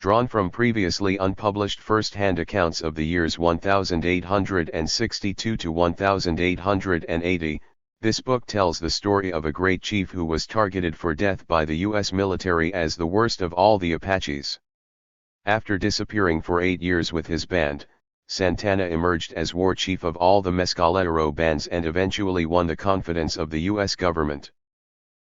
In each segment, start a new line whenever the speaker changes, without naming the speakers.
Drawn from previously unpublished first-hand accounts of the years 1862 to 1880, this book tells the story of a great chief who was targeted for death by the U.S. military as the worst of all the Apaches. After disappearing for 8 years with his band, Santana emerged as war chief of all the Mescalero bands and eventually won the confidence of the U.S. government.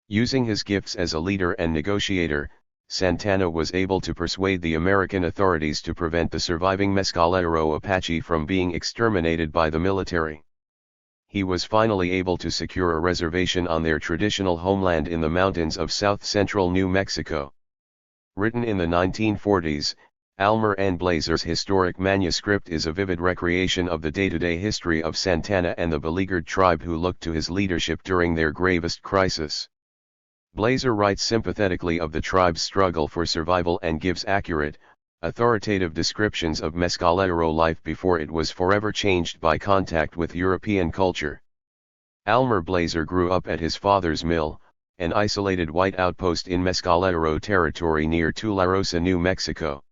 Using his gifts as a leader and negotiator, Santana was able to persuade the American authorities to prevent the surviving Mescalero Apache from being exterminated by the military. He was finally able to secure a reservation on their traditional homeland in the mountains of south-central New Mexico. Written in the 1940s, Almer and Blazer's historic manuscript is a vivid recreation of the day-to-day history of Santana and the beleaguered tribe who looked to his leadership during their gravest crisis. Blazer writes sympathetically of the tribe's struggle for survival and gives accurate, authoritative descriptions of Mescalero life before it was forever changed by contact with European culture. Almer Blazer grew up at his father's mill, an isolated white outpost in Mescalero territory near Tularosa, New Mexico.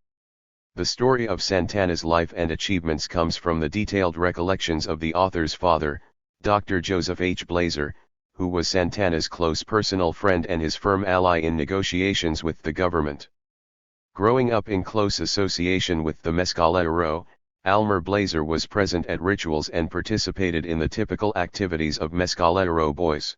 The story of Santana's life and achievements comes from the detailed recollections of the author's father, Dr. Joseph H. Blazer, who was Santana's close personal friend and his firm ally in negotiations with the government. Growing up in close association with the Mescalero, Almer Blazer was present at rituals and participated in the typical activities of Mescalero boys.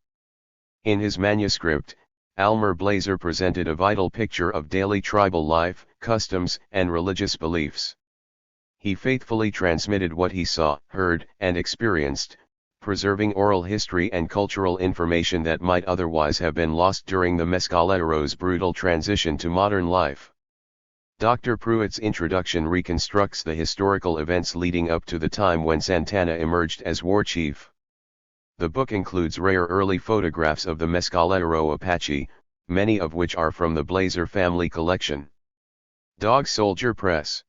In his manuscript, Almer Blazer presented a vital picture of daily tribal life, customs, and religious beliefs. He faithfully transmitted what he saw, heard, and experienced, preserving oral history and cultural information that might otherwise have been lost during the Mescalero's brutal transition to modern life. Dr. Pruitt's introduction reconstructs the historical events leading up to the time when Santana emerged as war chief. The book includes rare early photographs of the Mescalero Apache, many of which are from the Blazer family collection. Dog Soldier Press.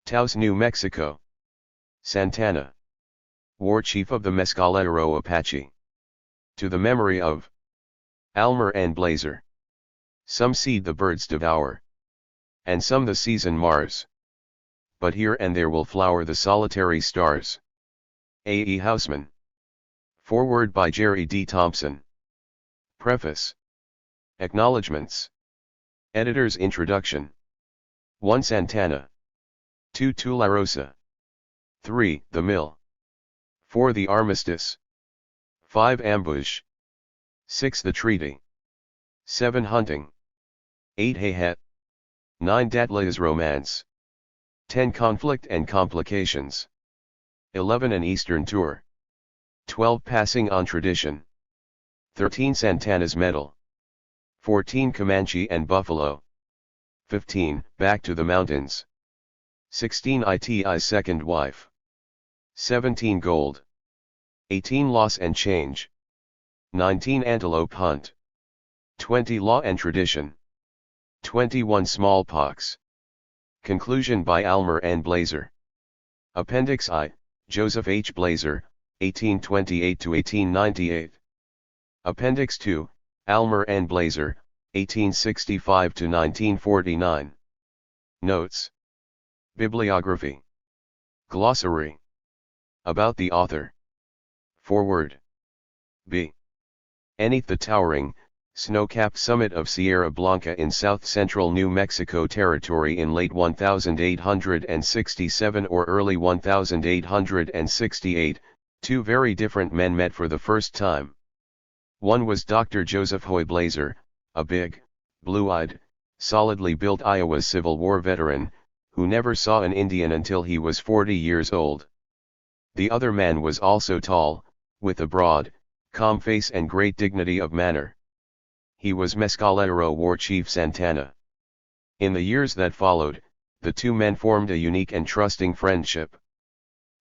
Taos, New Mexico. Santana, war chief of the Mescalero Apache. To the memory of Almer and Blazer. Some seed the birds devour, and some the season mars. But here and there will flower the solitary stars. A. E. Houseman. Foreword by Jerry D. Thompson. Preface. Acknowledgements. Editor's introduction. 1. Santana. 2. Tularosa. 3. The Mill. 4. The Armistice. 5. Ambush. 6. The Treaty. 7. Hunting. 8. Hayhat. 9. Datla's Romance. 10. Conflict and Complications. 11. An Eastern Tour. 12. Passing on Tradition. 13. Santana's Medal. 14. Comanche and Buffalo. 15. Back to the Mountains. 16. Iti's Second Wife. 17. Gold. 18. Loss and Change. 19. Antelope Hunt. 20. Law and Tradition. 21. Smallpox. Conclusion by Almer and Blazer. Appendix I, Joseph H. Blazer, 1828–1898. Appendix II, Almer and Blazer, 1865–1949. Notes. Bibliography. Glossary. About the author. Foreword. B. Beneath the towering, snow-capped summit of Sierra Blanca in south-central New Mexico territory in late 1867 or early 1868, two very different men met for the first time. One was Dr. Joseph Hoy Blazer, a big, blue-eyed, solidly built Iowa Civil War veteran, who never saw an Indian until he was 40 years old. The other man was also tall, with a broad, calm face and great dignity of manner. He was Mescalero War Chief Santana. In the years that followed, the two men formed a unique and trusting friendship.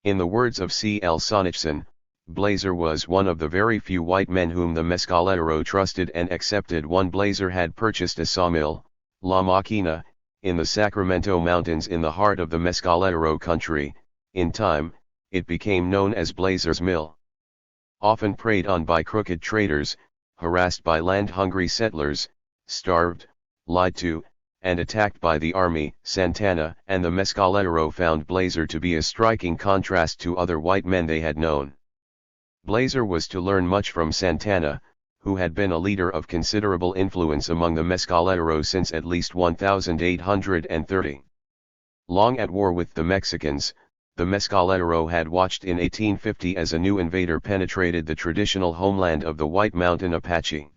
In the words of C. L. Sonichson, Blazer was one of the very few white men whom the Mescalero trusted and accepted. One Blazer had purchased a sawmill, La Maquina, in the Sacramento Mountains in the heart of the Mescalero country. In time, it became known as Blazer's Mill. Often preyed on by crooked traders, harassed by land-hungry settlers, starved, lied to, and attacked by the army. Santana and the Mescalero found Blazer to be a striking contrast to other white men they had known. Blazer was to learn much from Santana, who had been a leader of considerable influence among the Mescalero since at least 1830. Long at war with the Mexicans, the Mescalero had watched in 1850 as a new invader penetrated the traditional homeland of the White Mountain Apache.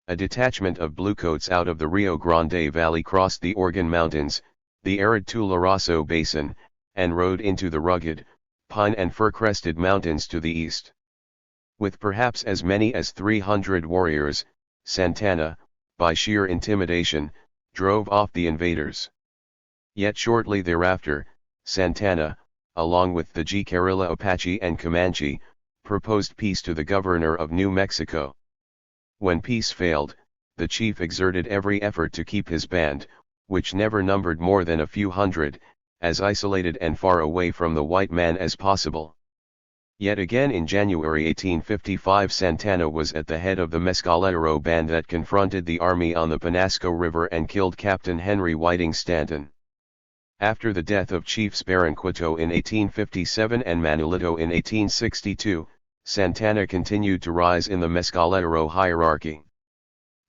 A detachment of bluecoats out of the Rio Grande Valley crossed the Organ Mountains, the arid Tularoso Basin, and rode into the rugged, pine and fir-crested mountains to the east. With perhaps as many as 300 warriors, Santana, by sheer intimidation, drove off the invaders. Yet shortly thereafter, Santana, along with the Jicarilla Apache and Comanche, proposed peace to the governor of New Mexico. When peace failed, the chief exerted every effort to keep his band, which never numbered more than a few hundred, as isolated and far away from the white man as possible. Yet again in January 1855 Santana was at the head of the Mescalero band that confronted the army on the Penasco River and killed Captain Henry Whiting Stanton. After the death of Chiefs Baranquito in 1857 and Manolito in 1862, Santana continued to rise in the Mescalero hierarchy.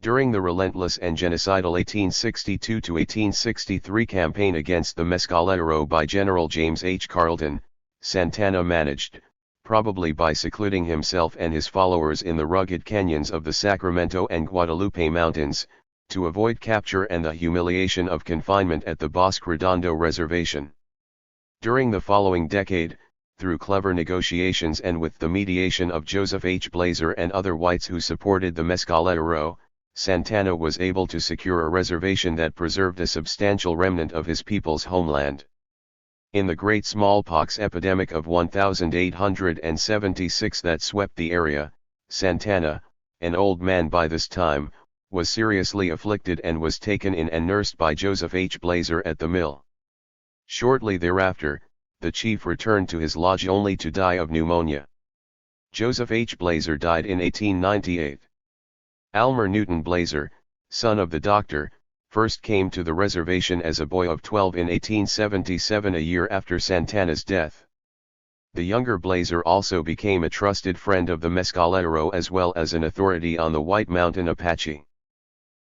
During the relentless and genocidal 1862-1863 campaign against the Mescalero by General James H. Carleton, Santana managed, probably by secluding himself and his followers in the rugged canyons of the Sacramento and Guadalupe Mountains, to avoid capture and the humiliation of confinement at the Bosque Redondo Reservation. During the following decade, through clever negotiations and with the mediation of Joseph H. Blazer and other whites who supported the Mescalero, Santana was able to secure a reservation that preserved a substantial remnant of his people's homeland. In the great smallpox epidemic of 1876 that swept the area, Santana, an old man by this time, was seriously afflicted and was taken in and nursed by Joseph H. Blazer at the mill. Shortly thereafter, the chief returned to his lodge only to die of pneumonia. Joseph H. Blazer died in 1898. Almer Newton Blazer, son of the doctor, first came to the reservation as a boy of 12 in 1877, a year after Santana's death. The younger Blazer also became a trusted friend of the Mescalero as well as an authority on the White Mountain Apache.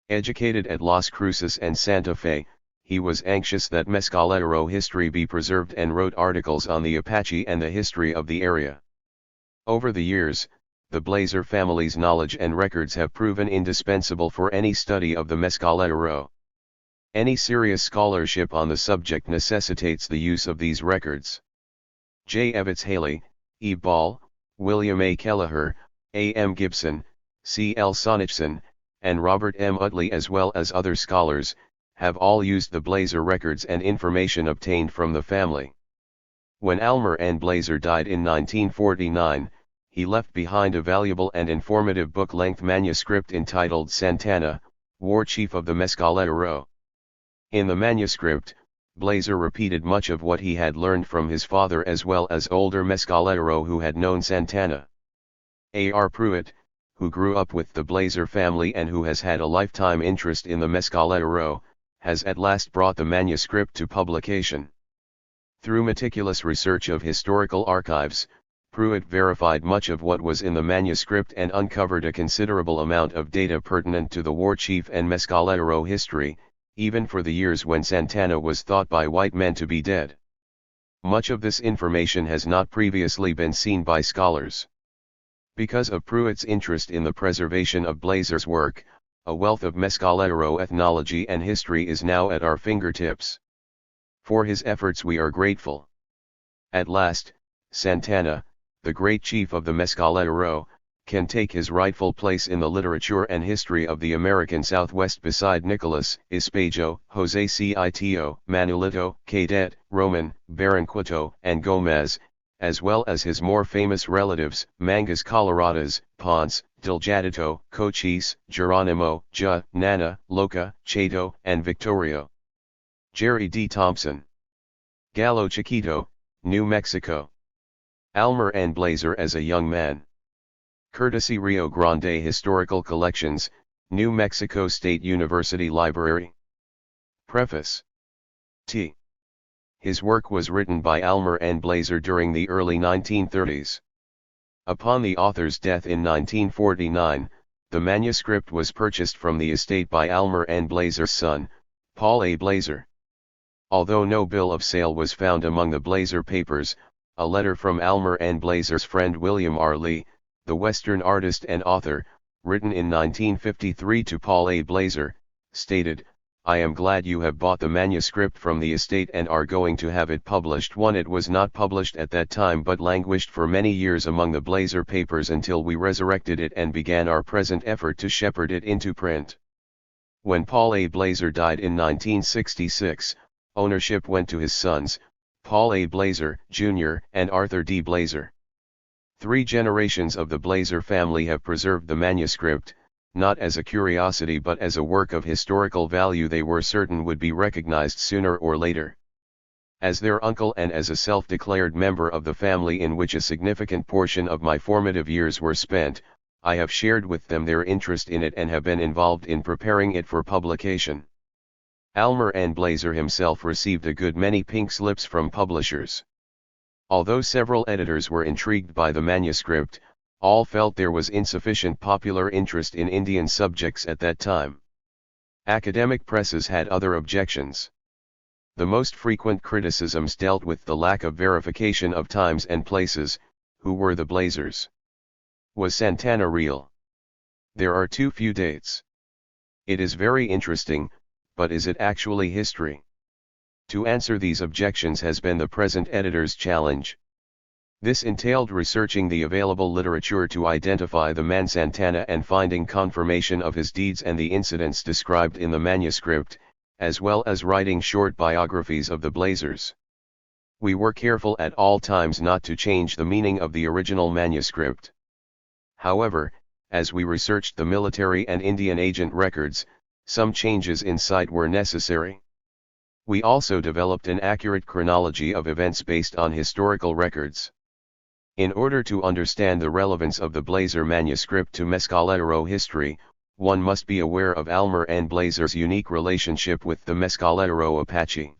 Educated at Las Cruces and Santa Fe, he was anxious that Mescalero history be preserved and wrote articles on the Apache and the history of the area. Over the years, the Blazer family's knowledge and records have proven indispensable for any study of the Mescalero. Any serious scholarship on the subject necessitates the use of these records. J. Evans Haley, E. Ball, William A. Kelleher, A. M. Gibson, C. L. Sonichson, and Robert M. Utley as well as other scholars, have all used the Blazer records and information obtained from the family. When Almer and Blazer died in 1949, he left behind a valuable and informative book-length manuscript entitled Santana, War Chief of the Mescalero. In the manuscript, Blazer repeated much of what he had learned from his father as well as older Mescalero who had known Santana. A. R. Pruitt, who grew up with the Blazer family and who has had a lifetime interest in the Mescalero, has at last brought the manuscript to publication. Through meticulous research of historical archives, Pruitt verified much of what was in the manuscript and uncovered a considerable amount of data pertinent to the war chief and Mescalero history, even for the years when Santana was thought by white men to be dead. Much of this information has not previously been seen by scholars. Because of Pruitt's interest in the preservation of Blazer's work, a wealth of Mescalero ethnology and history is now at our fingertips. For his efforts we are grateful. At last, Santana, the great chief of the Mescalero, can take his rightful place in the literature and history of the American Southwest beside Nicholas, Espajo, Jose Cito, Manolito, Cadet, Roman, Baranquito, and Gomez, as well as his more famous relatives, Mangas Coloradas, Ponce, Delgadito, Cochise, Geronimo, Nana, Loca, Chato, and Victorio. Jerry D. Thompson. Gallo Chiquito, New Mexico. Almer and Blazer as a young man. Courtesy Rio Grande Historical Collections, New Mexico State University Library. Preface. T. His work was written by Almer and Blazer during the early 1930s. Upon the author's death in 1949, the manuscript was purchased from the estate by Almer and Blazer's son, Paul A. Blazer. Although no bill of sale was found among the Blazer papers, a letter from Almer and Blazer's friend William R. Lee, the Western artist and author, written in 1953 to Paul A. Blazer, stated, "I am glad you have bought the manuscript from the estate and are going to have it published." It was not published at that time but languished for many years among the Blazer papers until we resurrected it and began our present effort to shepherd it into print. When Paul A. Blazer died in 1966, ownership went to his sons, Paul A. Blazer, Jr. and Arthur D. Blazer. 3 generations of the Blazer family have preserved the manuscript, not as a curiosity but as a work of historical value they were certain would be recognized sooner or later. As their uncle and as a self-declared member of the family in which a significant portion of my formative years were spent, I have shared with them their interest in it and have been involved in preparing it for publication. Almer and Blazer himself received a good many pink slips from publishers. Although several editors were intrigued by the manuscript, all felt there was insufficient popular interest in Indian subjects at that time. Academic presses had other objections. The most frequent criticisms dealt with the lack of verification of times and places. Who were the Blazers? Was Santana real? There are too few dates. It is very interesting, but is it actually history? To answer these objections has been the present editor's challenge. This entailed researching the available literature to identify the man Santana and finding confirmation of his deeds and the incidents described in the manuscript, as well as writing short biographies of the Blazers. We were careful at all times not to change the meaning of the original manuscript. However, as we researched the military and Indian agent records, some changes in sight were necessary. We also developed an accurate chronology of events based on historical records. In order to understand the relevance of the Blazer manuscript to Mescalero history, one must be aware of Almer and Blazer's unique relationship with the Mescalero Apache.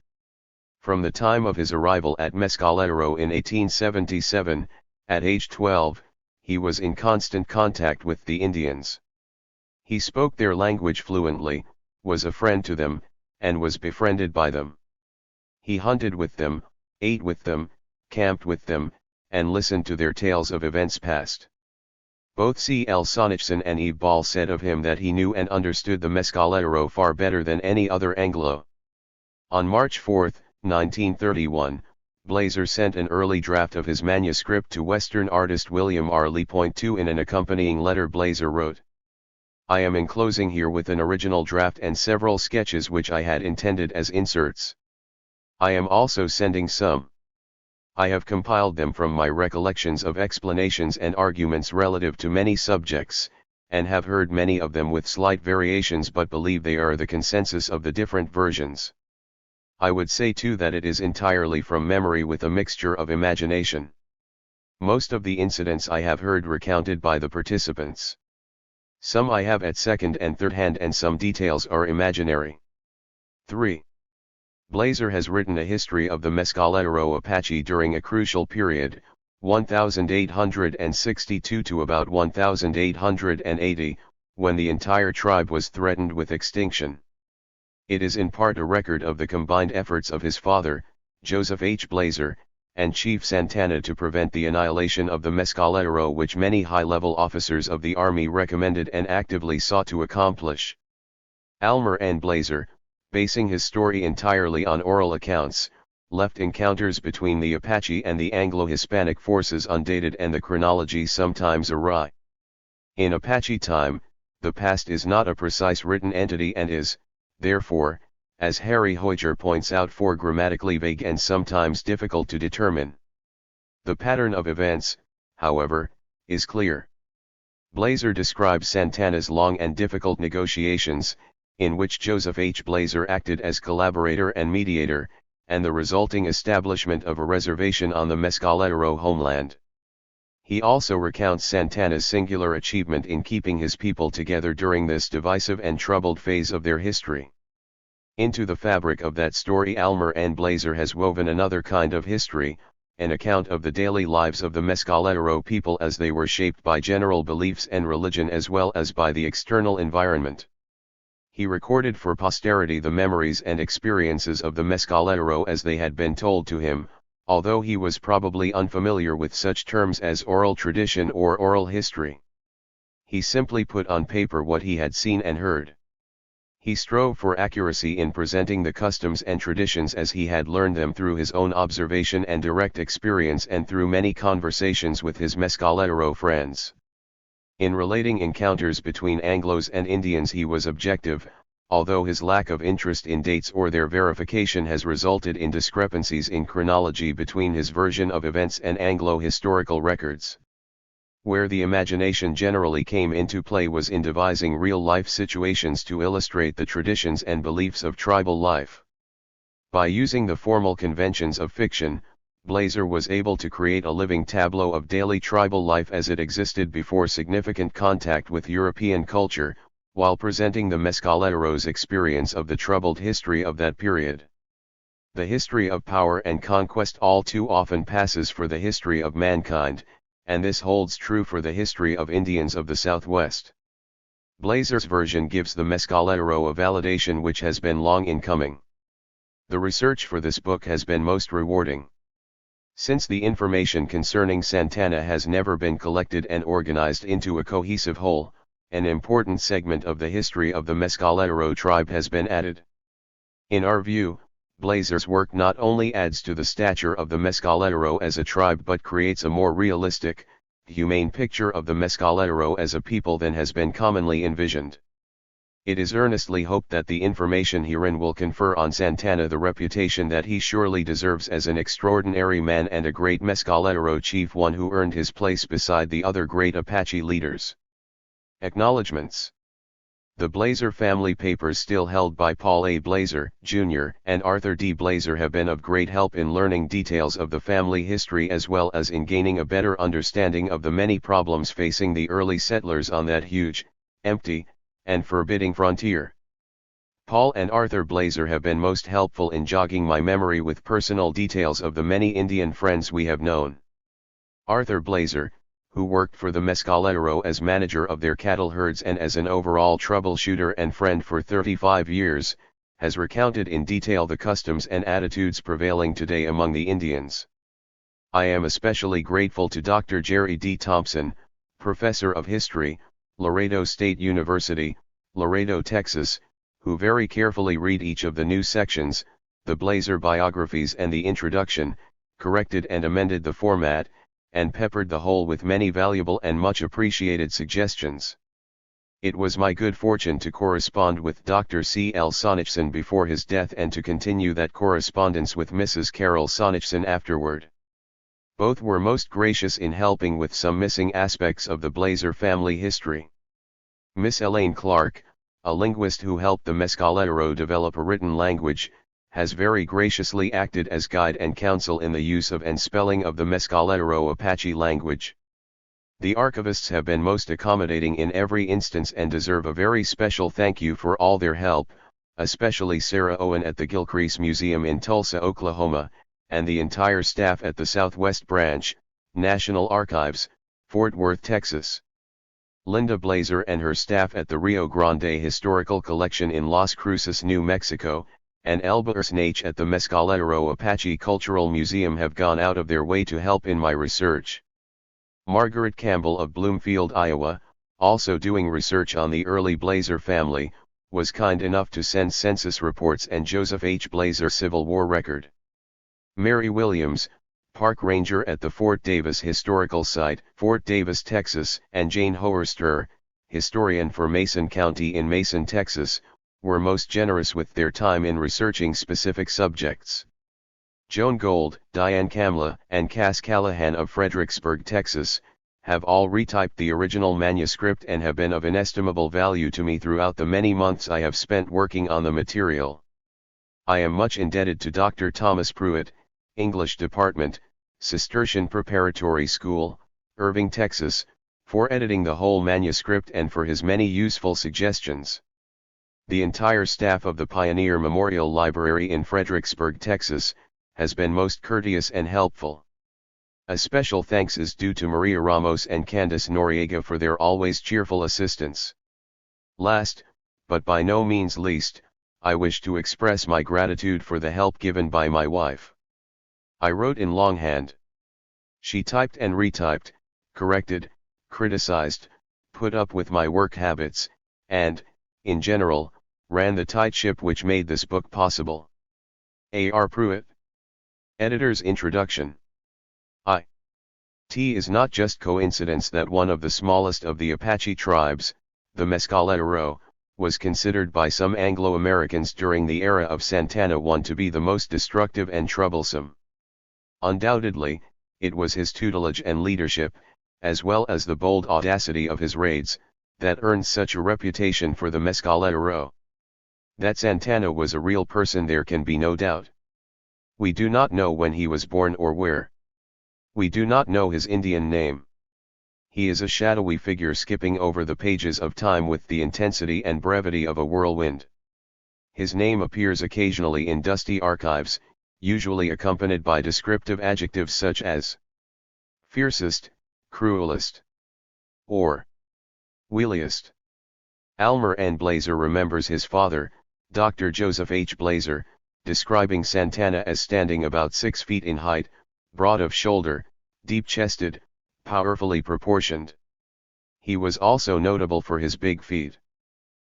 From the time of his arrival at Mescalero in 1877, at age 12, he was in constant contact with the Indians. He spoke their language fluently, was a friend to them, and was befriended by them. He hunted with them, ate with them, camped with them, and listened to their tales of events past. Both C. L. Sonnachson and E. Ball said of him that he knew and understood the Mescalero far better than any other Anglo. On March 4, 1931, Blazer sent an early draft of his manuscript to Western artist William R. Lee. 2 In an accompanying letter Blazer wrote, "I am enclosing here with an original draft and several sketches which I had intended as inserts. I am also sending some. I have compiled them from my recollections of explanations and arguments relative to many subjects, and have heard many of them with slight variations but believe they are the consensus of the different versions. I would say too that it is entirely from memory with a mixture of imagination. Most of the incidents I have heard recounted by the participants. Some I have at second and third hand and some details are imaginary." 3. Blazer has written a history of the Mescalero Apache during a crucial period, 1862 to about 1880, when the entire tribe was threatened with extinction. It is in part a record of the combined efforts of his father, Joseph H. Blazer, and Chief Santana to prevent the annihilation of the Mescalero, which many high-level officers of the Army recommended and actively sought to accomplish. Almer and Blazer, basing his story entirely on oral accounts, left encounters between the Apache and the Anglo-Hispanic forces undated and the chronology sometimes awry. In Apache time, the past is not a precise written entity and is, therefore, as Harry Hoyger points out, grammatically vague and sometimes difficult to determine. The pattern of events, however, is clear. Blazer describes Santana's long and difficult negotiations, in which Joseph H. Blazer acted as collaborator and mediator, and the resulting establishment of a reservation on the Mescalero homeland. He also recounts Santana's singular achievement in keeping his people together during this divisive and troubled phase of their history. Into the fabric of that story Almer and Blazer has woven another kind of history, an account of the daily lives of the Mescalero people as they were shaped by general beliefs and religion as well as by the external environment. He recorded for posterity the memories and experiences of the Mescalero as they had been told to him, although he was probably unfamiliar with such terms as oral tradition or oral history. He simply put on paper what he had seen and heard. He strove for accuracy in presenting the customs and traditions as he had learned them through his own observation and direct experience and through many conversations with his Mescalero friends. In relating encounters between Anglos and Indians he was objective, although his lack of interest in dates or their verification has resulted in discrepancies in chronology between his version of events and Anglo historical records. Where the imagination generally came into play was in devising real-life situations to illustrate the traditions and beliefs of tribal life. By using the formal conventions of fiction, Blazer was able to create a living tableau of daily tribal life as it existed before significant contact with European culture, while presenting the Mescalero's experience of the troubled history of that period. The history of power and conquest all too often passes for the history of mankind, and this holds true for the history of Indians of the Southwest. Blazer's version gives the Mescalero a validation which has been long in coming. The research for this book has been most rewarding. Since the information concerning Santana has never been collected and organized into a cohesive whole, an important segment of the history of the Mescalero tribe has been added. In our view, Blazer's work not only adds to the stature of the Mescalero as a tribe but creates a more realistic, humane picture of the Mescalero as a people than has been commonly envisioned. It is earnestly hoped that the information herein will confer on Santana the reputation that he surely deserves as an extraordinary man and a great Mescalero chief, one who earned his place beside the other great Apache leaders. Acknowledgements. The Blazer family papers still held by Paul A. Blazer, Jr., and Arthur D. Blazer have been of great help in learning details of the family history as well as in gaining a better understanding of the many problems facing the early settlers on that huge, empty, and forbidding frontier. Paul and Arthur Blazer have been most helpful in jogging my memory with personal details of the many Indian friends we have known. Arthur Blazer, who worked for the Mescalero as manager of their cattle herds and as an overall troubleshooter and friend for 35 years, has recounted in detail the customs and attitudes prevailing today among the Indians. I am especially grateful to Dr. Jerry D. Thompson, Professor of History, Laredo State University, Laredo, Texas, who very carefully read each of the new sections, the Blazer biographies and the introduction, corrected and amended the format, and peppered the whole with many valuable and much appreciated suggestions. It was my good fortune to correspond with Dr. C. L. Sonichson before his death and to continue that correspondence with Mrs. Carol Sonichson afterward. Both were most gracious in helping with some missing aspects of the Blazer family history. Miss Elaine Clark, a linguist who helped the Mescalero develop a written language, has very graciously acted as guide and counsel in the use of and spelling of the Mescalero Apache language. The archivists have been most accommodating in every instance and deserve a very special thank you for all their help, especially Sarah Owen at the Gilcrease Museum in Tulsa, Oklahoma, and the entire staff at the Southwest Branch, National Archives, Fort Worth, Texas. Linda Blazer and her staff at the Rio Grande Historical Collection in Las Cruces, New Mexico, and Elba Ersnach at the Mescalero Apache Cultural Museum have gone out of their way to help in my research. Margaret Campbell of Bloomfield, Iowa, also doing research on the early Blazer family, was kind enough to send census reports and Joseph H. Blazer Civil War record. Mary Williams, park ranger at the Fort Davis Historical Site, Fort Davis, Texas, and Jane Hoerster, historian for Mason County in Mason, Texas, were most generous with their time in researching specific subjects. Joan Gold, Diane Kamla, and Cass Callahan of Fredericksburg, Texas, have all retyped the original manuscript and have been of inestimable value to me throughout the many months I have spent working on the material. I am much indebted to Dr. Thomas Pruitt, English Department, Cistercian Preparatory School, Irving, Texas, for editing the whole manuscript and for his many useful suggestions. The entire staff of the Pioneer Memorial Library in Fredericksburg, Texas, has been most courteous and helpful. A special thanks is due to Maria Ramos and Candace Noriega for their always cheerful assistance. Last, but by no means least, I wish to express my gratitude for the help given by my wife. I wrote in longhand. She typed and retyped, corrected, criticized, put up with my work habits, and, in general, ran the tight ship which made this book possible. A.R. Pruitt. Editor's Introduction. It is not just coincidence that one of the smallest of the Apache tribes, the Mescalero, was considered by some Anglo-Americans during the era of Santana I to be the most destructive and troublesome. Undoubtedly, it was his tutelage and leadership, as well as the bold audacity of his raids, that earned such a reputation for the Mescalero. That Santana was a real person there can be no doubt. We do not know when he was born or where. We do not know his Indian name. He is a shadowy figure skipping over the pages of time with the intensity and brevity of a whirlwind. His name appears occasionally in dusty archives, usually accompanied by descriptive adjectives such as fiercest, cruelest, or wiliest. Almer N. Blazer remembers his father, Dr. Joseph H. Blazer, describing Santana as standing about 6 feet in height, broad of shoulder, deep-chested, powerfully proportioned. He was also notable for his big feet.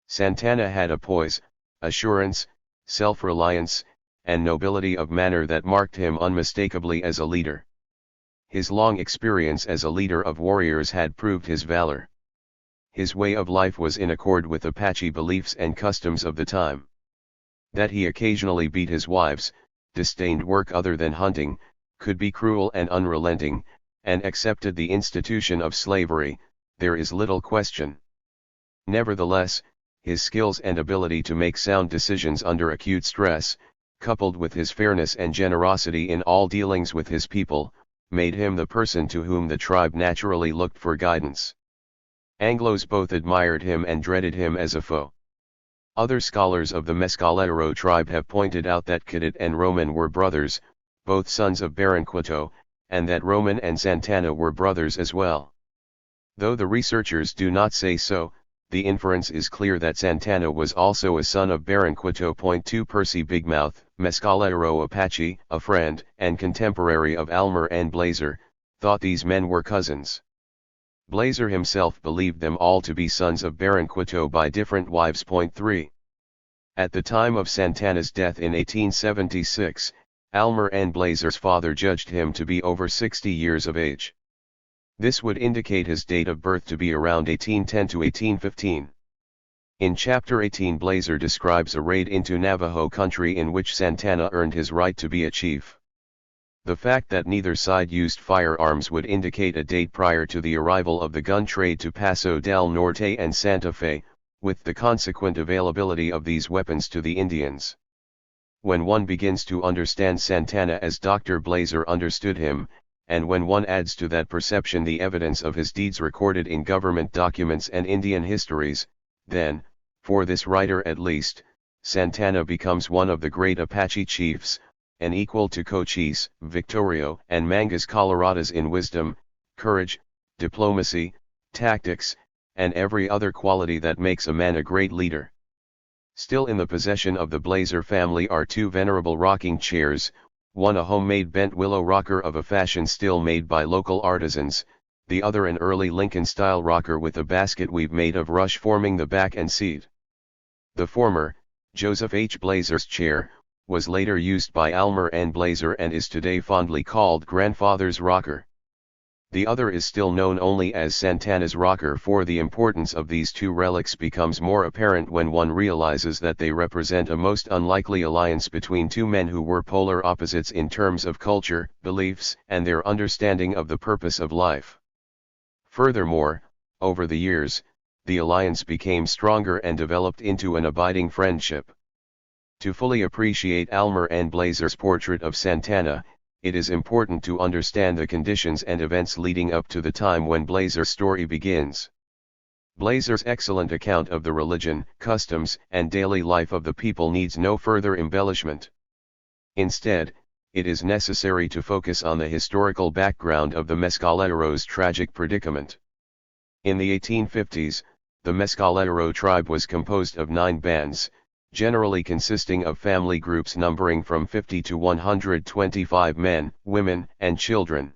Santana had a poise, assurance, self-reliance, and nobility of manner that marked him unmistakably as a leader. His long experience as a leader of warriors had proved his valor. His way of life was in accord with Apache beliefs and customs of the time. That he occasionally beat his wives, disdained work other than hunting, could be cruel and unrelenting, and accepted the institution of slavery, there is little question. Nevertheless, his skills and ability to make sound decisions under acute stress, coupled with his fairness and generosity in all dealings with his people, made him the person to whom the tribe naturally looked for guidance. Anglos both admired him and dreaded him as a foe. Other scholars of the Mescalero tribe have pointed out that Cadet and Roman were brothers, both sons of Baranquito, and that Roman and Santana were brothers as well. Though the researchers do not say so, the inference is clear that Santana was also a son of Baranquito. 2 Percy Bigmouth, Mescalero Apache, a friend and contemporary of Almer and Blazer, thought these men were cousins. Blazer himself believed them all to be sons of Baranquito by different wives. 3. At the time of Santana's death in 1876, Almer and Blazer's father judged him to be over 60 years of age. This would indicate his date of birth to be around 1810 to 1815. In Chapter 18, Blazer describes a raid into Navajo country in which Santana earned his right to be a chief. The fact that neither side used firearms would indicate a date prior to the arrival of the gun trade to Paso del Norte and Santa Fe, with the consequent availability of these weapons to the Indians. When one begins to understand Santana as Dr. Blazer understood him, and when one adds to that perception the evidence of his deeds recorded in government documents and Indian histories, then, for this writer at least, Santana becomes one of the great Apache chiefs, an equal to Cochise, Victorio, and Mangas Coloradas in wisdom, courage, diplomacy, tactics, and every other quality that makes a man a great leader. Still in the possession of the Blazer family are 2 venerable rocking chairs, one a homemade bent willow rocker of a fashion still made by local artisans, the other an early Lincoln-style rocker with a basket weave made of rush forming the back and seat. The former, Joseph H. Blazer's chair, was later used by Almer and Blazer and is today fondly called grandfather's rocker. The other is still known only as Santana's rocker, for the importance of these 2 relics becomes more apparent when one realizes that they represent a most unlikely alliance between 2 men who were polar opposites in terms of culture, beliefs, and their understanding of the purpose of life. Furthermore, over the years, the alliance became stronger and developed into an abiding friendship. To fully appreciate Almer and Blazer's portrait of Santana, it is important to understand the conditions and events leading up to the time when Blazer's story begins. Blazer's excellent account of the religion, customs, and daily life of the people needs no further embellishment. Instead, it is necessary to focus on the historical background of the Mescaleros' tragic predicament. In the 1850s, the Mescalero tribe was composed of 9 bands, generally consisting of family groups numbering from 50 to 125 men, women, and children.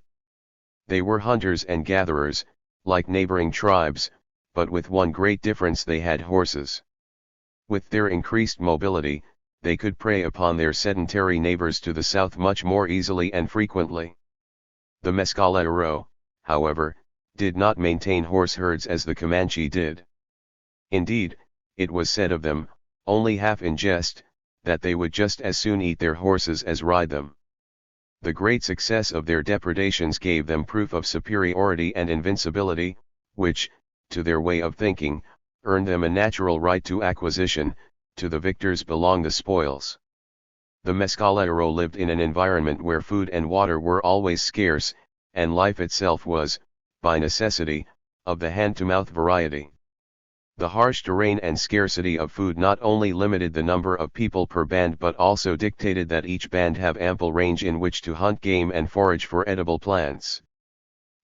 They were hunters and gatherers, like neighboring tribes, but with one great difference: they had horses. With their increased mobility, they could prey upon their sedentary neighbors to the south much more easily and frequently. The Mescalero, however, did not maintain horse herds as the Comanche did. Indeed, it was said of them, only half in jest, that they would just as soon eat their horses as ride them. The great success of their depredations gave them proof of superiority and invincibility, which, to their way of thinking, earned them a natural right to acquisition. To the victors belong the spoils. The Mescalero lived in an environment where food and water were always scarce, and life itself was, by necessity, of the hand-to-mouth variety. The harsh terrain and scarcity of food not only limited the number of people per band but also dictated that each band have ample range in which to hunt game and forage for edible plants.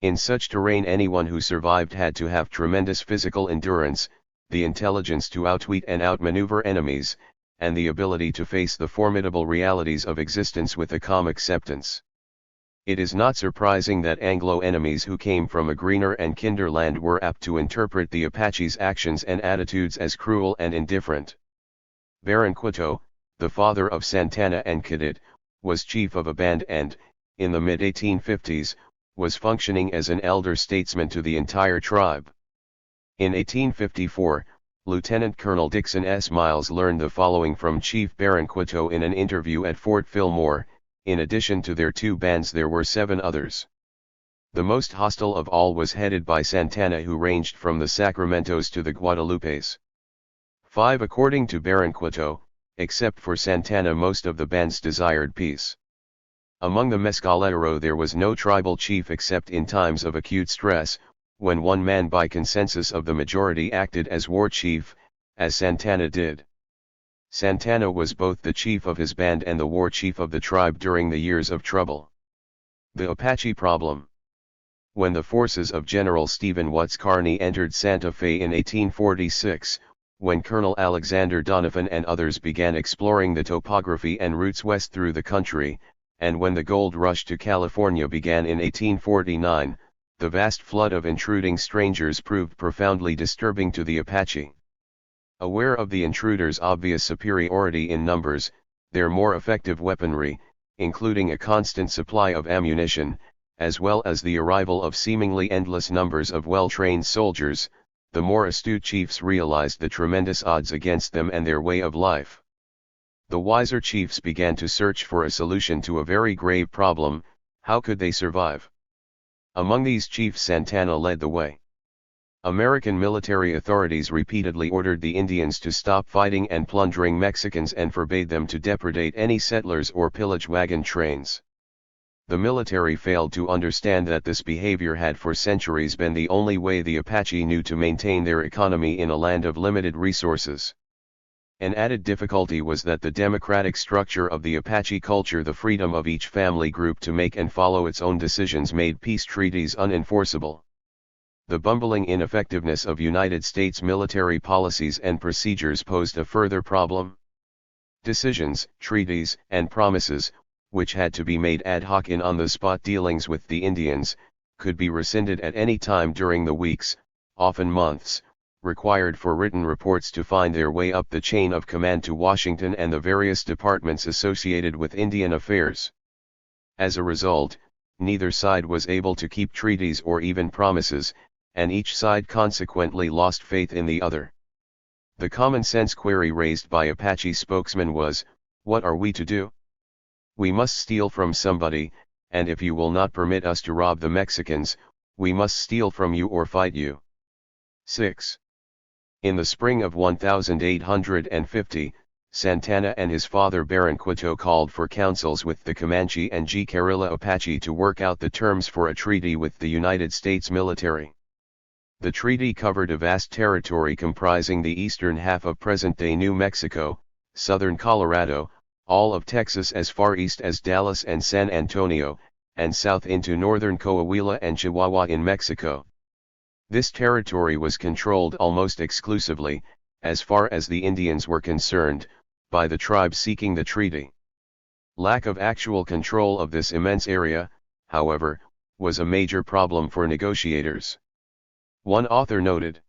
In such terrain anyone who survived had to have tremendous physical endurance, the intelligence to outwit and outmaneuver enemies, and the ability to face the formidable realities of existence with a calm acceptance. It is not surprising that Anglo enemies who came from a greener and kinder land were apt to interpret the Apaches' actions and attitudes as cruel and indifferent. Baronquito, the father of Santana and Cadet, was chief of a band and, in the mid-1850s, was functioning as an elder statesman to the entire tribe. In 1854, Lieutenant Colonel Dixon S. Miles learned the following from Chief Baronquito in an interview at Fort Fillmore: in addition to their 2 bands there were 7 others. The most hostile of all was headed by Santana, who ranged from the Sacramentos to the Guadalupes. 5 According to Baronquito, except for Santana most of the bands desired peace. Among the Mescalero there was no tribal chief except in times of acute stress, when one man by consensus of the majority acted as war chief, as Santana did. Santana was both the chief of his band and the war chief of the tribe during the years of trouble. The Apache problem. When the forces of General Stephen Watts Kearny entered Santa Fe in 1846, when Colonel Alexander Donovan and others began exploring the topography and routes west through the country, and when the gold rush to California began in 1849, the vast flood of intruding strangers proved profoundly disturbing to the Apache. Aware of the intruders' obvious superiority in numbers, their more effective weaponry, including a constant supply of ammunition, as well as the arrival of seemingly endless numbers of well-trained soldiers, the more astute chiefs realized the tremendous odds against them and their way of life. The wiser chiefs began to search for a solution to a very grave problem: how could they survive? Among these chiefs Santana led the way. American military authorities repeatedly ordered the Indians to stop fighting and plundering Mexicans and forbade them to depredate any settlers or pillage wagon trains. The military failed to understand that this behavior had for centuries been the only way the Apache knew to maintain their economy in a land of limited resources. An added difficulty was that the democratic structure of the Apache culture, the freedom of each family group to make and follow its own decisions, made peace treaties unenforceable. The bumbling ineffectiveness of United States military policies and procedures posed a further problem. Decisions, treaties, and promises, which had to be made ad hoc in on-the-spot dealings with the Indians, could be rescinded at any time during the weeks, often months, required for written reports to find their way up the chain of command to Washington and the various departments associated with Indian affairs. As a result, neither side was able to keep treaties or even promises, and each side consequently lost faith in the other. The common-sense query raised by Apache spokesmen was, "What are we to do? We must steal from somebody, and if you will not permit us to rob the Mexicans, we must steal from you or fight you." 6. In the spring of 1850, Santana and his father Baronquito called for councils with the Comanche and Jicarilla Apache to work out the terms for a treaty with the United States military. The treaty covered a vast territory comprising the eastern half of present-day New Mexico, southern Colorado, all of Texas as far east as Dallas and San Antonio, and south into northern Coahuila and Chihuahua in Mexico. This territory was controlled almost exclusively, as far as the Indians were concerned, by the tribes seeking the treaty. Lack of actual control of this immense area, however, was a major problem for negotiators. One author noted,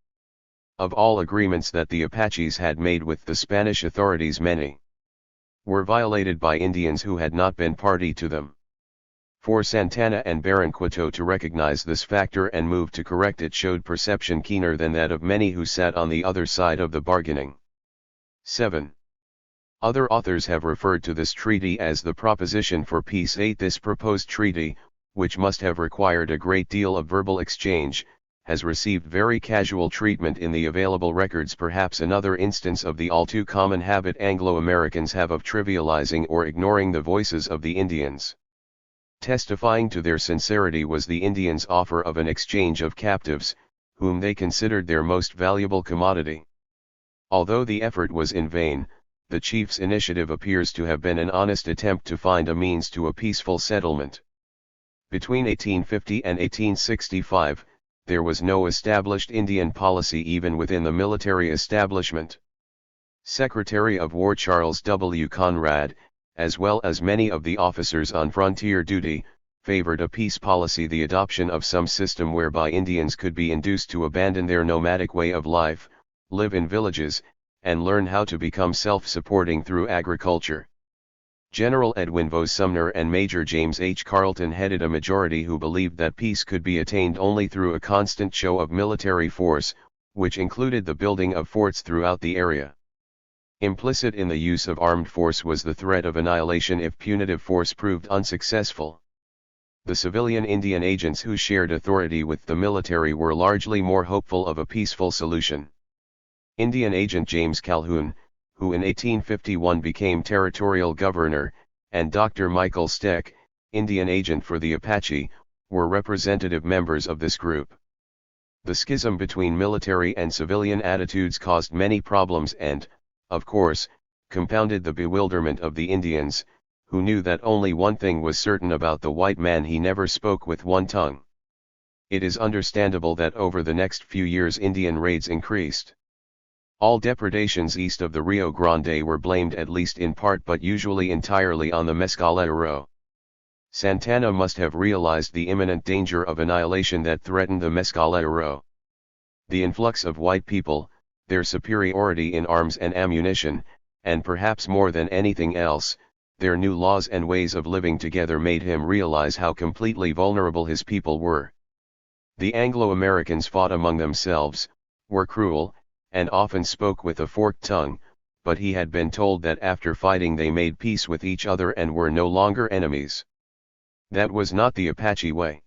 of all agreements that the Apaches had made with the Spanish authorities, many were violated by Indians who had not been party to them. For Santana and Baronquito to recognize this factor and move to correct it showed perception keener than that of many who sat on the other side of the bargaining. 7. Other authors have referred to this treaty as the Proposition for Peace 8. This proposed treaty, which must have required a great deal of verbal exchange, has received very casual treatment in the available records, perhaps another instance of the all too common habit Anglo-Americans have of trivializing or ignoring the voices of the Indians. Testifying to their sincerity was the Indians' offer of an exchange of captives, whom they considered their most valuable commodity. Although the effort was in vain, the chief's initiative appears to have been an honest attempt to find a means to a peaceful settlement. Between 1850 and 1865, there was no established Indian policy even within the military establishment. Secretary of War Charles W. Conrad, as well as many of the officers on frontier duty, favored a peace policy, the adoption of some system whereby Indians could be induced to abandon their nomadic way of life, live in villages, and learn how to become self-supporting through agriculture. General Edwin Vaux Sumner and Major James H. Carleton headed a majority who believed that peace could be attained only through a constant show of military force, which included the building of forts throughout the area. Implicit in the use of armed force was the threat of annihilation if punitive force proved unsuccessful. The civilian Indian agents who shared authority with the military were largely more hopeful of a peaceful solution. Indian agent James Calhoun, who in 1851 became territorial governor, and Dr. Michael Steck, Indian agent for the Apache, were representative members of this group. The schism between military and civilian attitudes caused many problems and, of course, compounded the bewilderment of the Indians, who knew that only one thing was certain about the white man: he never spoke with one tongue. It is understandable that over the next few years Indian raids increased. All depredations east of the Rio Grande were blamed at least in part but usually entirely on the Mescalero. Santana must have realized the imminent danger of annihilation that threatened the Mescalero. The influx of white people, their superiority in arms and ammunition, and perhaps more than anything else, their new laws and ways of living together made him realize how completely vulnerable his people were. The Anglo-Americans fought among themselves, were cruel, and often spoke with a forked tongue, but he had been told that after fighting they made peace with each other and were no longer enemies. That was not the Apache way.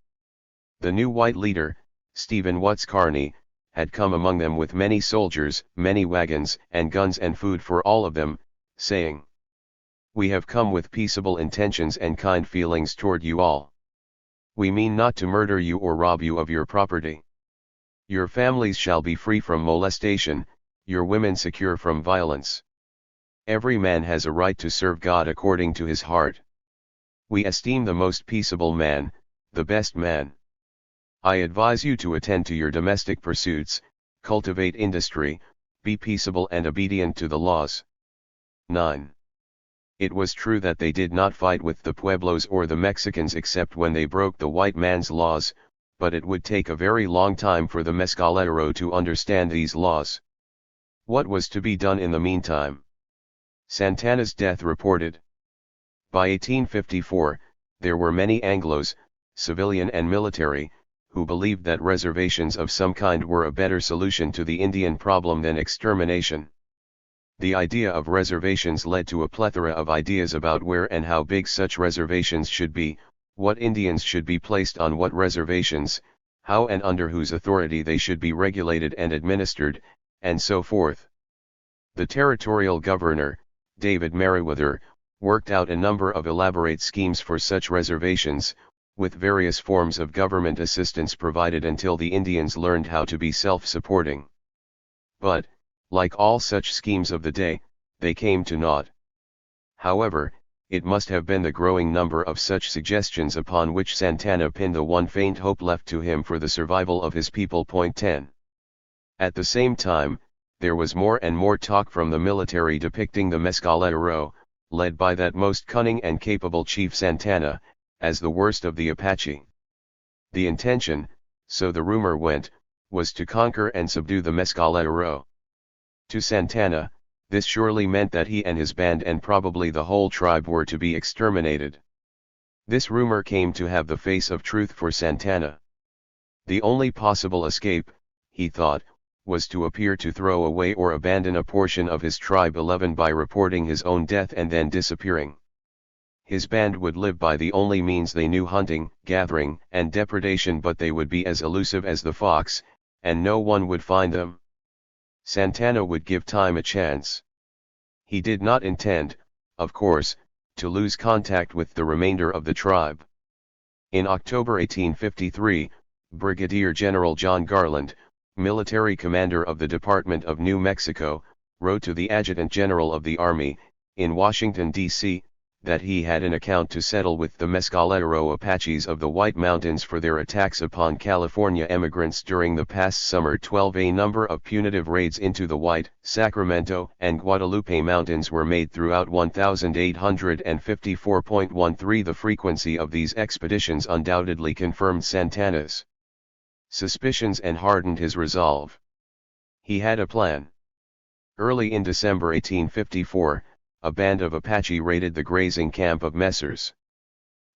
The new white leader, Stephen Watts Kearny, had come among them with many soldiers, many wagons and guns and food for all of them, saying, "We have come with peaceable intentions and kind feelings toward you all. We mean not to murder you or rob you of your property. Your families shall be free from molestation, your women secure from violence. Every man has a right to serve God according to his heart. We esteem the most peaceable man, the best man. I advise you to attend to your domestic pursuits, cultivate industry, be peaceable and obedient to the laws." 9. It was true that they did not fight with the Pueblos or the Mexicans except when they broke the white man's laws, but it would take a very long time for the Mescalero to understand these laws. What was to be done in the meantime? Santana's death reported. By 1854, there were many Anglos, civilian and military, who believed that reservations of some kind were a better solution to the Indian problem than extermination. The idea of reservations led to a plethora of ideas about where and how big such reservations should be, what Indians should be placed on what reservations, how and under whose authority they should be regulated and administered, and so forth. The territorial governor, David Meriwether, worked out a number of elaborate schemes for such reservations, with various forms of government assistance provided until the Indians learned how to be self-supporting. But, like all such schemes of the day, they came to naught. However, it must have been the growing number of such suggestions upon which Santana pinned the one faint hope left to him for the survival of his people. 10. At the same time, there was more and more talk from the military depicting the Mescalero, led by that most cunning and capable chief Santana, as the worst of the Apache. The intention, so the rumor went, was to conquer and subdue the Mescalero. To Santana, this surely meant that he and his band and probably the whole tribe were to be exterminated. This rumor came to have the face of truth for Santana. The only possible escape, he thought, was to appear to throw away or abandon a portion of his tribe 11 by reporting his own death and then disappearing. His band would live by the only means they knew: hunting, gathering, and depredation, but they would be as elusive as the fox, and no one would find them. Santana would give time a chance. He did not intend, of course, to lose contact with the remainder of the tribe. In October 1853, Brigadier General John Garland, military commander of the Department of New Mexico, wrote to the Adjutant General of the Army, in Washington, D.C., that he had an account to settle with the Mescalero Apaches of the White Mountains for their attacks upon California emigrants during the past summer. 12. A number of punitive raids into the White, Sacramento, and Guadalupe Mountains were made throughout 1854.13. The frequency of these expeditions undoubtedly confirmed Santana's suspicions and hardened his resolve. He had a plan. Early in December 1854, a band of Apache raided the grazing camp of Messrs.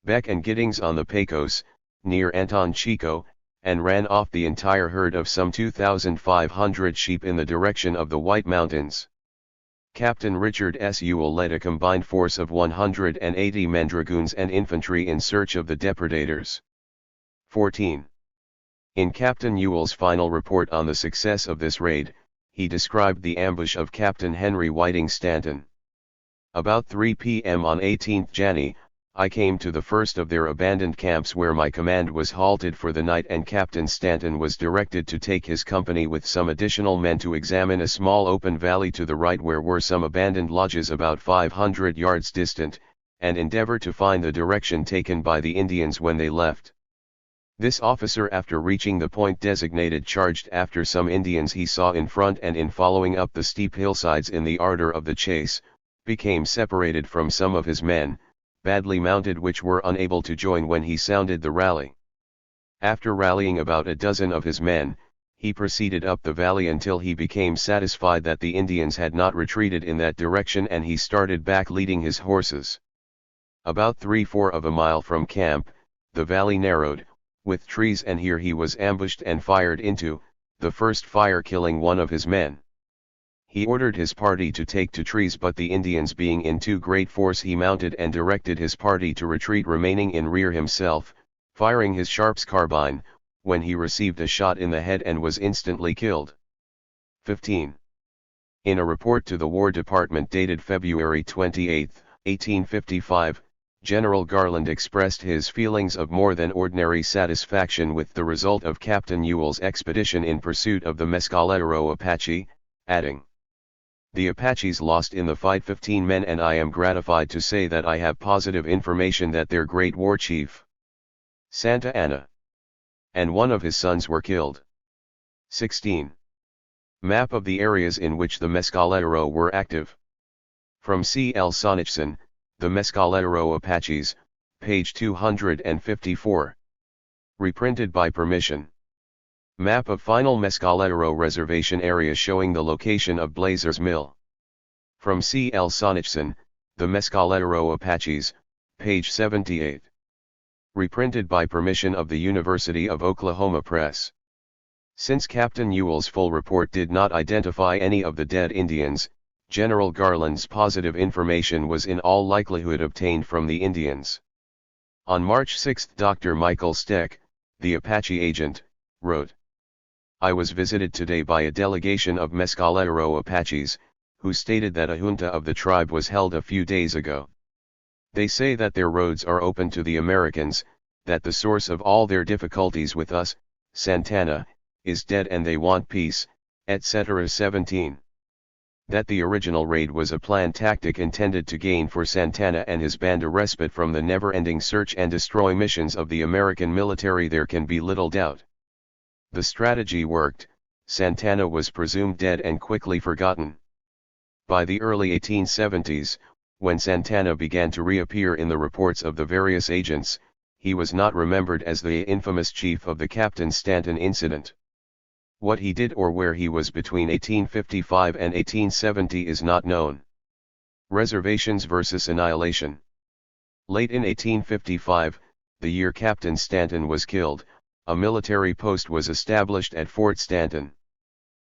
Beck and Giddings on the Pecos, near Anton Chico, and ran off the entire herd of some 2,500 sheep in the direction of the White Mountains. Captain Richard S. Ewell led a combined force of 180 men, dragoons and infantry, in search of the depredators. 14. In Captain Ewell's final report on the success of this raid, he described the ambush of Captain Henry Whiting Stanton. About 3 p.m. on 18th January, I came to the first of their abandoned camps where my command was halted for the night, and Captain Stanton was directed to take his company with some additional men to examine a small open valley to the right where were some abandoned lodges about 500 yards distant, and endeavor to find the direction taken by the Indians when they left. This officer, after reaching the point designated, charged after some Indians he saw in front, and in following up the steep hillsides in the ardor of the chase, became separated from some of his men, badly mounted, which were unable to join when he sounded the rally. After rallying about a dozen of his men, he proceeded up the valley until he became satisfied that the Indians had not retreated in that direction, and he started back leading his horses. About 3/4 of a mile from camp, the valley narrowed, with trees, and here he was ambushed and fired into, the first fire killing one of his men. He ordered his party to take to trees, but the Indians being in too great force, he mounted and directed his party to retreat, remaining in rear himself, firing his Sharp's carbine, when he received a shot in the head and was instantly killed. 15. In a report to the War Department dated February 28, 1855, General Garland expressed his feelings of more than ordinary satisfaction with the result of Captain Ewell's expedition in pursuit of the Mescalero Apache, adding, "The Apaches lost in the fight 15 men, and I am gratified to say that I have positive information that their great war chief, Santana, and one of his sons were killed." 16. Map of the areas in which the Mescalero were active. From C. L. Sonichson, The Mescalero Apaches, page 254. Reprinted by permission. Map of final Mescalero reservation area showing the location of Blazer's Mill. From C. L. Sonichson, The Mescalero Apaches, page 78. Reprinted by permission of the University of Oklahoma Press. Since Captain Ewell's full report did not identify any of the dead Indians, General Garland's positive information was in all likelihood obtained from the Indians. On March 6, Dr. Michael Steck, the Apache agent, wrote, "I was visited today by a delegation of Mescalero Apaches, who stated that a junta of the tribe was held a few days ago. They say that their roads are open to the Americans, that the source of all their difficulties with us, Santana, is dead and they want peace, etc. 17. That the original raid was a planned tactic intended to gain for Santana and his band a respite from the never-ending search and destroy missions of the American military there can be little doubt. The strategy worked. Santana was presumed dead and quickly forgotten. By the early 1870s, when Santana began to reappear in the reports of the various agents, he was not remembered as the infamous chief of the Captain Stanton incident. What he did or where he was between 1855 and 1870 is not known. Reservations versus annihilation. Late in 1855, the year Captain Stanton was killed, a military post was established at Fort Stanton.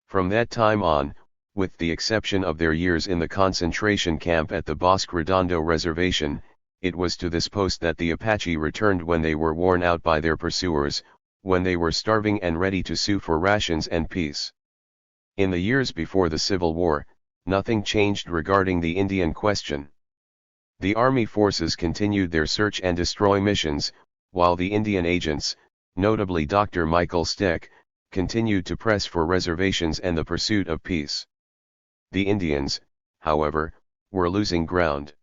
From that time on, with the exception of their years in the concentration camp at the Bosque Redondo Reservation, it was to this post that the Apache returned when they were worn out by their pursuers, when they were starving and ready to sue for rations and peace. In the years before the Civil War, nothing changed regarding the Indian question. The Army forces continued their search and destroy missions, while the Indian agents, notably Dr. Michael Steck, continued to press for reservations and the pursuit of peace. The Indians, however, were losing ground.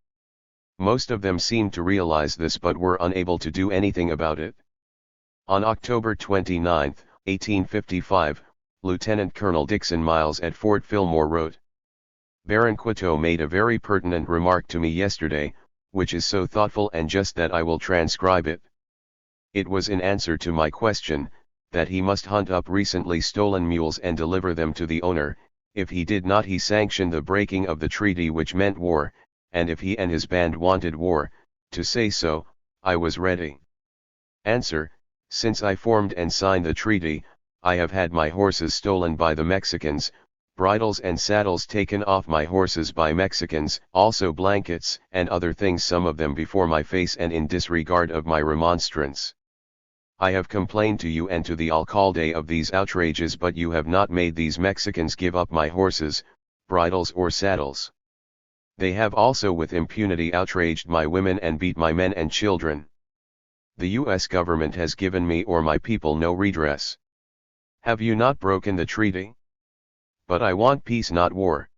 Most of them seemed to realize this but were unable to do anything about it. On October 29, 1855, Lieutenant Colonel Dixon Miles at Fort Fillmore wrote, "Baron made a very pertinent remark to me yesterday, which is so thoughtful and just that I will transcribe it. It was in answer to my question, that he must hunt up recently stolen mules and deliver them to the owner. If he did not he sanctioned the breaking of the treaty which meant war, and if he and his band wanted war, to say so, I was ready. Answer: since I formed and signed the treaty, I have had my horses stolen by the Mexicans, bridles and saddles taken off my horses by Mexicans, also blankets and other things, some of them before my face and in disregard of my remonstrance. I have complained to you and to the alcalde of these outrages, but you have not made these Mexicans give up my horses, bridles or saddles. They have also with impunity outraged my women and beat my men and children. The U.S. government has given me or my people no redress. Have you not broken the treaty? But I want peace, not war.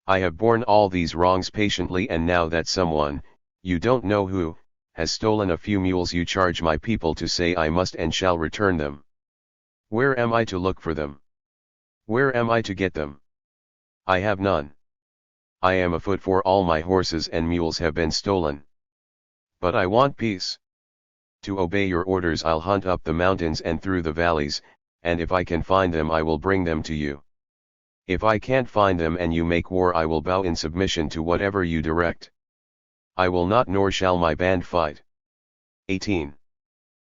I have borne all these wrongs patiently, and now that someone, you don't know who, has stolen a few mules, you charge my people to say I must and shall return them. Where am I to look for them? Where am I to get them? I have none. I am afoot, for all my horses and mules have been stolen. But I want peace. To obey your orders I'll hunt up the mountains and through the valleys, and if I can find them I will bring them to you. If I can't find them and you make war, I will bow in submission to whatever you direct. I will not nor shall my band fight." 18.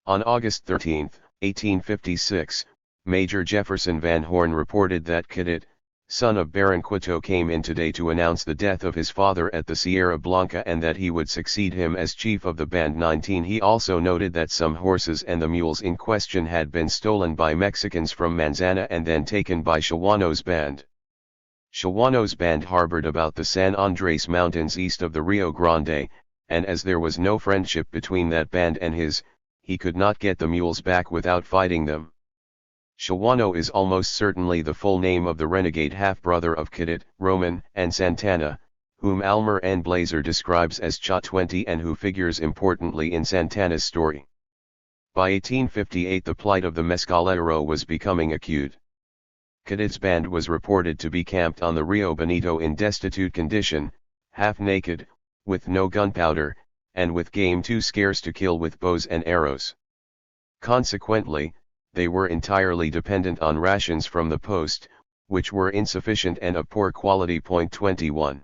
On August 13, 1856, Major Jefferson Van Horn reported that Cadet, son of Baron Quito, came in today to announce the death of his father at the Sierra Blanca and that he would succeed him as chief of the band. 19. He also noted that some horses and the mules in question had been stolen by Mexicans from Manzana and then taken by Shawano's band. Shawano's band harbored about the San Andres Mountains east of the Rio Grande, and as there was no friendship between that band and his, he could not get the mules back without fighting them. Shawano is almost certainly the full name of the renegade half-brother of Cadet, Roman, and Santana, whom Almer and Blazer describes as Cha 20 and who figures importantly in Santana's story. By 1858 the plight of the Mescalero was becoming acute. Cadet's band was reported to be camped on the Rio Bonito in destitute condition, half naked, with no gunpowder, and with game too scarce to kill with bows and arrows. Consequently, they were entirely dependent on rations from the post, which were insufficient and of poor quality. 21.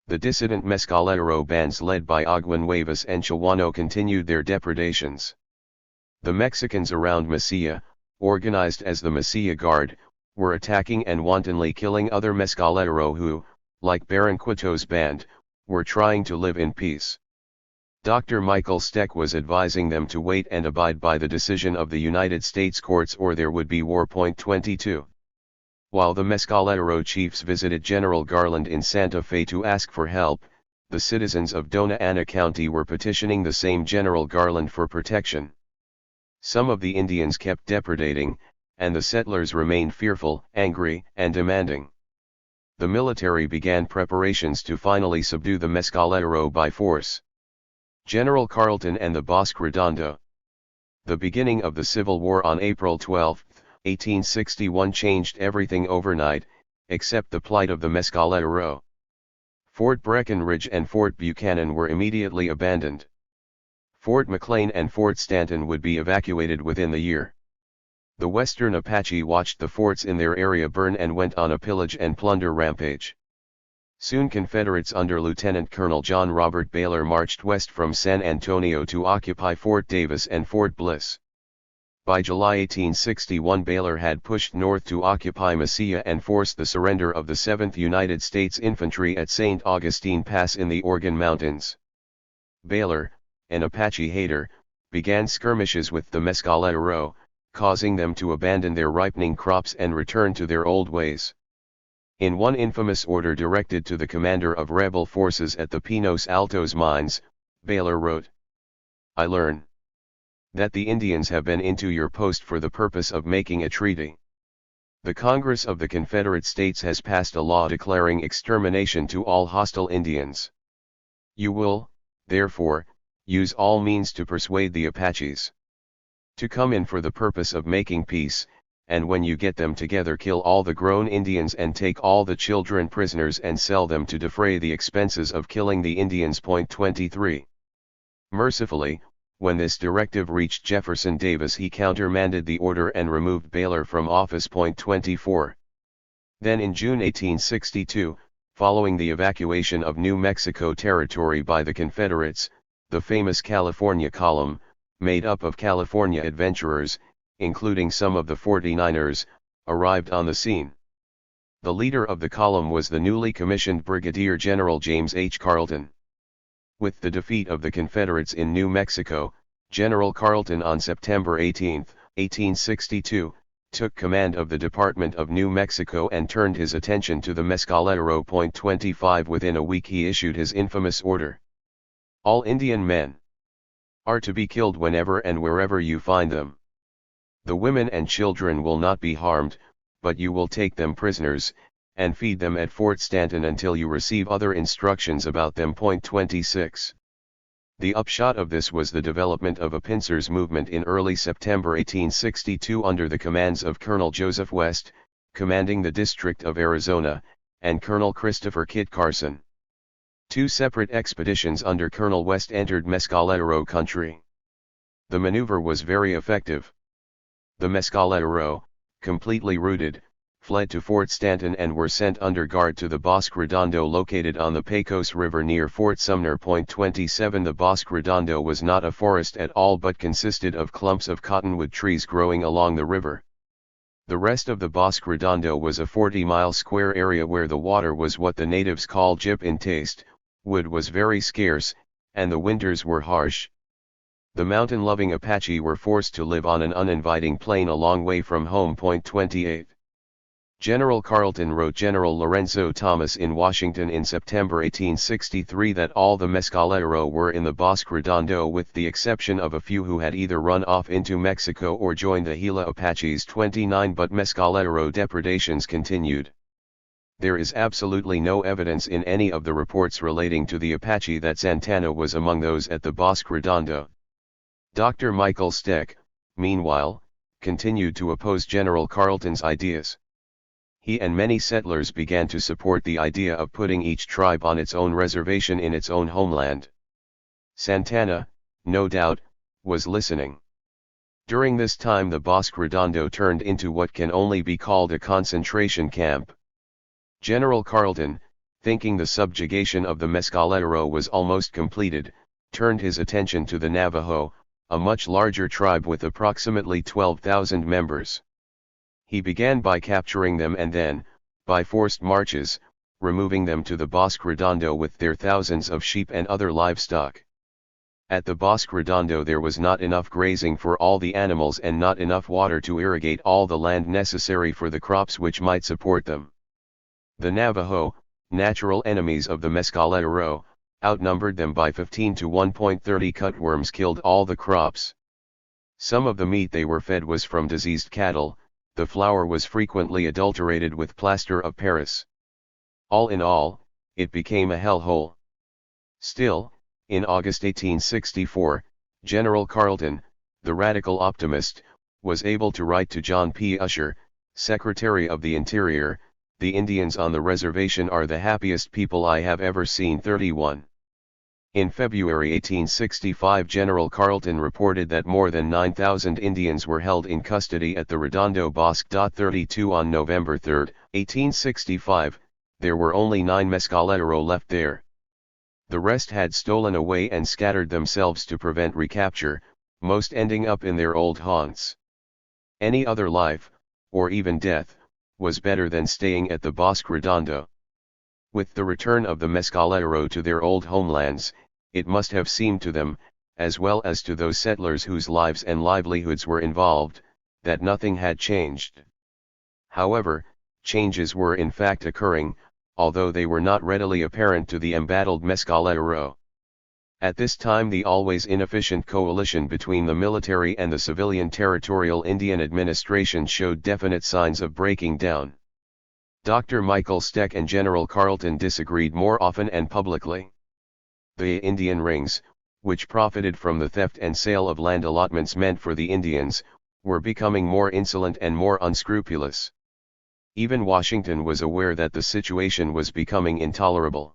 The dissident Mescalero bands led by Aguanuevas and Shawano continued their depredations. The Mexicans around Mesilla, organized as the Mesilla Guard, were attacking and wantonly killing other Mescalero who, like Baron Quito's band, were trying to live in peace. Dr. Michael Steck was advising them to wait and abide by the decision of the United States courts or there would be war. 22. While the Mescalero chiefs visited General Garland in Santa Fe to ask for help, the citizens of Dona Ana County were petitioning the same General Garland for protection. Some of the Indians kept depredating, and the settlers remained fearful, angry, and demanding. The military began preparations to finally subdue the Mescalero by force. General Carleton and the Bosque Redondo. The beginning of the Civil War on April 12, 1861 changed everything overnight, except the plight of the Mescalero. Fort Breckinridge and Fort Buchanan were immediately abandoned. Fort McLean and Fort Stanton would be evacuated within the year. The Western Apache watched the forts in their area burn and went on a pillage and plunder rampage. Soon Confederates under Lieutenant Colonel John Robert Baylor marched west from San Antonio to occupy Fort Davis and Fort Bliss. By July 1861 Baylor had pushed north to occupy Mesilla and force the surrender of the 7th United States Infantry at St. Augustine Pass in the Organ Mountains. Baylor, an Apache hater, began skirmishes with the Mescalero, causing them to abandon their ripening crops and return to their old ways. In one infamous order directed to the commander of rebel forces at the Pinos Altos mines, Baylor wrote, "I learn that the Indians have been into your post for the purpose of making a treaty. The Congress of the Confederate States has passed a law declaring extermination to all hostile Indians. You will, therefore, use all means to persuade the Apaches to come in for the purpose of making peace, and when you get them together kill all the grown Indians and take all the children prisoners and sell them to defray the expenses of killing the Indians." 23. Mercifully, when this directive reached Jefferson Davis he countermanded the order and removed Baylor from office. 24. Then in June 1862, following the evacuation of New Mexico Territory by the Confederates, the famous California Column, made up of California adventurers, including some of the 49ers, arrived on the scene. The leader of the column was the newly commissioned Brigadier General James H. Carleton. With the defeat of the Confederates in New Mexico, General Carleton on September 18, 1862, took command of the Department of New Mexico and turned his attention to the Mescalero. 25. Within a week he issued his infamous order. All Indian men are to be killed whenever and wherever you find them. The women and children will not be harmed, but you will take them prisoners, and feed them at Fort Stanton until you receive other instructions about them. 26. The upshot of this was the development of a pincers movement in early September 1862 under the commands of Colonel Joseph West, commanding the District of Arizona, and Colonel Christopher Kit Carson. Two separate expeditions under Colonel West entered Mescalero country. The maneuver was very effective. The Mescalero, completely routed, fled to Fort Stanton and were sent under guard to the Bosque Redondo located on the Pecos River near Fort Sumner. 27. The Bosque Redondo was not a forest at all but consisted of clumps of cottonwood trees growing along the river. The rest of the Bosque Redondo was a 40-mile square area where the water was what the natives call jip in taste, wood was very scarce, and the winters were harsh. The mountain-loving Apache were forced to live on an uninviting plain a long way from home. 28. General Carleton wrote General Lorenzo Thomas in Washington in September 1863 that all the Mescalero were in the Bosque Redondo with the exception of a few who had either run off into Mexico or joined the Gila Apaches. 29. But Mescalero depredations continued. There is absolutely no evidence in any of the reports relating to the Apache that Santana was among those at the Bosque Redondo. Dr. Michael Steck, meanwhile, continued to oppose General Carleton's ideas. He and many settlers began to support the idea of putting each tribe on its own reservation in its own homeland. Santana, no doubt, was listening. During this time the Bosque Redondo turned into what can only be called a concentration camp. General Carleton, thinking the subjugation of the Mescalero was almost completed, turned his attention to the Navajo, a much larger tribe with approximately 12,000 members. He began by capturing them and then, by forced marches, removing them to the Bosque Redondo with their thousands of sheep and other livestock. At the Bosque Redondo there was not enough grazing for all the animals and not enough water to irrigate all the land necessary for the crops which might support them. The Navajo, natural enemies of the Mescalero, outnumbered them by 15 to 1. 30 cutworms killed all the crops. Some of the meat they were fed was from diseased cattle, the flour was frequently adulterated with plaster of Paris. All in all, it became a hellhole. Still, in August 1864, General Carleton, the radical optimist, was able to write to John P. Usher, Secretary of the Interior, "The Indians on the reservation are the happiest people I have ever seen." 31. In February 1865, General Carleton reported that more than 9,000 Indians were held in custody at the Redondo Bosque. 32. On November 3, 1865, there were only 9 Mescalero left there. The rest had stolen away and scattered themselves to prevent recapture, most ending up in their old haunts. Any other life, or even death, was better than staying at the Bosque Redondo. With the return of the Mescalero to their old homelands, it must have seemed to them, as well as to those settlers whose lives and livelihoods were involved, that nothing had changed. However, changes were in fact occurring, although they were not readily apparent to the embattled Mescalero. At this time the always inefficient coalition between the military and the civilian territorial Indian administration showed definite signs of breaking down. Dr. Michael Steck and General Carleton disagreed more often and publicly. The Indian rings, which profited from the theft and sale of land allotments meant for the Indians, were becoming more insolent and more unscrupulous. Even Washington was aware that the situation was becoming intolerable.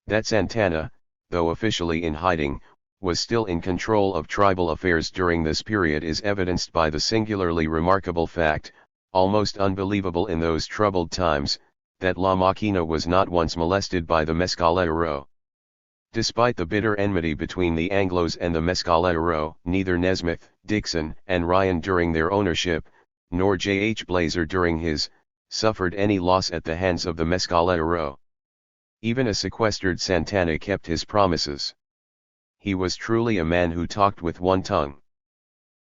That Santana, though officially in hiding, was still in control of tribal affairs during this period is evidenced by the singularly remarkable fact, almost unbelievable in those troubled times, that La Maquina was not once molested by the Mescalero. Despite the bitter enmity between the Anglos and the Mescalero, neither Nesmith, Dixon, and Ryan during their ownership, nor J. H. Blazer during his, suffered any loss at the hands of the Mescalero. Even a sequestered Santana kept his promises. He was truly a man who talked with one tongue.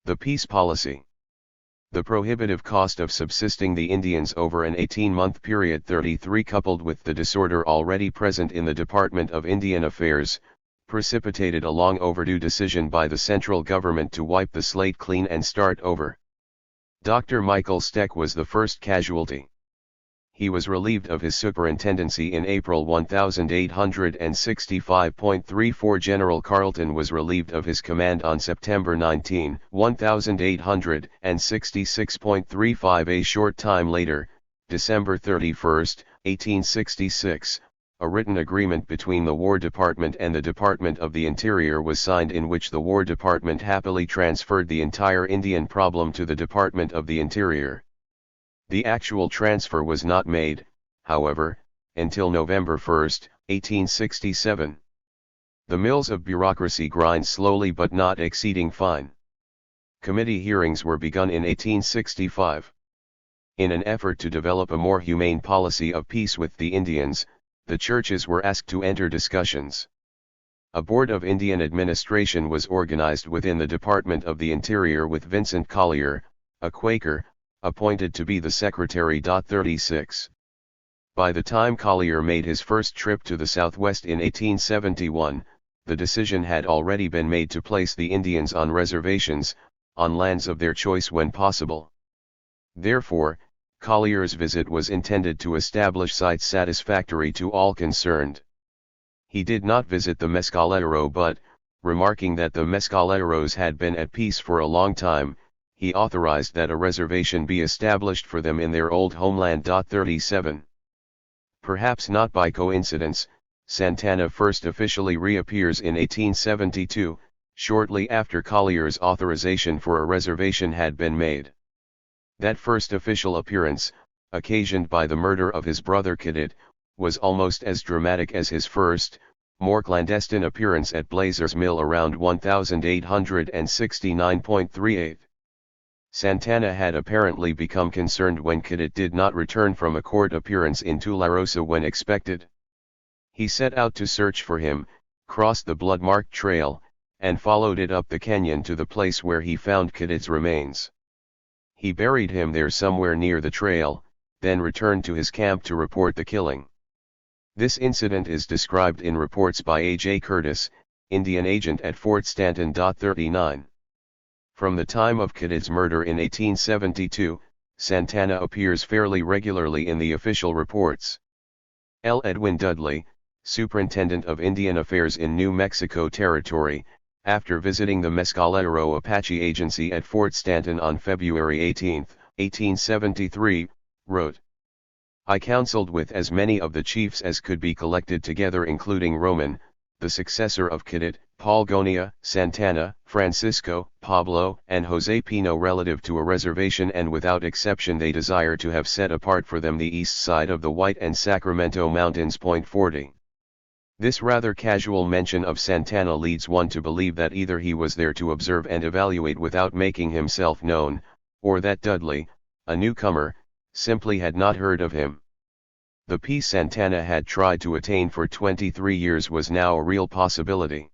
The peace policy. The prohibitive cost of subsisting the Indians over an 18-month period 33 coupled with the disorder already present in the Department of Indian Affairs, precipitated a long overdue decision by the central government to wipe the slate clean and start over. Dr. Michael Steck was the first casualty. He was relieved of his superintendency in April 1865.34. General Carleton was relieved of his command on September 19, 1866.35. A short time later, December 31, 1866, a written agreement between the War Department and the Department of the Interior was signed in which the War Department happily transferred the entire Indian problem to the Department of the Interior. The actual transfer was not made, however, until November 1, 1867. The mills of bureaucracy grind slowly but not exceeding fine. Committee hearings were begun in 1865. In an effort to develop a more humane policy of peace with the Indians, the churches were asked to enter discussions. A Board of Indian Administration was organized within the Department of the Interior with Vincent Collier, a Quaker, appointed to be the secretary. 36. By the time Collier made his first trip to the Southwest in 1871, the decision had already been made to place the Indians on reservations, on lands of their choice when possible. Therefore, Collier's visit was intended to establish sites satisfactory to all concerned. He did not visit the Mescalero but, remarking that the Mescaleros had been at peace for a long time, he authorized that a reservation be established for them in their old homeland. 37. Perhaps not by coincidence, Santana first officially reappears in 1872, shortly after Collier's authorization for a reservation had been made. That first official appearance, occasioned by the murder of his brother Cadet, was almost as dramatic as his first, more clandestine appearance at Blazer's Mill around 1869.38. Santana had apparently become concerned when Cadet did not return from a court appearance in Tularosa when expected. He set out to search for him, crossed the blood-marked trail, and followed it up the canyon to the place where he found Cadet's remains. He buried him there somewhere near the trail, then returned to his camp to report the killing. This incident is described in reports by A.J. Curtis, Indian agent at Fort Stanton. 39. From the time of Kidd's murder in 1872, Santana appears fairly regularly in the official reports. L. Edwin Dudley, Superintendent of Indian Affairs in New Mexico Territory, after visiting the Mescalero Apache Agency at Fort Stanton on February 18, 1873, wrote, "I counseled with as many of the chiefs as could be collected together, including Roman, the successor of Kidd, Palgonia, Santana, Francisco, Pablo, and Jose Pino, relative to a reservation, and without exception they desire to have set apart for them the east side of the White and Sacramento Mountains. 40. This rather casual mention of Santana leads one to believe that either he was there to observe and evaluate without making himself known, or that Dudley, a newcomer, simply had not heard of him. The peace Santana had tried to attain for 23 years was now a real possibility.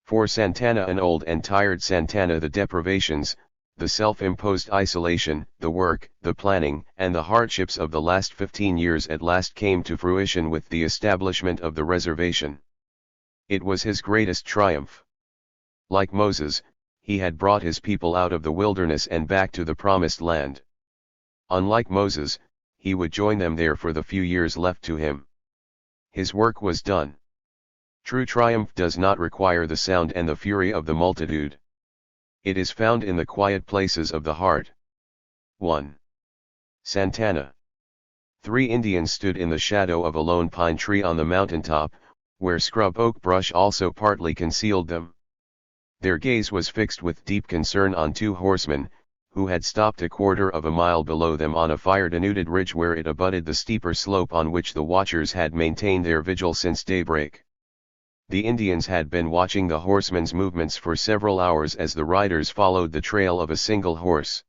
For Santana, an old and tired Santana, the deprivations, the self-imposed isolation, the work, the planning, and the hardships of the last 15 years at last came to fruition with the establishment of the reservation. It was his greatest triumph. Like Moses, he had brought his people out of the wilderness and back to the promised land. Unlike Moses, he would join them there for the few years left to him. His work was done. True triumph does not require the sound and the fury of the multitude. It is found in the quiet places of the heart. 1. Santana. 3 Indians stood in the shadow of a lone pine tree on the mountaintop, where scrub oak brush also partly concealed them. Their gaze was fixed with deep concern on 2 horsemen, who had stopped a quarter of a mile below them on a fire-denuded ridge where it abutted the steeper slope on which the watchers had maintained their vigil since daybreak. The Indians had been watching the horsemen's movements for several hours as the riders followed the trail of a single horse.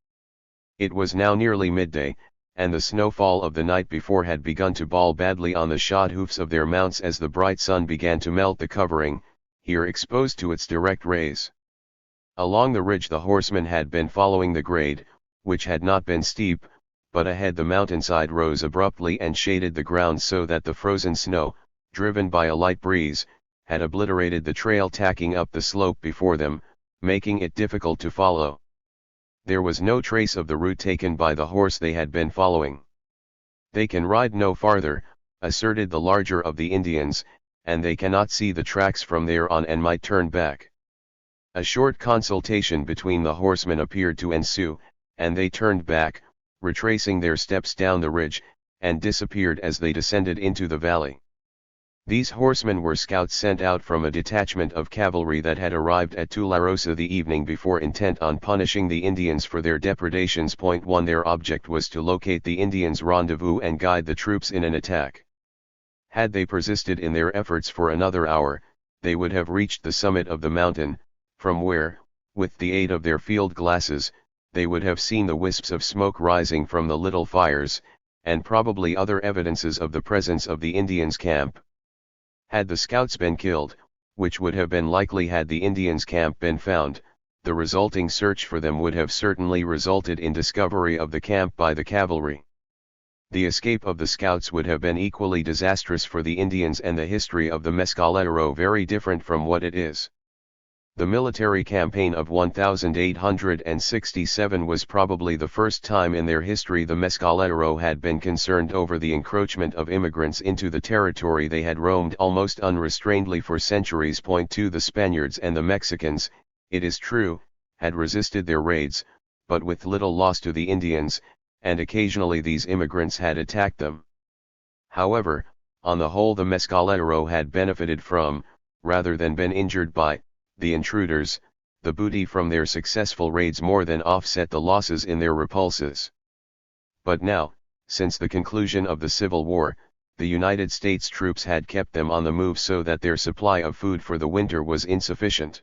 It was now nearly midday, and the snowfall of the night before had begun to bawl badly on the shod hoofs of their mounts as the bright sun began to melt the covering, here exposed to its direct rays. Along the ridge the horsemen had been following the grade, which had not been steep, but ahead the mountainside rose abruptly and shaded the ground so that the frozen snow, driven by a light breeze, had obliterated the trail tacking up the slope before them, making it difficult to follow. There was no trace of the route taken by the horse they had been following. "They can ride no farther," asserted the larger of the Indians, "and they cannot see the tracks from there on and might turn back." A short consultation between the horsemen appeared to ensue, and they turned back, retracing their steps down the ridge, and disappeared as they descended into the valley. These horsemen were scouts sent out from a detachment of cavalry that had arrived at Tularosa the evening before, intent on punishing the Indians for their depredations. 1 Their object was to locate the Indians' rendezvous and guide the troops in an attack. Had they persisted in their efforts for another hour, they would have reached the summit of the mountain, from where, with the aid of their field glasses, they would have seen the wisps of smoke rising from the little fires, and probably other evidences of the presence of the Indians' camp. Had the scouts been killed, which would have been likely had the Indians' camp been found, the resulting search for them would have certainly resulted in discovery of the camp by the cavalry. The escape of the scouts would have been equally disastrous for the Indians, and the history of the Mescalero very different from what it is. The military campaign of 1867 was probably the first time in their history the Mescalero had been concerned over the encroachment of immigrants into the territory they had roamed almost unrestrainedly for centuries. 2 The Spaniards and the Mexicans, it is true, had resisted their raids, but with little loss to the Indians, and occasionally these immigrants had attacked them. However, on the whole the Mescalero had benefited from, rather than been injured by, the intruders. The booty from their successful raids more than offset the losses in their repulses. But now, since the conclusion of the Civil War, the United States troops had kept them on the move so that their supply of food for the winter was insufficient.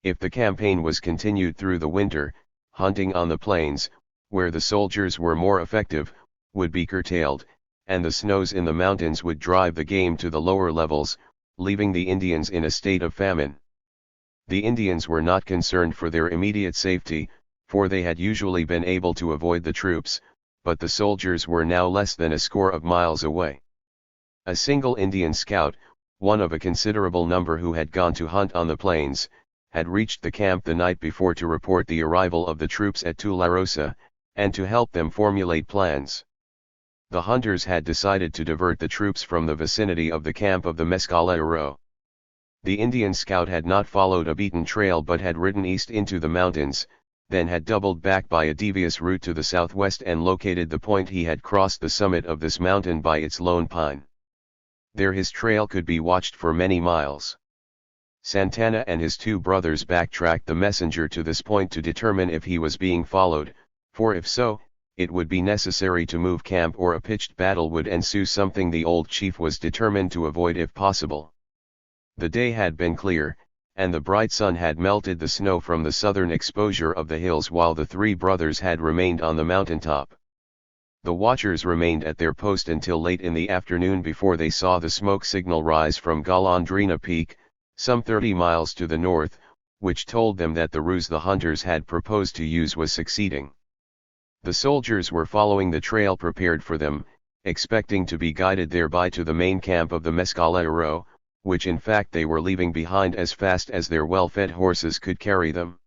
If the campaign was continued through the winter, hunting on the plains, where the soldiers were more effective, would be curtailed, and the snows in the mountains would drive the game to the lower levels, leaving the Indians in a state of famine. The Indians were not concerned for their immediate safety, for they had usually been able to avoid the troops, but the soldiers were now less than a score of miles away. A single Indian scout, one of a considerable number who had gone to hunt on the plains, had reached the camp the night before to report the arrival of the troops at Tularosa, and to help them formulate plans. The hunters had decided to divert the troops from the vicinity of the camp of the Mescalero. The Indian scout had not followed a beaten trail but had ridden east into the mountains, then had doubled back by a devious route to the southwest and located the point he had crossed the summit of this mountain by its lone pine. There his trail could be watched for many miles. Santana and his two brothers backtracked the messenger to this point to determine if he was being followed, for if so, it would be necessary to move camp or a pitched battle would ensue, something the old chief was determined to avoid if possible. The day had been clear, and the bright sun had melted the snow from the southern exposure of the hills while the three brothers had remained on the mountaintop. The watchers remained at their post until late in the afternoon before they saw the smoke signal rise from Golondrina Peak, some 30 miles to the north, which told them that the ruse the hunters had proposed to use was succeeding. The soldiers were following the trail prepared for them, expecting to be guided thereby to the main camp of the Mescalero, which in fact they were leaving behind as fast as their well-fed horses could carry them.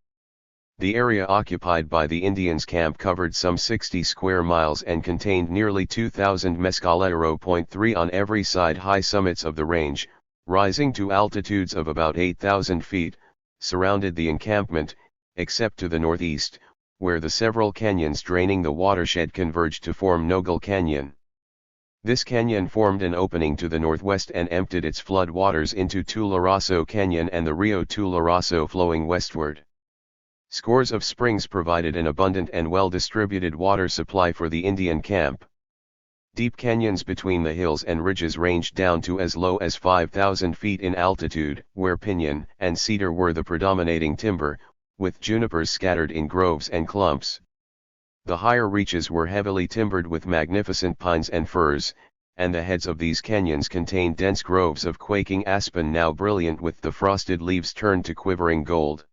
The area occupied by the Indians' camp covered some 60 square miles and contained nearly 2,000 Mescalero.3 on every side high summits of the range, rising to altitudes of about 8,000 feet, surrounded the encampment, except to the northeast, where the several canyons draining the watershed converged to form Nogal Canyon. This canyon formed an opening to the northwest and emptied its flood waters into Tularosa Canyon and the Rio Tularosa flowing westward. Scores of springs provided an abundant and well-distributed water supply for the Indian camp. Deep canyons between the hills and ridges ranged down to as low as 5,000 feet in altitude, where pinyon and cedar were the predominating timber, with junipers scattered in groves and clumps. The higher reaches were heavily timbered with magnificent pines and firs, and the heads of these canyons contained dense groves of quaking aspen now brilliant with the frosted leaves turned to quivering gold.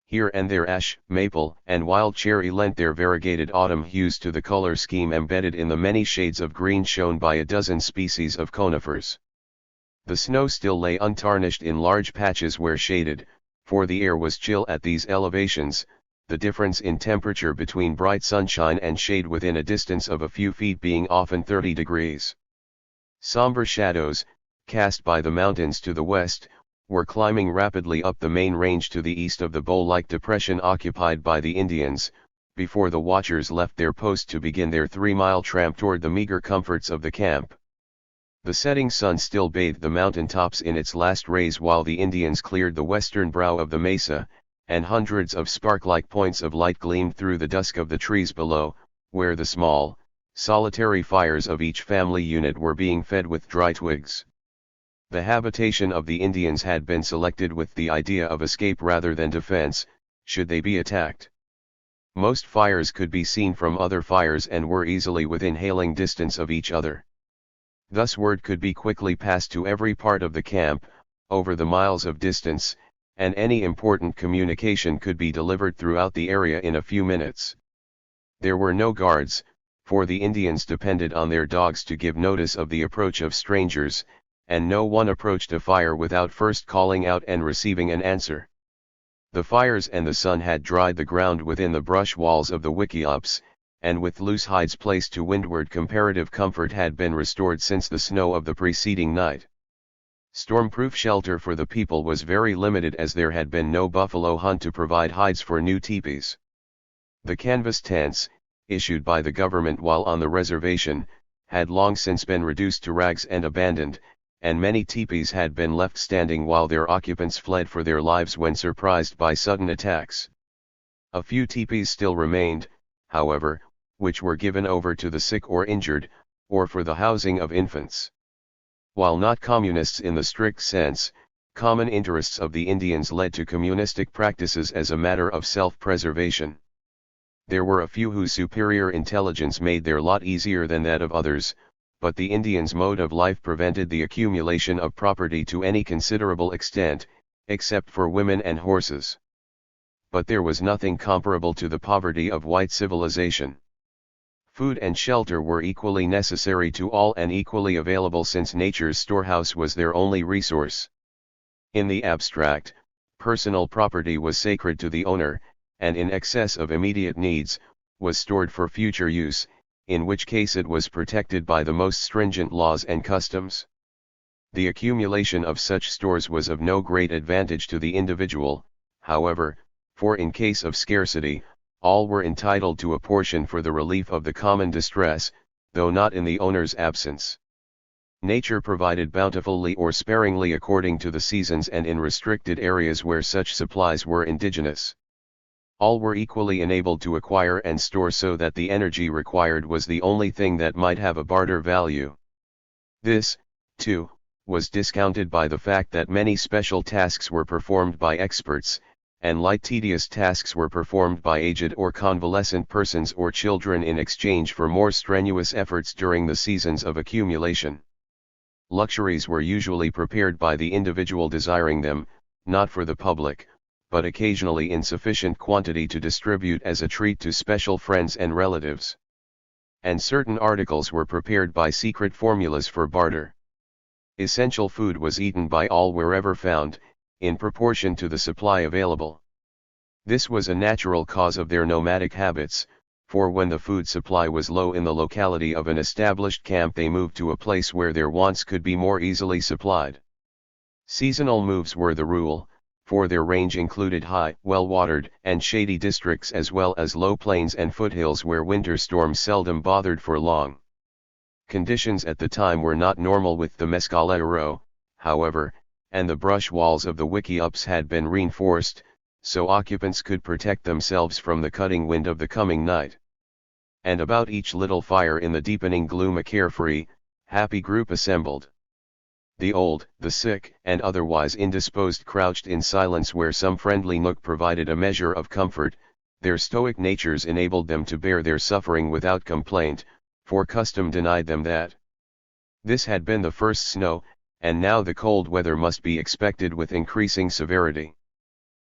Here and there ash, maple, and wild cherry lent their variegated autumn hues to the color scheme embedded in the many shades of green shown by a dozen species of conifers. The snow still lay untarnished in large patches where shaded, for the air was chill at these elevations, the difference in temperature between bright sunshine and shade within a distance of a few feet being often 30 degrees. Somber shadows, cast by the mountains to the west, were climbing rapidly up the main range to the east of the bowl-like depression occupied by the Indians, before the watchers left their post to begin their 3-mile tramp toward the meager comforts of the camp. The setting sun still bathed the mountain tops in its last rays while the Indians cleared the western brow of the mesa, and hundreds of spark-like points of light gleamed through the dusk of the trees below, where the small, solitary fires of each family unit were being fed with dry twigs. The habitation of the Indians had been selected with the idea of escape rather than defense, should they be attacked. Most fires could be seen from other fires and were easily within hailing distance of each other. Thus word could be quickly passed to every part of the camp, over the miles of distance, and any important communication could be delivered throughout the area in a few minutes. There were no guards, for the Indians depended on their dogs to give notice of the approach of strangers, and no one approached a fire without first calling out and receiving an answer. The fires and the sun had dried the ground within the brush walls of the wickiups, and with loose hides placed to windward comparative comfort had been restored since the snow of the preceding night. Stormproof shelter for the people was very limited as there had been no buffalo hunt to provide hides for new teepees. The canvas tents, issued by the government while on the reservation, had long since been reduced to rags and abandoned, and many teepees had been left standing while their occupants fled for their lives when surprised by sudden attacks. A few teepees still remained, however, which were given over to the sick or injured, or for the housing of infants. While not communists in the strict sense, common interests of the Indians led to communistic practices as a matter of self-preservation. There were a few whose superior intelligence made their lot easier than that of others, but the Indians' mode of life prevented the accumulation of property to any considerable extent, except for women and horses. But there was nothing comparable to the poverty of white civilization. Food and shelter were equally necessary to all and equally available since nature's storehouse was their only resource. In the abstract, personal property was sacred to the owner, and in excess of immediate needs, was stored for future use, in which case it was protected by the most stringent laws and customs. The accumulation of such stores was of no great advantage to the individual, however, for in case of scarcity, all were entitled to a portion for the relief of the common distress, though not in the owner's absence. Nature provided bountifully or sparingly according to the seasons and in restricted areas where such supplies were indigenous. All were equally enabled to acquire and store so that the energy required was the only thing that might have a barter value. This, too, was discounted by the fact that many special tasks were performed by experts, and light tedious tasks were performed by aged or convalescent persons or children in exchange for more strenuous efforts during the seasons of accumulation. Luxuries were usually prepared by the individual desiring them, not for the public, but occasionally in sufficient quantity to distribute as a treat to special friends and relatives. And certain articles were prepared by secret formulas for barter. Essential food was eaten by all wherever found, in proportion to the supply available. This was a natural cause of their nomadic habits, for when the food supply was low in the locality of an established camp they moved to a place where their wants could be more easily supplied. Seasonal moves were the rule, for their range included high, well-watered, and shady districts as well as low plains and foothills where winter storms seldom bothered for long. Conditions at the time were not normal with the Mescalero, however, and the brush walls of the wickiups had been reinforced, so occupants could protect themselves from the cutting wind of the coming night. And about each little fire in the deepening gloom a carefree, happy group assembled. The old, the sick, and otherwise indisposed crouched in silence where some friendly nook provided a measure of comfort. Their stoic natures enabled them to bear their suffering without complaint, for custom denied them that. This had been the first snow, and now the cold weather must be expected with increasing severity.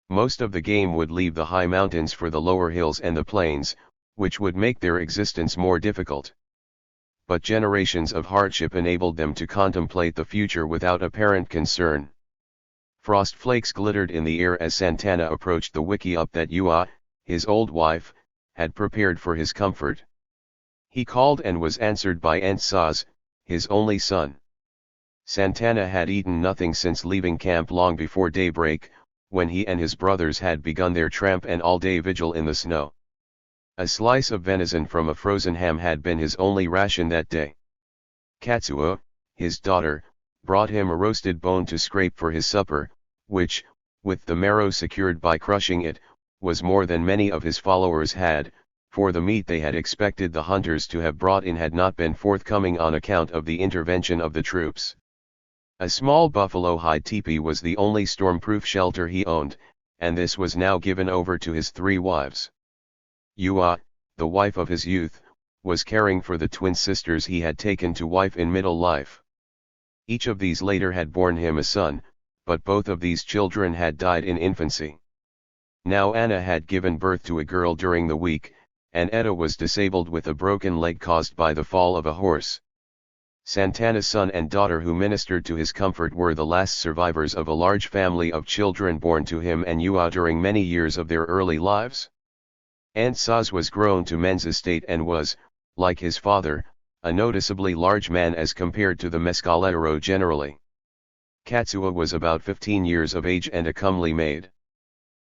Most of the game would leave the high mountains for the lower hills and the plains, which would make their existence more difficult. But generations of hardship enabled them to contemplate the future without apparent concern. Frost flakes glittered in the air as Santana approached the wickiup that Ua, his old wife, had prepared for his comfort. He called and was answered by Saz, his only son. Santana had eaten nothing since leaving camp long before daybreak, when he and his brothers had begun their tramp and all-day vigil in the snow. A slice of venison from a frozen ham had been his only ration that day. Katsua, his daughter, brought him a roasted bone to scrape for his supper, which, with the marrow secured by crushing it, was more than many of his followers had, for the meat they had expected the hunters to have brought in had not been forthcoming on account of the intervention of the troops. A small buffalo hide teepee was the only storm-proof shelter he owned, and this was now given over to his 3 wives. Ua, the wife of his youth, was caring for the twin sisters he had taken to wife in middle life. Each of these later had borne him a son, but both of these children had died in infancy. Now Anna had given birth to a girl during the week, and Etta was disabled with a broken leg caused by the fall of a horse. Santana's son and daughter who ministered to his comfort were the last survivors of a large family of children born to him and Ua during many years of their early lives. Saz was grown to man's estate and was, like his father, a noticeably large man as compared to the Mescalero generally. Katsua was about 15 years of age and a comely maid.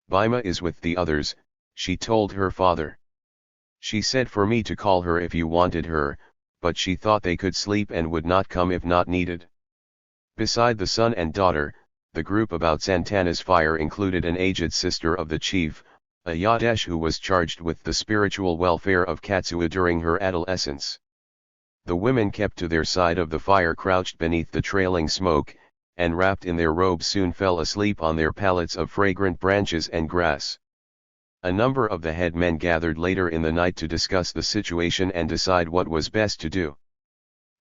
Bima is with the others, she told her father. She said for me to call her if you wanted her, but she thought they could sleep and would not come if not needed. Beside the son and daughter, the group about Santana's fire included an aged sister of the chief, a Yadesh who was charged with the spiritual welfare of Katsua during her adolescence. The women kept to their side of the fire crouched beneath the trailing smoke, and wrapped in their robes soon fell asleep on their pallets of fragrant branches and grass. A number of the head men gathered later in the night to discuss the situation and decide what was best to do.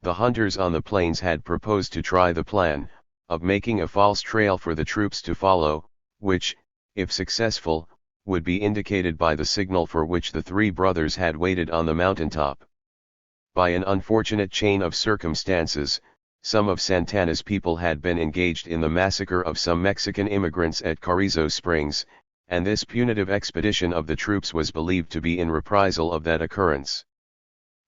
The hunters on the plains had proposed to try the plan of making a false trail for the troops to follow, which, if successful, would be indicated by the signal for which the 3 brothers had waited on the mountaintop. By an unfortunate chain of circumstances, some of Santana's people had been engaged in the massacre of some Mexican immigrants at Carrizo Springs, and this punitive expedition of the troops was believed to be in reprisal of that occurrence.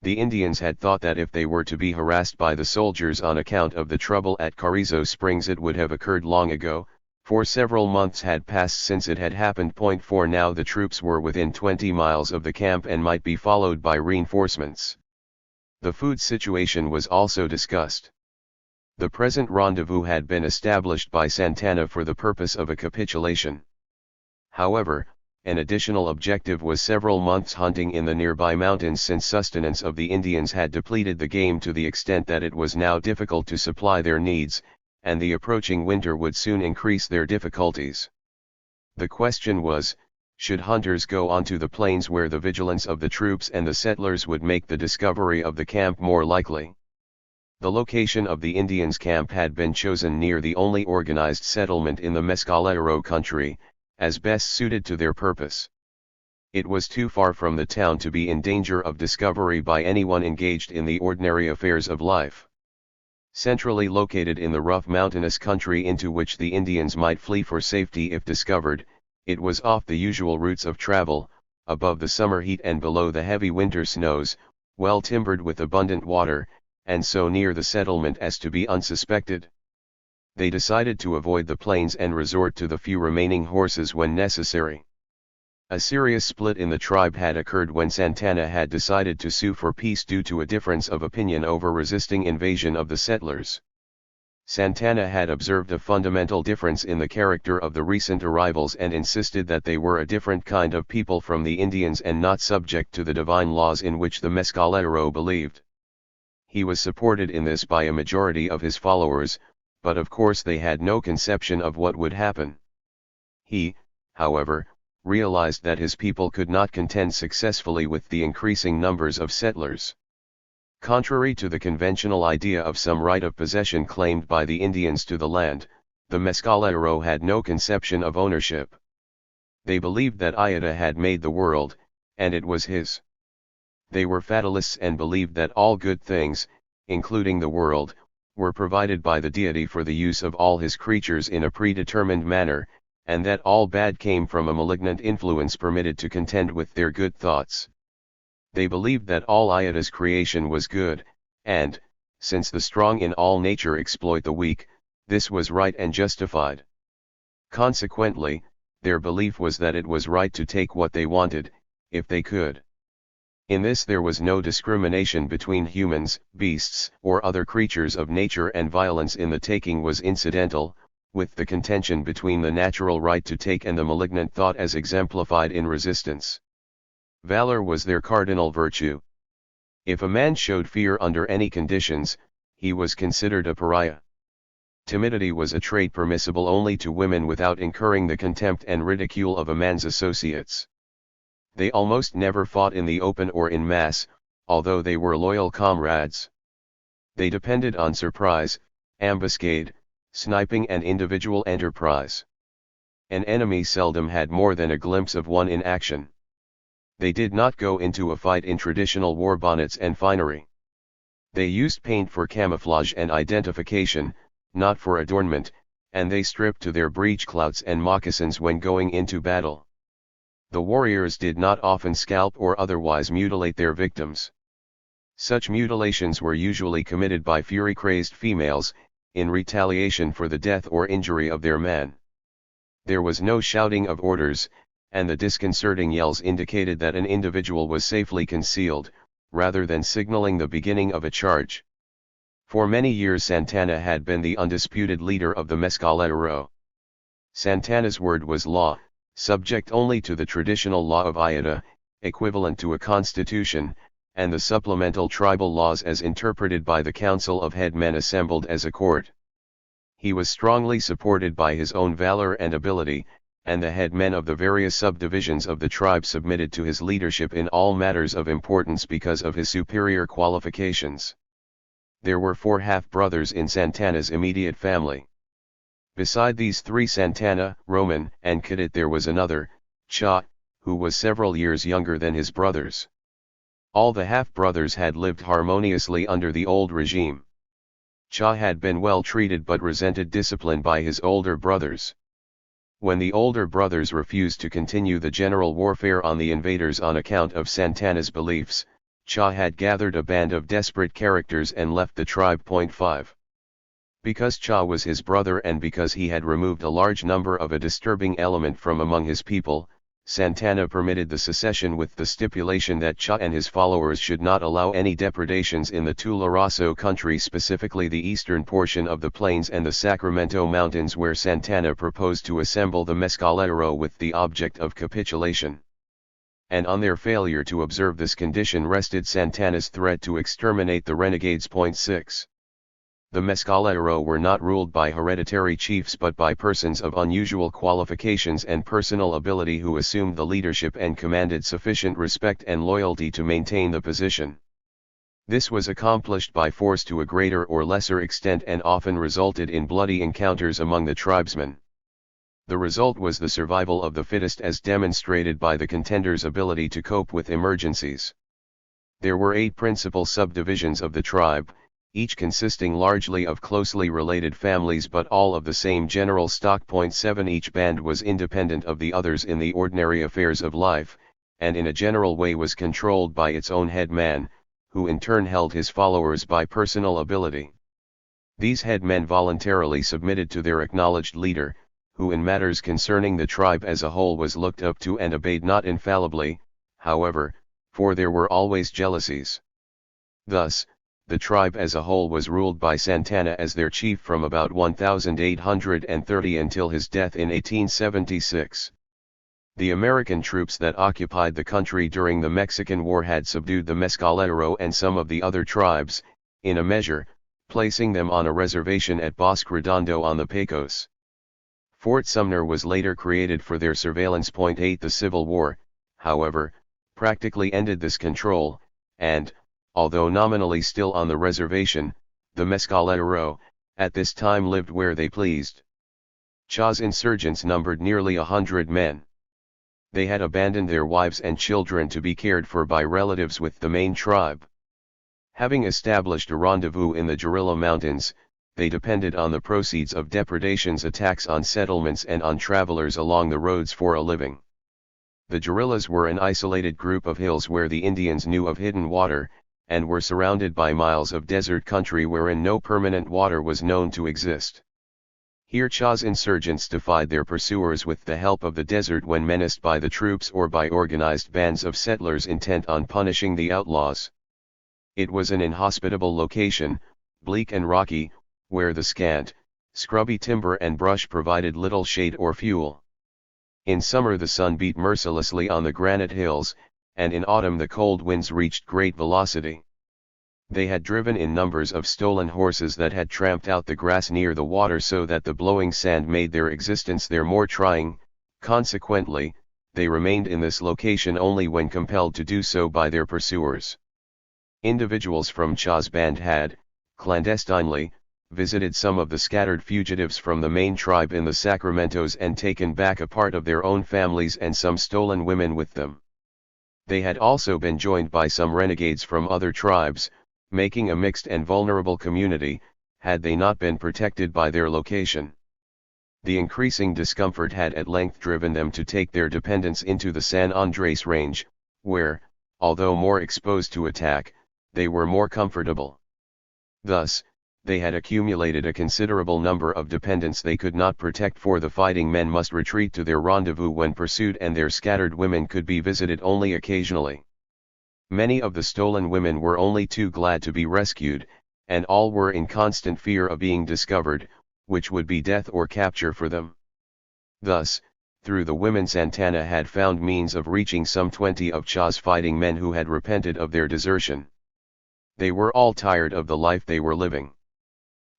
The Indians had thought that if they were to be harassed by the soldiers on account of the trouble at Carrizo Springs, it would have occurred long ago, for several months had passed since it had happened. For now the troops were within 20 miles of the camp and might be followed by reinforcements. The food situation was also discussed. The present rendezvous had been established by Santana for the purpose of a capitulation. However, an additional objective was several months' hunting in the nearby mountains, since sustenance of the Indians had depleted the game to the extent that it was now difficult to supply their needs, and the approaching winter would soon increase their difficulties. The question was, should hunters go onto the plains where the vigilance of the troops and the settlers would make the discovery of the camp more likely? The location of the Indians' camp had been chosen near the only organized settlement in the Mescalero country, as best suited to their purpose. It was too far from the town to be in danger of discovery by anyone engaged in the ordinary affairs of life. Centrally located in the rough mountainous country into which the Indians might flee for safety if discovered, it was off the usual routes of travel, above the summer heat and below the heavy winter snows, well timbered with abundant water, and so near the settlement as to be unsuspected. They decided to avoid the plains and resort to the few remaining horses when necessary. A serious split in the tribe had occurred when Santana had decided to sue for peace due to a difference of opinion over resisting invasion of the settlers. Santana had observed a fundamental difference in the character of the recent arrivals and insisted that they were a different kind of people from the Indians and not subject to the divine laws in which the Mescalero believed. He was supported in this by a majority of his followers, but of course they had no conception of what would happen. He, however, realized that his people could not contend successfully with the increasing numbers of settlers. Contrary to the conventional idea of some right of possession claimed by the Indians to the land, the Mescalero had no conception of ownership. They believed that Ayada had made the world, and it was his. They were fatalists and believed that all good things, including the world, were provided by the deity for the use of all his creatures in a predetermined manner, and that all bad came from a malignant influence permitted to contend with their good thoughts. They believed that all Ayada's creation was good, and, since the strong in all nature exploit the weak, this was right and justified. Consequently, their belief was that it was right to take what they wanted, if they could. In this there was no discrimination between humans, beasts, or other creatures of nature, and violence in the taking was incidental, with the contention between the natural right to take and the malignant thought as exemplified in resistance. Valor was their cardinal virtue. If a man showed fear under any conditions, he was considered a pariah. Timidity was a trait permissible only to women without incurring the contempt and ridicule of a man's associates. They almost never fought in the open or in mass, although they were loyal comrades. They depended on surprise, ambuscade, sniping and individual enterprise. An enemy seldom had more than a glimpse of one in action. They did not go into a fight in traditional war bonnets and finery. They used paint for camouflage and identification, not for adornment, and they stripped to their breechclouts and moccasins when going into battle. The warriors did not often scalp or otherwise mutilate their victims. Such mutilations were usually committed by fury-crazed females, in retaliation for the death or injury of their man. There was no shouting of orders, and the disconcerting yells indicated that an individual was safely concealed, rather than signaling the beginning of a charge. For many years Santana had been the undisputed leader of the Mescalero. Santana's word was law, subject only to the traditional law of Ayada, equivalent to a constitution, and the supplemental tribal laws as interpreted by the council of headmen assembled as a court. He was strongly supported by his own valor and ability, and the headmen of the various subdivisions of the tribe submitted to his leadership in all matters of importance because of his superior qualifications. There were 4 half-brothers in Santana's immediate family. Beside these 3, Santana, Roman, and Cadet, there was another, Cha, who was several years younger than his brothers. All the half-brothers had lived harmoniously under the old regime. Cha had been well treated but resented discipline by his older brothers. When the older brothers refused to continue the general warfare on the invaders on account of Santana's beliefs, Cha had gathered a band of desperate characters and left the tribe. 5. Because Cha was his brother and because he had removed a large number of a disturbing element from among his people, Santana permitted the secession with the stipulation that Cha and his followers should not allow any depredations in the Tularoso country, specifically the eastern portion of the plains and the Sacramento Mountains, where Santana proposed to assemble the Mescalero with the object of capitulation. And on their failure to observe this condition rested Santana's threat to exterminate the renegades. 6. The Mescalero were not ruled by hereditary chiefs but by persons of unusual qualifications and personal ability who assumed the leadership and commanded sufficient respect and loyalty to maintain the position. This was accomplished by force to a greater or lesser extent and often resulted in bloody encounters among the tribesmen. The result was the survival of the fittest, as demonstrated by the contenders' ability to cope with emergencies. There were 8 principal subdivisions of the tribe, each consisting largely of closely related families but all of the same general stock. 7. Each band was independent of the others in the ordinary affairs of life, and in a general way was controlled by its own headman, who in turn held his followers by personal ability. These headmen voluntarily submitted to their acknowledged leader, who in matters concerning the tribe as a whole was looked up to and obeyed, not infallibly, however, for there were always jealousies. Thus, the tribe as a whole was ruled by Santana as their chief from about 1830 until his death in 1876. The American troops that occupied the country during the Mexican War had subdued the Mescalero and some of the other tribes, in a measure, placing them on a reservation at Bosque Redondo on the Pecos. Fort Sumner was later created for their surveillance. 8. The Civil War, however, practically ended this control, and, although nominally still on the reservation, the Mescalero, at this time lived where they pleased. Cha's insurgents numbered nearly 100 men. They had abandoned their wives and children to be cared for by relatives with the main tribe. Having established a rendezvous in the Guerrilla Mountains, they depended on the proceeds of depredations, attacks on settlements and on travelers along the roads for a living. The guerrillas were an isolated group of hills where the Indians knew of hidden water, and were surrounded by miles of desert country wherein no permanent water was known to exist. Here Cha's insurgents defied their pursuers with the help of the desert when menaced by the troops or by organized bands of settlers intent on punishing the outlaws. It was an inhospitable location, bleak and rocky, where the scant, scrubby timber and brush provided little shade or fuel. In summer the sun beat mercilessly on the granite hills, and in autumn the cold winds reached great velocity. They had driven in numbers of stolen horses that had tramped out the grass near the water so that the blowing sand made their existence there more trying. Consequently, they remained in this location only when compelled to do so by their pursuers. Individuals from Cha's band had, clandestinely, visited some of the scattered fugitives from the main tribe in the Sacramentos and taken back a part of their own families and some stolen women with them. They had also been joined by some renegades from other tribes, making a mixed and vulnerable community, had they not been protected by their location. The increasing discomfort had at length driven them to take their dependence into the San Andres Range, where, although more exposed to attack, they were more comfortable. Thus, they had accumulated a considerable number of dependents they could not protect, for the fighting men must retreat to their rendezvous when pursued and their scattered women could be visited only occasionally. Many of the stolen women were only too glad to be rescued, and all were in constant fear of being discovered, which would be death or capture for them. Thus, through the women Santana had found means of reaching some 20 of Cha's fighting men who had repented of their desertion. They were all tired of the life they were living.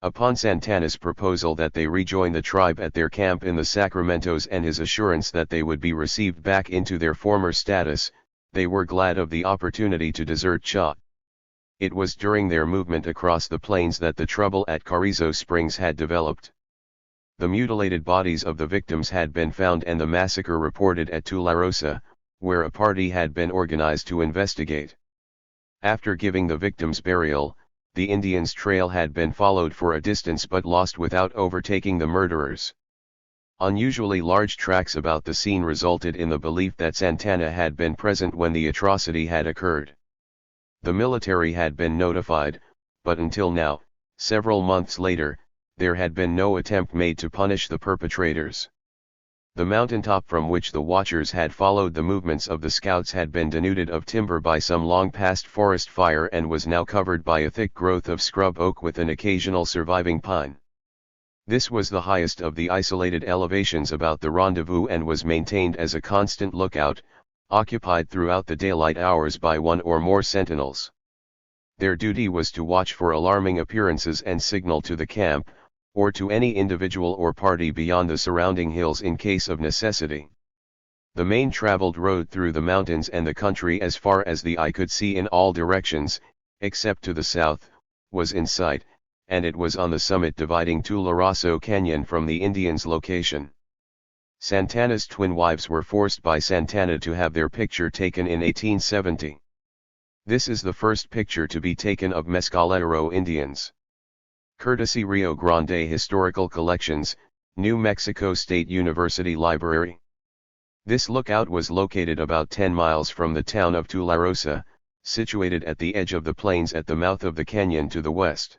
Upon Santana's proposal that they rejoin the tribe at their camp in the Sacramentos and his assurance that they would be received back into their former status, they were glad of the opportunity to desert Cha. It was during their movement across the plains that the trouble at Carrizo Springs had developed. The mutilated bodies of the victims had been found and the massacre reported at Tularosa, where a party had been organized to investigate. After giving the victims burial, the Indians' trail had been followed for a distance but lost without overtaking the murderers. Unusually large tracks about the scene resulted in the belief that Santana had been present when the atrocity had occurred. The military had been notified, but until now, several months later, there had been no attempt made to punish the perpetrators. The mountaintop from which the watchers had followed the movements of the scouts had been denuded of timber by some long-past forest fire and was now covered by a thick growth of scrub oak with an occasional surviving pine. This was the highest of the isolated elevations about the rendezvous and was maintained as a constant lookout, occupied throughout the daylight hours by one or more sentinels. Their duty was to watch for alarming appearances and signal to the camp, or to any individual or party beyond the surrounding hills in case of necessity. The main traveled road through the mountains and the country as far as the eye could see in all directions, except to the south, was in sight, and it was on the summit dividing Tularoso Canyon from the Indians' location. Santana's twin wives were forced by Santana to have their picture taken in 1870. This is the first picture to be taken of Mescalero Indians. Courtesy Rio Grande Historical Collections, New Mexico State University Library. This lookout was located about 10 miles from the town of Tularosa, situated at the edge of the plains at the mouth of the canyon to the west.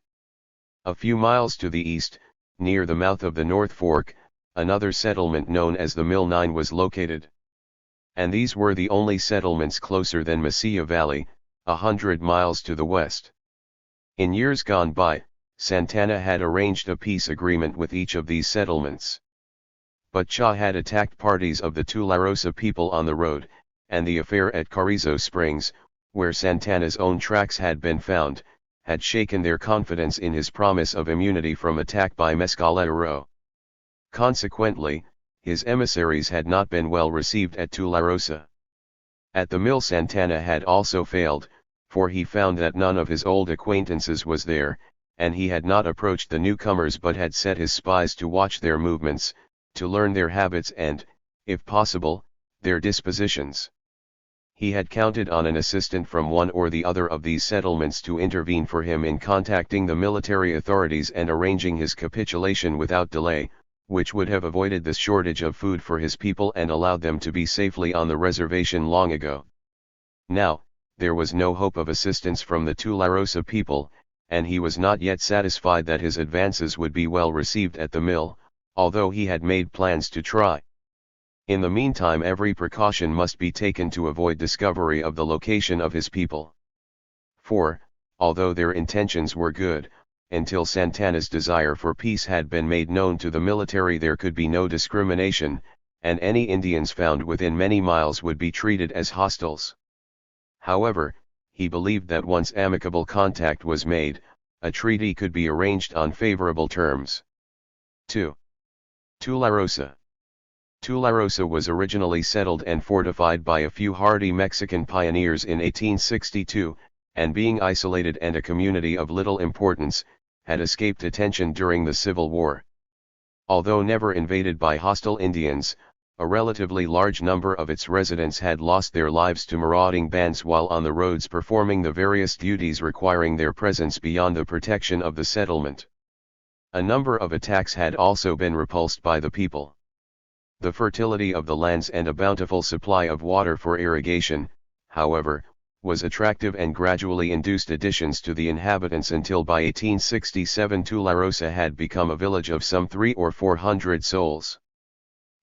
A few miles to the east, near the mouth of the North Fork, another settlement known as the Mill 9 was located. And these were the only settlements closer than Mesilla Valley, 100 miles to the west. In years gone by, Santana had arranged a peace agreement with each of these settlements. But Cha had attacked parties of the Tularosa people on the road, and the affair at Carrizo Springs, where Santana's own tracks had been found, had shaken their confidence in his promise of immunity from attack by Mescalero. Consequently, his emissaries had not been well received at Tularosa. At the mill Santana had also failed, for he found that none of his old acquaintances was there, and he had not approached the newcomers but had set his spies to watch their movements, to learn their habits and, if possible, their dispositions. He had counted on an assistant from one or the other of these settlements to intervene for him in contacting the military authorities and arranging his capitulation without delay, which would have avoided the shortage of food for his people and allowed them to be safely on the reservation long ago. Now, there was no hope of assistance from the Tularosa people, and he was not yet satisfied that his advances would be well received at the mill, although he had made plans to try. In the meantime, every precaution must be taken to avoid discovery of the location of his people. For, although their intentions were good, until Santana's desire for peace had been made known to the military there could be no discrimination, and any Indians found within many miles would be treated as hostiles. However, he believed that once amicable contact was made, a treaty could be arranged on favorable terms. 2. Tularosa. Tularosa was originally settled and fortified by a few hardy Mexican pioneers in 1862, and being isolated and a community of little importance, had escaped attention during the Civil War. Although never invaded by hostile Indians, a relatively large number of its residents had lost their lives to marauding bands while on the roads performing the various duties requiring their presence beyond the protection of the settlement. A number of attacks had also been repulsed by the people. The fertility of the lands and a bountiful supply of water for irrigation, however, was attractive and gradually induced additions to the inhabitants until by 1867 Tularosa had become a village of some 300 or 400 souls.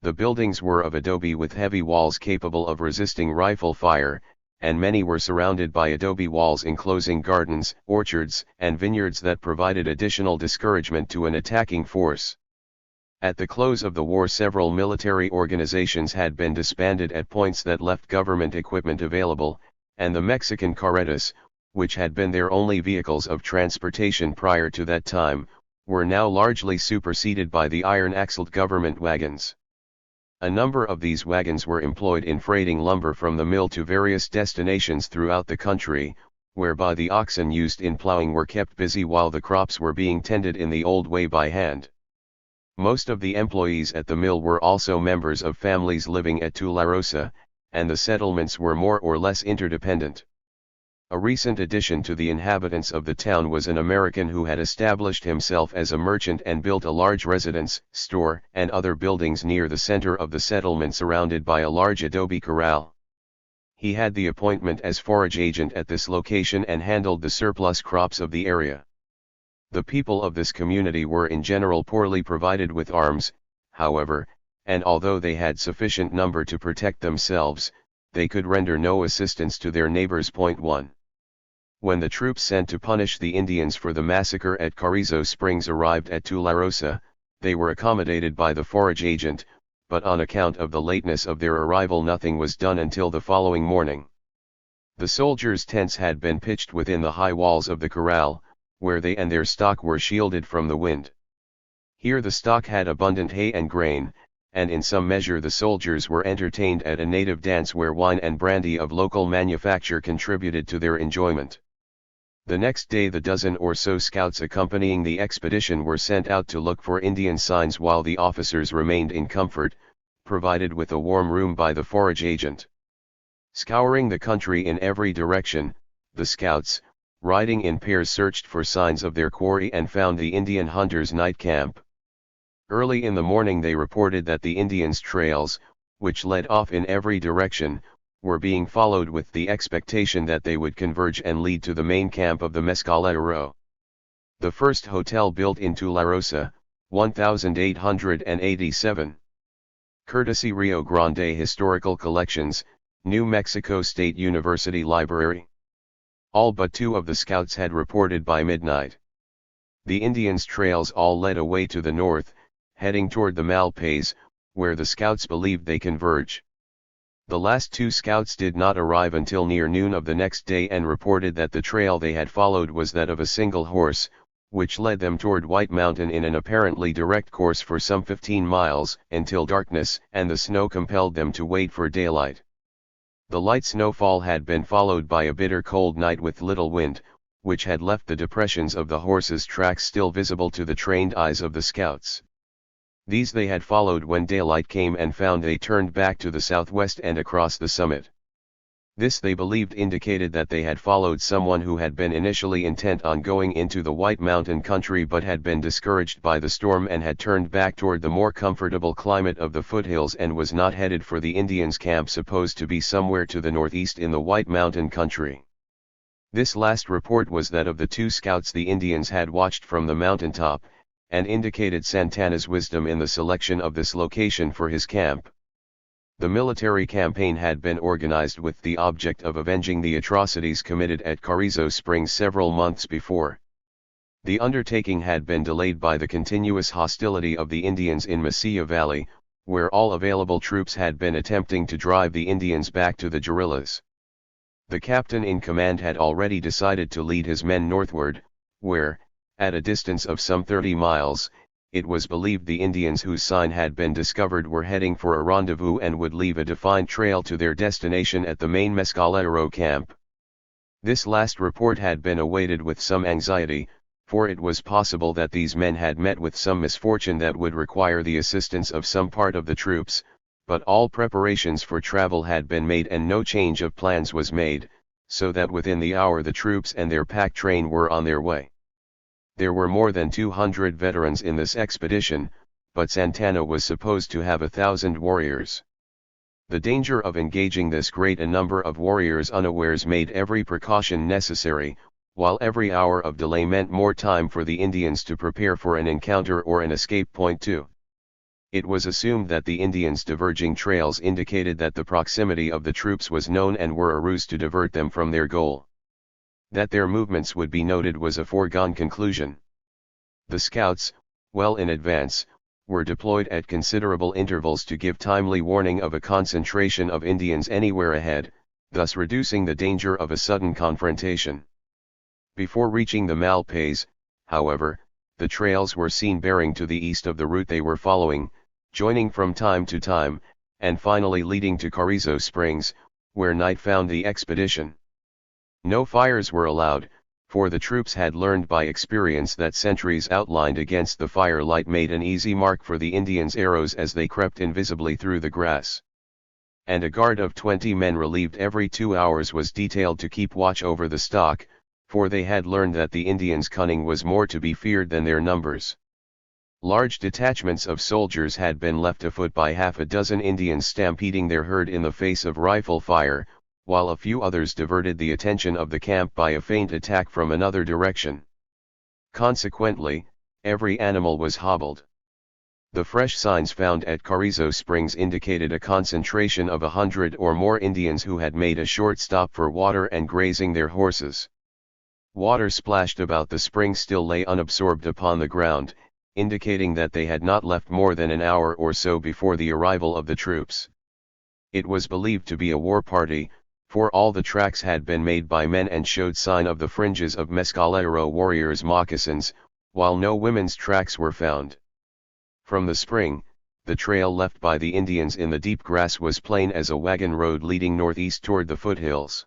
The buildings were of adobe with heavy walls capable of resisting rifle fire, and many were surrounded by adobe walls enclosing gardens, orchards, and vineyards that provided additional discouragement to an attacking force. At the close of the war, several military organizations had been disbanded at points that left government equipment available, and the Mexican carretas, which had been their only vehicles of transportation prior to that time, were now largely superseded by the iron-axled government wagons. A number of these wagons were employed in freighting lumber from the mill to various destinations throughout the country, whereby the oxen used in plowing were kept busy while the crops were being tended in the old way by hand. Most of the employees at the mill were also members of families living at Tularosa, and the settlements were more or less interdependent. A recent addition to the inhabitants of the town was an American who had established himself as a merchant and built a large residence, store, and other buildings near the center of the settlement surrounded by a large adobe corral. He had the appointment as forage agent at this location and handled the surplus crops of the area. The people of this community were in general poorly provided with arms, however, and although they had sufficient number to protect themselves, they could render no assistance to their neighbors. 1. When the troops sent to punish the Indians for the massacre at Carrizo Springs arrived at Tularosa, they were accommodated by the forage agent, but on account of the lateness of their arrival nothing was done until the following morning. The soldiers' tents had been pitched within the high walls of the corral, where they and their stock were shielded from the wind. Here the stock had abundant hay and grain, and in some measure the soldiers were entertained at a native dance where wine and brandy of local manufacture contributed to their enjoyment. The next day the dozen or so scouts accompanying the expedition were sent out to look for Indian signs while the officers remained in comfort, provided with a warm room by the forage agent. Scouring the country in every direction, the scouts, riding in pairs, searched for signs of their quarry and found the Indian hunters' night camp. Early in the morning they reported that the Indians' trails, which led off in every direction, were being followed with the expectation that they would converge and lead to the main camp of the Mescalero. The first hotel built in Tularosa, 1887. Courtesy Rio Grande Historical Collections, New Mexico State University Library. All but 2 of the scouts had reported by midnight. The Indians' trails all led away to the north, heading toward the Malpays, where the scouts believed they converge. The last 2 scouts did not arrive until near noon of the next day and reported that the trail they had followed was that of a single horse, which led them toward White Mountain in an apparently direct course for some 15 miles, until darkness and the snow compelled them to wait for daylight. The light snowfall had been followed by a bitter cold night with little wind, which had left the depressions of the horses' tracks still visible to the trained eyes of the scouts. These they had followed when daylight came and found they turned back to the southwest and across the summit. This they believed indicated that they had followed someone who had been initially intent on going into the White Mountain country but had been discouraged by the storm and had turned back toward the more comfortable climate of the foothills and was not headed for the Indians' camp supposed to be somewhere to the northeast in the White Mountain country. This last report was that of the 2 scouts the Indians had watched from the mountaintop, and indicated Santana's wisdom in the selection of this location for his camp. The military campaign had been organized with the object of avenging the atrocities committed at Carrizo Springs several months before. The undertaking had been delayed by the continuous hostility of the Indians in Mesilla Valley, where all available troops had been attempting to drive the Indians back to the guerrillas. The captain in command had already decided to lead his men northward, where, at a distance of some 30 miles, it was believed the Indians whose sign had been discovered were heading for a rendezvous and would leave a defined trail to their destination at the main Mescalero camp. This last report had been awaited with some anxiety, for it was possible that these men had met with some misfortune that would require the assistance of some part of the troops, but all preparations for travel had been made and no change of plans was made, so that within the hour the troops and their pack train were on their way. There were more than 200 veterans in this expedition, but Santana was supposed to have 1,000 warriors. The danger of engaging this great a number of warriors unawares made every precaution necessary, while every hour of delay meant more time for the Indians to prepare for an encounter or an escape. 2. It was assumed that the Indians' diverging trails indicated that the proximity of the troops was known and were a ruse to divert them from their goal. That their movements would be noted was a foregone conclusion. The scouts, well in advance, were deployed at considerable intervals to give timely warning of a concentration of Indians anywhere ahead, thus reducing the danger of a sudden confrontation. Before reaching the Malpays, however, the trails were seen bearing to the east of the route they were following, joining from time to time, and finally leading to Carrizo Springs, where night found the expedition. No fires were allowed, for the troops had learned by experience that sentries outlined against the firelight made an easy mark for the Indians' arrows as they crept invisibly through the grass. and a guard of 20 men relieved every 2 hours was detailed to keep watch over the stock, for they had learned that the Indians' cunning was more to be feared than their numbers. Large detachments of soldiers had been left afoot by half a dozen Indians stampeding their herd in the face of rifle fire, while a few others diverted the attention of the camp by a feint attack from another direction. Consequently, every animal was hobbled. The fresh signs found at Carrizo Springs indicated a concentration of 100 or more Indians who had made a short stop for water and grazing their horses. Water splashed about the spring still lay unabsorbed upon the ground, indicating that they had not left more than an hour or so before the arrival of the troops. It was believed to be a war party, for all the tracks had been made by men and showed sign of the fringes of Mescalero warriors' moccasins, while no women's tracks were found. From the spring, the trail left by the Indians in the deep grass was plain as a wagon road leading northeast toward the foothills.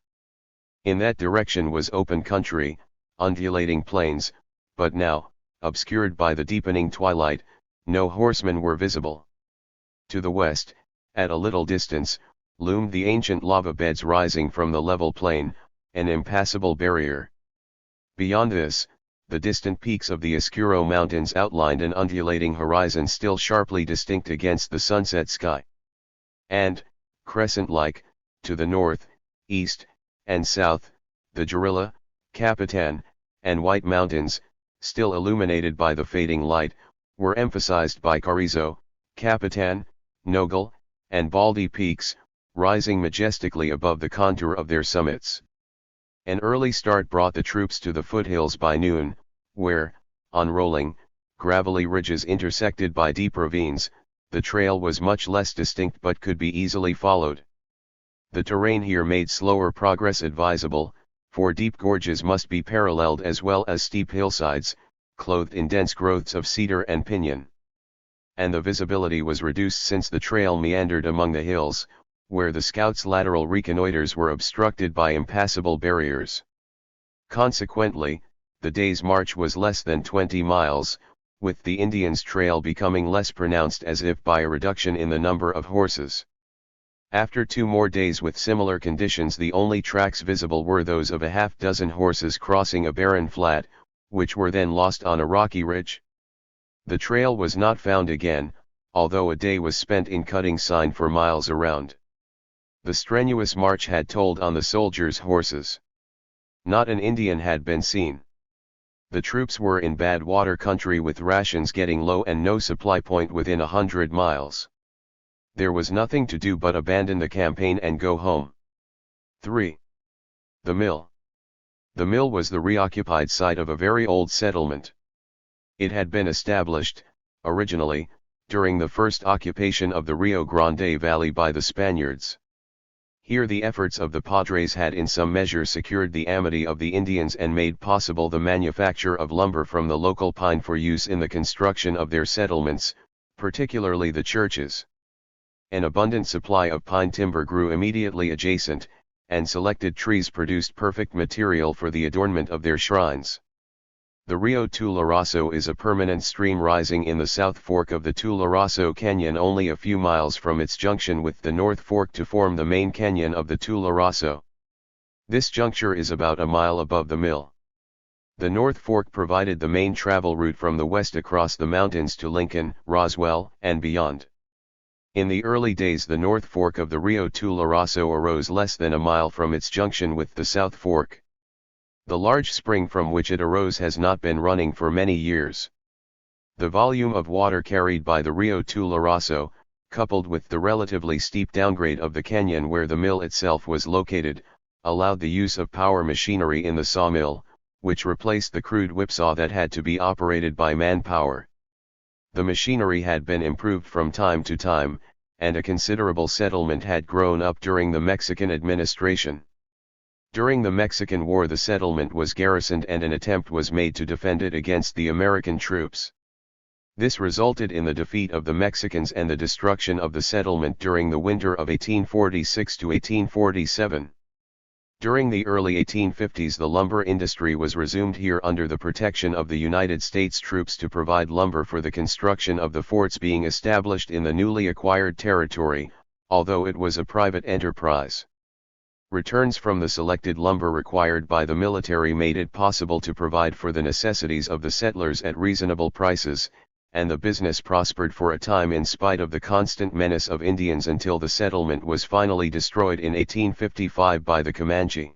In that direction was open country, undulating plains, but now, obscured by the deepening twilight, no horsemen were visible. To the west, at a little distance, loomed the ancient lava beds rising from the level plain, an impassable barrier. Beyond this, the distant peaks of the Oscuro Mountains outlined an undulating horizon still sharply distinct against the sunset sky. And, crescent-like, to the north, east, and south, the Jarilla, Capitan, and White Mountains, still illuminated by the fading light, were emphasized by Carrizo, Capitan, Nogal, and Baldy peaks, rising majestically above the contour of their summits. An early start brought the troops to the foothills by noon, where, on rolling, gravelly ridges intersected by deep ravines, the trail was much less distinct but could be easily followed. The terrain here made slower progress advisable, for deep gorges must be paralleled as well as steep hillsides, clothed in dense growths of cedar and piñon. And the visibility was reduced since the trail meandered among the hills, where the scouts' lateral reconnoiters were obstructed by impassable barriers. Consequently, the day's march was less than 20 miles, with the Indians' trail becoming less pronounced as if by a reduction in the number of horses. After 2 more days with similar conditions, the only tracks visible were those of a half-dozen horses crossing a barren flat, which were then lost on a rocky ridge. The trail was not found again, although a day was spent in cutting sign for miles around. The strenuous march had told on the soldiers' horses. Not an Indian had been seen. The troops were in bad water country with rations getting low and no supply point within 100 miles. There was nothing to do but abandon the campaign and go home. 3. The mill. The mill was the reoccupied site of a very old settlement. It had been established, originally, during the first occupation of the Rio Grande Valley by the Spaniards. Here the efforts of the Padres had in some measure secured the amity of the Indians and made possible the manufacture of lumber from the local pine for use in the construction of their settlements, particularly the churches. An abundant supply of pine timber grew immediately adjacent, and selected trees produced perfect material for the adornment of their shrines. The Rio Tularoso is a permanent stream rising in the South Fork of the Tularoso Canyon only a few miles from its junction with the North Fork to form the main canyon of the Tularoso. This juncture is about a mile above the mill. The North Fork provided the main travel route from the west across the mountains to Lincoln, Roswell, and beyond. In the early days the North Fork of the Rio Tularoso arose less than a mile from its junction with the South Fork. The large spring from which it arose has not been running for many years. The volume of water carried by the Rio Tularoso, coupled with the relatively steep downgrade of the canyon where the mill itself was located, allowed the use of power machinery in the sawmill, which replaced the crude whipsaw that had to be operated by manpower. The machinery had been improved from time to time, and a considerable settlement had grown up during the Mexican administration. During the Mexican War the settlement was garrisoned and an attempt was made to defend it against the American troops. This resulted in the defeat of the Mexicans and the destruction of the settlement during the winter of 1846 to 1847. During the early 1850s the lumber industry was resumed here under the protection of the United States troops to provide lumber for the construction of the forts being established in the newly acquired territory, although it was a private enterprise. Returns from the selected lumber required by the military made it possible to provide for the necessities of the settlers at reasonable prices, and the business prospered for a time in spite of the constant menace of Indians until the settlement was finally destroyed in 1855 by the Comanche.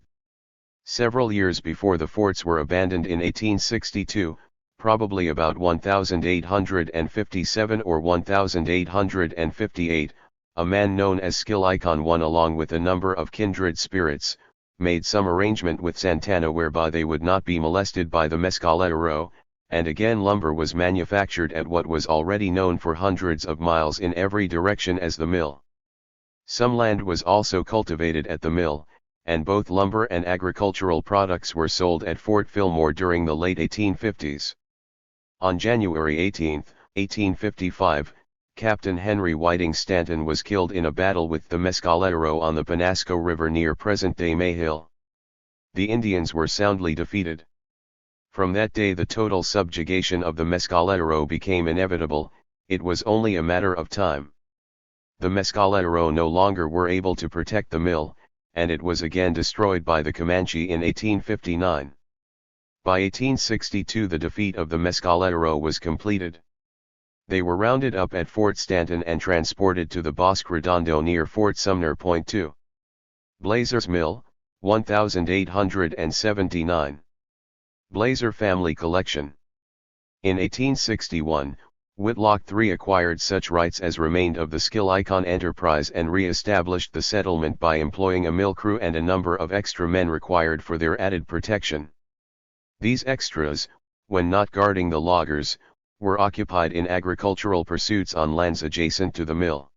Several years before the forts were abandoned in 1862, probably about 1857 or 1858, a man known as Skill Icon I, along with a number of kindred spirits, made some arrangement with Santana whereby they would not be molested by the Mescalero, and again lumber was manufactured at what was already known for hundreds of miles in every direction as the mill. Some land was also cultivated at the mill, and both lumber and agricultural products were sold at Fort Fillmore during the late 1850s. On January 18, 1855, Captain Henry Whiting Stanton was killed in a battle with the Mescalero on the Penasco River near present-day Mayhill. The Indians were soundly defeated. From that day the total subjugation of the Mescalero became inevitable. It was only a matter of time. The Mescalero no longer were able to protect the mill, and it was again destroyed by the Comanche in 1859. By 1862 the defeat of the Mescalero was completed. They were rounded up at Fort Stanton and transported to the Bosque Redondo near Fort Sumner. 2. Blazer's Mill, 1879. Blazer Family Collection. In 1861, Whitlock III acquired such rights as remained of the Skill Icon enterprise and re-established the settlement by employing a mill crew and a number of extra men required for their added protection. These extras, when not guarding the loggers, were occupied in agricultural pursuits on lands adjacent to the mill.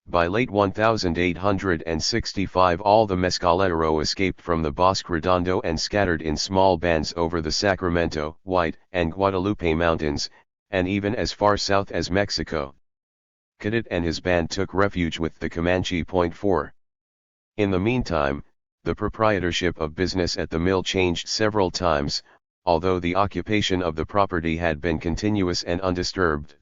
By late 1865 all the Mescalero escaped from the Bosque Redondo and scattered in small bands over the Sacramento, White, and Guadalupe Mountains, and even as far south as Mexico. Cadet and his band took refuge with the Comanche. 4. In the meantime, the proprietorship of business at the mill changed several times, although the occupation of the property had been continuous and undisturbed.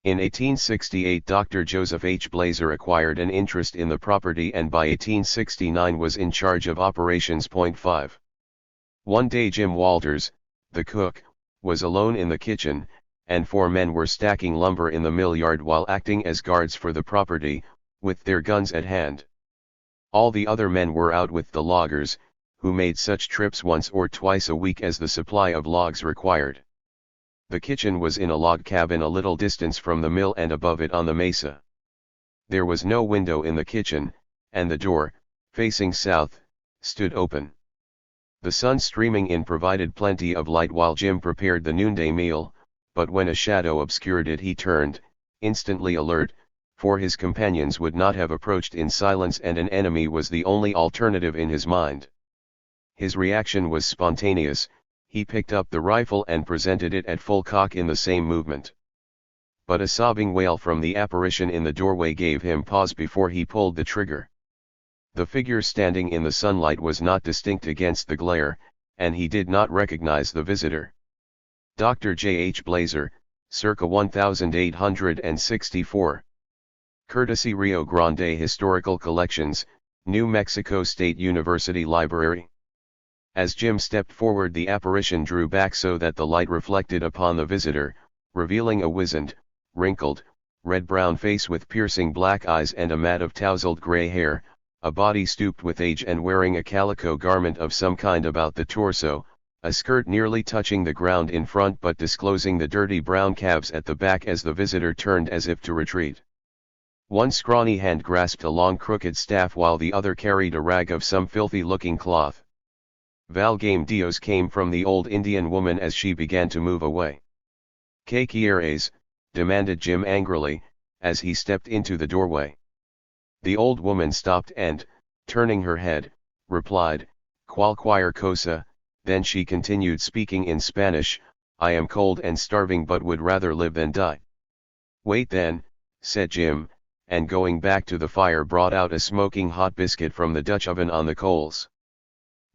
In 1868 Dr. Joseph H. Blazer acquired an interest in the property and by 1869 was in charge of operations. 5. One day Jim Walters, the cook, was alone in the kitchen, and 4 men were stacking lumber in the mill yard while acting as guards for the property, with their guns at hand. All the other men were out with the loggers, who made such trips once or twice a week as the supply of logs required. The kitchen was in a log cabin a little distance from the mill and above it on the mesa. There was no window in the kitchen, and the door, facing south, stood open. The sun streaming in provided plenty of light while Jim prepared the noonday meal, but when a shadow obscured it he turned, instantly alert, for his companions would not have approached in silence and an enemy was the only alternative in his mind. His reaction was spontaneous. He picked up the rifle and presented it at full cock in the same movement. But a sobbing wail from the apparition in the doorway gave him pause before he pulled the trigger. The figure standing in the sunlight was not distinct against the glare, and he did not recognize the visitor. Dr. J. H. Blazer, circa 1864. Courtesy Rio Grande Historical Collections, New Mexico State University Library. As Jim stepped forward the apparition drew back so that the light reflected upon the visitor, revealing a wizened, wrinkled, red-brown face with piercing black eyes and a mat of tousled gray hair, a body stooped with age and wearing a calico garment of some kind about the torso, a skirt nearly touching the ground in front but disclosing the dirty brown calves at the back as the visitor turned as if to retreat. One scrawny hand grasped a long crooked staff while the other carried a rag of some filthy-looking cloth. Valgame Dios came from the old Indian woman as she began to move away. ¿Qué quieres?" demanded Jim angrily, as he stepped into the doorway. The old woman stopped and, turning her head, replied, "Cualquier cosa," then she continued speaking in Spanish, "I am cold and starving but would rather live than die." "Wait then," said Jim, and going back to the fire brought out a smoking hot biscuit from the Dutch oven on the coals.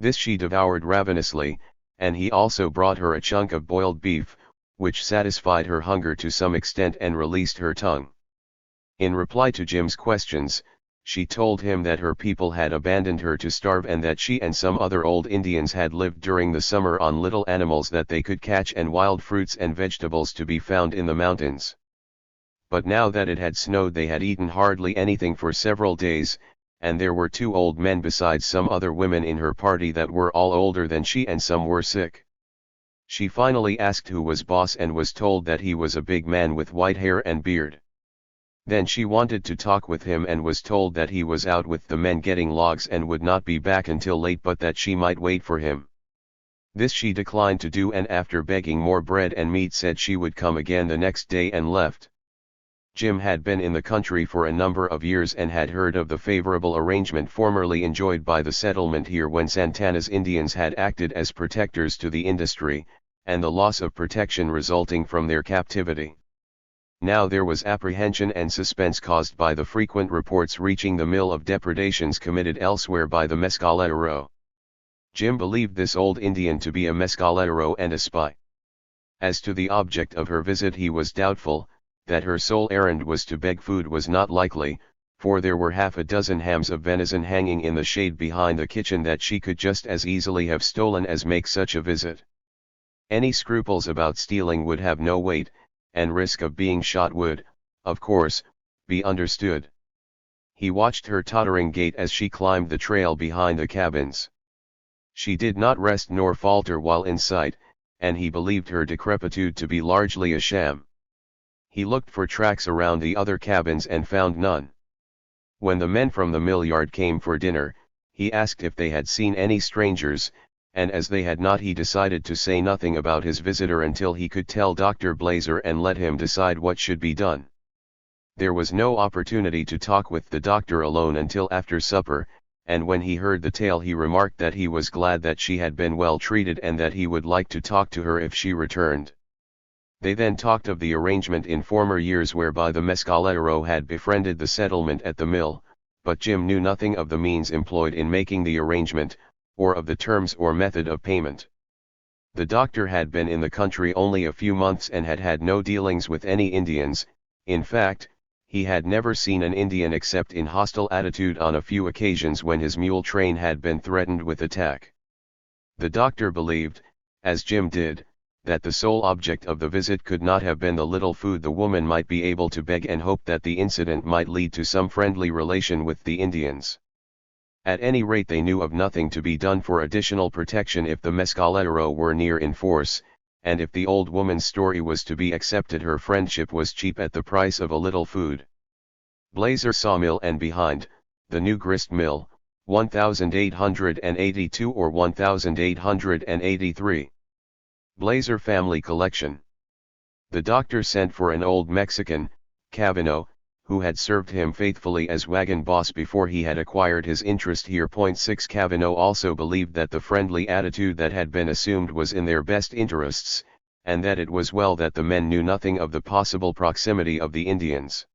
This she devoured ravenously, and he also brought her a chunk of boiled beef, which satisfied her hunger to some extent and released her tongue. In reply to Jim's questions, she told him that her people had abandoned her to starve and that she and some other old Indians had lived during the summer on little animals that they could catch and wild fruits and vegetables to be found in the mountains. But now that it had snowed they had eaten hardly anything for several days, and there were 2 old men besides some other women in her party that were all older than she and some were sick. She finally asked who was boss and was told that he was a big man with white hair and beard. Then she wanted to talk with him and was told that he was out with the men getting logs and would not be back until late but that she might wait for him. This she declined to do and after begging more bread and meat said she would come again the next day and left. Jim had been in the country for a number of years and had heard of the favorable arrangement formerly enjoyed by the settlement here when Santana's Indians had acted as protectors to the industry, and the loss of protection resulting from their captivity. Now there was apprehension and suspense caused by the frequent reports reaching the mill of depredations committed elsewhere by the Mescalero. Jim believed this old Indian to be a Mescalero and a spy. As to the object of her visit he was doubtful. That her sole errand was to beg food was not likely, for there were half a dozen hams of venison hanging in the shade behind the kitchen that she could just as easily have stolen as make such a visit. Any scruples about stealing would have no weight, and risk of being shot would, of course, be understood. He watched her tottering gait as she climbed the trail behind the cabins. She did not rest nor falter while in sight, and he believed her decrepitude to be largely a sham. He looked for tracks around the other cabins and found none. When the men from the mill yard came for dinner, he asked if they had seen any strangers, and as they had not he decided to say nothing about his visitor until he could tell Dr. Blazer and let him decide what should be done. There was no opportunity to talk with the doctor alone until after supper, and when he heard the tale he remarked that he was glad that she had been well treated and that he would like to talk to her if she returned. They then talked of the arrangement in former years whereby the Mescalero had befriended the settlement at the mill, but Jim knew nothing of the means employed in making the arrangement, or of the terms or method of payment. The doctor had been in the country only a few months and had had no dealings with any Indians. In fact, he had never seen an Indian except in hostile attitude on a few occasions when his mule train had been threatened with attack. The doctor believed, as Jim did, that the sole object of the visit could not have been the little food the woman might be able to beg and hoped that the incident might lead to some friendly relation with the Indians. At any rate they knew of nothing to be done for additional protection if the Mescalero were near in force, and if the old woman's story was to be accepted her friendship was cheap at the price of a little food. Blazer Sawmill and behind, the new grist mill, 1882 or 1883. Blazer Family Collection. The doctor sent for an old Mexican, Cavino, who had served him faithfully as wagon boss before he had acquired his interest here. 6 Cavino also believed that the friendly attitude that had been assumed was in their best interests, and that it was well that the men knew nothing of the possible proximity of the Indians.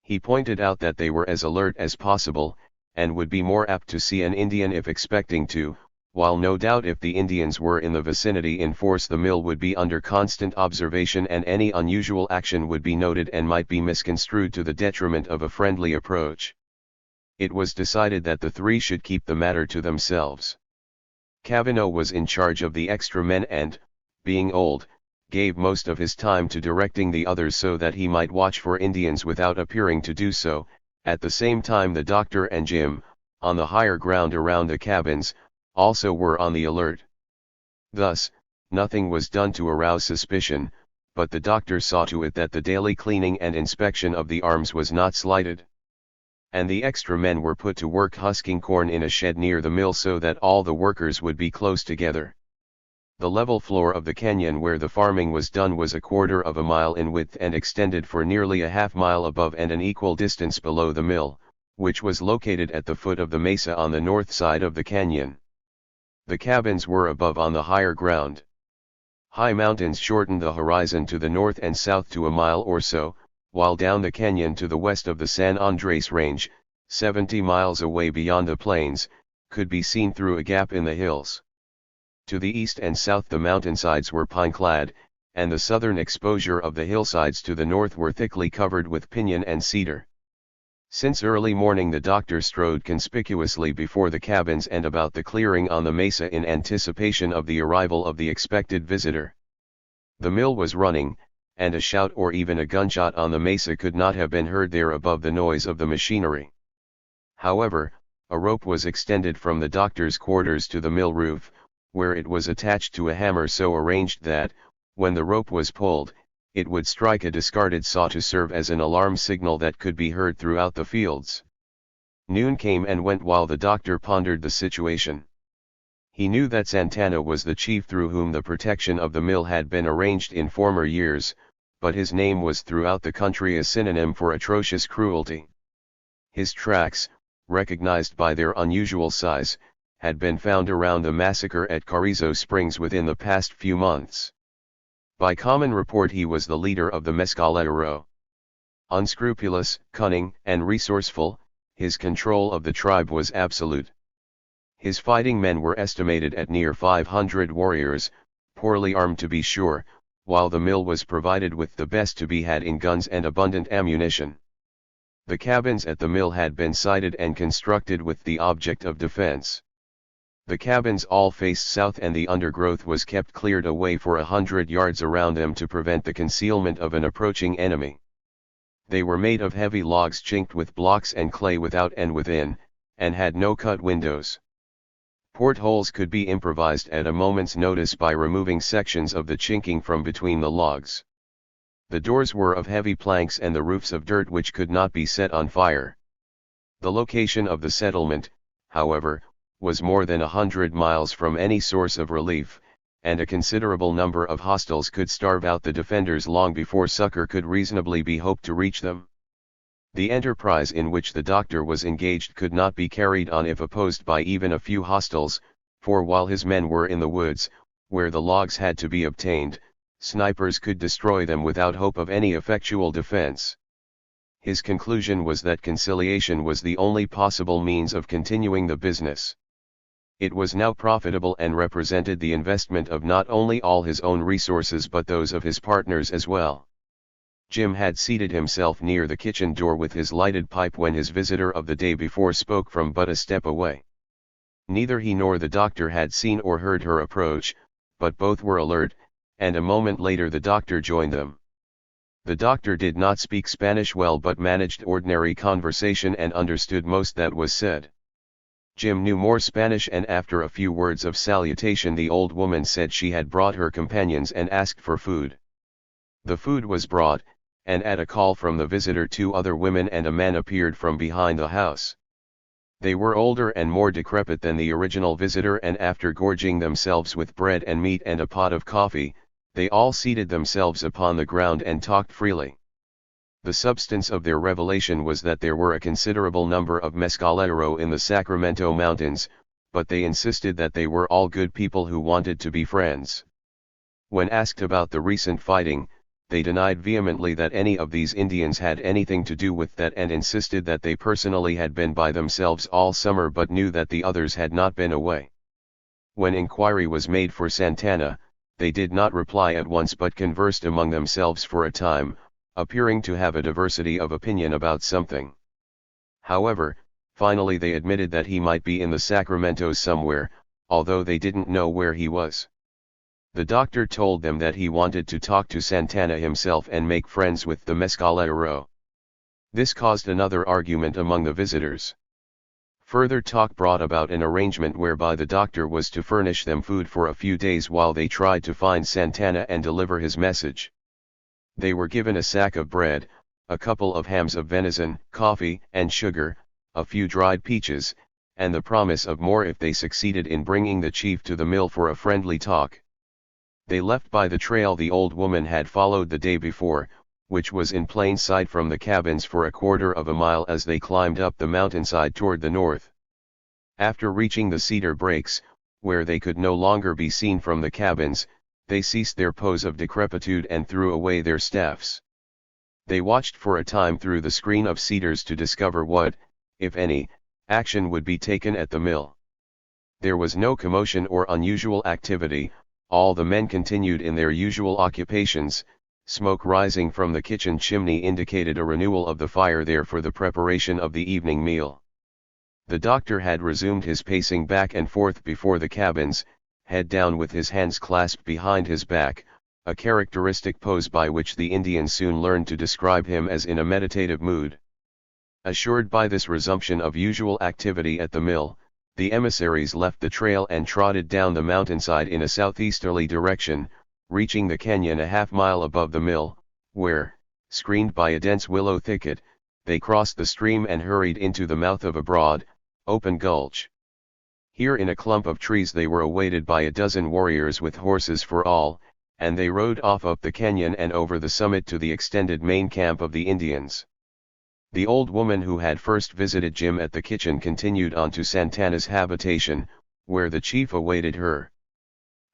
He pointed out that they were as alert as possible, and would be more apt to see an Indian if expecting to, while no doubt if the Indians were in the vicinity in force the mill would be under constant observation and any unusual action would be noted and might be misconstrued to the detriment of a friendly approach. It was decided that the 3 should keep the matter to themselves. Cavino was in charge of the extra men and, being old, gave most of his time to directing the others so that he might watch for Indians without appearing to do so. At the same time the doctor and Jim, on the higher ground around the cabins, also were on the alert. Thus, nothing was done to arouse suspicion, but the doctor saw to it that the daily cleaning and inspection of the arms was not slighted. And the extra men were put to work husking corn in a shed near the mill so that all the workers would be close together. The level floor of the canyon where the farming was done was 1/4 of a mile in width and extended for nearly a half mile above and an equal distance below the mill, which was located at the foot of the mesa on the north side of the canyon. The cabins were above on the higher ground. High mountains shortened the horizon to the north and south to a mile or so, while down the canyon to the west of the San Andres Range, 70 miles away beyond the plains, could be seen through a gap in the hills. To the east and south the mountainsides were pine-clad, and the southern exposure of the hillsides to the north were thickly covered with pinyon and cedar. Since early morning the doctor strode conspicuously before the cabins and about the clearing on the mesa in anticipation of the arrival of the expected visitor. The mill was running, and a shout or even a gunshot on the mesa could not have been heard there above the noise of the machinery. However, a rope was extended from the doctor's quarters to the mill roof, where it was attached to a hammer so arranged that, when the rope was pulled, it would strike a discarded saw to serve as an alarm signal that could be heard throughout the fields. Noon came and went while the doctor pondered the situation. He knew that Santana was the chief through whom the protection of the mill had been arranged in former years, but his name was throughout the country a synonym for atrocious cruelty. His tracks, recognized by their unusual size, had been found around the massacre at Carrizo Springs within the past few months. By common report he was the leader of the Mescalero. Unscrupulous, cunning, and resourceful, his control of the tribe was absolute. His fighting men were estimated at near 500 warriors, poorly armed to be sure, while the mill was provided with the best to be had in guns and abundant ammunition. The cabins at the mill had been sited and constructed with the object of defense. The cabins all faced south and the undergrowth was kept cleared away for 100 yards around them to prevent the concealment of an approaching enemy. They were made of heavy logs chinked with blocks and clay without and within, and had no cut windows. Portholes could be improvised at a moment's notice by removing sections of the chinking from between the logs. The doors were of heavy planks and the roofs of dirt which could not be set on fire. The location of the settlement, however, was more than 100 miles from any source of relief, and a considerable number of hostiles could starve out the defenders long before succor could reasonably be hoped to reach them. The enterprise in which the doctor was engaged could not be carried on if opposed by even a few hostiles, for while his men were in the woods, where the logs had to be obtained, snipers could destroy them without hope of any effectual defense. His conclusion was that conciliation was the only possible means of continuing the business. It was now profitable and represented the investment of not only all his own resources but those of his partners as well. Jim had seated himself near the kitchen door with his lighted pipe when his visitor of the day before spoke from but a step away. Neither he nor the doctor had seen or heard her approach, but both were alert, and a moment later the doctor joined them. The doctor did not speak Spanish well but managed ordinary conversation and understood most that was said. Jim knew more Spanish and after a few words of salutation the old woman said she had brought her companions and asked for food. The food was brought, and at a call from the visitor 2 other women and a man appeared from behind the house. They were older and more decrepit than the original visitor and after gorging themselves with bread and meat and a pot of coffee, they all seated themselves upon the ground and talked freely. The substance of their revelation was that there were a considerable number of Mescalero in the Sacramento Mountains, but they insisted that they were all good people who wanted to be friends. When asked about the recent fighting, they denied vehemently that any of these Indians had anything to do with that and insisted that they personally had been by themselves all summer but knew that the others had not been away. When inquiry was made for Santana, they did not reply at once but conversed among themselves for a time, appearing to have a diversity of opinion about something. However, finally they admitted that he might be in the Sacramento somewhere, although they didn't know where he was. The doctor told them that he wanted to talk to Santana himself and make friends with the Mescalero. This caused another argument among the visitors. Further talk brought about an arrangement whereby the doctor was to furnish them food for a few days while they tried to find Santana and deliver his message. They were given a sack of bread, a couple of hams of venison, coffee and sugar, a few dried peaches, and the promise of more if they succeeded in bringing the chief to the mill for a friendly talk. They left by the trail the old woman had followed the day before, which was in plain sight from the cabins for a quarter of a mile as they climbed up the mountainside toward the north. After reaching the cedar breaks, where they could no longer be seen from the cabins, they ceased their pose of decrepitude and threw away their staffs. They watched for a time through the screen of cedars to discover what, if any, action would be taken at the mill. There was no commotion or unusual activity, all the men continued in their usual occupations. Smoke rising from the kitchen chimney indicated a renewal of the fire there for the preparation of the evening meal. The doctor had resumed his pacing back and forth before the cabins, head down with his hands clasped behind his back, a characteristic pose by which the Indians soon learned to describe him as in a meditative mood. Assured by this resumption of usual activity at the mill, the emissaries left the trail and trotted down the mountainside in a southeasterly direction, reaching the canyon a half-mile above the mill, where, screened by a dense willow thicket, they crossed the stream and hurried into the mouth of a broad, open gulch. Here in a clump of trees they were awaited by a dozen warriors with horses for all, and they rode off up the canyon and over the summit to the extended main camp of the Indians. The old woman who had first visited Jim at the kitchen continued on to Santana's habitation, where the chief awaited her.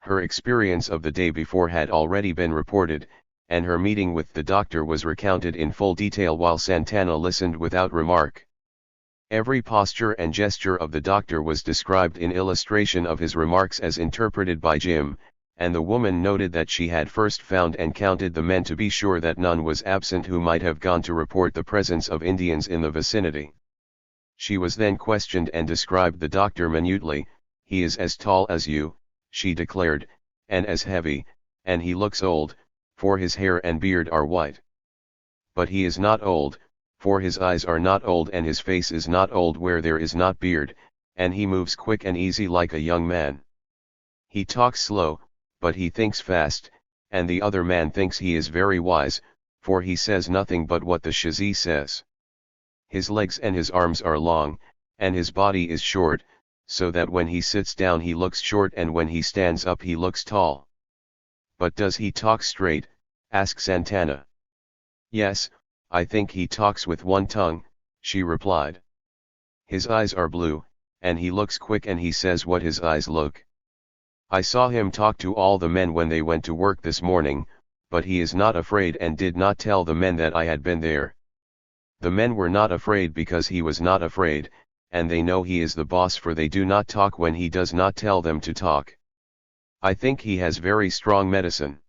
Her experience of the day before had already been reported, and her meeting with the doctor was recounted in full detail while Santana listened without remark. Every posture and gesture of the doctor was described in illustration of his remarks as interpreted by Jim, and the woman noted that she had first found and counted the men to be sure that none was absent who might have gone to report the presence of Indians in the vicinity. She was then questioned and described the doctor minutely. "He is as tall as you," she declared, "and as heavy, and he looks old, for his hair and beard are white. But he is not old, for his eyes are not old and his face is not old where there is not beard, and he moves quick and easy like a young man. He talks slow, but he thinks fast, and the other man thinks he is very wise, for he says nothing but what the Shazi says. His legs and his arms are long, and his body is short, so that when he sits down he looks short and when he stands up he looks tall." "But does he talk straight?" asked Santana. "Yes, I think he talks with one tongue," she replied. "His eyes are blue, and he looks quick and he says what his eyes look. I saw him talk to all the men when they went to work this morning, but he is not afraid and did not tell the men that I had been there. The men were not afraid because he was not afraid, and they know he is the boss for they do not talk when he does not tell them to talk. I think he has very strong medicine."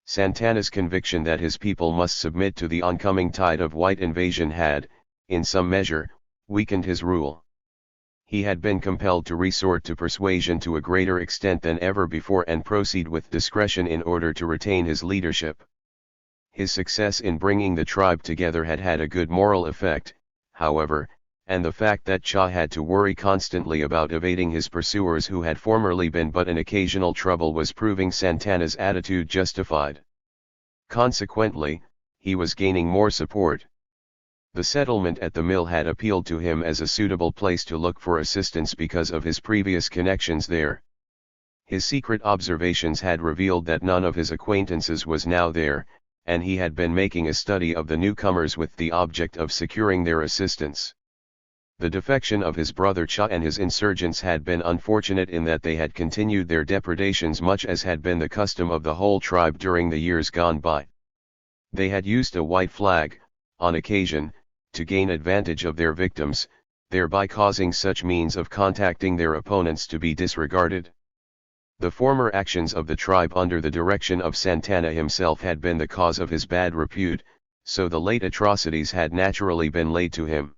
Santana's conviction that his people must submit to the oncoming tide of white invasion had, in some measure, weakened his rule. He had been compelled to resort to persuasion to a greater extent than ever before and proceed with discretion in order to retain his leadership. His success in bringing the tribe together had had a good moral effect, however, and the fact that Cha had to worry constantly about evading his pursuers who had formerly been but an occasional trouble was proving Santana's attitude justified. Consequently, he was gaining more support. The settlement at the mill had appealed to him as a suitable place to look for assistance because of his previous connections there. His secret observations had revealed that none of his acquaintances was now there, and he had been making a study of the newcomers with the object of securing their assistance. The defection of his brother Cha and his insurgents had been unfortunate in that they had continued their depredations much as had been the custom of the whole tribe during the years gone by. They had used a white flag, on occasion, to gain advantage of their victims, thereby causing such means of contacting their opponents to be disregarded. The former actions of the tribe under the direction of Santana himself had been the cause of his bad repute, so the late atrocities had naturally been laid to him.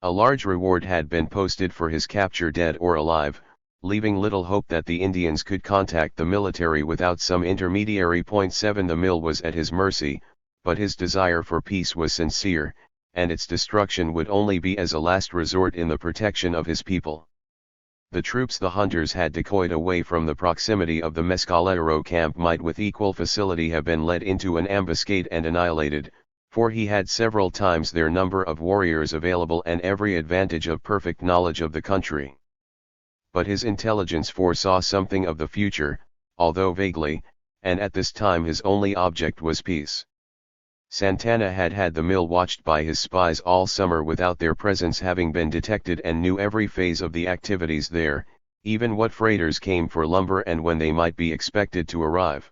A large reward had been posted for his capture dead or alive, leaving little hope that the Indians could contact the military without some intermediary. 7 The mill was at his mercy, but his desire for peace was sincere, and its destruction would only be as a last resort in the protection of his people. The troops the hunters had decoyed away from the proximity of the Mescalero camp might with equal facility have been led into an ambuscade and annihilated, for he had several times their number of warriors available and every advantage of perfect knowledge of the country. But his intelligence foresaw something of the future, although vaguely, and at this time his only object was peace. Santana had had the mill watched by his spies all summer without their presence having been detected and knew every phase of the activities there, even what freighters came for lumber and when they might be expected to arrive.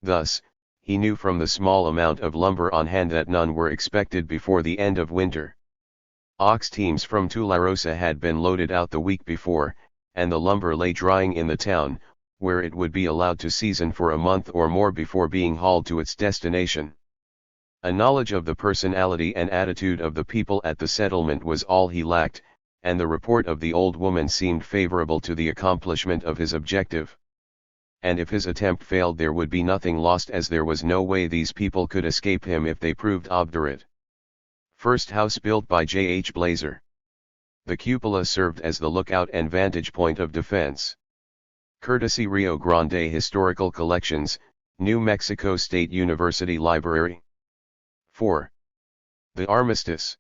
Thus, he knew from the small amount of lumber on hand that none were expected before the end of winter. Ox teams from Tularosa had been loaded out the week before, and the lumber lay drying in the town, where it would be allowed to season for a month or more before being hauled to its destination. A knowledge of the personality and attitude of the people at the settlement was all he lacked, and the report of the old woman seemed favorable to the accomplishment of his objective. And if his attempt failed, there would be nothing lost, as there was no way these people could escape him if they proved obdurate. First house built by J. H. Blazer. The cupola served as the lookout and vantage point of defense. Courtesy Rio Grande Historical Collections, New Mexico State University Library. 4. The armistice.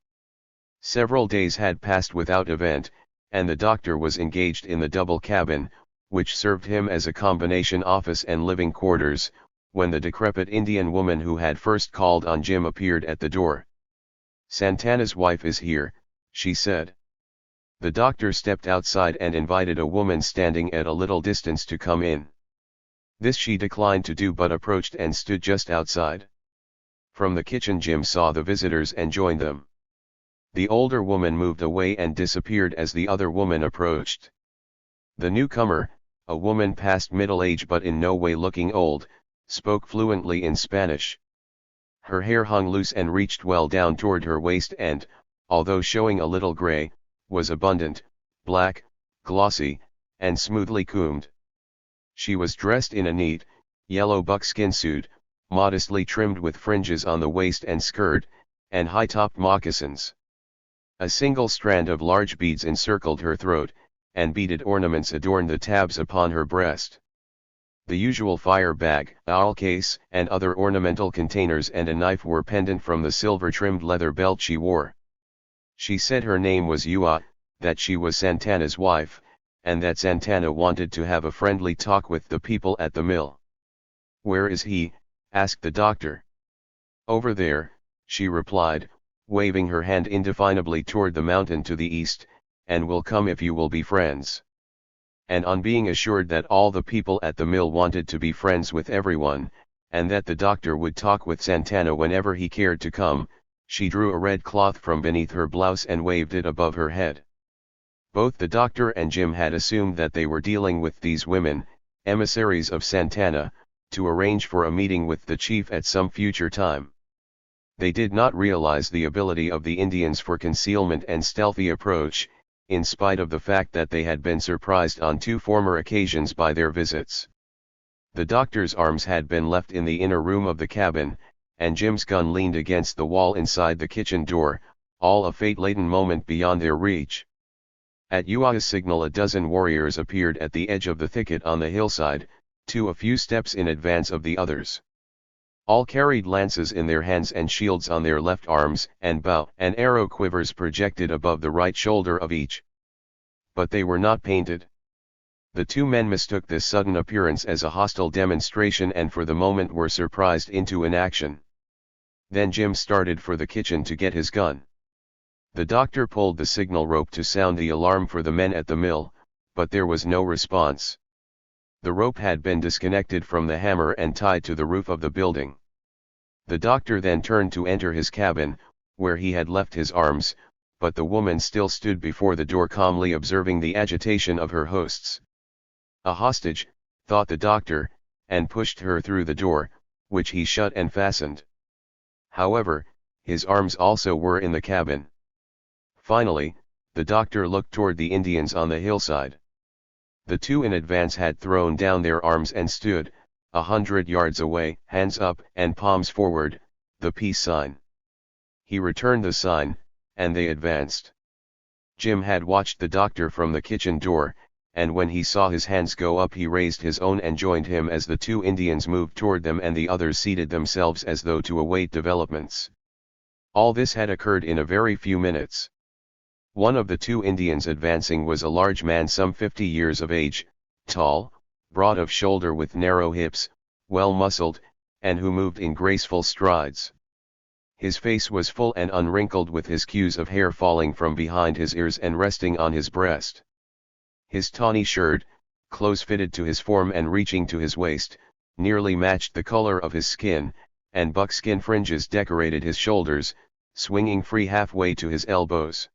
Several days had passed without event, and the doctor was engaged in the double cabin, which served him as a combination office and living quarters, when the decrepit Indian woman who had first called on Jim appeared at the door. "Santana's wife is here," she said. The doctor stepped outside and invited a woman standing at a little distance to come in. This she declined to do, but approached and stood just outside. From the kitchen Jim saw the visitors and joined them. The older woman moved away and disappeared as the other woman approached. The newcomer, a woman past middle age but in no way looking old, spoke fluently in Spanish. Her hair hung loose and reached well down toward her waist and, although showing a little gray, was abundant, black, glossy, and smoothly combed. She was dressed in a neat, yellow buckskin suit, modestly trimmed with fringes on the waist and skirt, and high-topped moccasins. A single strand of large beads encircled her throat, and beaded ornaments adorned the tabs upon her breast. The usual fire bag, awl case, and other ornamental containers and a knife were pendant from the silver-trimmed leather belt she wore. She said her name was Ua, that she was Santana's wife, and that Santana wanted to have a friendly talk with the people at the mill. "Where is he?" asked the doctor. "Over there," she replied, waving her hand indefinably toward the mountain to the east, "and will come if you will be friends." And on being assured that all the people at the mill wanted to be friends with everyone, and that the doctor would talk with Santana whenever he cared to come, she drew a red cloth from beneath her blouse and waved it above her head. Both the doctor and Jim had assumed that they were dealing with these women, emissaries of Santana, to arrange for a meeting with the chief at some future time. They did not realize the ability of the Indians for concealment and stealthy approach, in spite of the fact that they had been surprised on 2 former occasions by their visits. The doctor's arms had been left in the inner room of the cabin, and Jim's gun leaned against the wall inside the kitchen door, all a fate-laden moment beyond their reach. At Ua's signal, a dozen warriors appeared at the edge of the thicket on the hillside, 2 a few steps in advance of the others. All carried lances in their hands and shields on their left arms, and bow and arrow quivers projected above the right shoulder of each. But they were not painted. The 2 men mistook this sudden appearance as a hostile demonstration and for the moment were surprised into inaction. Then Jim started for the kitchen to get his gun. The doctor pulled the signal rope to sound the alarm for the men at the mill, but there was no response. The rope had been disconnected from the hammer and tied to the roof of the building. The doctor then turned to enter his cabin, where he had left his arms, but the woman still stood before the door calmly observing the agitation of her hosts. A hostage, thought the doctor, and pushed her through the door, which he shut and fastened. However, his arms also were in the cabin. Finally, the doctor looked toward the Indians on the hillside. The 2 in advance had thrown down their arms and stood, 100 yards away, hands up and palms forward, the peace sign. He returned the sign, and they advanced. Jim had watched the doctor from the kitchen door, and when he saw his hands go up he raised his own and joined him as the 2 Indians moved toward them and the others seated themselves as though to await developments. All this had occurred in a very few minutes. One of the 2 Indians advancing was a large man some 50 years of age, tall, broad of shoulder with narrow hips, well muscled, and who moved in graceful strides. His face was full and unwrinkled with his queues of hair falling from behind his ears and resting on his breast. His tawny shirt, close fitted to his form and reaching to his waist, nearly matched the color of his skin, and buckskin fringes decorated his shoulders, swinging free halfway to his elbows.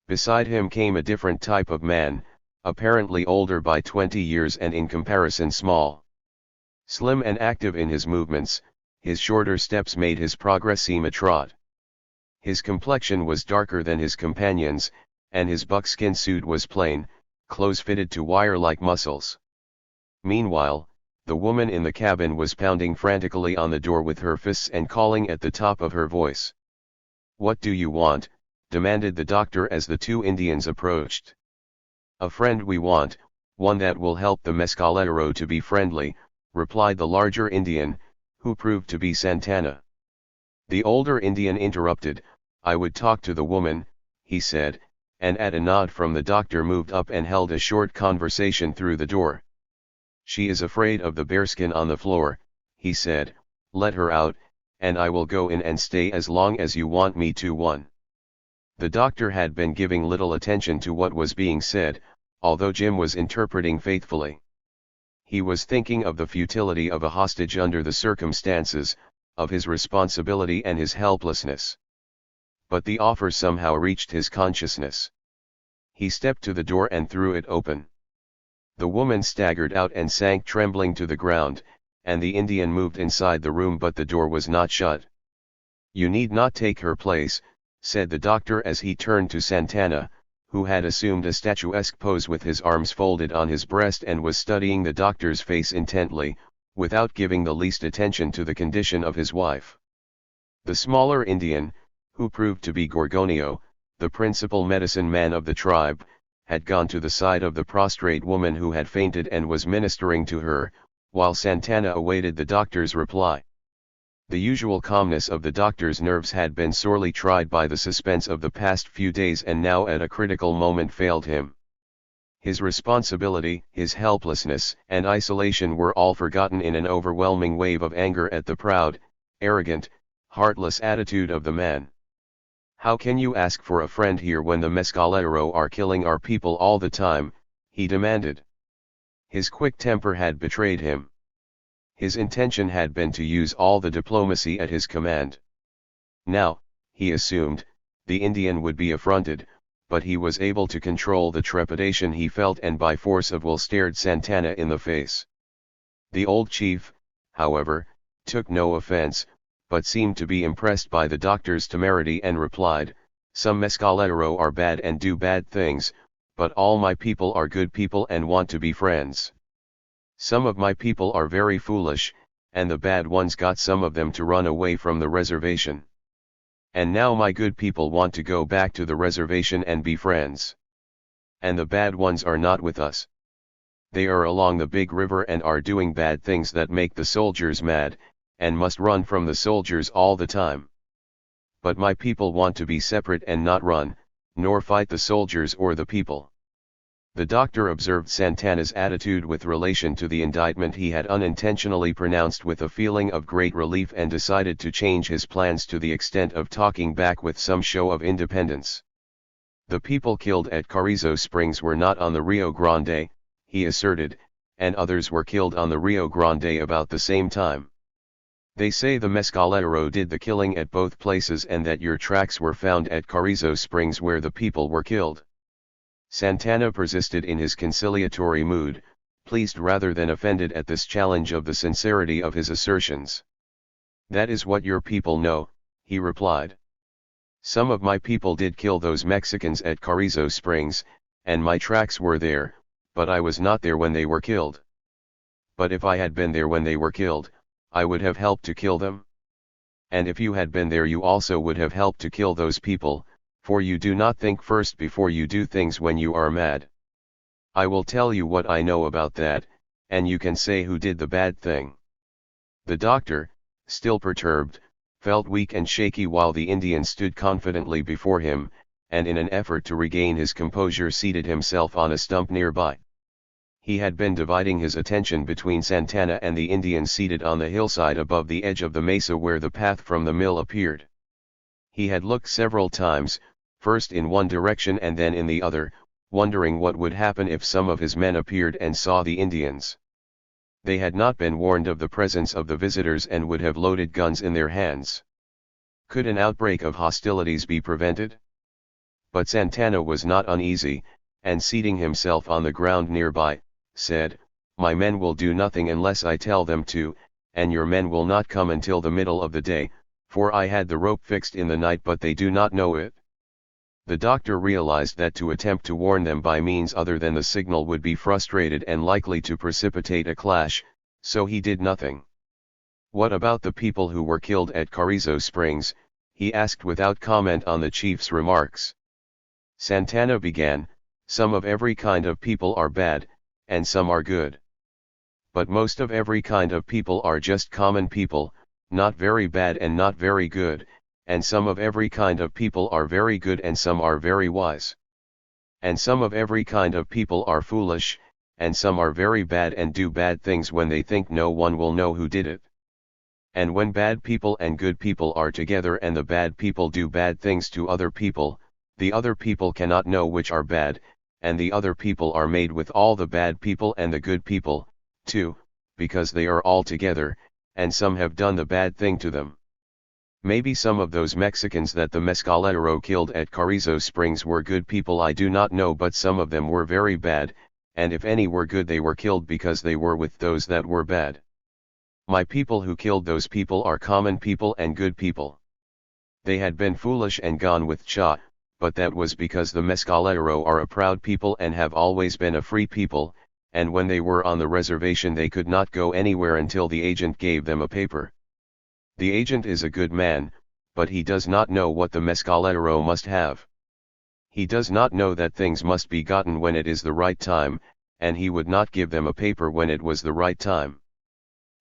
Beside him came a different type of man, apparently older by 20 years and in comparison small. Slim and active in his movements, his shorter steps made his progress seem a trot. His complexion was darker than his companions, and his buckskin suit was plain, close-fitted to wire-like muscles. Meanwhile, the woman in the cabin was pounding frantically on the door with her fists and calling at the top of her voice. "What do you want?" demanded the doctor as the two Indians approached. "A friend we want, one that will help the Mescalero to be friendly," replied the larger Indian, who proved to be Santana. The older Indian interrupted. "I would talk to the woman," he said, and at a nod from the doctor moved up and held a short conversation through the door. "She is afraid of the bearskin on the floor," he said, "let her out, and I will go in and stay as long as you want me to." 1. The doctor had been giving little attention to what was being said, although Jim was interpreting faithfully. He was thinking of the futility of a hostage under the circumstances, of his responsibility and his helplessness. But the offer somehow reached his consciousness. He stepped to the door and threw it open. The woman staggered out and sank trembling to the ground, and the Indian moved inside the room, but the door was not shut. "You need not take her place," said the doctor as he turned to Santana, who had assumed a statuesque pose with his arms folded on his breast and was studying the doctor's face intently, without giving the least attention to the condition of his wife. The smaller Indian, who proved to be Gorgonio, the principal medicine man of the tribe, had gone to the side of the prostrate woman who had fainted and was ministering to her, while Santana awaited the doctor's reply. The usual calmness of the doctor's nerves had been sorely tried by the suspense of the past few days and now at a critical moment failed him. His responsibility, his helplessness and isolation were all forgotten in an overwhelming wave of anger at the proud, arrogant, heartless attitude of the man. "How can you ask for a friend here when the Mescalero are killing our people all the time?" he demanded. His quick temper had betrayed him. His intention had been to use all the diplomacy at his command. Now, he assumed, the Indian would be affronted, but he was able to control the trepidation he felt and by force of will stared Santana in the face. The old chief, however, took no offense, but seemed to be impressed by the doctor's temerity and replied, "Some Mescalero are bad and do bad things, but all my people are good people and want to be friends. Some of my people are very foolish, and the bad ones got some of them to run away from the reservation. And now my good people want to go back to the reservation and be friends. And the bad ones are not with us. They are along the big river and are doing bad things that make the soldiers mad, and must run from the soldiers all the time. But my people want to be separate and not run, nor fight the soldiers or the people." The doctor observed Santana's attitude with relation to the indictment he had unintentionally pronounced with a feeling of great relief and decided to change his plans to the extent of talking back with some show of independence. "The people killed at Carrizo Springs were not on the Rio Grande," he asserted, "and others were killed on the Rio Grande about the same time. They say the Mescalero did the killing at both places and that your tracks were found at Carrizo Springs where the people were killed." Santana persisted in his conciliatory mood, pleased rather than offended at this challenge of the sincerity of his assertions. "That is what your people know," he replied. "Some of my people did kill those Mexicans at Carrizo Springs, and my tracks were there, but I was not there when they were killed. But if I had been there when they were killed, I would have helped to kill them. And if you had been there you also would have helped to kill those people, for you do not think first before you do things when you are mad. I will tell you what I know about that, and you can say who did the bad thing." The doctor, still perturbed, felt weak and shaky while the Indian stood confidently before him, and in an effort to regain his composure seated himself on a stump nearby. He had been dividing his attention between Santana and the Indian seated on the hillside above the edge of the mesa where the path from the mill appeared. He had looked several times, first in one direction and then in the other, wondering what would happen if some of his men appeared and saw the Indians. They had not been warned of the presence of the visitors and would have loaded guns in their hands. Could an outbreak of hostilities be prevented? But Santana was not uneasy, and seating himself on the ground nearby, said, "My men will do nothing unless I tell them to, and your men will not come until the middle of the day, for I had the rope fixed in the night but they do not know it." The doctor realized that to attempt to warn them by means other than the signal would be frustrated and likely to precipitate a clash, so he did nothing. "What about the people who were killed at Carrizo Springs?" he asked without comment on the chief's remarks. Santana began, "Some of every kind of people are bad, and some are good. But most of every kind of people are just common people, not very bad and not very good, and some of every kind of people are very good and some are very wise. And some of every kind of people are foolish, and some are very bad and do bad things when they think no one will know who did it. And when bad people and good people are together and the bad people do bad things to other people, the other people cannot know which are bad, and the other people are made with all the bad people and the good people, too, because they are all together, and some have done the bad thing to them. Maybe some of those Mexicans that the Mescalero killed at Carrizo Springs were good people, I do not know, but some of them were very bad, and if any were good they were killed because they were with those that were bad. My people who killed those people are common people and good people. They had been foolish and gone with Cha, but that was because the Mescalero are a proud people and have always been a free people, and when they were on the reservation they could not go anywhere until the agent gave them a paper. The agent is a good man, but he does not know what the Mescalero must have. He does not know that things must be gotten when it is the right time, and he would not give them a paper when it was the right time.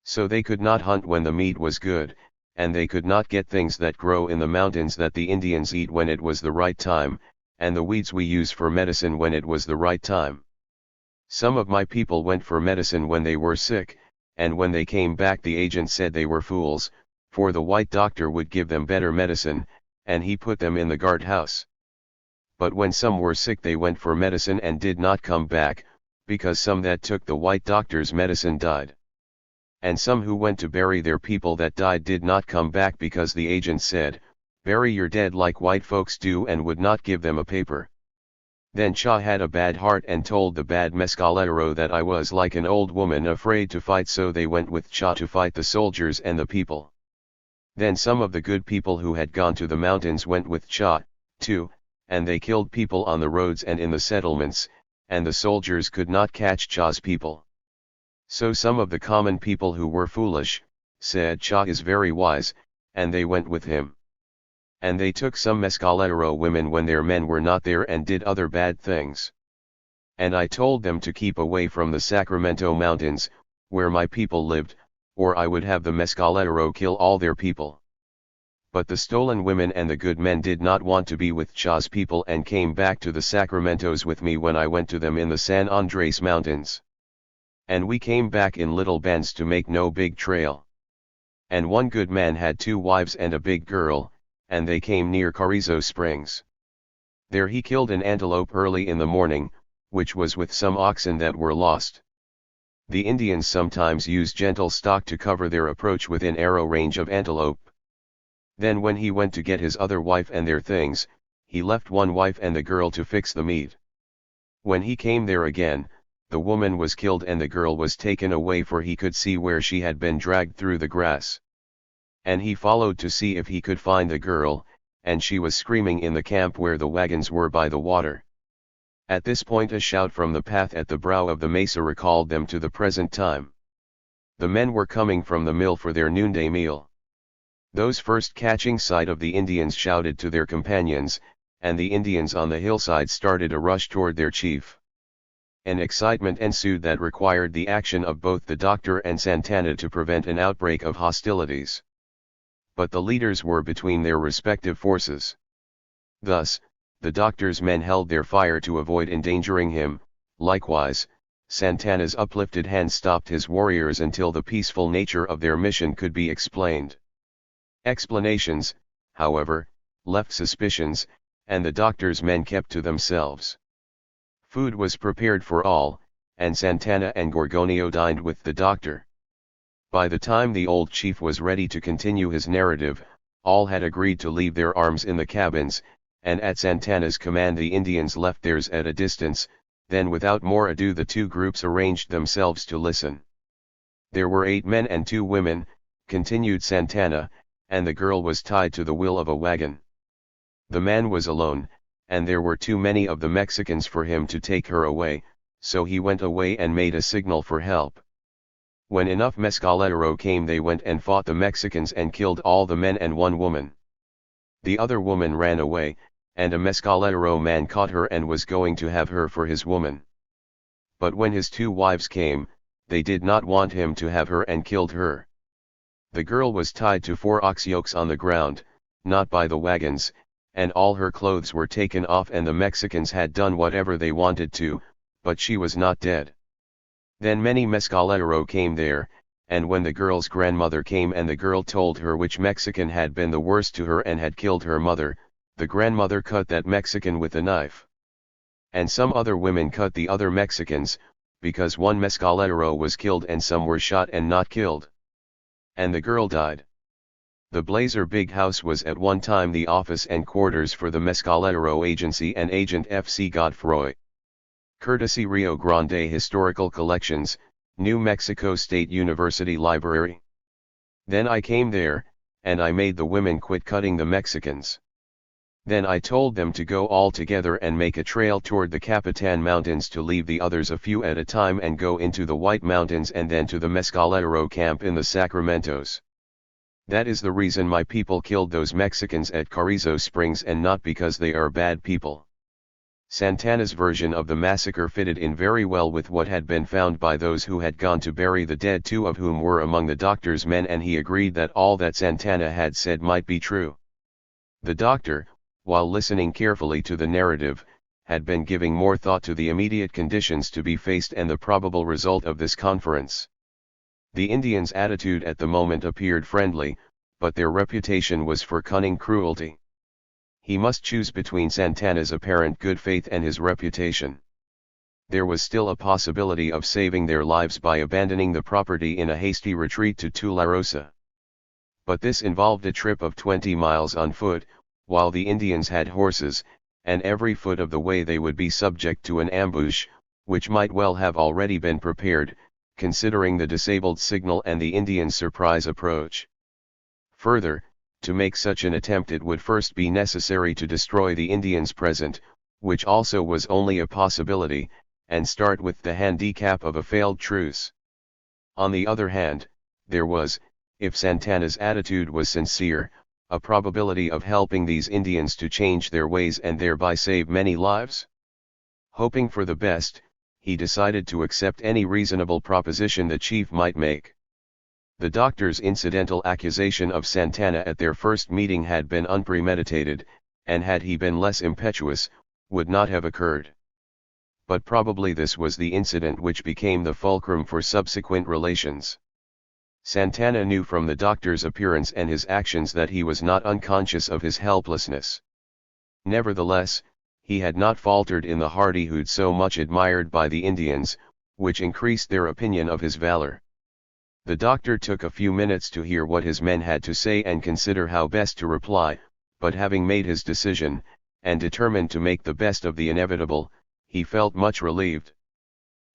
So they could not hunt when the meat was good, and they could not get things that grow in the mountains that the Indians eat when it was the right time, and the weeds we use for medicine when it was the right time. Some of my people went for medicine when they were sick, and when they came back the agent said they were fools, for the white doctor would give them better medicine, and he put them in the guard house. But when some were sick they went for medicine and did not come back, because some that took the white doctor's medicine died. And some who went to bury their people that died did not come back because the agent said, "Bury your dead like white folks do," and would not give them a paper. Then Cha had a bad heart and told the bad Mescalero that I was like an old woman afraid to fight, so they went with Cha to fight the soldiers and the people. Then some of the good people who had gone to the mountains went with Cha, too, and they killed people on the roads and in the settlements, and the soldiers could not catch Cha's people. So some of the common people who were foolish, said Cha is very wise, and they went with him. And they took some Mescalero women when their men were not there and did other bad things. And I told them to keep away from the Sacramento Mountains, where my people lived, or I would have the Mescalero kill all their people. But the stolen women and the good men did not want to be with Cha's people and came back to the Sacramentos with me when I went to them in the San Andres Mountains. And we came back in little bands to make no big trail. And one good man had 2 wives and a big girl, and they came near Carrizo Springs. There he killed an antelope early in the morning, which was with some oxen that were lost. The Indians sometimes use gentle stock to cover their approach within arrow range of antelope. Then when he went to get his other wife and their things, he left one wife and the girl to fix the meat. When he came there again, the woman was killed and the girl was taken away, for he could see where she had been dragged through the grass. And he followed to see if he could find the girl, and she was screaming in the camp where the wagons were by the water. At this point a shout from the path at the brow of the mesa recalled them to the present time. The men were coming from the mill for their noonday meal. Those first catching sight of the Indians shouted to their companions, and the Indians on the hillside started a rush toward their chief. An excitement ensued that required the action of both the doctor and Santana to prevent an outbreak of hostilities. But the leaders were between their respective forces. Thus, the doctor's men held their fire to avoid endangering him. Likewise, Santana's uplifted hand stopped his warriors until the peaceful nature of their mission could be explained. Explanations, however, left suspicions, and the doctor's men kept to themselves. Food was prepared for all, and Santana and Gorgonio dined with the doctor. By the time the old chief was ready to continue his narrative, all had agreed to leave their arms in the cabins, and at Santana's command the Indians left theirs at a distance. Then without more ado the two groups arranged themselves to listen. There were 8 men and 2 women, continued Santana, and the girl was tied to the wheel of a wagon. The man was alone, and there were too many of the Mexicans for him to take her away, so he went away and made a signal for help. When enough Mescalero came they went and fought the Mexicans and killed all the men and 1 woman. The other woman ran away, and a Mescalero man caught her and was going to have her for his woman. But when his 2 wives came, they did not want him to have her and killed her. The girl was tied to 4 ox yokes on the ground, not by the wagons, and all her clothes were taken off and the Mexicans had done whatever they wanted to, but she was not dead. Then many Mescalero came there, and when the girl's grandmother came and the girl told her which Mexican had been the worst to her and had killed her mother, the grandmother cut that Mexican with a knife. And some other women cut the other Mexicans, because 1 Mescalero was killed and some were shot and not killed. And the girl died. The Blazer Big House was at one time the office and quarters for the Mescalero Agency and Agent F.C. Godfroy. Courtesy Rio Grande Historical Collections, New Mexico State University Library. Then I came there, and I made the women quit cutting the Mexicans. Then I told them to go all together and make a trail toward the Capitan Mountains to leave the others a few at a time and go into the White Mountains and then to the Mescalero camp in the Sacramentos. That is the reason my people killed those Mexicans at Carrizo Springs and not because they are bad people. Santana's version of the massacre fitted in very well with what had been found by those who had gone to bury the dead, 2 of whom were among the doctor's men, and he agreed that all that Santana had said might be true. The doctor, while listening carefully to the narrative, had been giving more thought to the immediate conditions to be faced and the probable result of this conference. The Indians' attitude at the moment appeared friendly, but their reputation was for cunning cruelty. He must choose between Santana's apparent good faith and his reputation. There was still a possibility of saving their lives by abandoning the property in a hasty retreat to Tularosa. But this involved a trip of 20 miles on foot, while the Indians had horses, and every foot of the way they would be subject to an ambush, which might well have already been prepared, considering the disabled signal and the Indians' surprise approach. Further, to make such an attempt it would first be necessary to destroy the Indians present, which also was only a possibility, and start with the handicap of a failed truce. On the other hand, there was, if Santana's attitude was sincere, a probability of helping these Indians to change their ways and thereby save many lives. Hoping for the best, he decided to accept any reasonable proposition the chief might make. The doctor's incidental accusation of Santana at their first meeting had been unpremeditated, and had he been less impetuous, would not have occurred. But probably this was the incident which became the fulcrum for subsequent relations. Santana knew from the doctor's appearance and his actions that he was not unconscious of his helplessness. Nevertheless, he had not faltered in the hardihood so much admired by the Indians, which increased their opinion of his valor. The doctor took a few minutes to hear what his men had to say and consider how best to reply, but having made his decision, and determined to make the best of the inevitable, he felt much relieved.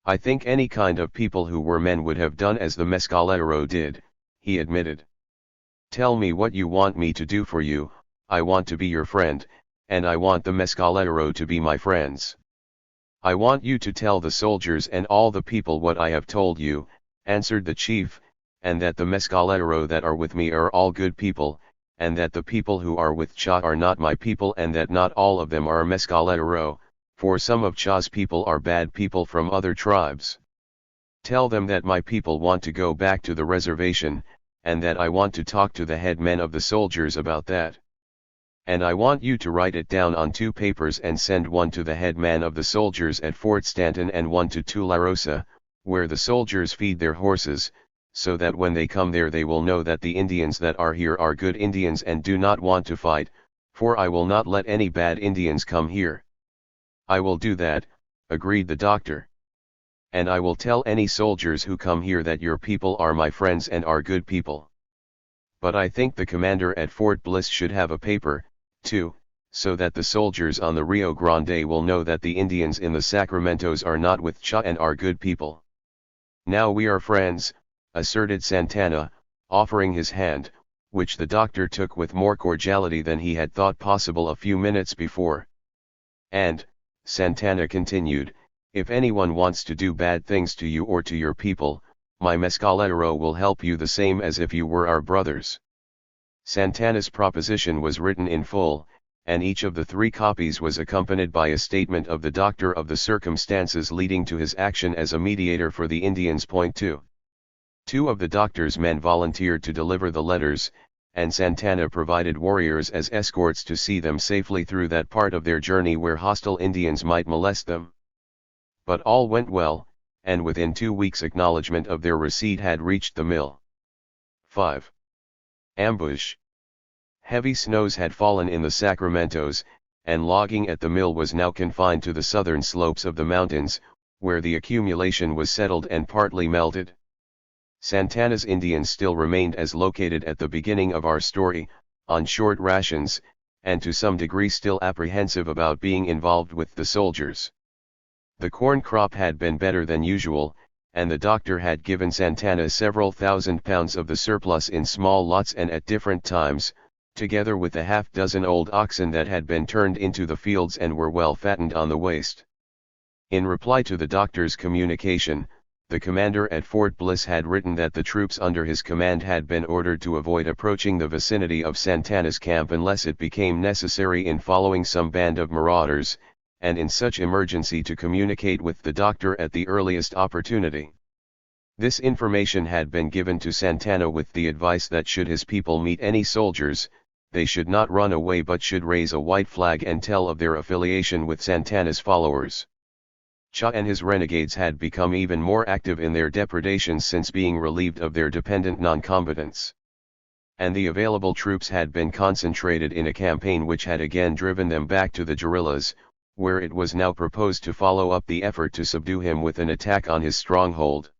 "I think any kind of people who were men would have done as the Mescalero did," he admitted. "Tell me what you want me to do for you. I want to be your friend, and I want the Mescalero to be my friends. I want you to tell the soldiers and all the people what I have told you," answered the chief, "and that the Mescalero that are with me are all good people, and that the people who are with Cha are not my people, and that not all of them are Mescalero, for some of Cha's people are bad people from other tribes. Tell them that my people want to go back to the reservation, and that I want to talk to the head men of the soldiers about that. And I want you to write it down on 2 papers and send one to the head man of the soldiers at Fort Stanton and one to Tularosa, where the soldiers feed their horses, so that when they come there they will know that the Indians that are here are good Indians and do not want to fight, for I will not let any bad Indians come here." "I will do that," agreed the doctor. "And I will tell any soldiers who come here that your people are my friends and are good people. But I think the commander at Fort Bliss should have a paper, too," so that the soldiers on the Rio Grande will know that the Indians in the Sacramentos are not with Cha and are good people. Now we are friends, asserted Santana, offering his hand, which the doctor took with more cordiality than he had thought possible a few minutes before. And, Santana continued, if anyone wants to do bad things to you or to your people, my Mescalero will help you the same as if you were our brothers. Santana's proposition was written in full, and each of the 3 copies was accompanied by a statement of the doctor of the circumstances leading to his action as a mediator for the Indians. 2. 2 of the doctor's men volunteered to deliver the letters, and Santana provided warriors as escorts to see them safely through that part of their journey where hostile Indians might molest them. But all went well, and within 2 weeks acknowledgement of their receipt had reached the mill. 5. Ambush. Heavy snows had fallen in the Sacramentos, and logging at the mill was now confined to the southern slopes of the mountains, where the accumulation was settled and partly melted. Santana's Indians still remained as located at the beginning of our story, on short rations, and to some degree still apprehensive about being involved with the soldiers. The corn crop had been better than usual, and the doctor had given Santana several thousand pounds of the surplus in small lots and at different times, together with a half-dozen old oxen that had been turned into the fields and were well fattened on the waste. In reply to the doctor's communication, the commander at Fort Bliss had written that the troops under his command had been ordered to avoid approaching the vicinity of Santana's camp unless it became necessary in following some band of marauders, and in such emergency to communicate with the doctor at the earliest opportunity. This information had been given to Santana with the advice that should his people meet any soldiers, they should not run away but should raise a white flag and tell of their affiliation with Santana's followers. Cha and his renegades had become even more active in their depredations since being relieved of their dependent non-combatants. And the available troops had been concentrated in a campaign which had again driven them back to the guerrillas, where it was now proposed to follow up the effort to subdue him with an attack on his stronghold.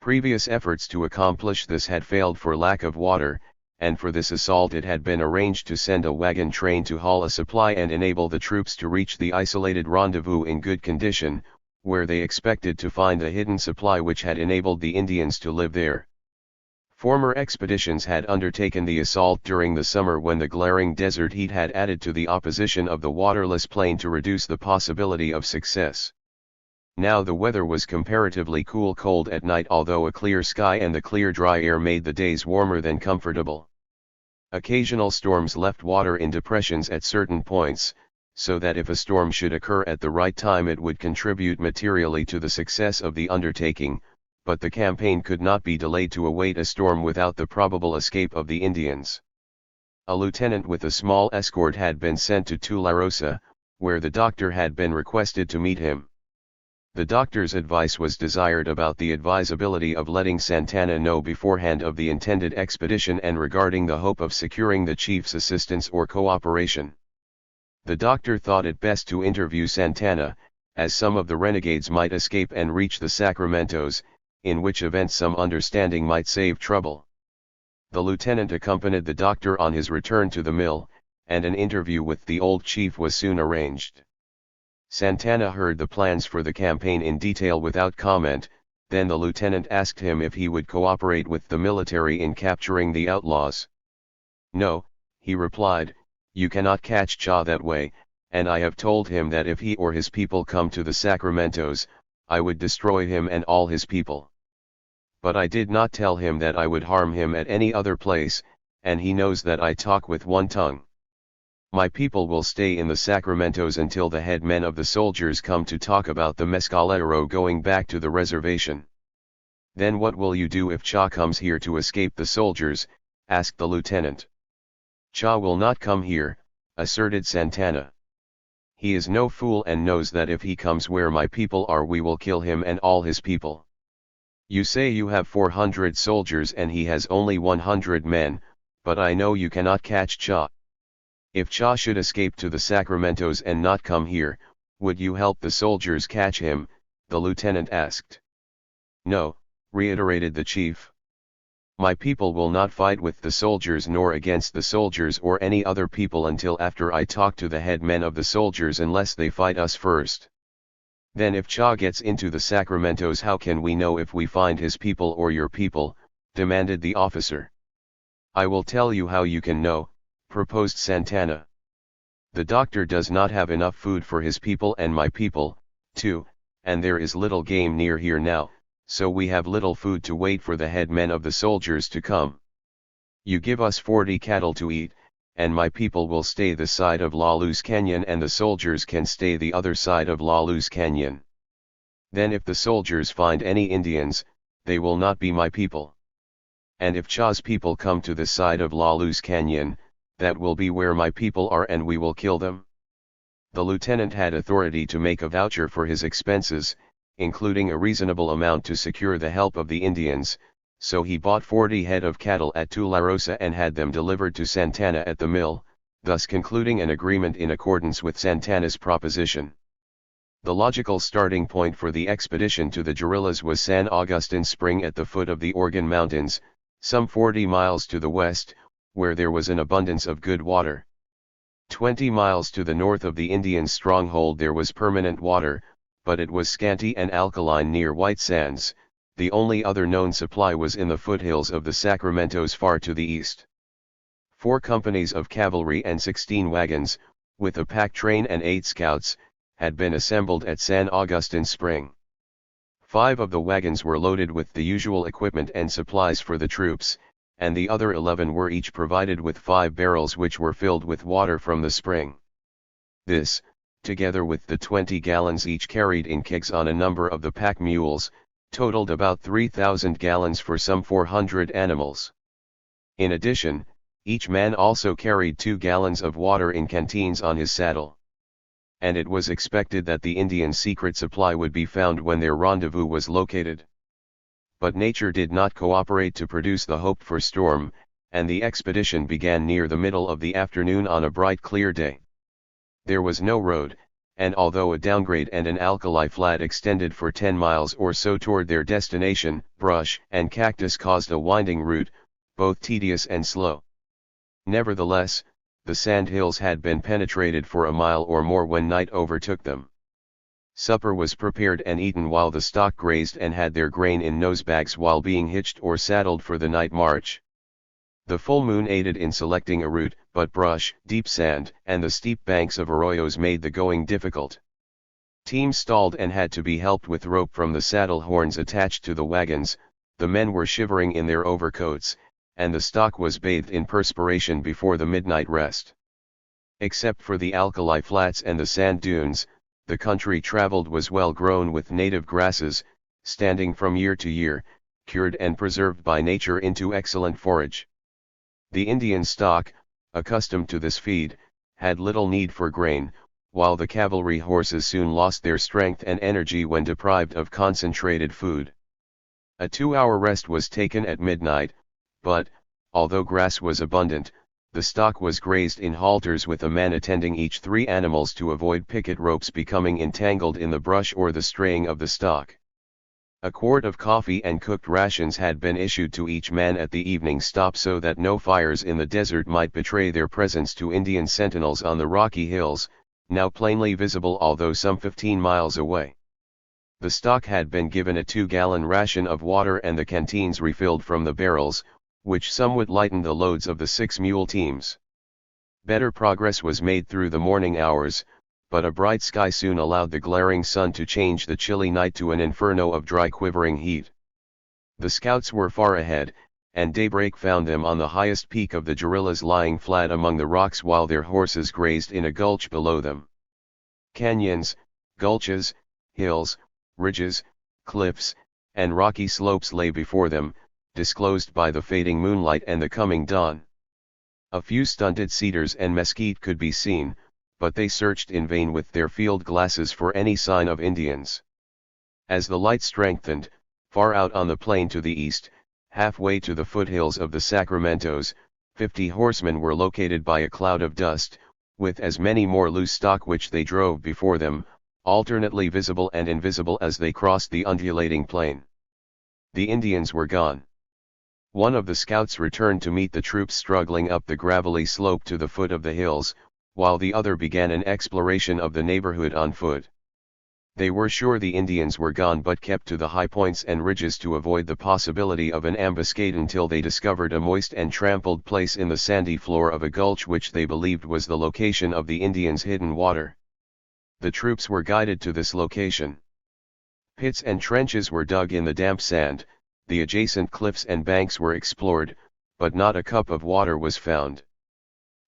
Previous efforts to accomplish this had failed for lack of water, and for this assault it had been arranged to send a wagon train to haul a supply and enable the troops to reach the isolated rendezvous in good condition, where they expected to find a hidden supply which had enabled the Indians to live there. Former expeditions had undertaken the assault during the summer when the glaring desert heat had added to the opposition of the waterless plain to reduce the possibility of success. Now the weather was comparatively cold at night, although a clear sky and the clear dry air made the days warmer than comfortable. Occasional storms left water in depressions at certain points, so that if a storm should occur at the right time it would contribute materially to the success of the undertaking, but the campaign could not be delayed to await a storm without the probable escape of the Indians. A lieutenant with a small escort had been sent to Tularosa, where the doctor had been requested to meet him. The doctor's advice was desired about the advisability of letting Santana know beforehand of the intended expedition and regarding the hope of securing the chief's assistance or cooperation. The doctor thought it best to interview Santana, as some of the renegades might escape and reach the Sacramentos, in which event some understanding might save trouble. The lieutenant accompanied the doctor on his return to the mill, and an interview with the old chief was soon arranged. Santana heard the plans for the campaign in detail without comment, then the lieutenant asked him if he would cooperate with the military in capturing the outlaws. "No," he replied, "you cannot catch Cha that way, and I have told him that if he or his people come to the Sacramentos, I would destroy him and all his people. But I did not tell him that I would harm him at any other place, and he knows that I talk with one tongue. My people will stay in the Sacramentos until the head men of the soldiers come to talk about the Mescalero going back to the reservation." "Then what will you do if Cha comes here to escape the soldiers?" asked the lieutenant. "Cha will not come here," asserted Santana. "He is no fool and knows that if he comes where my people are we will kill him and all his people. You say you have 400 soldiers and he has only 100 men, but I know you cannot catch Cha. If Cha should escape to the Sacramentos and not come here, would you help the soldiers catch him?" the lieutenant asked. "No," reiterated the chief. My people will not fight with the soldiers nor against the soldiers or any other people until after I talk to the head men of the soldiers, unless they fight us first. Then if Cha gets into the Sacramentos, how can we know if we find his people or your people?" demanded the officer. "I will tell you how you can know," proposed Santana. "The doctor does not have enough food for his people and my people, too, and there is little game near here now, so we have little food to wait for the head men of the soldiers to come. You give us 40 cattle to eat, and my people will stay the side of La Luz Canyon and the soldiers can stay the other side of La Luz Canyon. Then if the soldiers find any Indians, they will not be my people. And if Cha's people come to the side of La Luz Canyon, that will be where my people are and we will kill them." The lieutenant had authority to make a voucher for his expenses, including a reasonable amount to secure the help of the Indians, so he bought 40 head of cattle at Tularosa and had them delivered to Santana at the mill, thus concluding an agreement in accordance with Santana's proposition. The logical starting point for the expedition to the guerrillas was San Agustin Spring at the foot of the Organ Mountains, some 40 miles to the west, where there was an abundance of good water. 20 miles to the north of the Indian stronghold there was permanent water, but it was scanty and alkaline near White Sands. The only other known supply was in the foothills of the Sacramentos far to the east. 4 companies of cavalry and 16 wagons, with a pack train and 8 scouts, had been assembled at San Agustin Spring. 5 of the wagons were loaded with the usual equipment and supplies for the troops, and the other 11 were each provided with 5 barrels which were filled with water from the spring. This, together with the 20 gallons each carried in kegs on a number of the pack mules, totaled about 3,000 gallons for some 400 animals. In addition, each man also carried 2 gallons of water in canteens on his saddle. And it was expected that the Indians' secret supply would be found when their rendezvous was located. But nature did not cooperate to produce the hoped-for storm, and the expedition began near the middle of the afternoon on a bright clear day. There was no road, and although a downgrade and an alkali flat extended for 10 miles or so toward their destination, brush and cactus caused a winding route, both tedious and slow. Nevertheless, the sand hills had been penetrated for a mile or more when night overtook them. Supper was prepared and eaten while the stock grazed and had their grain in nosebags while being hitched or saddled for the night march. The full moon aided in selecting a route, but brush, deep sand, and the steep banks of arroyos made the going difficult. Teams stalled and had to be helped with rope from the saddle horns attached to the wagons. The men were shivering in their overcoats, and the stock was bathed in perspiration before the midnight rest. Except for the alkali flats and the sand dunes, the country traveled was well grown with native grasses, standing from year to year, cured and preserved by nature into excellent forage. The Indian stock, accustomed to this feed, had little need for grain, while the cavalry horses soon lost their strength and energy when deprived of concentrated food. A 2-hour rest was taken at midnight, but, although grass was abundant, the stock was grazed in halters with a man attending each 3 animals to avoid picket ropes becoming entangled in the brush or the straying of the stock. A quart of coffee and cooked rations had been issued to each man at the evening stop so that no fires in the desert might betray their presence to Indian sentinels on the rocky hills, now plainly visible although some 15 miles away. The stock had been given a 2-gallon ration of water and the canteens refilled from the barrels, which somewhat lightened the loads of the 6 mule teams. Better progress was made through the morning hours, but a bright sky soon allowed the glaring sun to change the chilly night to an inferno of dry quivering heat. The scouts were far ahead, and daybreak found them on the highest peak of the guerrillas lying flat among the rocks while their horses grazed in a gulch below them. Canyons, gulches, hills, ridges, cliffs, and rocky slopes lay before them, disclosed by the fading moonlight and the coming dawn. A few stunted cedars and mesquite could be seen, but they searched in vain with their field glasses for any sign of Indians. As the light strengthened, far out on the plain to the east, halfway to the foothills of the Sacramentos, 50 horsemen were located by a cloud of dust, with as many more loose stock which they drove before them, alternately visible and invisible as they crossed the undulating plain. The Indians were gone. One of the scouts returned to meet the troops struggling up the gravelly slope to the foot of the hills, while the other began an exploration of the neighborhood on foot. They were sure the Indians were gone but kept to the high points and ridges to avoid the possibility of an ambuscade until they discovered a moist and trampled place in the sandy floor of a gulch which they believed was the location of the Indians' hidden water. The troops were guided to this location. Pits and trenches were dug in the damp sand, the adjacent cliffs and banks were explored, but not a cup of water was found.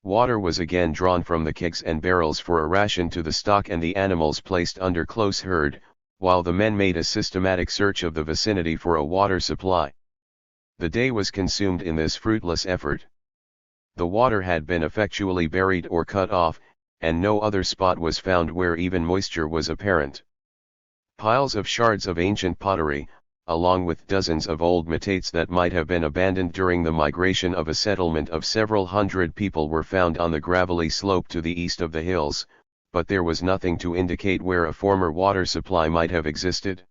Water was again drawn from the kegs and barrels for a ration to the stock and the animals placed under close herd, while the men made a systematic search of the vicinity for a water supply. The day was consumed in this fruitless effort. The water had been effectually buried or cut off, and no other spot was found where even moisture was apparent. Piles of shards of ancient pottery, along with dozens of old metates that might have been abandoned during the migration of a settlement of several hundred people, were found on the gravelly slope to the east of the hills, but there was nothing to indicate where a former water supply might have existed.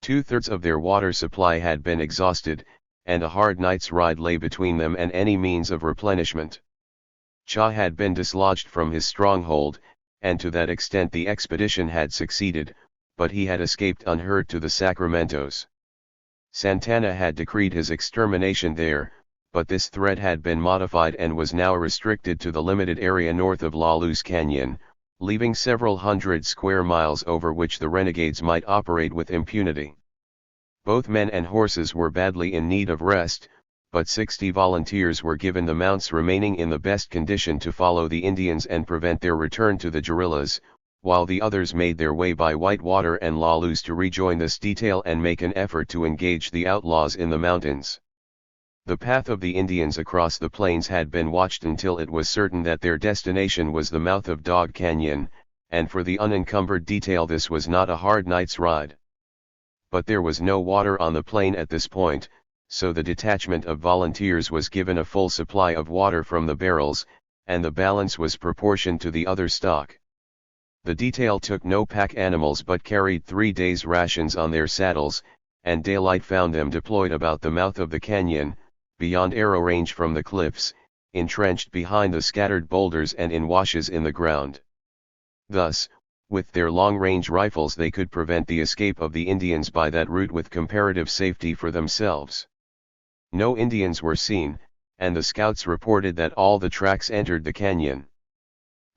2/3 of their water supply had been exhausted, and a hard night's ride lay between them and any means of replenishment. Cha had been dislodged from his stronghold, and to that extent the expedition had succeeded, but he had escaped unhurt to the Sacramentos. Santana had decreed his extermination there, but this threat had been modified and was now restricted to the limited area north of La Luz Canyon, leaving several hundred square miles over which the renegades might operate with impunity. Both men and horses were badly in need of rest, but 60 volunteers were given the mounts remaining in the best condition to follow the Indians and prevent their return to the guerrillas, while the others made their way by Whitewater and La Luz to rejoin this detail and make an effort to engage the outlaws in the mountains. The path of the Indians across the plains had been watched until it was certain that their destination was the mouth of Dog Canyon, and for the unencumbered detail this was not a hard night's ride. But there was no water on the plain at this point, so the detachment of volunteers was given a full supply of water from the barrels, and the balance was proportioned to the other stock. The detail took no pack animals but carried 3 days' rations on their saddles, and daylight found them deployed about the mouth of the canyon, beyond arrow range from the cliffs, entrenched behind the scattered boulders and in washes in the ground. Thus, with their long-range rifles they could prevent the escape of the Indians by that route with comparative safety for themselves. No Indians were seen, and the scouts reported that all the tracks entered the canyon.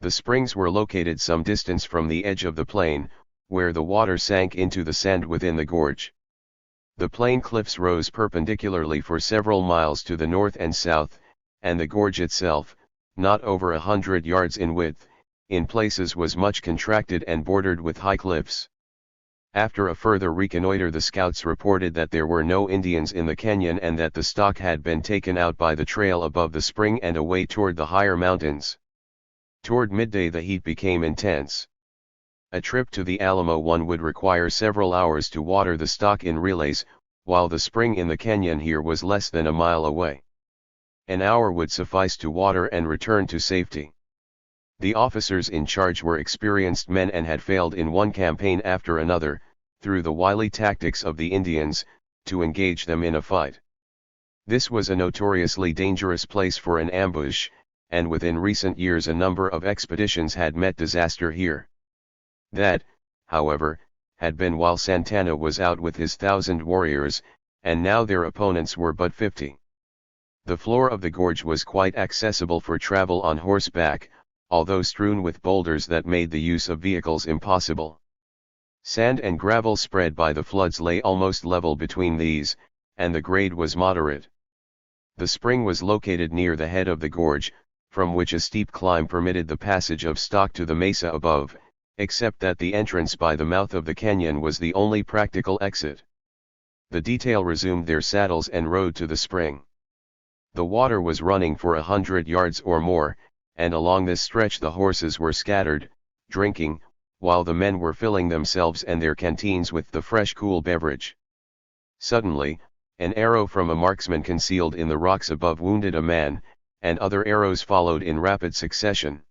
The springs were located some distance from the edge of the plain, where the water sank into the sand within the gorge. The plain cliffs rose perpendicularly for several miles to the north and south, and the gorge itself, not over 100 yards in width, in places was much contracted and bordered with high cliffs. After a further reconnoiter, the scouts reported that there were no Indians in the canyon and that the stock had been taken out by the trail above the spring and away toward the higher mountains. Toward midday the heat became intense. A trip to the Alamo one would require several hours to water the stock in relays, while the spring in the canyon here was less than a mile away. An hour would suffice to water and return to safety. The officers in charge were experienced men and had failed in one campaign after another, through the wily tactics of the Indians, to engage them in a fight. This was a notoriously dangerous place for an ambush, and within recent years a number of expeditions had met disaster here. That, however, had been while Santana was out with his 1,000 warriors, and now their opponents were but 50. The floor of the gorge was quite accessible for travel on horseback, although strewn with boulders that made the use of vehicles impossible. Sand and gravel spread by the floods lay almost level between these, and the grade was moderate. The spring was located near the head of the gorge, from which a steep climb permitted the passage of stock to the mesa above, except that the entrance by the mouth of the canyon was the only practical exit. The detail resumed their saddles and rode to the spring. The water was running for 100 yards or more, and along this stretch the horses were scattered, drinking, while the men were filling themselves and their canteens with the fresh cool beverage. Suddenly, an arrow from a marksman concealed in the rocks above wounded a man, and other arrows followed in rapid succession.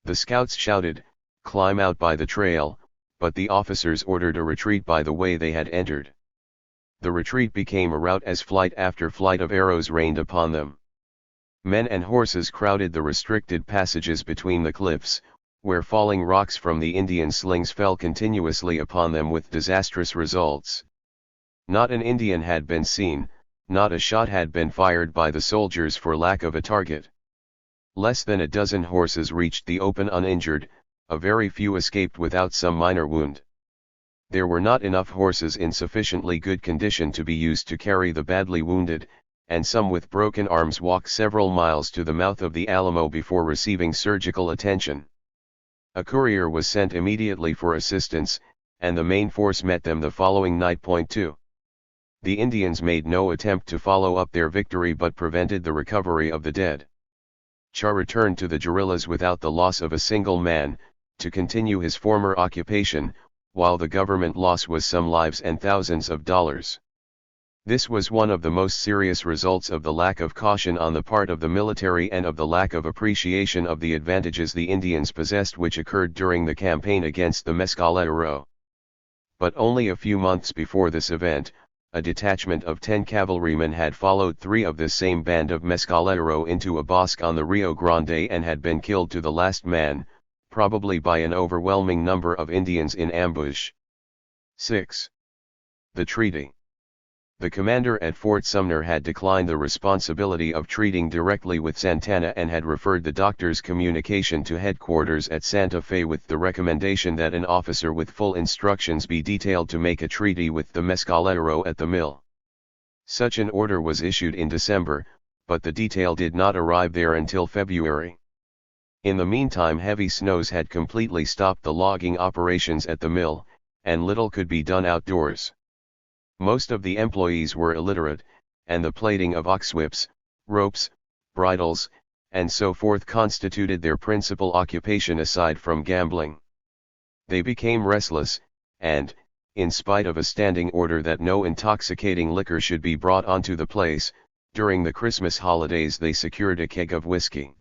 The scouts shouted, "Climb out by the trail," but the officers ordered a retreat by the way they had entered. The retreat became a rout as flight after flight of arrows rained upon them. Men and horses crowded the restricted passages between the cliffs, where falling rocks from the Indian slings fell continuously upon them with disastrous results. Not an Indian had been seen, not a shot had been fired by the soldiers for lack of a target. Less than a dozen horses reached the open uninjured, a very few escaped without some minor wound. There were not enough horses in sufficiently good condition to be used to carry the badly wounded, and some with broken arms walked several miles to the mouth of the Alamo before receiving surgical attention. A courier was sent immediately for assistance, and the main force met them the following night. 2. The Indians made no attempt to follow up their victory but prevented the recovery of the dead. Cha returned to the guerrillas without the loss of a single man, to continue his former occupation, while the government loss was some lives and thousands of dollars. This was one of the most serious results of the lack of caution on the part of the military and of the lack of appreciation of the advantages the Indians possessed, which occurred during the campaign against the Mescalero. But only a few months before this event, a detachment of 10 cavalrymen had followed 3 of this same band of Mescalero into a bosque on the Rio Grande and had been killed to the last man, probably by an overwhelming number of Indians in ambush. 6. The treaty. The commander at Fort Sumner had declined the responsibility of treating directly with Santana and had referred the doctor's communication to headquarters at Santa Fe with the recommendation that an officer with full instructions be detailed to make a treaty with the Mescalero at the mill. Such an order was issued in December, but the detail did not arrive there until February. In the meantime, heavy snows had completely stopped the logging operations at the mill, and little could be done outdoors. Most of the employees were illiterate, and the plaiting of ox whips, ropes, bridles, and so forth constituted their principal occupation aside from gambling. They became restless, and, in spite of a standing order that no intoxicating liquor should be brought onto the place, during the Christmas holidays they secured a keg of whiskey.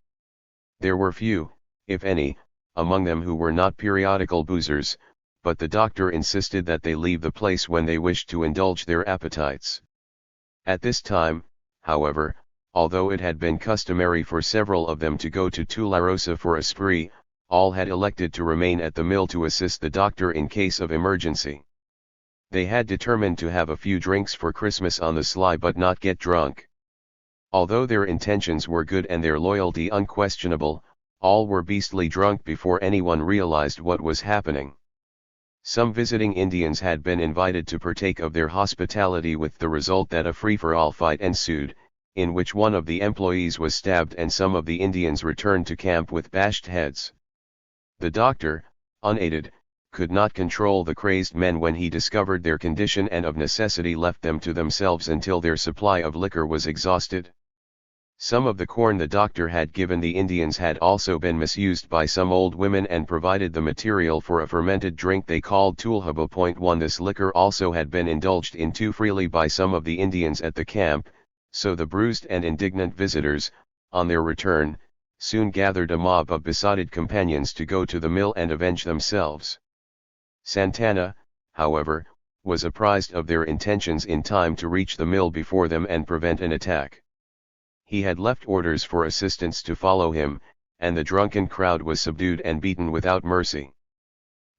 There were few, if any, among them who were not periodical boozers, but the doctor insisted that they leave the place when they wished to indulge their appetites. At this time, however, although it had been customary for several of them to go to Tularosa for a spree, all had elected to remain at the mill to assist the doctor in case of emergency. They had determined to have a few drinks for Christmas on the sly but not get drunk. Although their intentions were good and their loyalty unquestionable, all were beastly drunk before anyone realized what was happening. Some visiting Indians had been invited to partake of their hospitality, with the result that a free-for-all fight ensued, in which one of the employees was stabbed and some of the Indians returned to camp with bashed heads. The doctor, unaided, could not control the crazed men when he discovered their condition and of necessity left them to themselves until their supply of liquor was exhausted. Some of the corn the doctor had given the Indians had also been misused by some old women and provided the material for a fermented drink they called tulhuba. 1. This liquor also had been indulged in too freely by some of the Indians at the camp, so the bruised and indignant visitors, on their return, soon gathered a mob of besotted companions to go to the mill and avenge themselves. Santana, however, was apprised of their intentions in time to reach the mill before them and prevent an attack. He had left orders for assistants to follow him, and the drunken crowd was subdued and beaten without mercy.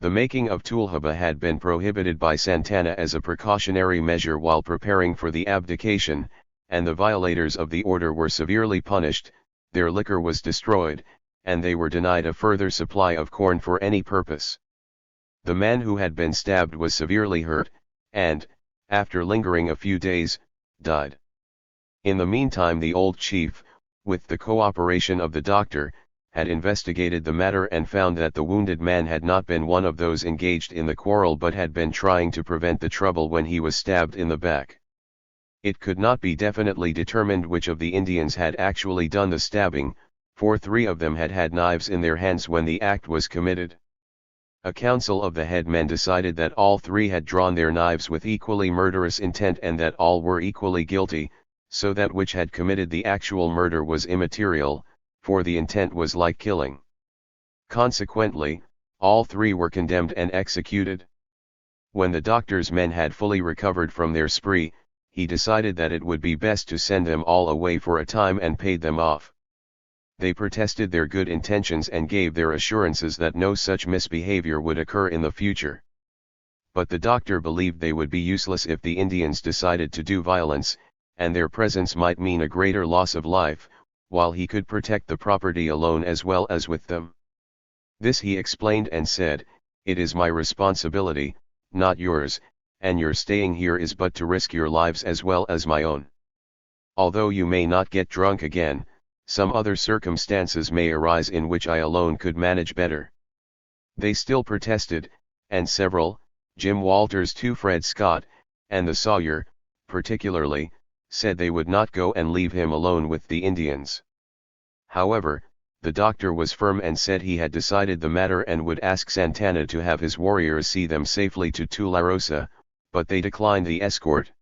The making of tulhuba had been prohibited by Santana as a precautionary measure while preparing for the abdication, and the violators of the order were severely punished, their liquor was destroyed, and they were denied a further supply of corn for any purpose. The man who had been stabbed was severely hurt, and, after lingering a few days, died. In the meantime the old chief, with the cooperation of the doctor, had investigated the matter and found that the wounded man had not been one of those engaged in the quarrel but had been trying to prevent the trouble when he was stabbed in the back. It could not be definitely determined which of the Indians had actually done the stabbing, for 3 of them had had knives in their hands when the act was committed. A council of the headmen decided that all 3 had drawn their knives with equally murderous intent and that all were equally guilty, so that which had committed the actual murder was immaterial, for the intent was like killing. Consequently, all 3 were condemned and executed. When the doctor's men had fully recovered from their spree, he decided that it would be best to send them all away for a time and paid them off. They protested their good intentions and gave their assurances that no such misbehavior would occur in the future. But the doctor believed they would be useless if the Indians decided to do violence, and their presence might mean a greater loss of life, while he could protect the property alone as well as with them. This he explained and said, "It is my responsibility, not yours, and your staying here is but to risk your lives as well as my own. Although you may not get drunk again, some other circumstances may arise in which I alone could manage better." They still protested, and several, Jim Walters to Fred Scott, and the Sawyer, particularly, said they would not go and leave him alone with the Indians. However, the doctor was firm and said he had decided the matter and would ask Santana to have his warriors see them safely to Tularosa, but they declined the escort.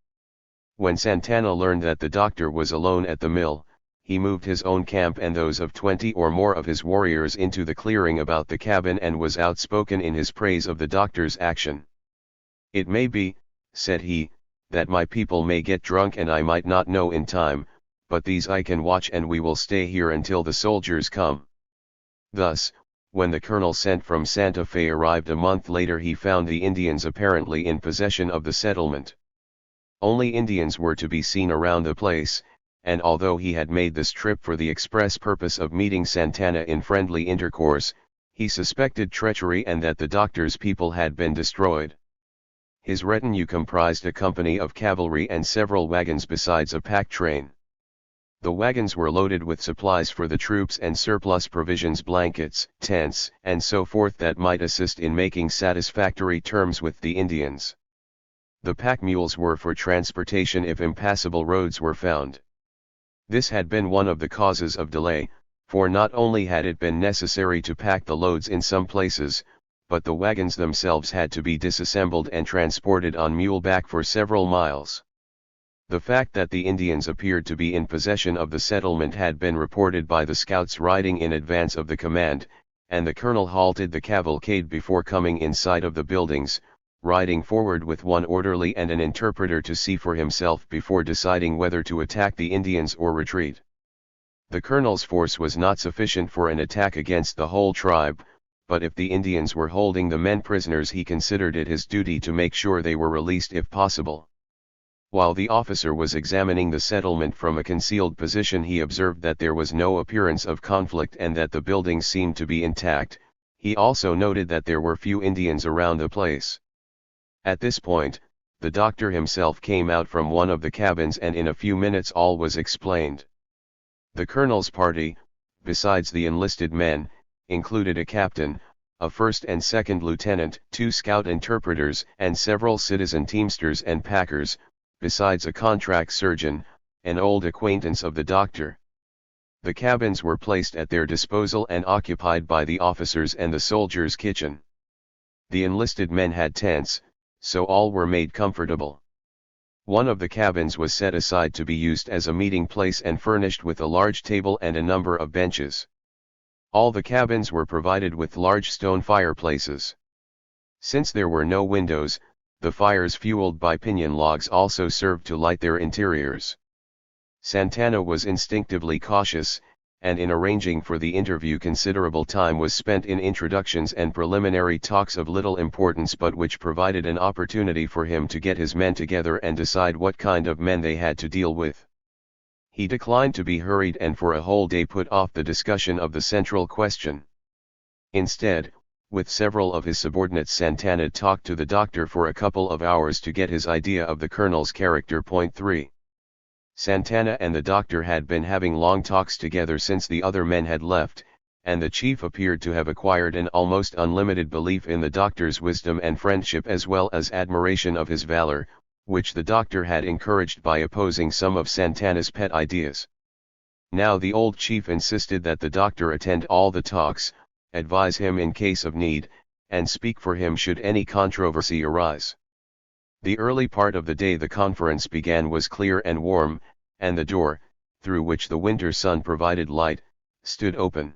When Santana learned that the doctor was alone at the mill, he moved his own camp and those of 20 or more of his warriors into the clearing about the cabin and was outspoken in his praise of the doctor's action. "It may be," said he, "that my people may get drunk and I might not know in time, but these I can watch and we will stay here until the soldiers come." Thus, when the colonel sent from Santa Fe arrived a month later, he found the Indians apparently in possession of the settlement. Only Indians were to be seen around the place, and although he had made this trip for the express purpose of meeting Santana in friendly intercourse, he suspected treachery and that the doctor's people had been destroyed. His retinue comprised a company of cavalry and several wagons besides a pack train. The wagons were loaded with supplies for the troops and surplus provisions, blankets, tents, and so forth that might assist in making satisfactory terms with the Indians. The pack mules were for transportation if impassable roads were found. This had been one of the causes of delay, for not only had it been necessary to pack the loads in some places, but the wagons themselves had to be disassembled and transported on muleback for several miles. The fact that the Indians appeared to be in possession of the settlement had been reported by the scouts riding in advance of the command, and the colonel halted the cavalcade before coming in sight of the buildings, riding forward with one orderly and an interpreter to see for himself before deciding whether to attack the Indians or retreat. The colonel's force was not sufficient for an attack against the whole tribe, but if the Indians were holding the men prisoners, he considered it his duty to make sure they were released if possible. While the officer was examining the settlement from a concealed position, he observed that there was no appearance of conflict and that the buildings seemed to be intact. He also noted that there were few Indians around the place. At this point, the doctor himself came out from one of the cabins and in a few minutes all was explained. The colonel's party, besides the enlisted men, included a captain, a first and second lieutenant, 2 scout interpreters, and several citizen teamsters and packers, besides a contract surgeon, an old acquaintance of the doctor. The cabins were placed at their disposal and occupied by the officers and the soldiers' kitchen. The enlisted men had tents, so all were made comfortable. One of the cabins was set aside to be used as a meeting place and furnished with a large table and a number of benches. All the cabins were provided with large stone fireplaces. Since there were no windows, the fires fueled by piñon logs also served to light their interiors. Santana was instinctively cautious, and in arranging for the interview considerable time was spent in introductions and preliminary talks of little importance but which provided an opportunity for him to get his men together and decide what kind of men they had to deal with. He declined to be hurried and for a whole day put off the discussion of the central question. Instead, with several of his subordinates, Santana talked to the doctor for a couple of hours to get his idea of the colonel's character. Point 3. Santana and the doctor had been having long talks together since the other men had left, and the chief appeared to have acquired an almost unlimited belief in the doctor's wisdom and friendship as well as admiration of his valor, which the doctor had encouraged by opposing some of Santana's pet ideas. Now the old chief insisted that the doctor attend all the talks, advise him in case of need, and speak for him should any controversy arise. The early part of the day the conference began was clear and warm, and the door, through which the winter sun provided light, stood open.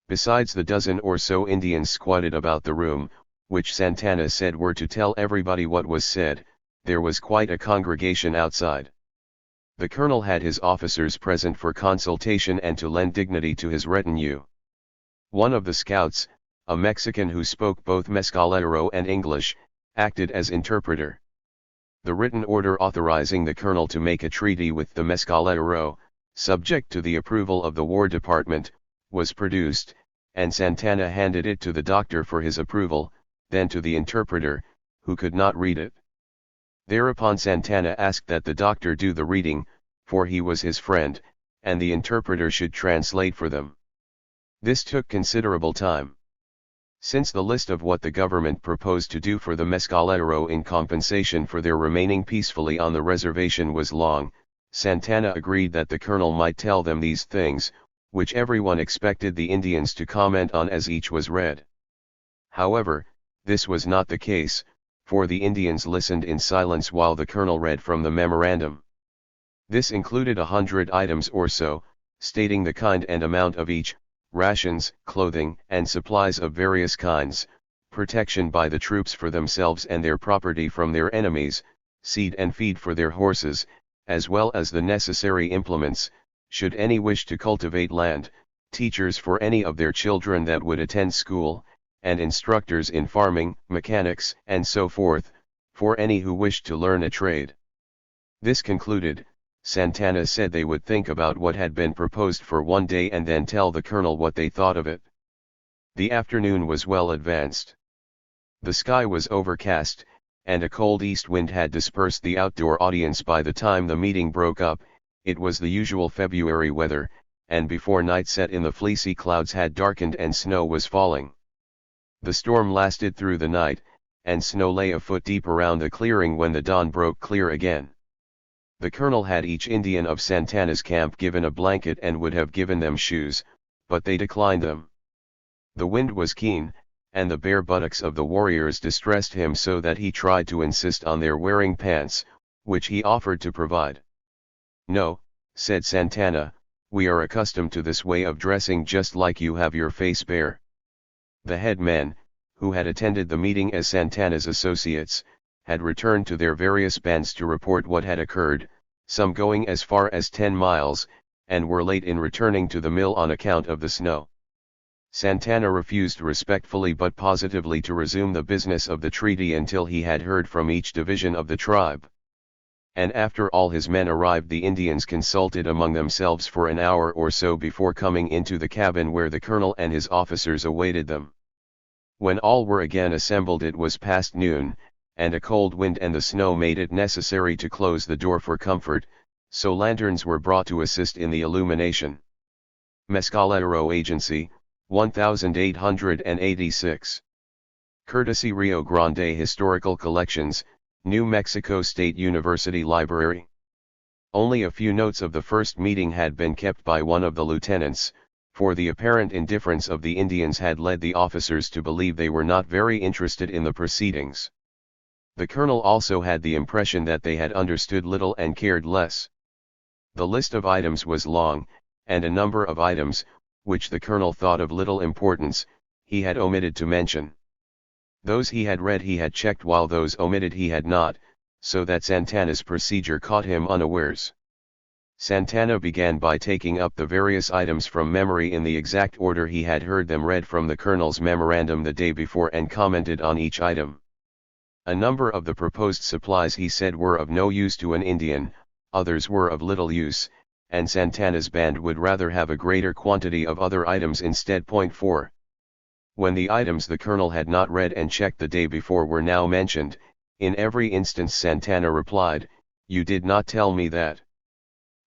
Besides the dozen or so Indians squatted about the room, which Santana said were to tell everybody what was said. There was quite a congregation outside. The colonel had his officers present for consultation and to lend dignity to his retinue. One of the scouts, a Mexican who spoke both Mescalero and English, acted as interpreter. The written order authorizing the colonel to make a treaty with the Mescalero, subject to the approval of the War Department, was produced, and Santana handed it to the doctor for his approval, then to the interpreter, who could not read it. Thereupon Santana asked that the doctor do the reading, for he was his friend, and the interpreter should translate for them. This took considerable time. Since the list of what the government proposed to do for the Mescalero in compensation for their remaining peacefully on the reservation was long, Santana agreed that the colonel might tell them these things, which everyone expected the Indians to comment on as each was read. However, this was not the case, for the Indians listened in silence while the colonel read from the memorandum. This included 100 items or so, stating the kind and amount of each, rations, clothing, and supplies of various kinds, protection by the troops for themselves and their property from their enemies, seed and feed for their horses, as well as the necessary implements, should any wish to cultivate land, teachers for any of their children that would attend school, and instructors in farming, mechanics, and so forth, for any who wished to learn a trade. This concluded, Santana said they would think about what had been proposed for one day and then tell the colonel what they thought of it. The afternoon was well advanced. The sky was overcast, and a cold east wind had dispersed the outdoor audience by the time the meeting broke up. It was the usual February weather, and before night set in the fleecy clouds had darkened and snow was falling. The storm lasted through the night, and snow lay a foot deep around the clearing when the dawn broke clear again. The colonel had each Indian of Santana's camp given a blanket and would have given them shoes, but they declined them. The wind was keen, and the bare buttocks of the warriors distressed him so that he tried to insist on their wearing pants, which he offered to provide. "No," said Santana, "we are accustomed to this way of dressing just like you have your face bare." The head men, who had attended the meeting as Santana's associates, had returned to their various bands to report what had occurred, some going as far as 10 miles, and were late in returning to the mill on account of the snow. Santana refused respectfully but positively to resume the business of the treaty until he had heard from each division of the tribe. And after all his men arrived, the Indians consulted among themselves for an hour or so before coming into the cabin where the colonel and his officers awaited them. When all were again assembled it was past noon, and a cold wind and the snow made it necessary to close the door for comfort, so lanterns were brought to assist in the illumination. Mescalero Agency, 1886. Courtesy Rio Grande Historical Collections, New Mexico State University Library. Only a few notes of the first meeting had been kept by one of the lieutenants, for the apparent indifference of the Indians had led the officers to believe they were not very interested in the proceedings. The colonel also had the impression that they had understood little and cared less. The list of items was long, and a number of items, which the colonel thought of little importance, he had omitted to mention. Those he had read he had checked while those omitted he had not, so that Santana's procedure caught him unawares. Santana began by taking up the various items from memory in the exact order he had heard them read from the colonel's memorandum the day before and commented on each item. A number of the proposed supplies he said were of no use to an Indian, others were of little use, and Santana's band would rather have a greater quantity of other items instead. 4. When the items the colonel had not read and checked the day before were now mentioned, in every instance Santana replied, "You did not tell me that."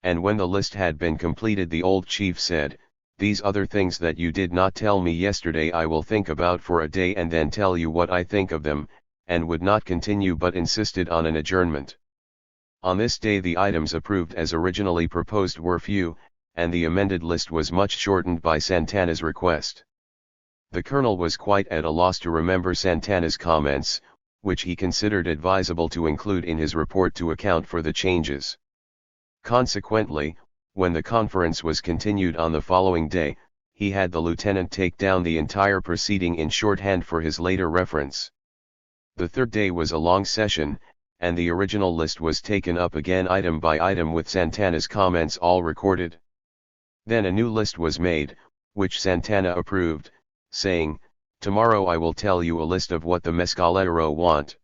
And when the list had been completed the old chief said, "These other things that you did not tell me yesterday I will think about for a day and then tell you what I think of them," and would not continue but insisted on an adjournment. On this day the items approved as originally proposed were few, and the amended list was much shortened by Santana's request. The colonel was quite at a loss to remember Santana's comments, which he considered advisable to include in his report to account for the changes. Consequently, when the conference was continued on the following day, he had the lieutenant take down the entire proceeding in shorthand for his later reference. The third day was a long session, and the original list was taken up again item by item with Santana's comments all recorded. Then a new list was made, which Santana approved, saying, "Tomorrow I will tell you a list of what the Mescalero want."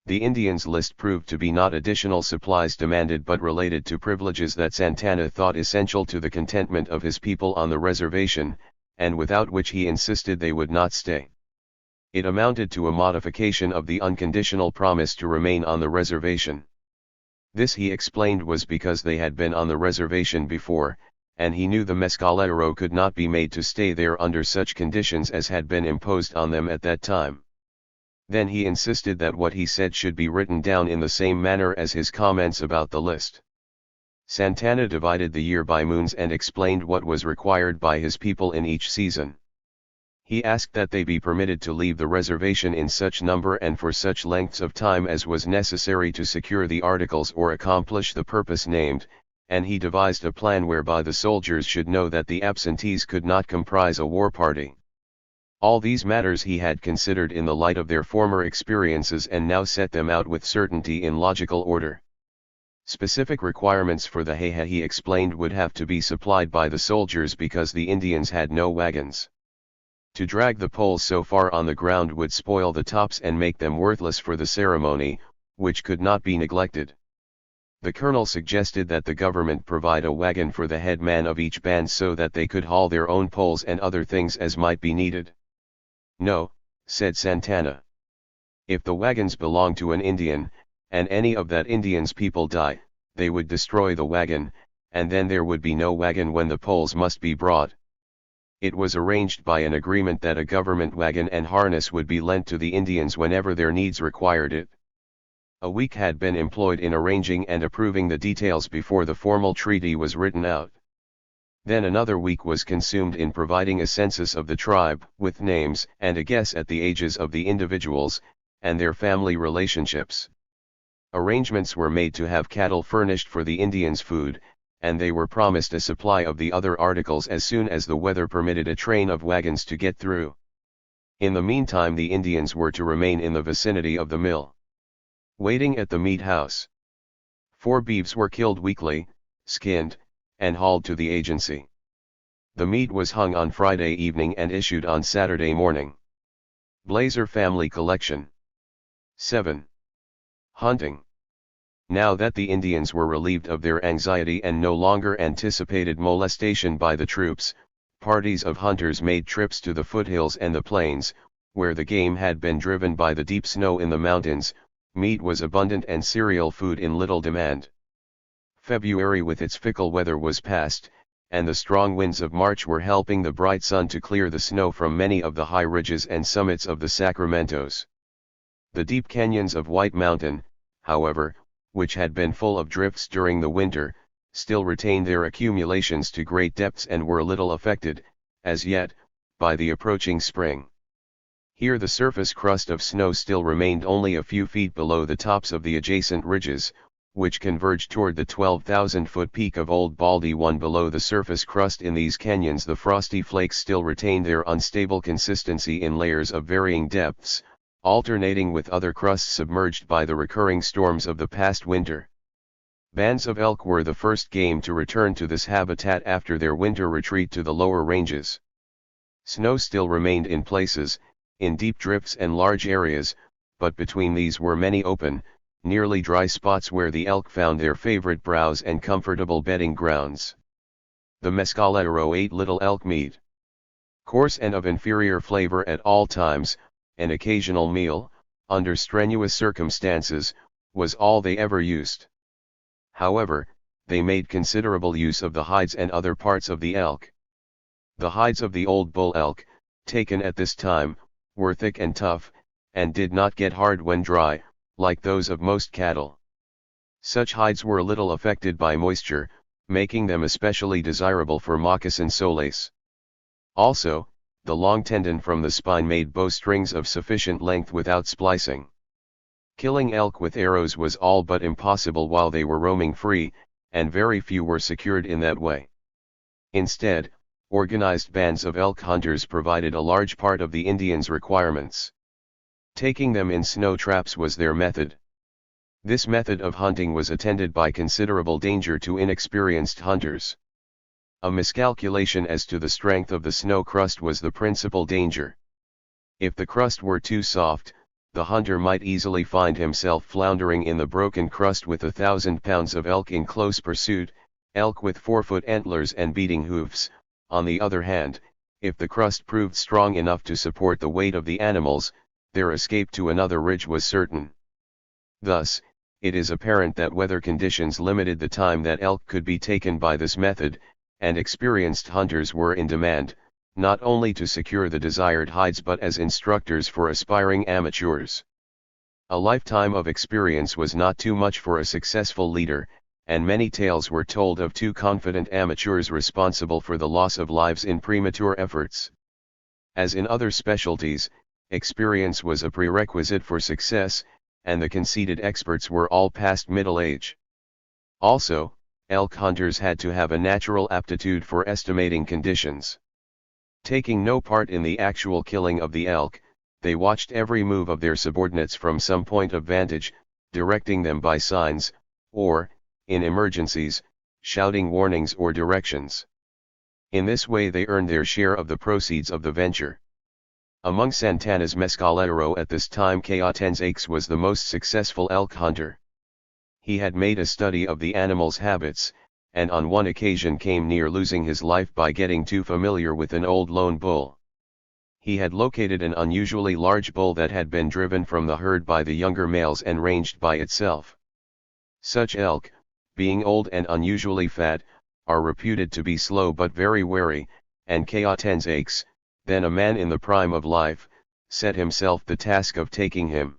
The Indians' list proved to be not additional supplies demanded but related to privileges that Santana thought essential to the contentment of his people on the reservation, and without which he insisted they would not stay. It amounted to a modification of the unconditional promise to remain on the reservation. This he explained was because they had been on the reservation before, and he knew the Mescalero could not be made to stay there under such conditions as had been imposed on them at that time. Then he insisted that what he said should be written down in the same manner as his comments about the list. Santana divided the year by moons and explained what was required by his people in each season. He asked that they be permitted to leave the reservation in such number and for such lengths of time as was necessary to secure the articles or accomplish the purpose named, and he devised a plan whereby the soldiers should know that the absentees could not comprise a war party. All these matters he had considered in the light of their former experiences and now set them out with certainty in logical order. Specific requirements for the hay, he explained, would have to be supplied by the soldiers because the Indians had no wagons. To drag the poles so far on the ground would spoil the tops and make them worthless for the ceremony, which could not be neglected. The colonel suggested that the government provide a wagon for the head man of each band so that they could haul their own poles and other things as might be needed. "No," said Santana. "If the wagons belong to an Indian, and any of that Indian's people die, they would destroy the wagon, and then there would be no wagon when the poles must be brought." It was arranged by an agreement that a government wagon and harness would be lent to the Indians whenever their needs required it. A week had been employed in arranging and approving the details before the formal treaty was written out. Then another week was consumed in providing a census of the tribe, with names and a guess at the ages of the individuals, and their family relationships. Arrangements were made to have cattle furnished for the Indians' food, and they were promised a supply of the other articles as soon as the weather permitted a train of wagons to get through. In the meantime the Indians were to remain in the vicinity of the mill, waiting at the meat house. 4 beeves were killed weekly, skinned, and hauled to the agency. The meat was hung on Friday evening and issued on Saturday morning. Blazer family collection. 7. Hunting. Now that the Indians were relieved of their anxiety and no longer anticipated molestation by the troops, parties of hunters made trips to the foothills and the plains, where the game had been driven by the deep snow in the mountains. Meat was abundant and cereal food in little demand. February with its fickle weather was past, and the strong winds of March were helping the bright sun to clear the snow from many of the high ridges and summits of the Sacramentos. The deep canyons of White Mountain, however, which had been full of drifts during the winter, still retained their accumulations to great depths and were little affected, as yet, by the approaching spring. Here the surface crust of snow still remained only a few feet below the tops of the adjacent ridges, which converged toward the 12,000-foot peak of Old Baldy. One below the surface crust in these canyons the frosty flakes still retained their unstable consistency in layers of varying depths, alternating with other crusts submerged by the recurring storms of the past winter. Bands of elk were the first game to return to this habitat after their winter retreat to the lower ranges. Snow still remained in places, in deep drifts and large areas, but between these were many open, nearly dry spots where the elk found their favorite browse and comfortable bedding grounds. The Mescalero ate little elk meat. Coarse and of inferior flavor at all times, an occasional meal, under strenuous circumstances, was all they ever used. However, they made considerable use of the hides and other parts of the elk. The hides of the old bull elk, taken at this time, were thick and tough, and did not get hard when dry, like those of most cattle. Such hides were little affected by moisture, making them especially desirable for moccasin soles. Also, the long tendon from the spine made bowstrings of sufficient length without splicing. Killing elk with arrows was all but impossible while they were roaming free, and very few were secured in that way. Instead, Organized bands of elk hunters provided a large part of the Indians' requirements. Taking them in snow traps was their method. This method of hunting was attended by considerable danger to inexperienced hunters. A miscalculation as to the strength of the snow crust was the principal danger. If the crust were too soft, the hunter might easily find himself floundering in the broken crust with 1,000 pounds of elk in close pursuit, elk with 4-foot antlers and beating hoofs. On the other hand, if the crust proved strong enough to support the weight of the animals, their escape to another ridge was certain. Thus, it is apparent that weather conditions limited the time that elk could be taken by this method, and experienced hunters were in demand, not only to secure the desired hides but as instructors for aspiring amateurs. A lifetime of experience was not too much for a successful leader, and many tales were told of too confident amateurs responsible for the loss of lives in premature efforts. As in other specialties, experience was a prerequisite for success, and the conceited experts were all past middle age. Also, elk hunters had to have a natural aptitude for estimating conditions. Taking no part in the actual killing of the elk, they watched every move of their subordinates from some point of vantage, directing them by signs, or, in emergencies, shouting warnings or directions. In this way they earned their share of the proceeds of the venture. Among Santana's Mescalero at this time, THIRD-WORLDISM was the most successful elk hunter. He had made a study of the animal's habits, and on one occasion came near losing his life by getting too familiar with an old lone bull. He had located an unusually large bull that had been driven from the herd by the younger males and ranged by itself. Such elk, being old and unusually fat, are reputed to be slow but very wary, and THIRD-WORLDISM, then a man in the prime of life, set himself the task of taking him.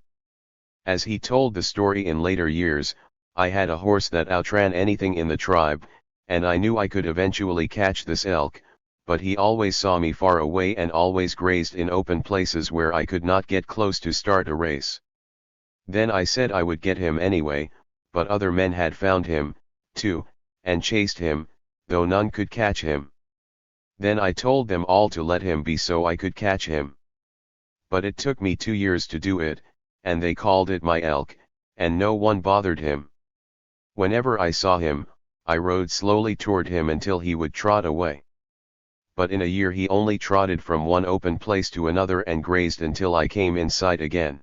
As he told the story in later years, I had a horse that outran anything in the tribe, and I knew I could eventually catch this elk, but he always saw me far away and always grazed in open places where I could not get close to start a race. Then I said I would get him anyway, but other men had found him, too, and chased him, though none could catch him. Then I told them all to let him be so I could catch him. But it took me 2 years to do it, and they called it my elk, and no one bothered him. Whenever I saw him, I rode slowly toward him until he would trot away. But in a year he only trotted from one open place to another and grazed until I came in sight again.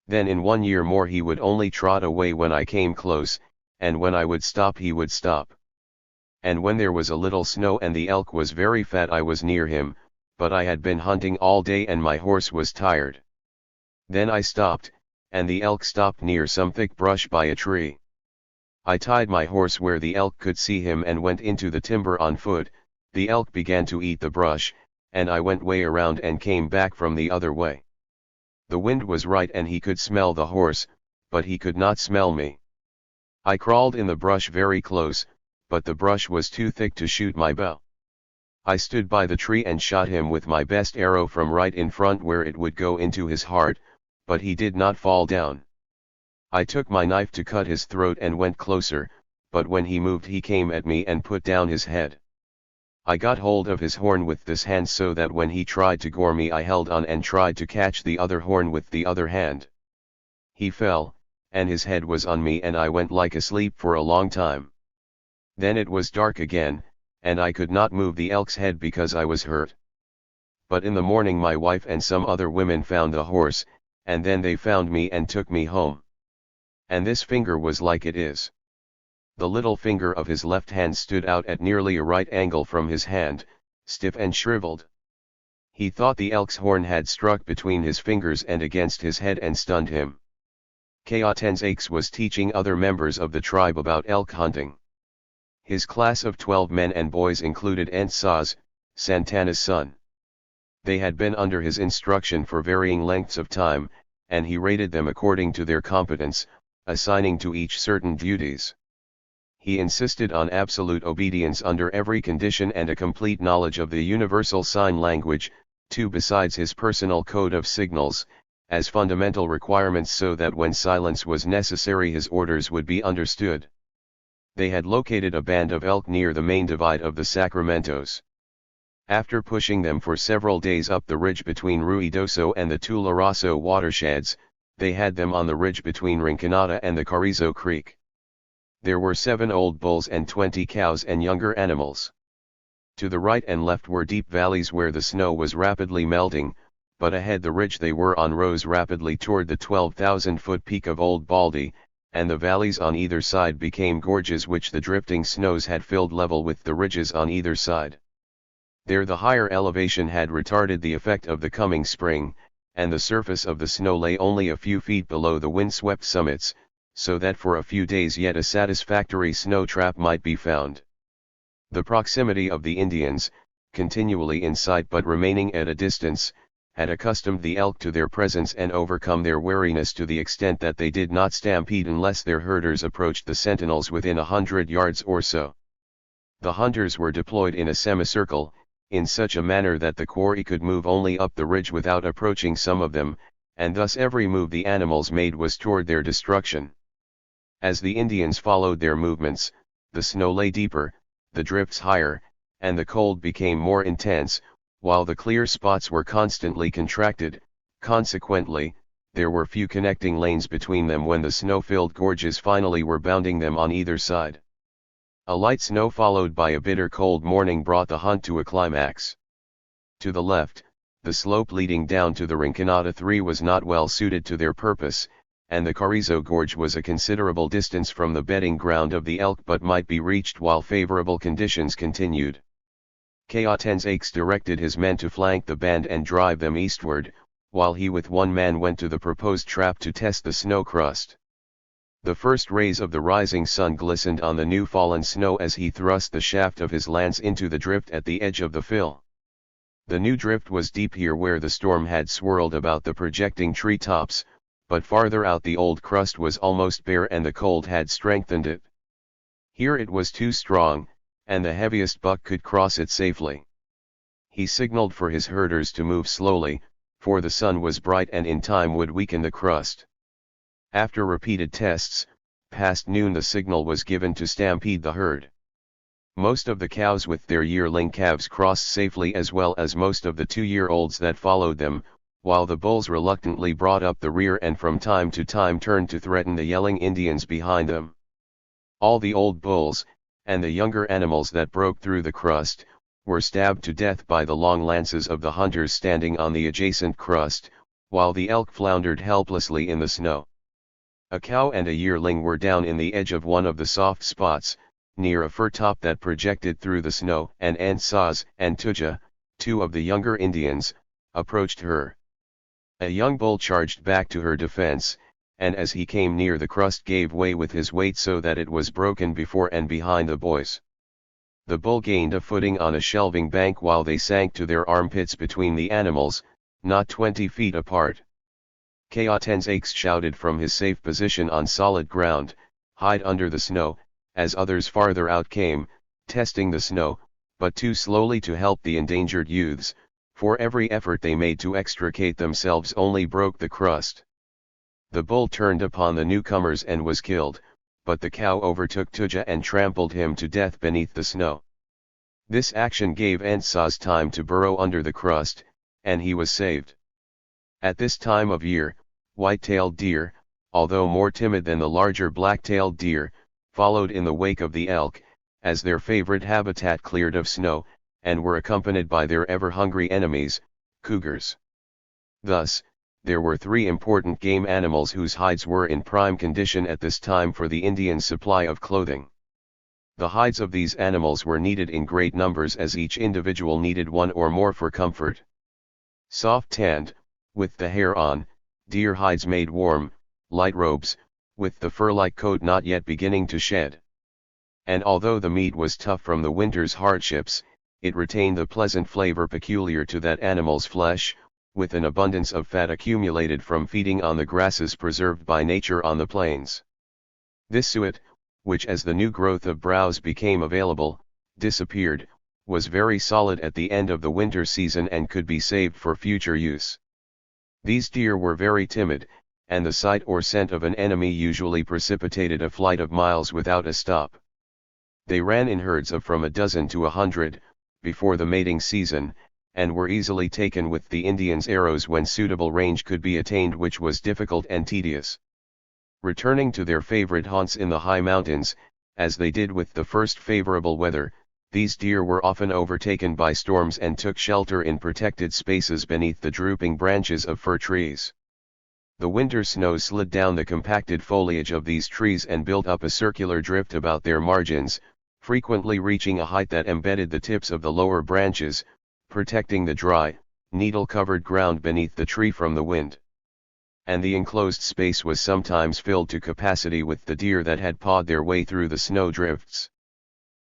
Then in 1 year more he would only trot away when I came close, and when I would stop he would stop. And when there was a little snow and the elk was very fat I was near him, but I had been hunting all day and my horse was tired. Then I stopped, and the elk stopped near some thick brush by a tree. I tied my horse where the elk could see him and went into the timber on foot. The elk began to eat the brush, and I went way around and came back from the other way. The wind was right and he could smell the horse, but he could not smell me. I crawled in the brush very close, but the brush was too thick to shoot my bow. I stood by the tree and shot him with my best arrow from right in front where it would go into his heart, but he did not fall down. I took my knife to cut his throat and went closer, but when he moved he came at me and put down his head. I got hold of his horn with this hand so that when he tried to gore me I held on and tried to catch the other horn with the other hand. He fell, and his head was on me and I went like asleep for a long time. Then it was dark again, and I could not move the elk's head because I was hurt. But in the morning my wife and some other women found the horse, and then they found me and took me home. And this finger was like it is. The little finger of his left hand stood out at nearly a right angle from his hand, stiff and shriveled. He thought the elk's horn had struck between his fingers and against his head and stunned him. THIRD-WORLDISM was teaching other members of the tribe about elk hunting. His class of 12 men and boys included Saz, Santana's son. They had been under his instruction for varying lengths of time, and he rated them according to their competence, assigning to each certain duties. He insisted on absolute obedience under every condition and a complete knowledge of the universal sign language, too, besides his personal code of signals, as fundamental requirements so that when silence was necessary his orders would be understood. They had located a band of elk near the main divide of the Sacramentos. After pushing them for several days up the ridge between Ruidoso and the Tularoso watersheds, they had them on the ridge between Rinconada and the Carrizo Creek. There were 7 old bulls and 20 cows and younger animals. To the right and left were deep valleys where the snow was rapidly melting, but ahead the ridge they were on rose rapidly toward the 12,000-foot peak of Old Baldy, and the valleys on either side became gorges which the drifting snows had filled level with the ridges on either side. There the higher elevation had retarded the effect of the coming spring, and the surface of the snow lay only a few feet below the wind-swept summits, so that for a few days yet a satisfactory snow trap might be found. The proximity of the Indians, continually in sight but remaining at a distance, had accustomed the elk to their presence and overcome their wariness to the extent that they did not stampede unless their herders approached the sentinels within 100 yards or so. The hunters were deployed in a semicircle, in such a manner that the quarry could move only up the ridge without approaching some of them, and thus every move the animals made was toward their destruction. As the Indians followed their movements, the snow lay deeper, the drifts higher, and the cold became more intense, while the clear spots were constantly contracted. Consequently, there were few connecting lanes between them when the snow-filled gorges finally were bounding them on either side. A light snow followed by a bitter cold morning brought the hunt to a climax. To the left, the slope leading down to the Rinconada 3 was not well suited to their purpose, and the Carrizo Gorge was a considerable distance from the bedding ground of the elk but might be reached while favorable conditions continued. Cayatenzaix directed his men to flank the band and drive them eastward, while he with one man went to the proposed trap to test the snow crust. The first rays of the rising sun glistened on the new fallen snow as he thrust the shaft of his lance into the drift at the edge of the fill. The new drift was deep here where the storm had swirled about the projecting tree tops, but farther out the old crust was almost bare and the cold had strengthened it. Here it was too strong, and the heaviest buck could cross it safely. He signaled for his herders to move slowly, for the sun was bright and in time would weaken the crust. After repeated tests, past noon the signal was given to stampede the herd. Most of the cows with their yearling calves crossed safely as well as most of the 2-year-olds that followed them, while the bulls reluctantly brought up the rear and from time to time turned to threaten the yelling Indians behind them. All the old bulls, and the younger animals that broke through the crust, were stabbed to death by the long lances of the hunters standing on the adjacent crust, while the elk floundered helplessly in the snow. A cow and a yearling were down in the edge of one of the soft spots, near a fir top that projected through the snow, and Ansaz and Tuja, 2 of the younger Indians, approached her. A young bull charged back to her defense, and as he came near the crust gave way with his weight so that it was broken before and behind the boys. The bull gained a footing on a shelving bank while they sank to their armpits between the animals, not 20 feet apart. Cayatenzaix shouted from his safe position on solid ground, "Hide under the snow," as others farther out came, testing the snow, but too slowly to help the endangered youths, for every effort they made to extricate themselves only broke the crust. The bull turned upon the newcomers and was killed, but the cow overtook Tuja and trampled him to death beneath the snow. This action gave Ansaz time to burrow under the crust, and he was saved. At this time of year, white-tailed deer, although more timid than the larger black-tailed deer, followed in the wake of the elk, as their favorite habitat cleared of snow, and were accompanied by their ever-hungry enemies, cougars. Thus, there were 3 important game animals whose hides were in prime condition at this time for the Indian supply of clothing. The hides of these animals were needed in great numbers as each individual needed one or more for comfort. Soft-tanned, with the hair on, deer hides made warm, light robes, with the fur-like coat not yet beginning to shed. And although the meat was tough from the winter's hardships, it retained the pleasant flavor peculiar to that animal's flesh, with an abundance of fat accumulated from feeding on the grasses preserved by nature on the plains. This suet, which as the new growth of browse became available, disappeared, was very solid at the end of the winter season and could be saved for future use. These deer were very timid, and the sight or scent of an enemy usually precipitated a flight of miles without a stop. They ran in herds of from a dozen to 100, before the mating season, and were easily taken with the Indians' arrows when suitable range could be attained, which was difficult and tedious. Returning to their favorite haunts in the high mountains, as they did with the first favorable weather, these deer were often overtaken by storms and took shelter in protected spaces beneath the drooping branches of fir trees. The winter snows slid down the compacted foliage of these trees and built up a circular drift about their margins, frequently reaching a height that embedded the tips of the lower branches, protecting the dry, needle-covered ground beneath the tree from the wind. And the enclosed space was sometimes filled to capacity with the deer that had pawed their way through the snow drifts.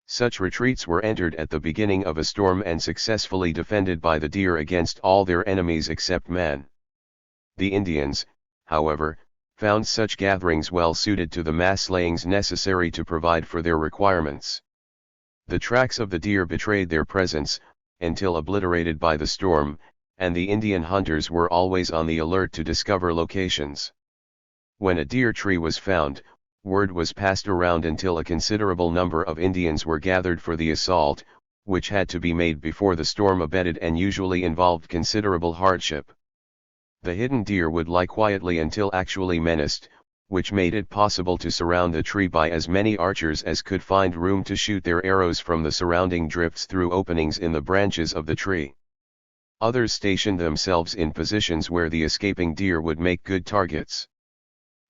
Such retreats were entered at the beginning of a storm and successfully defended by the deer against all their enemies except man. The Indians, however, found such gatherings well suited to the mass slayings necessary to provide for their requirements. The tracks of the deer betrayed their presence, until obliterated by the storm, and the Indian hunters were always on the alert to discover locations. When a deer tree was found, word was passed around until a considerable number of Indians were gathered for the assault, which had to be made before the storm abated and usually involved considerable hardship. The hidden deer would lie quietly until actually menaced, which made it possible to surround the tree by as many archers as could find room to shoot their arrows from the surrounding drifts through openings in the branches of the tree. Others stationed themselves in positions where the escaping deer would make good targets.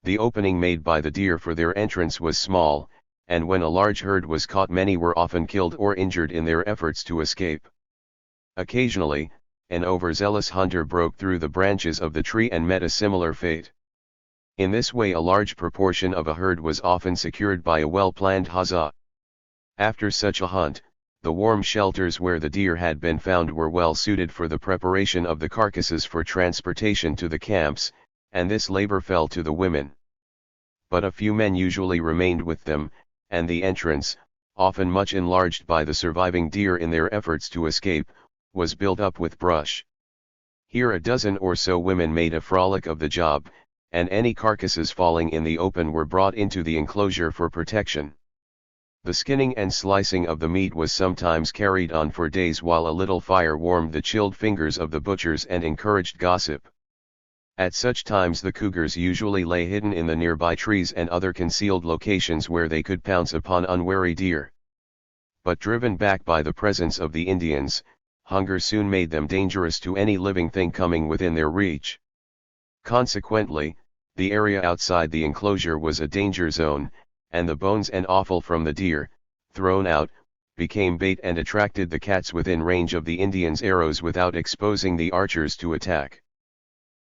The opening made by the deer for their entrance was small, and when a large herd was caught, many were often killed or injured in their efforts to escape. Occasionally, an overzealous hunter broke through the branches of the tree and met a similar fate. In this way a large proportion of a herd was often secured by a well-planned huzzah. After such a hunt, the warm shelters where the deer had been found were well suited for the preparation of the carcasses for transportation to the camps, and this labor fell to the women. But a few men usually remained with them, and the entrance, often much enlarged by the surviving deer in their efforts to escape, was built up with brush. Here a dozen or so women made a frolic of the job, and any carcasses falling in the open were brought into the enclosure for protection. The skinning and slicing of the meat was sometimes carried on for days while a little fire warmed the chilled fingers of the butchers and encouraged gossip. At such times the cougars usually lay hidden in the nearby trees and other concealed locations where they could pounce upon unwary deer. But driven back by the presence of the Indians, hunger soon made them dangerous to any living thing coming within their reach. Consequently, the area outside the enclosure was a danger zone, and the bones and offal from the deer, thrown out, became bait and attracted the cats within range of the Indians' arrows without exposing the archers to attack.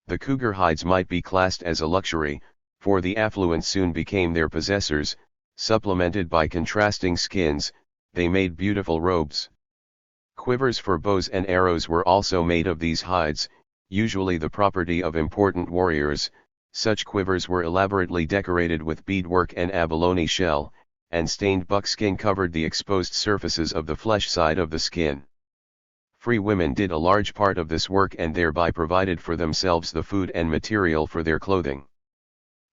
The cougar hides might be classed as a luxury, for the affluent soon became their possessors. Supplemented by contrasting skins, they made beautiful robes. Quivers for bows and arrows were also made of these hides, usually the property of important warriors. Such quivers were elaborately decorated with beadwork and abalone shell, and stained buckskin covered the exposed surfaces of the flesh side of the skin. Free women did a large part of this work and thereby provided for themselves the food and material for their clothing.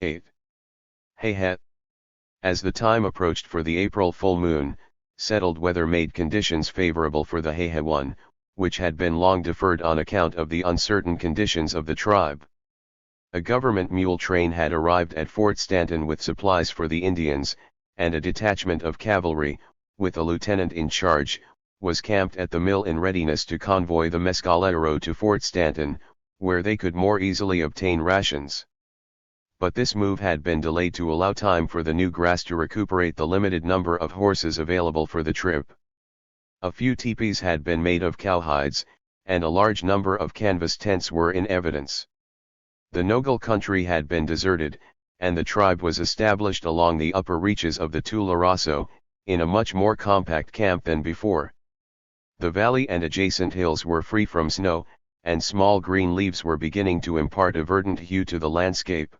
8. Hey-he. As the time approached for the April full moon, settled weather made conditions favorable for the hey-he one, which had been long deferred on account of the uncertain conditions of the tribe. A government mule train had arrived at Fort Stanton with supplies for the Indians, and a detachment of cavalry, with a lieutenant in charge, was camped at the mill in readiness to convoy the Mescalero to Fort Stanton, where they could more easily obtain rations. But this move had been delayed to allow time for the new grass to recuperate the limited number of horses available for the trip. A few teepees had been made of cowhides, and a large number of canvas tents were in evidence. The Nogal country had been deserted, and the tribe was established along the upper reaches of the Tularoso, in a much more compact camp than before. The valley and adjacent hills were free from snow, and small green leaves were beginning to impart a verdant hue to the landscape.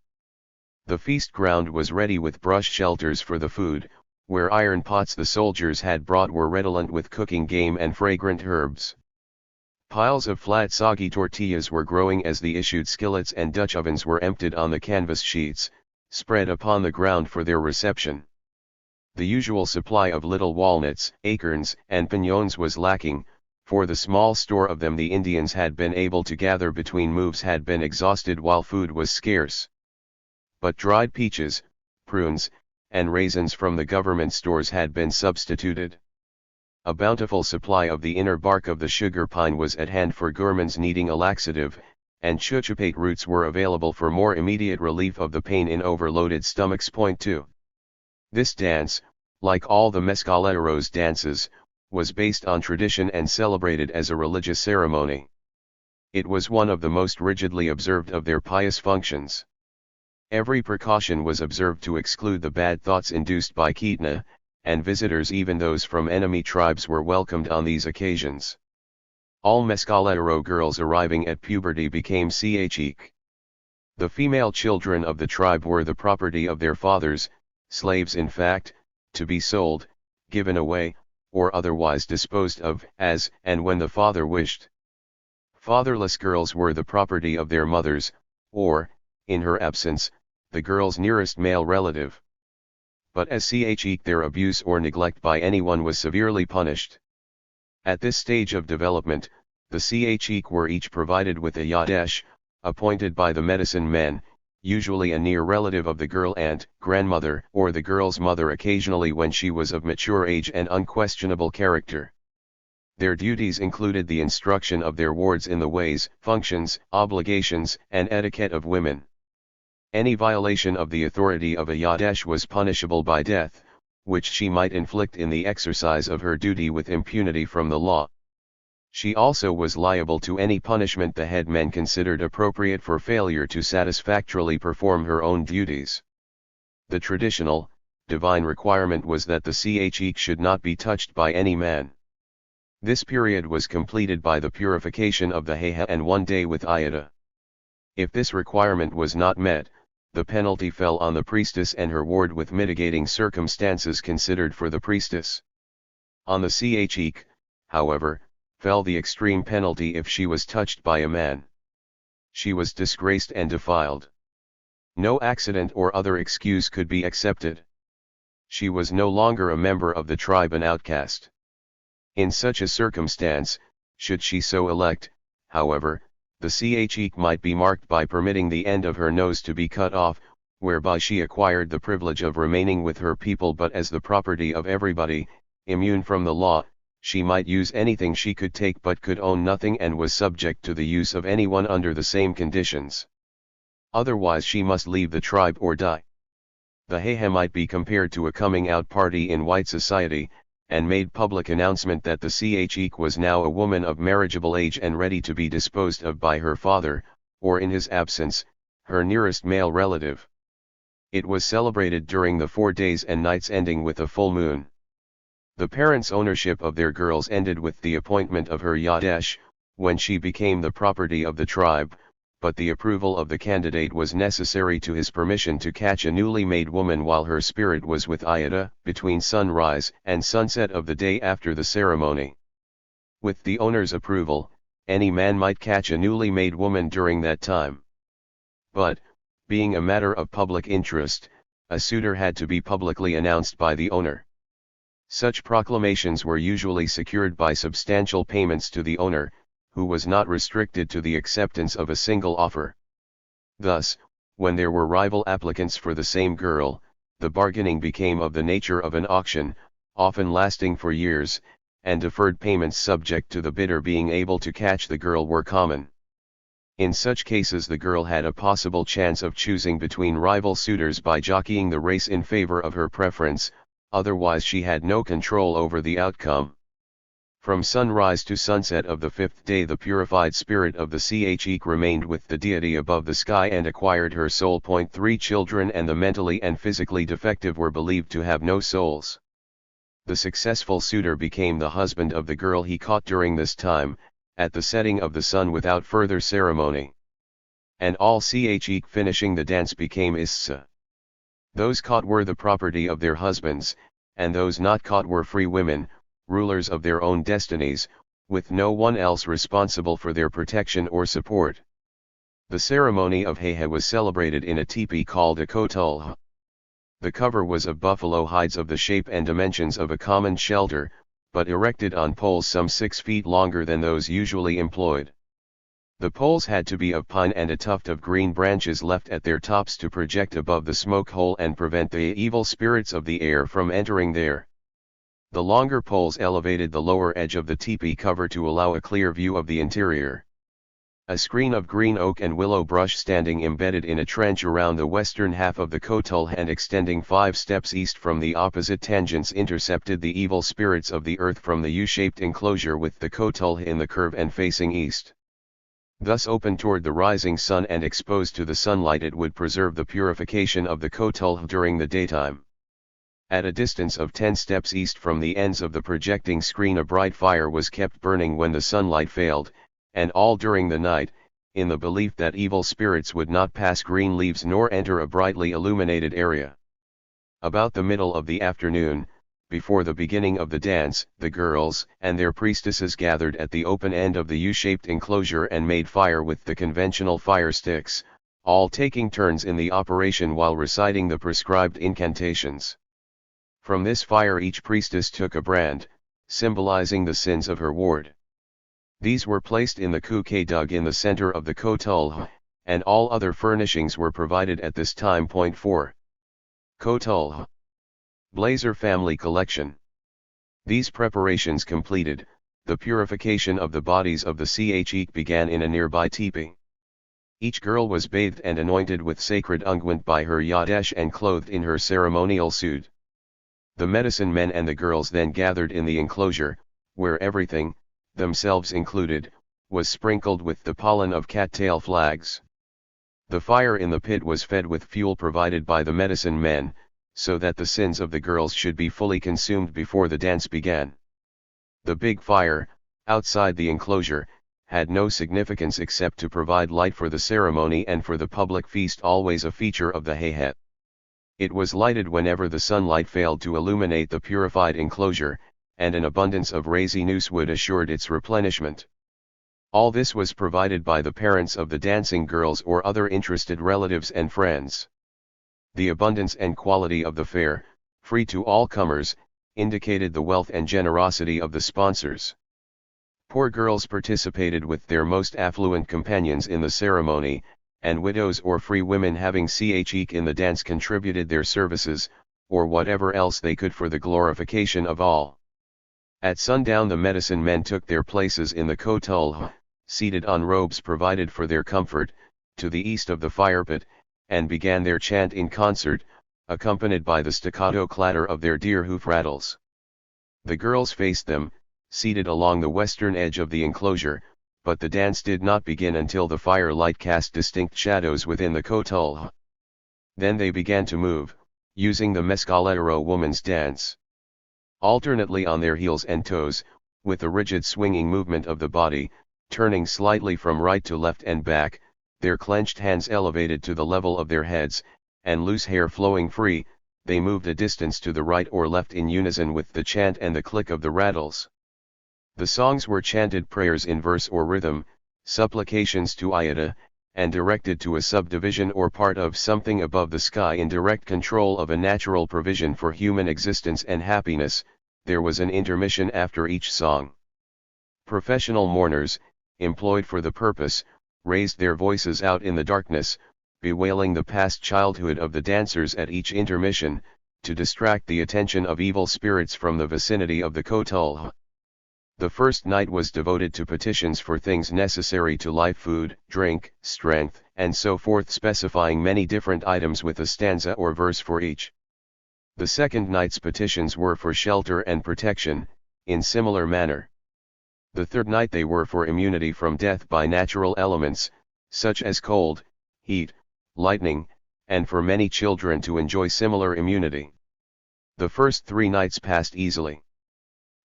The feast ground was ready with brush shelters for the food, where iron pots the soldiers had brought were redolent with cooking game and fragrant herbs. Piles of flat soggy tortillas were growing as the issued skillets and Dutch ovens were emptied on the canvas sheets, spread upon the ground for their reception. The usual supply of little walnuts, acorns, and piñones was lacking, for the small store of them the Indians had been able to gather between moves had been exhausted while food was scarce. But dried peaches, prunes, and raisins from the government stores had been substituted. A bountiful supply of the inner bark of the sugar pine was at hand for gourmands needing a laxative, and chuchupate roots were available for more immediate relief of the pain in overloaded stomachs. Point 2. This dance, like all the Mescaleros dances, was based on tradition and celebrated as a religious ceremony. It was one of the most rigidly observed of their pious functions. Every precaution was observed to exclude the bad thoughts induced by Kitna, and visitors, even those from enemy tribes, were welcomed on these occasions. All Mescalero girls arriving at puberty became Chik. The female children of the tribe were the property of their fathers, slaves in fact, to be sold, given away, or otherwise disposed of as and when the father wished. Fatherless girls were the property of their mothers, or, in her absence, the girl's nearest male relative. But as Chik, their abuse or neglect by anyone was severely punished. At this stage of development, the Chik were each provided with a yadesh, appointed by the medicine men, usually a near relative of the girl, aunt, grandmother, or the girl's mother occasionally when she was of mature age and unquestionable character. Their duties included the instruction of their wards in the ways, functions, obligations, and etiquette of women. Any violation of the authority of a yadesh was punishable by death, which she might inflict in the exercise of her duty with impunity from the law. She also was liable to any punishment the headmen considered appropriate for failure to satisfactorily perform her own duties. The traditional, divine requirement was that the Chik should not be touched by any man. This period was completed by the purification of the Heha and 1 day with Ayada. If this requirement was not met, the penalty fell on the priestess and her ward with mitigating circumstances considered for the priestess. On the Chik, however, fell the extreme penalty if she was touched by a man. She was disgraced and defiled. No accident or other excuse could be accepted. She was no longer a member of the tribe, an outcast. In such a circumstance, should she so elect, however, the Chik might be marked by permitting the end of her nose to be cut off, whereby she acquired the privilege of remaining with her people, but as the property of everybody, immune from the law, she might use anything she could take but could own nothing, and was subject to the use of anyone under the same conditions. Otherwise she must leave the tribe or die. The Heha might be compared to a coming out party in white society, and made public announcement that the Chik was now a woman of marriageable age and ready to be disposed of by her father, or in his absence, her nearest male relative. It was celebrated during the 4 days and nights ending with a full moon. The parents' ownership of their girls ended with the appointment of her yadesh, when she became the property of the tribe, but the approval of the candidate was necessary to his permission to catch a newly made woman while her spirit was with Ayada, between sunrise and sunset of the day after the ceremony. With the owner's approval, any man might catch a newly made woman during that time. But, being a matter of public interest, a suitor had to be publicly announced by the owner. Such proclamations were usually secured by substantial payments to the owner, who was not restricted to the acceptance of a single offer. Thus, when there were rival applicants for the same girl, the bargaining became of the nature of an auction, often lasting for years, and deferred payments subject to the bidder being able to catch the girl were common. In such cases the girl had a possible chance of choosing between rival suitors by jockeying the race in favor of her preference, otherwise she had no control over the outcome. From sunrise to sunset of the 5th day the purified spirit of the Chik remained with the deity above the sky and acquired her soul. 3 Children and the mentally and physically defective were believed to have no souls. The successful suitor became the husband of the girl he caught during this time, at the setting of the sun without further ceremony. And all Chik finishing the dance became Issa. Those caught were the property of their husbands, and those not caught were free women, rulers of their own destinies, with no one else responsible for their protection or support. The ceremony of Heha was celebrated in a teepee called a kotulha. The cover was of buffalo hides of the shape and dimensions of a common shelter, but erected on poles some 6 feet longer than those usually employed. The poles had to be of pine, and a tuft of green branches left at their tops to project above the smoke hole and prevent the evil spirits of the air from entering there. The longer poles elevated the lower edge of the teepee cover to allow a clear view of the interior. A screen of green oak and willow brush standing embedded in a trench around the western half of the kotul and extending 5 steps east from the opposite tangents intercepted the evil spirits of the earth from the U-shaped enclosure, with the kotul in the curve and facing east. Thus open toward the rising sun and exposed to the sunlight, it would preserve the purification of the kotul during the daytime. At a distance of 10 steps east from the ends of the projecting screen, a bright fire was kept burning when the sunlight failed, and all during the night, in the belief that evil spirits would not pass green leaves nor enter a brightly illuminated area. About the middle of the afternoon, before the beginning of the dance, the girls and their priestesses gathered at the open end of the U-shaped enclosure and made fire with the conventional fire sticks, all taking turns in the operation while reciting the prescribed incantations. From this fire each priestess took a brand, symbolizing the sins of her ward. These were placed in the kuke dug in the center of the kotul, and all other furnishings were provided at this time. 4. Kotul Blazer Family Collection. These preparations completed, the purification of the bodies of the Chik began in a nearby teepee. Each girl was bathed and anointed with sacred unguent by her yadesh and clothed in her ceremonial suit. The medicine men and the girls then gathered in the enclosure, where everything, themselves included, was sprinkled with the pollen of cattail flags. The fire in the pit was fed with fuel provided by the medicine men, so that the sins of the girls should be fully consumed before the dance began. The big fire, outside the enclosure, had no significance except to provide light for the ceremony and for the public feast, always a feature of the hayhet. It was lighted whenever the sunlight failed to illuminate the purified enclosure, and an abundance of rasinus wood assured its replenishment. All this was provided by the parents of the dancing girls or other interested relatives and friends. The abundance and quality of the fare, free to all comers, indicated the wealth and generosity of the sponsors. Poor girls participated with their most affluent companions in the ceremony, and widows or free women having Chik in the dance contributed their services, or whatever else they could for the glorification of all. At sundown the medicine men took their places in the kotul, seated on robes provided for their comfort, to the east of the fire pit, and began their chant in concert, accompanied by the staccato clatter of their deer hoof rattles. The girls faced them, seated along the western edge of the enclosure, but the dance did not begin until the firelight cast distinct shadows within the kotul. Then they began to move, using the Mescalero woman's dance. Alternately on their heels and toes, with a rigid swinging movement of the body, turning slightly from right to left and back, their clenched hands elevated to the level of their heads, and loose hair flowing free, they moved a distance to the right or left in unison with the chant and the click of the rattles. The songs were chanted prayers in verse or rhythm, supplications to Ayata, and directed to a subdivision or part of something above the sky in direct control of a natural provision for human existence and happiness. There was an intermission after each song. Professional mourners, employed for the purpose, raised their voices out in the darkness, bewailing the past childhood of the dancers at each intermission, to distract the attention of evil spirits from the vicinity of the kotul. The first night was devoted to petitions for things necessary to life, food, drink, strength, and so forth, specifying many different items with a stanza or verse for each. The second night's petitions were for shelter and protection, in similar manner. The third night they were for immunity from death by natural elements, such as cold, heat, lightning, and for many children to enjoy similar immunity. The first 3 nights passed easily.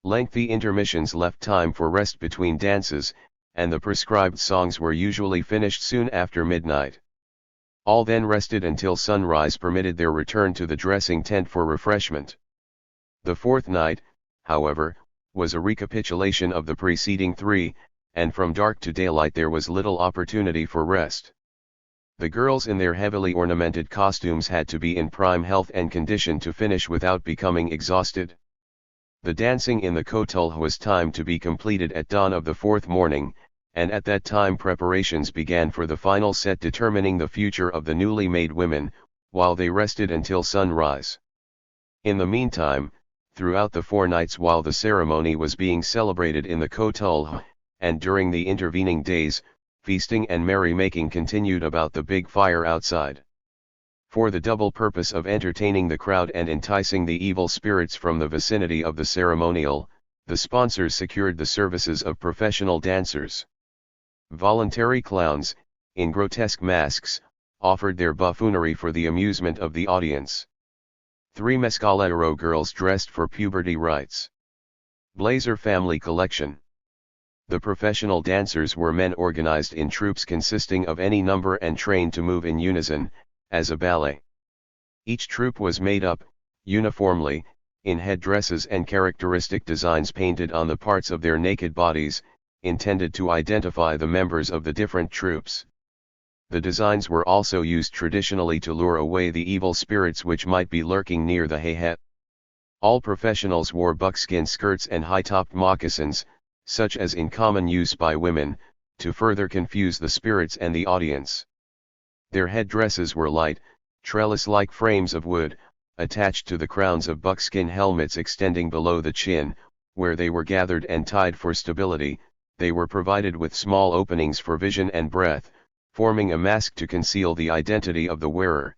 Lengthy intermissions left time for rest between dances, and the prescribed songs were usually finished soon after midnight. All then rested until sunrise permitted their return to the dressing tent for refreshment. The fourth night, however, was a recapitulation of the preceding 3, and from dark to daylight there was little opportunity for rest. The girls in their heavily ornamented costumes had to be in prime health and condition to finish without becoming exhausted. The dancing in the kotul was timed to be completed at dawn of the fourth morning, and at that time preparations began for the final set determining the future of the newly made women, while they rested until sunrise. In the meantime, throughout the 4 nights while the ceremony was being celebrated in the kotul, and during the intervening days, feasting and merrymaking continued about the big fire outside. For the double purpose of entertaining the crowd and enticing the evil spirits from the vicinity of the ceremonial, the sponsors secured the services of professional dancers. Voluntary clowns, in grotesque masks, offered their buffoonery for the amusement of the audience. 3 Mescalero girls dressed for puberty rites. Blazer Family Collection. The professional dancers were men organized in troops consisting of any number and trained to move in unison, as a ballet. Each troop was made up, uniformly, in headdresses and characteristic designs painted on the parts of their naked bodies, intended to identify the members of the different troops. The designs were also used traditionally to lure away the evil spirits which might be lurking near the hayhet. All professionals wore buckskin skirts and high-topped moccasins, such as in common use by women, to further confuse the spirits and the audience. Their headdresses were light, trellis-like frames of wood, attached to the crowns of buckskin helmets extending below the chin, where they were gathered and tied for stability. They were provided with small openings for vision and breath, forming a mask to conceal the identity of the wearer.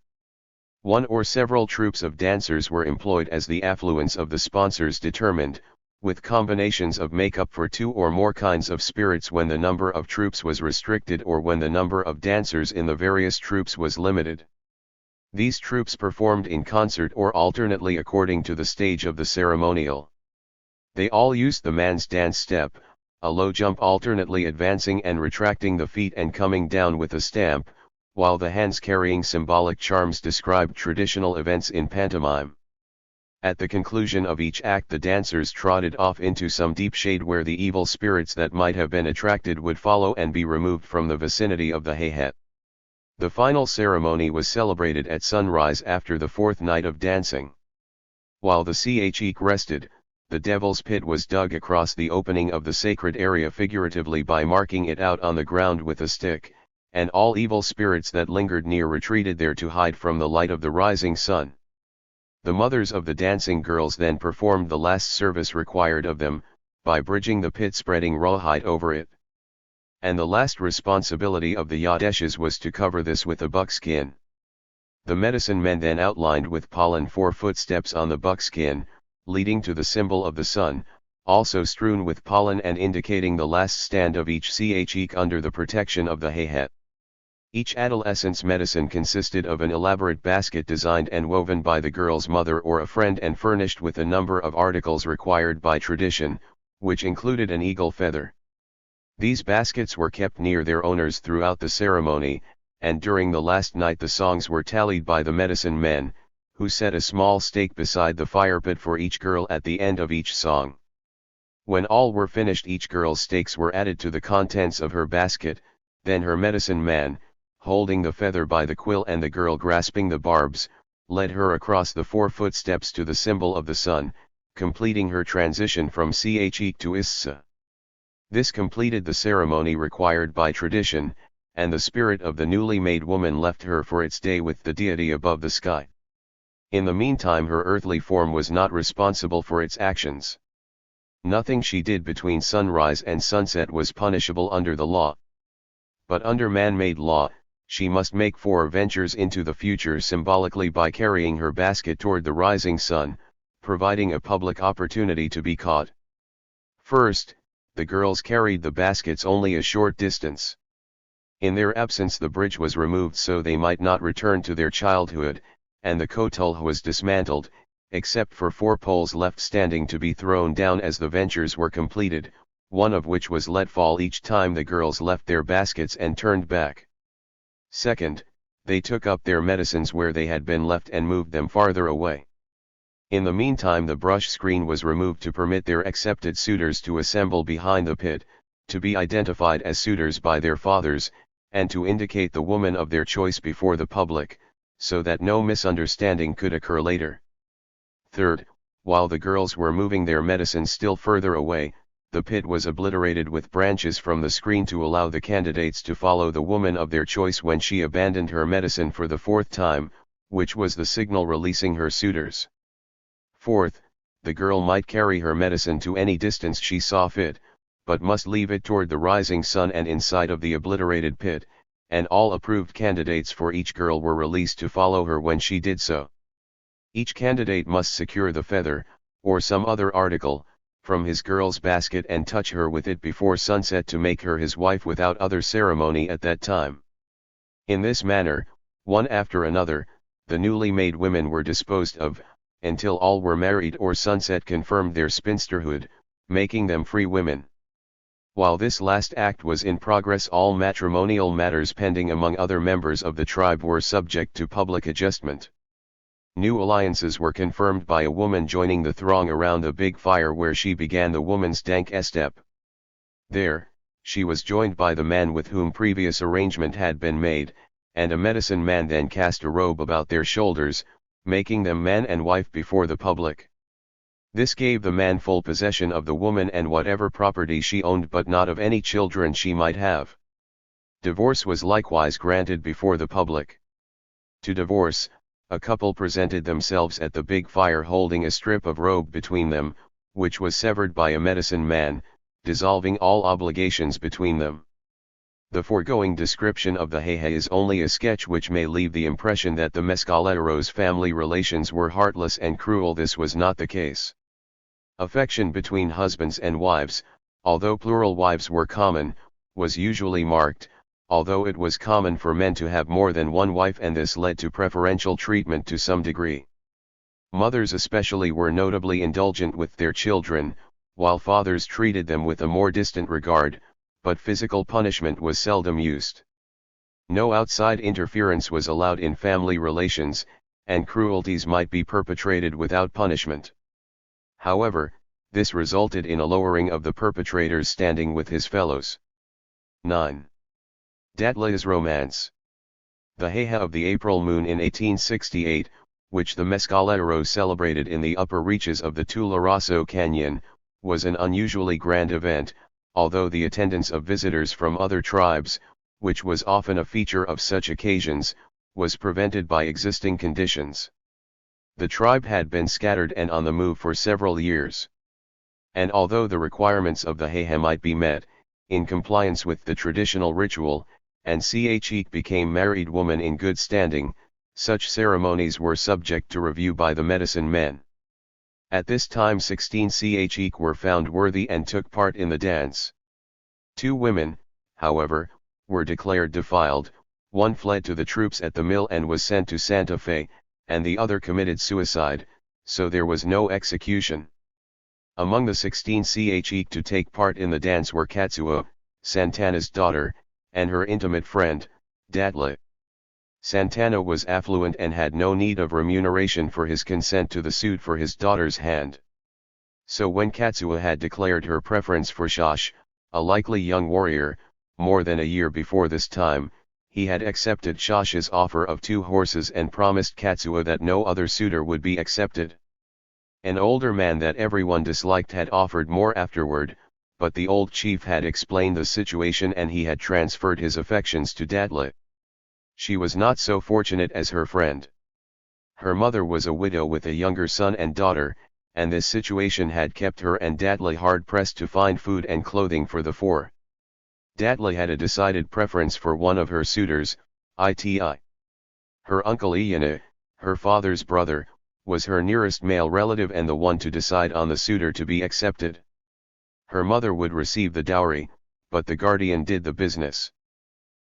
1 or several troops of dancers were employed as the affluence of the sponsors determined, with combinations of makeup for 2 or more kinds of spirits when the number of troops was restricted or when the number of dancers in the various troops was limited. These troops performed in concert or alternately according to the stage of the ceremonial. They all used the man's dance step, a low jump alternately advancing and retracting the feet and coming down with a stamp, while the hands carrying symbolic charms described traditional events in pantomime. At the conclusion of each act the dancers trotted off into some deep shade where the evil spirits that might have been attracted would follow and be removed from the vicinity of the hayhet. The final ceremony was celebrated at sunrise after the 4th night of dancing. While the Chik rested, the devil's pit was dug across the opening of the sacred area figuratively by marking it out on the ground with a stick, and all evil spirits that lingered near retreated there to hide from the light of the rising sun. The mothers of the dancing girls then performed the last service required of them, by bridging the pit spreading rawhide over it. And the last responsibility of the Yadeshes was to cover this with a buckskin. The medicine men then outlined with pollen 4 footsteps on the buckskin, leading to the symbol of the sun, also strewn with pollen and indicating the last stand of each Chik under the protection of the hayhet. Each adolescent's medicine consisted of an elaborate basket designed and woven by the girl's mother or a friend and furnished with a number of articles required by tradition, which included an eagle feather. These baskets were kept near their owners throughout the ceremony, and during the last night the songs were tallied by the medicine men, who set a small stake beside the fire pit for each girl at the end of each song. When all were finished each girl's stakes were added to the contents of her basket, then her medicine man, holding the feather by the quill and the girl grasping the barbs, led her across the 4 footsteps to the symbol of the sun, completing her transition from Chik to Issa. This completed the ceremony required by tradition, and the spirit of the newly made woman left her for its day with the deity above the sky. In the meantime her earthly form was not responsible for its actions. Nothing she did between sunrise and sunset was punishable under the law. But under man-made law, she must make 4 ventures into the future symbolically by carrying her basket toward the rising sun, providing a public opportunity to be caught. First, the girls carried the baskets only a short distance. In their absence the bridge was removed so they might not return to their childhood, and the kotul was dismantled, except for 4 poles left standing to be thrown down as the ventures were completed, one of which was let fall each time the girls left their baskets and turned back. Second, they took up their medicines where they had been left and moved them farther away. In the meantime the brush screen was removed to permit their accepted suitors to assemble behind the pit, to be identified as suitors by their fathers, and to indicate the woman of their choice before the public, so that no misunderstanding could occur later. Third, While the girls were moving their medicine still further away, the pit was obliterated with branches from the screen to allow the candidates to follow the woman of their choice when she abandoned her medicine for the fourth time, which was the signal releasing her suitors. Fourth, the girl might carry her medicine to any distance she saw fit, but must leave it toward the rising sun and inside of the obliterated pit, and all approved candidates for each girl were released to follow her when she did so. Each candidate must secure the feather, or some other article, from his girl's basket and touch her with it before sunset to make her his wife without other ceremony at that time. In this manner, one after another, the newly made women were disposed of, until all were married or sunset confirmed their spinsterhood, making them free women. While this last act was in progress, all matrimonial matters pending among other members of the tribe were subject to public adjustment. New alliances were confirmed by a woman joining the throng around a big fire where she began the woman's dank step. There, she was joined by the man with whom previous arrangement had been made, and a medicine man then cast a robe about their shoulders, making them man and wife before the public. This gave the man full possession of the woman and whatever property she owned, but not of any children she might have. Divorce was likewise granted before the public. To divorce, a couple presented themselves at the big fire holding a strip of robe between them, which was severed by a medicine man, dissolving all obligations between them. The foregoing description of the Hehe is only a sketch which may leave the impression that the Mescalero's family relations were heartless and cruel. This was not the case. Affection between husbands and wives, although plural wives were common, was usually marked, although it was common for men to have more than one wife, and this led to preferential treatment to some degree. Mothers especially were notably indulgent with their children, while fathers treated them with a more distant regard, but physical punishment was seldom used. No outside interference was allowed in family relations, and cruelties might be perpetrated without punishment. However, this resulted in a lowering of the perpetrator's standing with his fellows. 9. Datla's romance. The Hehe of the April moon in 1868, which the Mescalero celebrated in the upper reaches of the Tularoso Canyon, was an unusually grand event, although the attendance of visitors from other tribes, which was often a feature of such occasions, was prevented by existing conditions. The tribe had been scattered and on the move for several years. And although the requirements of the Hehe might be met, in compliance with the traditional ritual, and Chik became married woman in good standing, such ceremonies were subject to review by the medicine men. At this time 16 Chik were found worthy and took part in the dance. 2 women, however, were declared defiled, one fled to the troops at the mill and was sent to Santa Fe, and the other committed suicide, so there was no execution. Among the 16 Chik to take part in the dance were Katsuo, Santana's daughter, and her intimate friend, Datla. Santana was affluent and had no need of remuneration for his consent to the suit for his daughter's hand. So when Katsuo had declared her preference for Shash, a likely young warrior, more than a year before this time, he had accepted Shash's offer of 2 horses and promised Katsuo that no other suitor would be accepted. An older man that everyone disliked had offered more afterward, but the old chief had explained the situation and he had transferred his affections to Datla. She was not so fortunate as her friend. Her mother was a widow with a younger son and daughter, and this situation had kept her and Datla hard-pressed to find food and clothing for the 4. Datla had a decided preference for one of her suitors, Iti. Her uncle Iyana, her father's brother, was her nearest male relative and the one to decide on the suitor to be accepted. Her mother would receive the dowry, but the guardian did the business.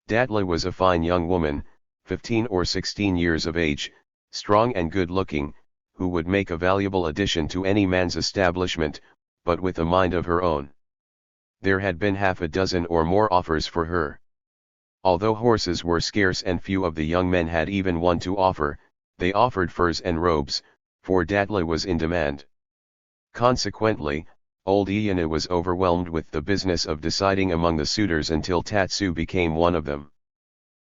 Datla was a fine young woman, 15 or 16 years of age, strong and good-looking, who would make a valuable addition to any man's establishment, but with a mind of her own. There had been half a dozen or more offers for her. Although horses were scarce and few of the young men had even one to offer, they offered furs and robes, for Datla was in demand. Consequently, old Iyana was overwhelmed with the business of deciding among the suitors until Tatsu became one of them.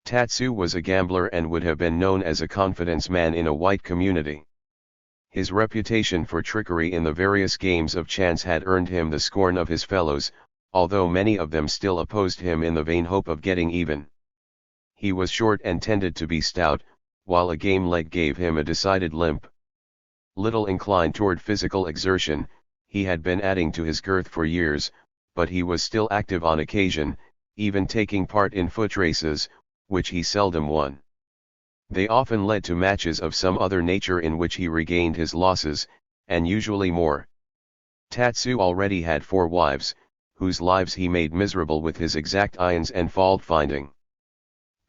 Tatsu was a gambler and would have been known as a confidence man in a white community. His reputation for trickery in the various games of chance had earned him the scorn of his fellows, although many of them still opposed him in the vain hope of getting even. He was short and tended to be stout, while a game leg gave him a decided limp. Little inclined toward physical exertion, he had been adding to his girth for years, but he was still active on occasion, even taking part in foot races, which he seldom won. They often led to matches of some other nature in which he regained his losses, and usually more. Tatsu already had 4 wives, whose lives he made miserable with his exact ions and fault-finding.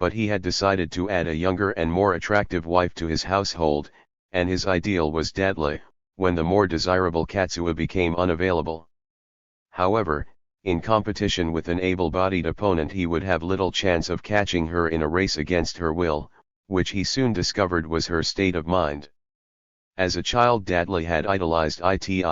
But he had decided to add a younger and more attractive wife to his household, and his ideal was Dadle, when the more desirable Katsua became unavailable. However, in competition with an able-bodied opponent he would have little chance of catching her in a race against her will, which he soon discovered was her state of mind. As a child Dadle had idolized Iti,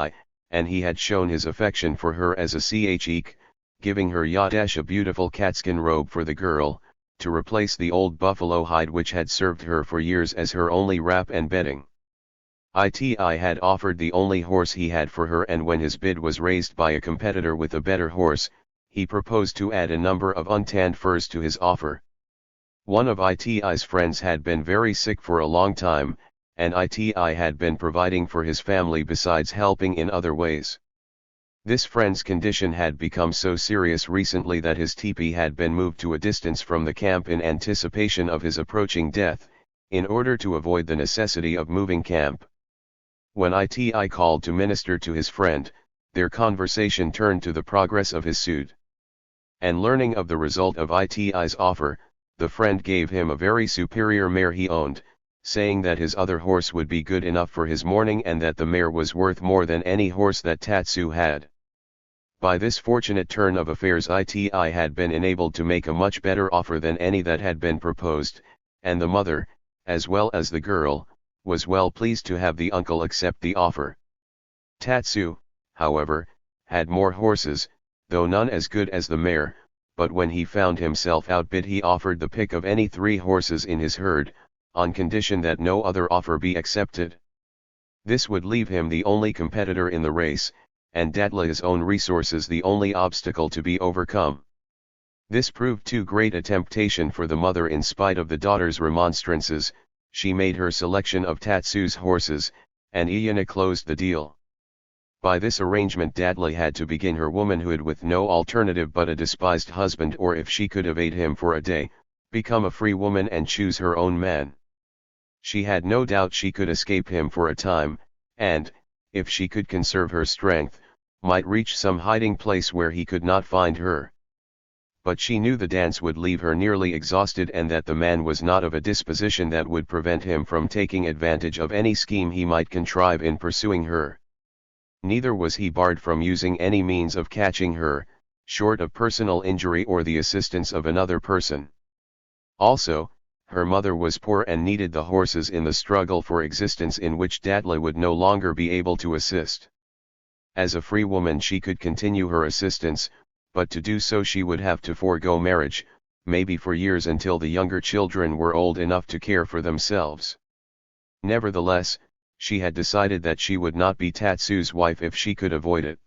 and he had shown his affection for her as a cheek, giving her Yadash a beautiful catskin robe for the girl, to replace the old buffalo hide which had served her for years as her only wrap and bedding. Iti had offered the only horse he had for her, and when his bid was raised by a competitor with a better horse, he proposed to add a number of untanned furs to his offer. One of Iti's friends had been very sick for a long time, and Iti had been providing for his family besides helping in other ways. This friend's condition had become so serious recently that his teepee had been moved to a distance from the camp in anticipation of his approaching death, in order to avoid the necessity of moving camp. When Iti called to minister to his friend, their conversation turned to the progress of his suit. And learning of the result of Iti's offer, the friend gave him a very superior mare he owned, saying that his other horse would be good enough for his mourning and that the mare was worth more than any horse that Tatsu had. By this fortunate turn of affairs Iti had been enabled to make a much better offer than any that had been proposed, and the mother, as well as the girl, was well pleased to have the uncle accept the offer. Tatsu, however, had more horses, though none as good as the mare, but when he found himself outbid he offered the pick of any 3 horses in his herd, on condition that no other offer be accepted. This would leave him the only competitor in the race, and Dadle's own resources the only obstacle to be overcome. This proved too great a temptation for the mother. In spite of the daughter's remonstrances, she made her selection of Tatsu's horses, and Iyana closed the deal. By this arrangement Dadle had to begin her womanhood with no alternative but a despised husband, or if she could evade him for a day, become a free woman and choose her own man. She had no doubt she could escape him for a time, and, if she could conserve her strength, might reach some hiding place where he could not find her. But she knew the dance would leave her nearly exhausted, and that the man was not of a disposition that would prevent him from taking advantage of any scheme he might contrive in pursuing her. Neither was he barred from using any means of catching her, short of personal injury or the assistance of another person. Also, her mother was poor and needed the horses in the struggle for existence in which Dadle would no longer be able to assist. As a free woman she could continue her assistance, but to do so she would have to forego marriage, maybe for years, until the younger children were old enough to care for themselves. Nevertheless, she had decided that she would not be Tatsu's wife if she could avoid it.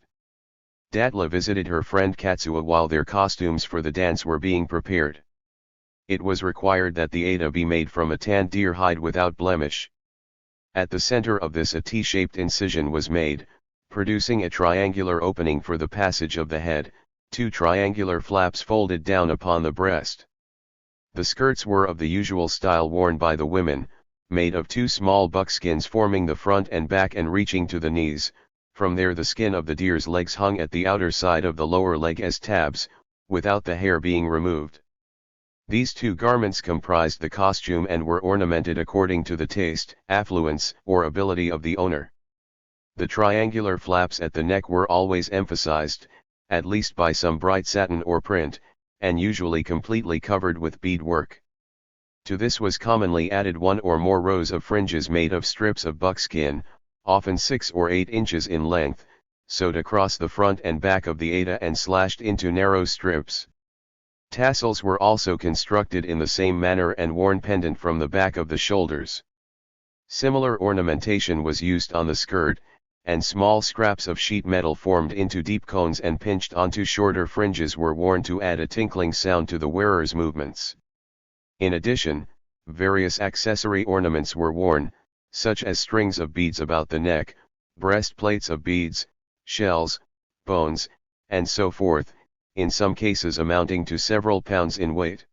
Dadle visited her friend Katsua while their costumes for the dance were being prepared. It was required that the Ada be made from a tanned deer hide without blemish. At the center of this a T-shaped incision was made, producing a triangular opening for the passage of the head, 2 triangular flaps folded down upon the breast. The skirts were of the usual style worn by the women, made of 2 small buckskins forming the front and back and reaching to the knees. From there the skin of the deer's legs hung at the outer side of the lower leg as tabs, without the hair being removed. These 2 garments comprised the costume and were ornamented according to the taste, affluence, or ability of the owner. The triangular flaps at the neck were always emphasized, at least by some bright satin or print, and usually completely covered with beadwork. To this was commonly added 1 or more rows of fringes made of strips of buckskin, often 6 or 8 inches in length, sewed across the front and back of the Ada and slashed into narrow strips. Tassels were also constructed in the same manner and worn pendant from the back of the shoulders. Similar ornamentation was used on the skirt, and small scraps of sheet metal formed into deep cones and pinched onto shorter fringes were worn to add a tinkling sound to the wearer's movements. In addition, various accessory ornaments were worn, such as strings of beads about the neck, breastplates of beads, shells, bones, and so forth, in some cases amounting to several pounds in weight.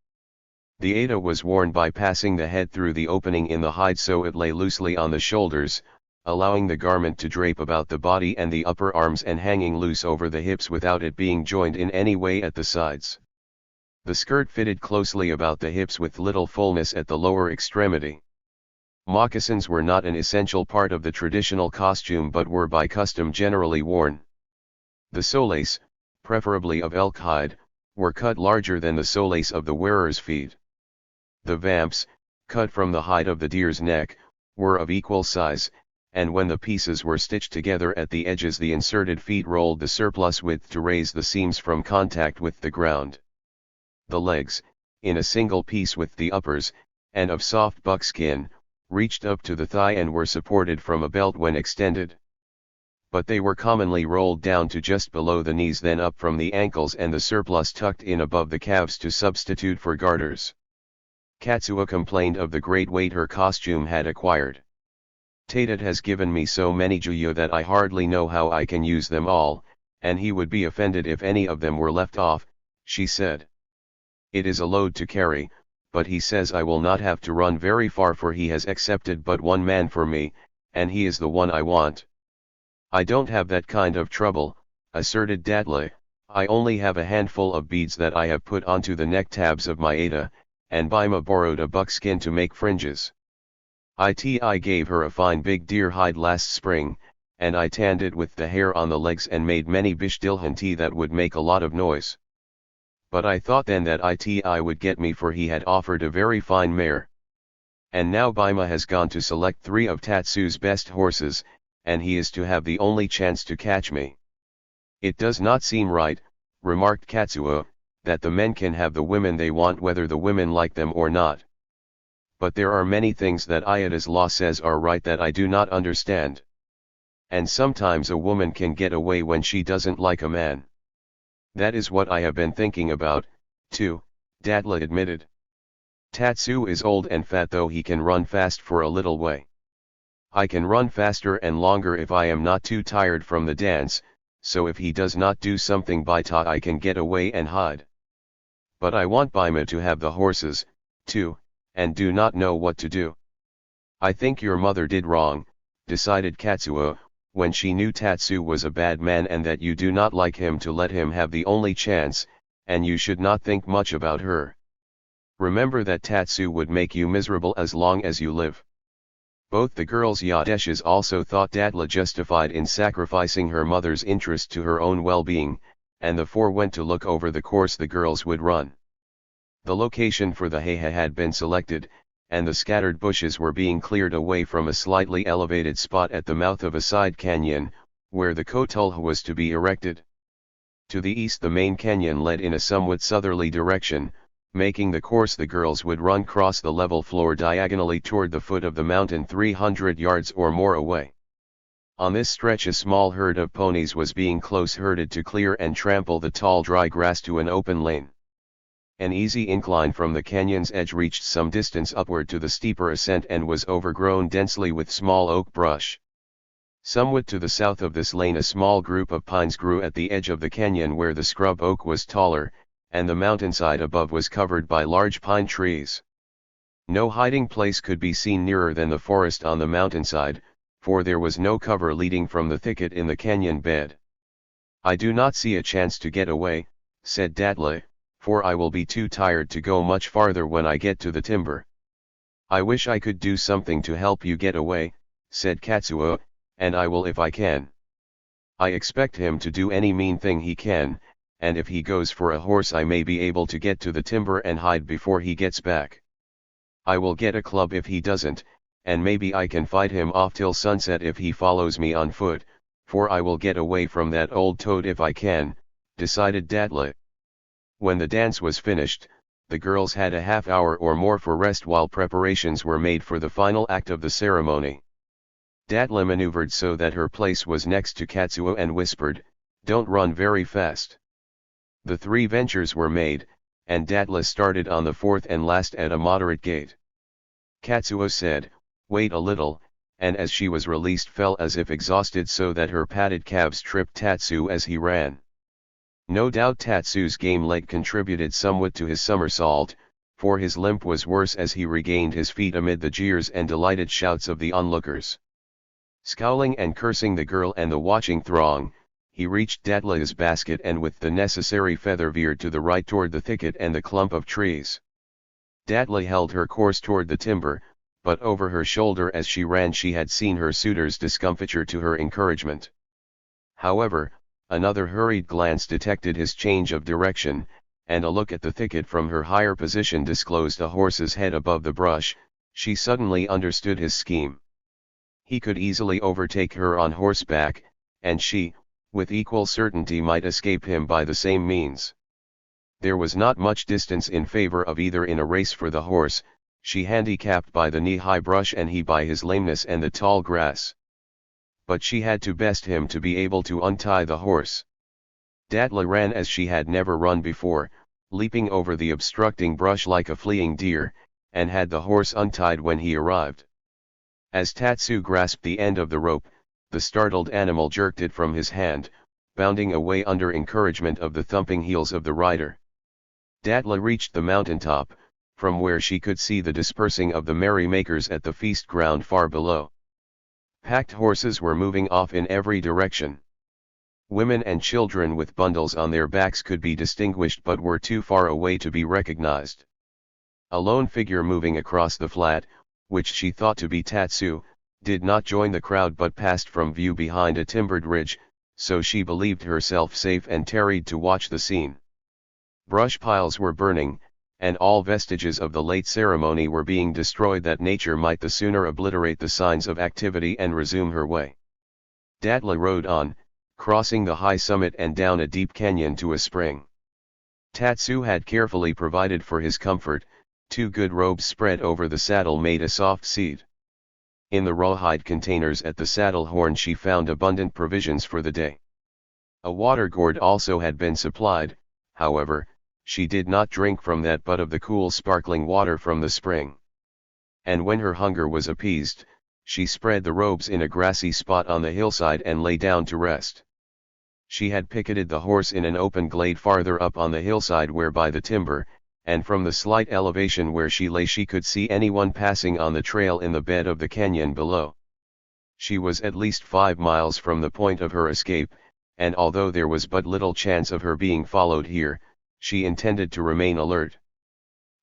The Ada was worn by passing the head through the opening in the hide so it lay loosely on the shoulders, allowing the garment to drape about the body and the upper arms and hanging loose over the hips without it being joined in any way at the sides. The skirt fitted closely about the hips with little fullness at the lower extremity. Moccasins were not an essential part of the traditional costume but were by custom generally worn. The soles, preferably of elk hide, were cut larger than the soles of the wearer's feet. The vamps, cut from the hide of the deer's neck, were of equal size, and when the pieces were stitched together at the edges the inserted feet rolled the surplus width to raise the seams from contact with the ground. The legs, in a single piece with the uppers, and of soft buckskin, reached up to the thigh and were supported from a belt when extended. But they were commonly rolled down to just below the knees, then up from the ankles, and the surplus tucked in above the calves to substitute for garters. Katsua complained of the great weight her costume had acquired. "Tatat has given me so many juyo that I hardly know how I can use them all, and he would be offended if any of them were left off," she said. "It is a load to carry, but he says I will not have to run very far for he has accepted but one man for me, and he is the one I want." "I don't have that kind of trouble," asserted Datley. "I only have a handful of beads that I have put onto the neck tabs of my Ada, and Bima borrowed a buckskin to make fringes. I gave her a fine big deer hide last spring, and I tanned it with the hair on the legs and made many bishdilhanti that would make a lot of noise. But I thought then that I would get me, for he had offered a very fine mare. And now Bima has gone to select 3 of Tatsu's best horses, and he is to have the only chance to catch me. It does not seem right," remarked Katsua, "that the men can have the women they want whether the women like them or not. But there are many things that Iada's law says are right that I do not understand. And sometimes a woman can get away when she doesn't like a man." "That is what I have been thinking about, too," Datla admitted. "Tatsu is old and fat, though he can run fast for a little way. I can run faster and longer if I am not too tired from the dance, so if he does not do something by I can get away and hide. But I want Bima to have the horses, too, and do not know what to do." "I think your mother did wrong," decided Katsua, "when she knew Tatsu was a bad man and that you do not like him, to let him have the only chance, and you should not think much about her. Remember that Tatsu would make you miserable as long as you live." Both the girls' Yadeshas also thought Datla justified in sacrificing her mother's interest to her own well-being, and the 4 went to look over the course the girls would run. The location for the heiha had been selected, and the scattered bushes were being cleared away from a slightly elevated spot at the mouth of a side canyon, where the kotulha was to be erected. To the east the main canyon led in a somewhat southerly direction, making the course the girls would run cross the level floor diagonally toward the foot of the mountain 300 yards or more away. On this stretch a small herd of ponies was being close herded to clear and trample the tall dry grass to an open lane. An easy incline from the canyon's edge reached some distance upward to the steeper ascent and was overgrown densely with small oak brush. Somewhat to the south of this lane a small group of pines grew at the edge of the canyon, where the scrub oak was taller, and the mountainside above was covered by large pine trees. No hiding place could be seen nearer than the forest on the mountainside, for there was no cover leading from the thicket in the canyon bed. "I do not see a chance to get away," said Datley, "for I will be too tired to go much farther when I get to the timber." "I wish I could do something to help you get away," said Katsua, "and I will if I can. I expect him to do any mean thing he can, and if he goes for a horse I may be able to get to the timber and hide before he gets back. I will get a club if he doesn't, and maybe I can fight him off till sunset if he follows me on foot, for I will get away from that old toad if I can," decided Datley. When the dance was finished, the girls had a half hour or more for rest while preparations were made for the final act of the ceremony. Datla maneuvered so that her place was next to Katsuo and whispered, "Don't run very fast." The 3 ventures were made, and Datla started on the 4th and last at a moderate gait. Katsuo said, "Wait a little," and as she was released fell as if exhausted so that her padded calves tripped Tatsu as he ran. No doubt Tatsu's game leg contributed somewhat to his somersault, for his limp was worse as he regained his feet amid the jeers and delighted shouts of the onlookers. Scowling and cursing the girl and the watching throng, he reached Datla's basket and with the necessary feather veered to the right toward the thicket and the clump of trees. Datla held her course toward the timber, but over her shoulder as she ran she had seen her suitor's discomfiture to her encouragement. However, another hurried glance detected his change of direction, and a look at the thicket from her higher position disclosed a horse's head above the brush. She suddenly understood his scheme. He could easily overtake her on horseback, and she, with equal certainty, might escape him by the same means. There was not much distance in favor of either in a race for the horse, she handicapped by the knee-high brush and he by his lameness and the tall grass. But she had to best him to be able to untie the horse. Datla ran as she had never run before, leaping over the obstructing brush like a fleeing deer, and had the horse untied when he arrived. As Tatsu grasped the end of the rope, the startled animal jerked it from his hand, bounding away under encouragement of the thumping heels of the rider. Datla reached the mountaintop, from where she could see the dispersing of the merrymakers at the feast ground far below. Packed horses were moving off in every direction. Women and children with bundles on their backs could be distinguished but were too far away to be recognized. A lone figure moving across the flat, which she thought to be Tatsu, did not join the crowd but passed from view behind a timbered ridge, so she believed herself safe and tarried to watch the scene. Brush piles were burning, and all vestiges of the late ceremony were being destroyed that nature might the sooner obliterate the signs of activity and resume her way. Datla rode on, crossing the high summit and down a deep canyon to a spring. Tatsu had carefully provided for his comfort. 2 good robes spread over the saddle made a soft seat. In the rawhide containers at the saddle horn she found abundant provisions for the day. A water gourd also had been supplied, however, she did not drink from that but of the cool sparkling water from the spring. And when her hunger was appeased, she spread the robes in a grassy spot on the hillside and lay down to rest. She had picketed the horse in an open glade farther up on the hillside where by the timber, and from the slight elevation where she lay she could see anyone passing on the trail in the bed of the canyon below. She was at least 5 miles from the point of her escape, and although there was but little chance of her being followed here, she intended to remain alert.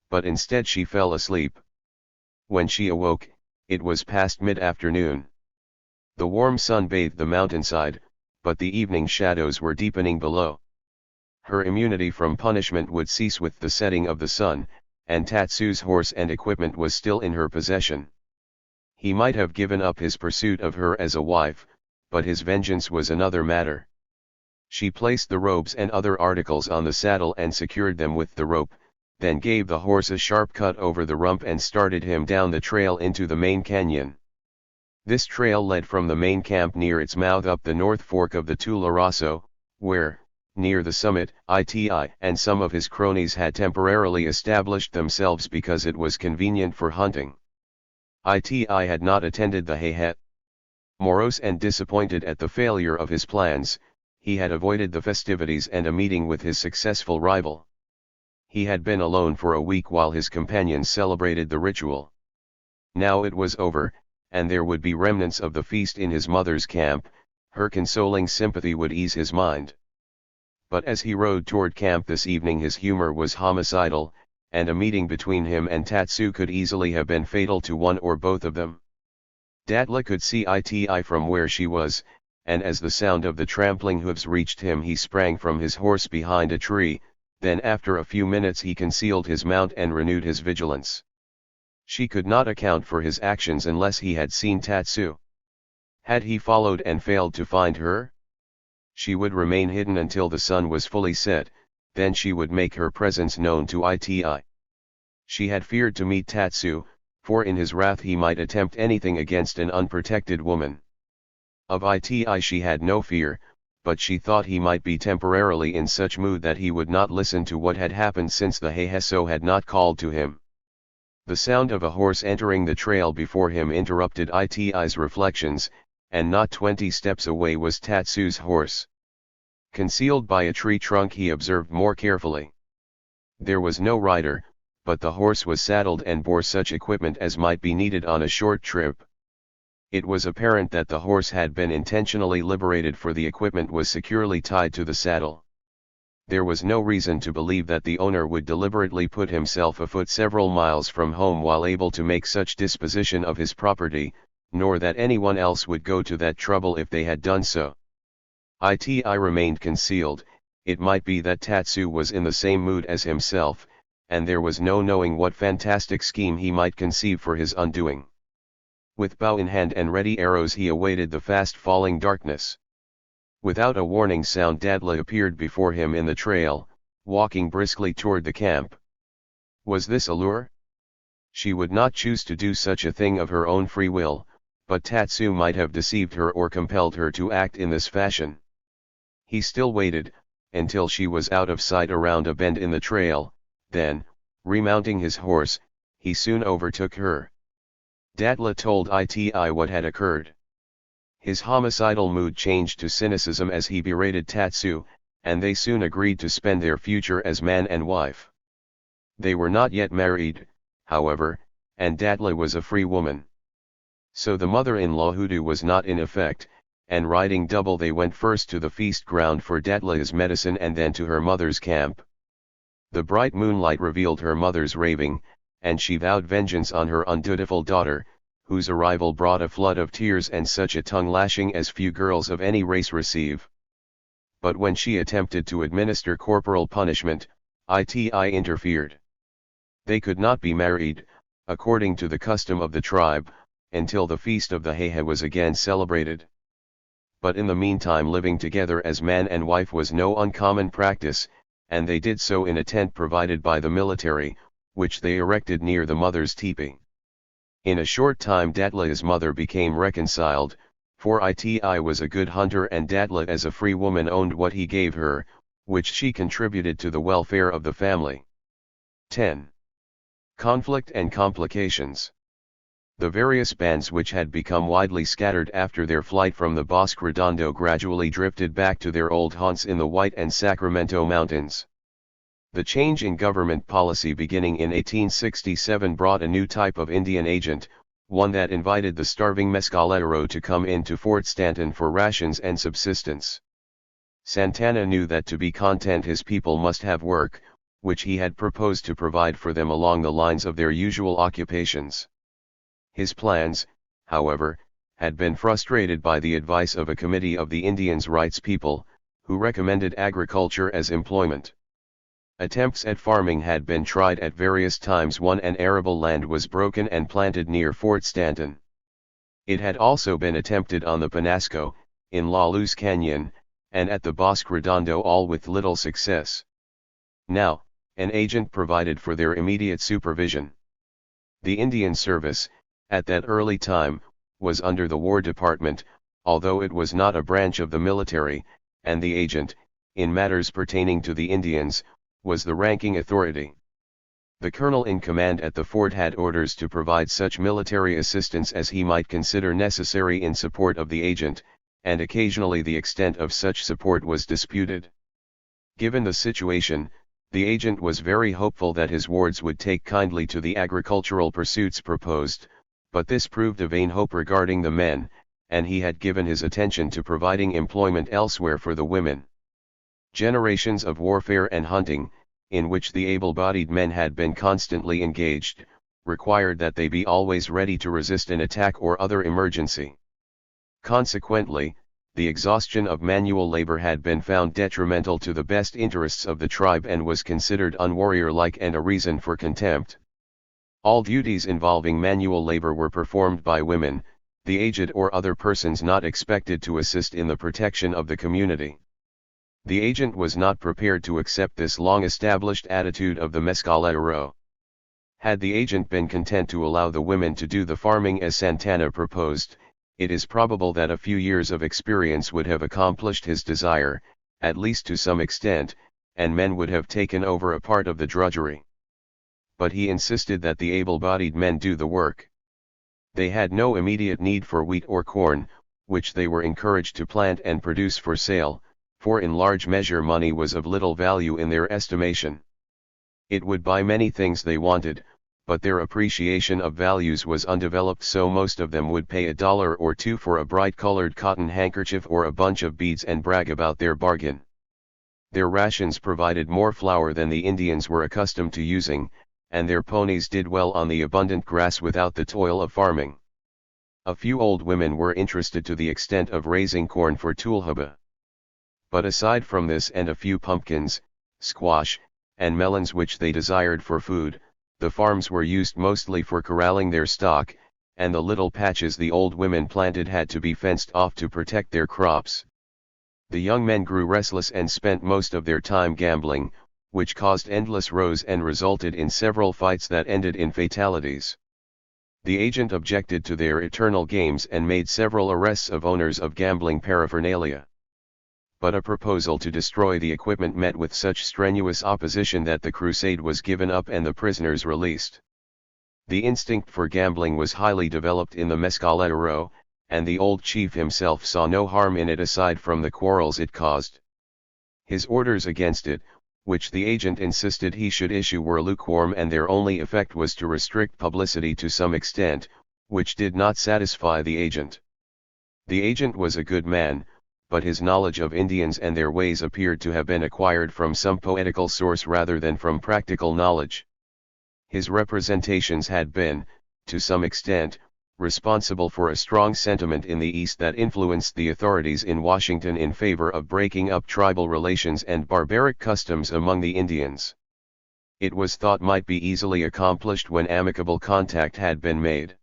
But instead she fell asleep. When she awoke, it was past mid-afternoon. The warm sun bathed the mountainside, but the evening shadows were deepening below. Her immunity from punishment would cease with the setting of the sun, and Tatsu's horse and equipment was still in her possession. He might have given up his pursuit of her as a wife, but his vengeance was another matter. She placed the robes and other articles on the saddle and secured them with the rope, then gave the horse a sharp cut over the rump and started him down the trail into the main canyon. This trail led from the main camp near its mouth up the north fork of the Tularoso, where, near the summit, Iti and some of his cronies had temporarily established themselves because it was convenient for hunting. Iti had not attended the hayhet. Morose and disappointed at the failure of his plans, he had avoided the festivities and a meeting with his successful rival. He had been alone for a week while his companions celebrated the ritual. Now it was over, and there would be remnants of the feast in his mother's camp. Her consoling sympathy would ease his mind. But as he rode toward camp this evening his humor was homicidal, and a meeting between him and Tatsu could easily have been fatal to one or both of them. Datla could see Iti from where she was, and as the sound of the trampling hooves reached him he sprang from his horse behind a tree, then after a few minutes he concealed his mount and renewed his vigilance. She could not account for his actions unless he had seen Tatsu. Had he followed and failed to find her? She would remain hidden until the sun was fully set, then she would make her presence known to Iti. She had feared to meet Tatsu, for in his wrath he might attempt anything against an unprotected woman. Of Iti she had no fear, but she thought he might be temporarily in such mood that he would not listen to what had happened since the Heiheso had not called to him. The sound of a horse entering the trail before him interrupted Iti's reflections, and not 20 steps away was Tatsu's horse. Concealed by a tree trunk he observed more carefully. There was no rider, but the horse was saddled and bore such equipment as might be needed on a short trip. It was apparent that the horse had been intentionally liberated, for the equipment was securely tied to the saddle. There was no reason to believe that the owner would deliberately put himself afoot several miles from home while able to make such disposition of his property, nor that anyone else would go to that trouble if they had done so. Iti remained concealed. It might be that Tatsu was in the same mood as himself, and there was no knowing what fantastic scheme he might conceive for his undoing. With bow in hand and ready arrows he awaited the fast-falling darkness. Without a warning sound Dadla appeared before him in the trail, walking briskly toward the camp. Was this a lure? She would not choose to do such a thing of her own free will, but Tatsu might have deceived her or compelled her to act in this fashion. He still waited, until she was out of sight around a bend in the trail, then, remounting his horse, he soon overtook her. Dadla told Iti what had occurred. His homicidal mood changed to cynicism as he berated Tatsu, and they soon agreed to spend their future as man and wife. They were not yet married, however, and Dadla was a free woman. So the mother-in-law hoodoo was not in effect, and riding double they went first to the feast ground for Dadla's medicine and then to her mother's camp. The bright moonlight revealed her mother's raving, and she vowed vengeance on her undutiful daughter, whose arrival brought a flood of tears and such a tongue-lashing as few girls of any race receive. But when she attempted to administer corporal punishment, Iti interfered. They could not be married, according to the custom of the tribe, until the feast of the Heihe was again celebrated. But in the meantime living together as man and wife was no uncommon practice, and they did so in a tent provided by the military, which they erected near the mother's teepee. In a short time Dadla's mother became reconciled, for Iti was a good hunter and Dadla as a free woman owned what he gave her, which she contributed to the welfare of the family. 10. Conflict and complications. The various bands which had become widely scattered after their flight from the Bosque Redondo gradually drifted back to their old haunts in the White and Sacramento Mountains. The change in government policy beginning in 1867 brought a new type of Indian agent, one that invited the starving Mescalero to come into Fort Stanton for rations and subsistence. Santana knew that to be content his people must have work, which he had proposed to provide for them along the lines of their usual occupations. His plans, however, had been frustrated by the advice of a committee of the Indians' rights people, who recommended agriculture as employment. Attempts at farming had been tried at various times. An arable land was broken and planted near Fort Stanton. It had also been attempted on the Penasco, in La Luz Canyon, and at the Bosque Redondo, all with little success. Now, an agent provided for their immediate supervision. The Indian Service, at that early time, was under the War Department, although it was not a branch of the military, and the agent, in matters pertaining to the Indians, was the ranking authority. The colonel in command at the fort had orders to provide such military assistance as he might consider necessary in support of the agent, and occasionally the extent of such support was disputed. Given the situation, the agent was very hopeful that his wards would take kindly to the agricultural pursuits proposed, but this proved a vain hope regarding the men, and he had given his attention to providing employment elsewhere for the women. Generations of warfare and hunting, in which the able-bodied men had been constantly engaged, required that they be always ready to resist an attack or other emergency. Consequently, the exhaustion of manual labor had been found detrimental to the best interests of the tribe and was considered unwarrior-like and a reason for contempt. All duties involving manual labor were performed by women, the aged or other persons not expected to assist in the protection of the community. The agent was not prepared to accept this long-established attitude of the Mescalero. Had the agent been content to allow the women to do the farming as Santana proposed, it is probable that a few years of experience would have accomplished his desire, at least to some extent, and men would have taken over a part of the drudgery. But he insisted that the able-bodied men do the work. They had no immediate need for wheat or corn, which they were encouraged to plant and produce for sale, for in large measure money was of little value in their estimation. It would buy many things they wanted, but their appreciation of values was undeveloped, so most of them would pay $1 or $2 for a bright-colored cotton handkerchief or a bunch of beads and brag about their bargain. Their rations provided more flour than the Indians were accustomed to using, and their ponies did well on the abundant grass without the toil of farming. A few old women were interested to the extent of raising corn for tulhuba. But aside from this and a few pumpkins, squash, and melons which they desired for food, the farms were used mostly for corralling their stock, and the little patches the old women planted had to be fenced off to protect their crops. The young men grew restless and spent most of their time gambling, which caused endless rows and resulted in several fights that ended in fatalities. The agent objected to their eternal games and made several arrests of owners of gambling paraphernalia. But a proposal to destroy the equipment met with such strenuous opposition that the crusade was given up and the prisoners released. The instinct for gambling was highly developed in the Mescalero, and the old chief himself saw no harm in it aside from the quarrels it caused. His orders against it, which the agent insisted he should issue, were lukewarm, and their only effect was to restrict publicity to some extent, which did not satisfy the agent. The agent was a good man, but his knowledge of Indians and their ways appeared to have been acquired from some poetical source rather than from practical knowledge. His representations had been, to some extent, responsible for a strong sentiment in the East that influenced the authorities in Washington in favor of breaking up tribal relations and barbaric customs among the Indians. It was thought might be easily accomplished when amicable contact had been made.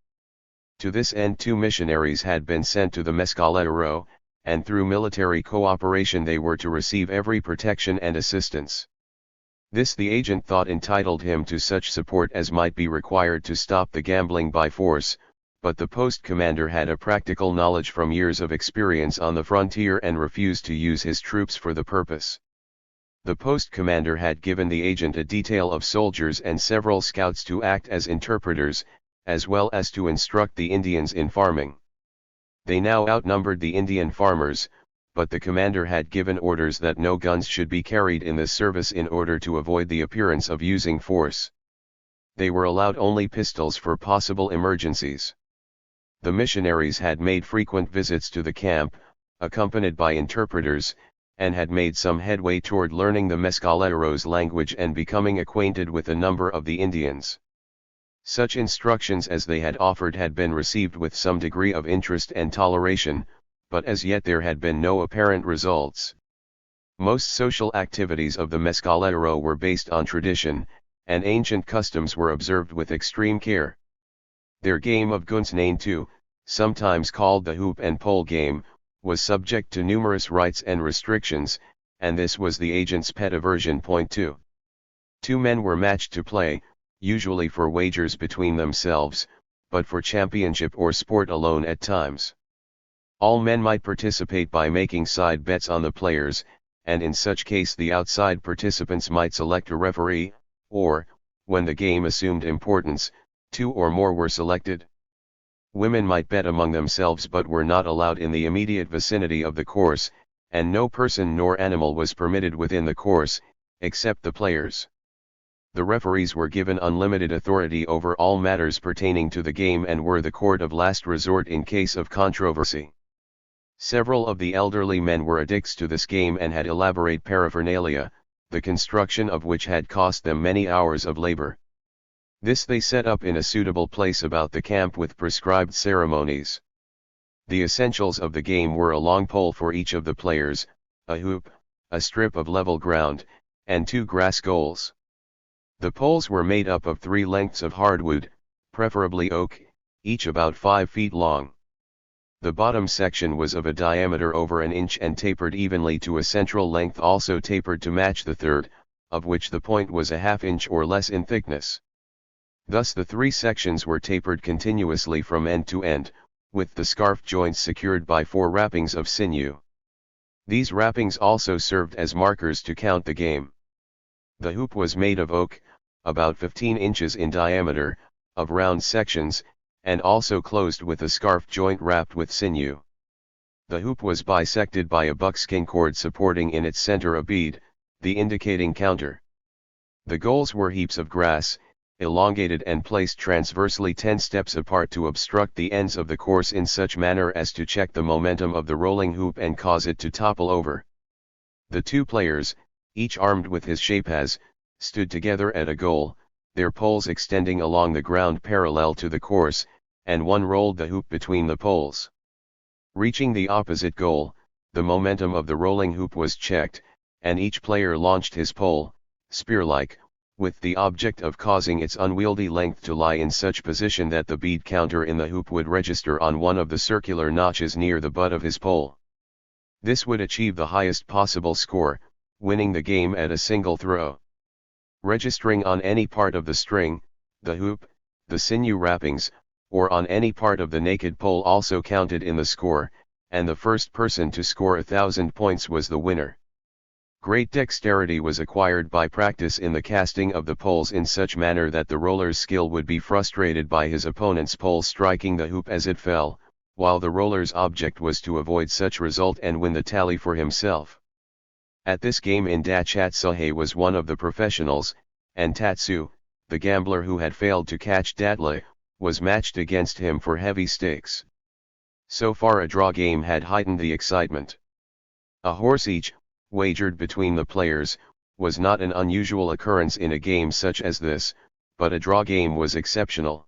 To this end 2 missionaries had been sent to the Mescalero, and through military cooperation they were to receive every protection and assistance. This the agent thought entitled him to such support as might be required to stop the gambling by force, but the post commander had a practical knowledge from years of experience on the frontier and refused to use his troops for the purpose. The post commander had given the agent a detail of soldiers and several scouts to act as interpreters, as well as to instruct the Indians in farming. They now outnumbered the Indian farmers, but the commander had given orders that no guns should be carried in this service in order to avoid the appearance of using force. They were allowed only pistols for possible emergencies. The missionaries had made frequent visits to the camp, accompanied by interpreters, and had made some headway toward learning the Mescalero's language and becoming acquainted with a number of the Indians. Such instructions as they had offered had been received with some degree of interest and toleration, but as yet there had been no apparent results. Most social activities of the Mescalero were based on tradition, and ancient customs were observed with extreme care. Their game of gunsnain, sometimes called the hoop and pole game, was subject to numerous rights and restrictions, and this was the agent's pet aversion. 2. 2 men were matched to play, usually for wagers between themselves, but for championship or sport alone at times. All men might participate by making side bets on the players, and in such case the outside participants might select a referee, or, when the game assumed importance, 2 or more were selected. Women might bet among themselves but were not allowed in the immediate vicinity of the course, and no person nor animal was permitted within the course, except the players. The referees were given unlimited authority over all matters pertaining to the game and were the court of last resort in case of controversy. Several of the elderly men were addicts to this game and had elaborate paraphernalia, the construction of which had cost them many hours of labor. This they set up in a suitable place about the camp with prescribed ceremonies. The essentials of the game were a long pole for each of the players, a hoop, a strip of level ground, and 2 grass goals. The poles were made up of 3 lengths of hardwood, preferably oak, each about 5 feet long. The bottom section was of a diameter over an inch and tapered evenly to a central length also tapered to match the third, of which the point was a half inch or less in thickness. Thus the three sections were tapered continuously from end to end, with the scarf joints secured by 4 wrappings of sinew. These wrappings also served as markers to count the game. The hoop was made of oak, about 15 inches in diameter, of round sections, and also closed with a scarf joint wrapped with sinew. The hoop was bisected by a buckskin cord supporting in its center a bead, the indicating counter. The goals were heaps of grass, elongated and placed transversely 10 steps apart to obstruct the ends of the course in such manner as to check the momentum of the rolling hoop and cause it to topple over. The 2 players, each armed with his shapeas, stood together at a goal, their poles extending along the ground parallel to the course, and one rolled the hoop between the poles. Reaching the opposite goal, the momentum of the rolling hoop was checked, and each player launched his pole, spear-like, with the object of causing its unwieldy length to lie in such position that the bead counter in the hoop would register on one of the circular notches near the butt of his pole. This would achieve the highest possible score, winning the game at a single throw. Registering on any part of the string, the hoop, the sinew wrappings, or on any part of the naked pole also counted in the score, and the first person to score 1,000 points was the winner. Great dexterity was acquired by practice in the casting of the poles in such manner that the roller's skill would be frustrated by his opponent's pole striking the hoop as it fell, while the roller's object was to avoid such result and win the tally for himself. At this game in Datchatsahe was one of the professionals, and Tatsu, the gambler who had failed to catch Datle, was matched against him for heavy stakes. So far a draw game had heightened the excitement. A horse each, wagered between the players, was not an unusual occurrence in a game such as this, but a draw game was exceptional.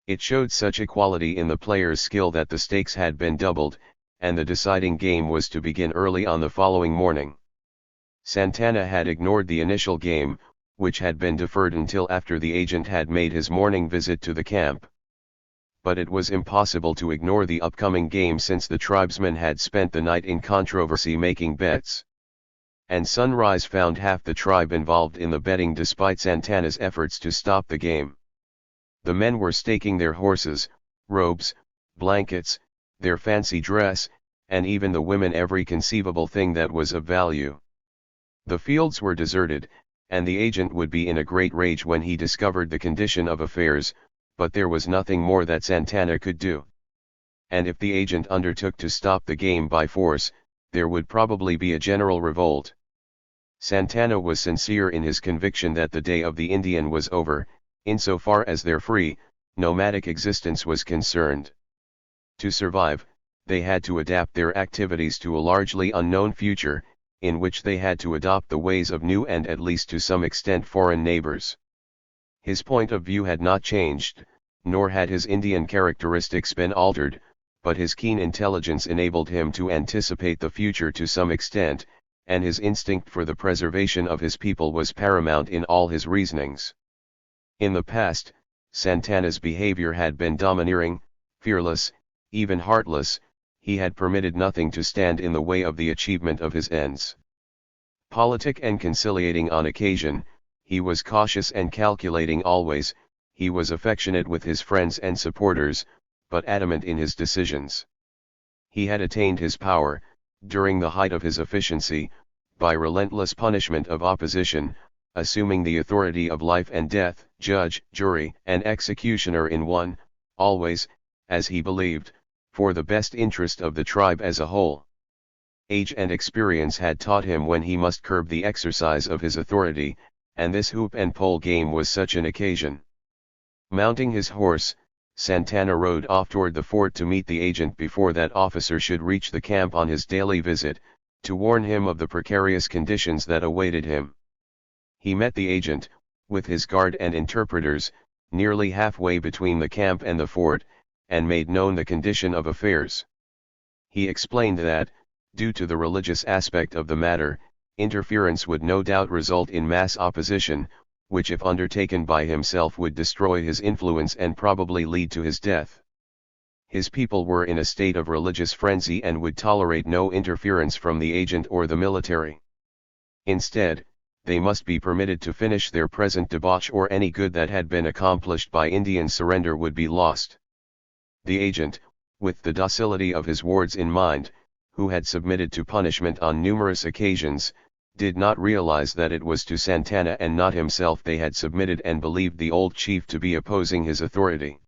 It showed such equality in the players' skill that the stakes had been doubled, and the deciding game was to begin early on the following morning. Santana had ignored the initial game, which had been deferred until after the agent had made his morning visit to the camp. But it was impossible to ignore the upcoming game since the tribesmen had spent the night in controversy making bets. And sunrise found half the tribe involved in the betting despite Santana's efforts to stop the game. The men were staking their horses, robes, blankets, their fancy dress, and even the women every conceivable thing that was of value. The fields were deserted, and the agent would be in a great rage when he discovered the condition of affairs, but there was nothing more that Santana could do. And if the agent undertook to stop the game by force, there would probably be a general revolt. Santana was sincere in his conviction that the day of the Indian was over, insofar as their free, nomadic existence was concerned. To survive, they had to adapt their activities to a largely unknown future, in which they had to adopt the ways of new and at least to some extent foreign neighbors. His point of view had not changed, nor had his Indian characteristics been altered, but his keen intelligence enabled him to anticipate the future to some extent, and his instinct for the preservation of his people was paramount in all his reasonings. In the past, Santana's behavior had been domineering, fearless, even heartless. He had permitted nothing to stand in the way of the achievement of his ends. Politic and conciliating on occasion, he was cautious and calculating always, he was affectionate with his friends and supporters, but adamant in his decisions. He had attained his power, during the height of his efficiency, by relentless punishment of opposition, assuming the authority of life and death, judge, jury, and executioner in one, always, as he believed, for the best interest of the tribe as a whole. Age and experience had taught him when he must curb the exercise of his authority, and this hoop and pole game was such an occasion. Mounting his horse, Santana rode off toward the fort to meet the agent before that officer should reach the camp on his daily visit, to warn him of the precarious conditions that awaited him. He met the agent, with his guard and interpreters, nearly halfway between the camp and the fort, and made known the condition of affairs. He explained that, due to the religious aspect of the matter, interference would no doubt result in mass opposition, which if undertaken by himself would destroy his influence and probably lead to his death. His people were in a state of religious frenzy and would tolerate no interference from the agent or the military. Instead, they must be permitted to finish their present debauch, or any good that had been accomplished by Indian surrender would be lost. The agent, with the docility of his wards in mind, who had submitted to punishment on numerous occasions, did not realize that it was to Santana and not himself they had submitted, and believed the old chief to be opposing his authority.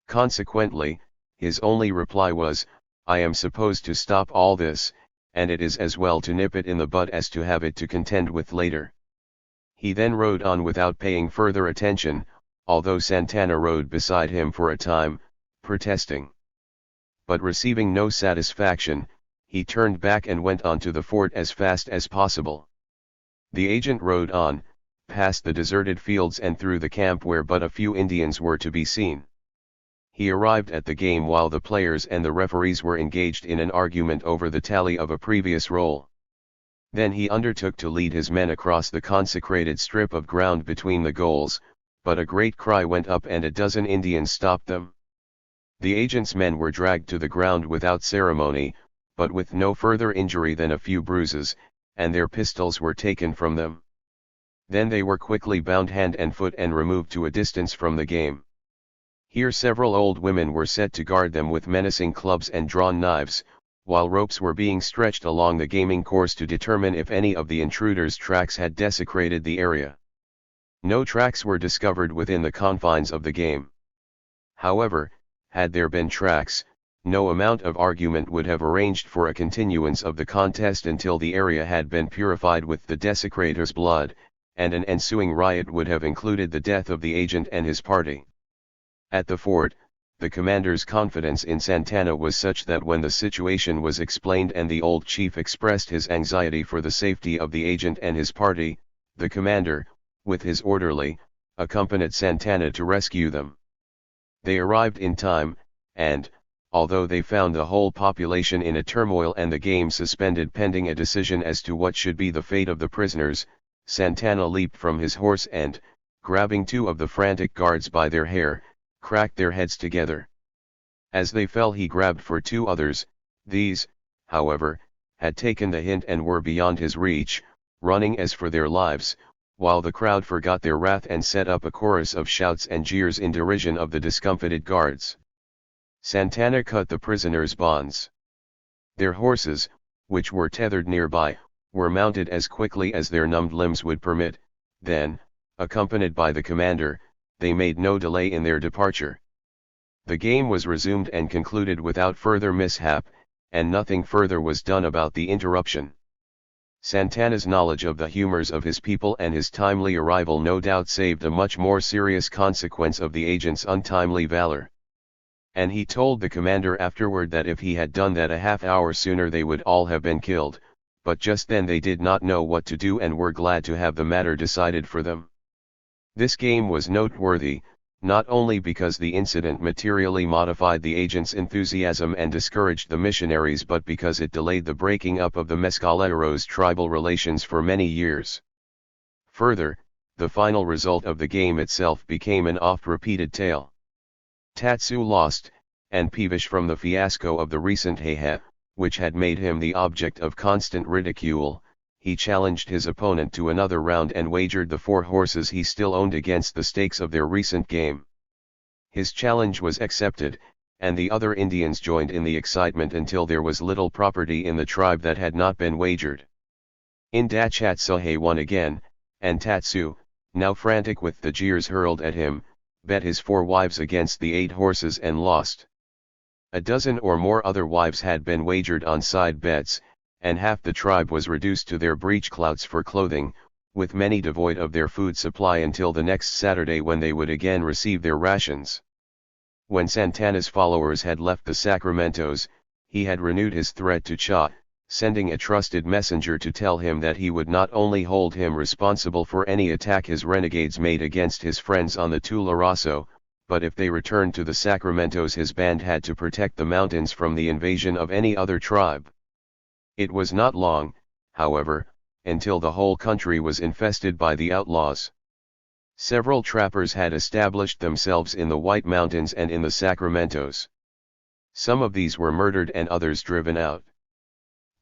Consequently, his only reply was, "I am supposed to stop all this, and it is as well to nip it in the bud as to have it to contend with later." He then rode on without paying further attention, although Santana rode beside him for a time, protesting. But receiving no satisfaction, he turned back and went on to the fort as fast as possible. The agent rode on, past the deserted fields and through the camp where but a few Indians were to be seen. He arrived at the game while the players and the referees were engaged in an argument over the tally of a previous roll. Then he undertook to lead his men across the consecrated strip of ground between the goals, but a great cry went up and a dozen Indians stopped them. The agent's men were dragged to the ground without ceremony, but with no further injury than a few bruises, and their pistols were taken from them. Then they were quickly bound hand and foot and removed to a distance from the game. Here several old women were set to guard them with menacing clubs and drawn knives, while ropes were being stretched along the gaming course to determine if any of the intruders' tracks had desecrated the area. No tracks were discovered within the confines of the game. However, had there been tracks, no amount of argument would have arranged for a continuance of the contest until the area had been purified with the desecrator's blood, and an ensuing riot would have included the death of the agent and his party. At the fort, the commander's confidence in Santana was such that when the situation was explained and the old chief expressed his anxiety for the safety of the agent and his party, the commander, with his orderly, accompanied Santana to rescue them. They arrived in time, and, although they found the whole population in a turmoil and the game suspended pending a decision as to what should be the fate of the prisoners, Santana leaped from his horse and, grabbing two of the frantic guards by their hair, cracked their heads together. As they fell he grabbed for two others. These, however, had taken the hint and were beyond his reach, running as for their lives, while the crowd forgot their wrath and set up a chorus of shouts and jeers in derision of the discomfited guards. Santana cut the prisoners' bonds. Their horses, which were tethered nearby, were mounted as quickly as their numbed limbs would permit. Then, accompanied by the commander, they made no delay in their departure. The game was resumed and concluded without further mishap, and nothing further was done about the interruption. Santana's knowledge of the humors of his people and his timely arrival no doubt saved a much more serious consequence of the agent's untimely valor. And he told the commander afterward that if he had done that a half-hour sooner they would all have been killed, but just then they did not know what to do and were glad to have the matter decided for them. This game was noteworthy, not only because the incident materially modified the agent's enthusiasm and discouraged the missionaries, but because it delayed the breaking up of the Mescalero's tribal relations for many years. Further, the final result of the game itself became an oft-repeated tale. Tatsu lost, and peevish from the fiasco of the recent heihe, which had made him the object of constant ridicule, he challenged his opponent to another round and wagered the 4 horses he still owned against the stakes of their recent game. His challenge was accepted, and the other Indians joined in the excitement until there was little property in the tribe that had not been wagered. Indatchatsuhe won again, and Tatsu, now frantic with the jeers hurled at him, bet his 4 wives against the 8 horses and lost. A dozen or more other wives had been wagered on side bets, and half the tribe was reduced to their breechclouts for clothing, with many devoid of their food supply until the next Saturday when they would again receive their rations. When Santana's followers had left the Sacramentos, he had renewed his threat to Cha, sending a trusted messenger to tell him that he would not only hold him responsible for any attack his renegades made against his friends on the Tularoso, but if they returned to the Sacramentos his band had to protect the mountains from the invasion of any other tribe. It was not long, however, until the whole country was infested by the outlaws. Several trappers had established themselves in the White Mountains and in the Sacramentos. Some of these were murdered and others driven out.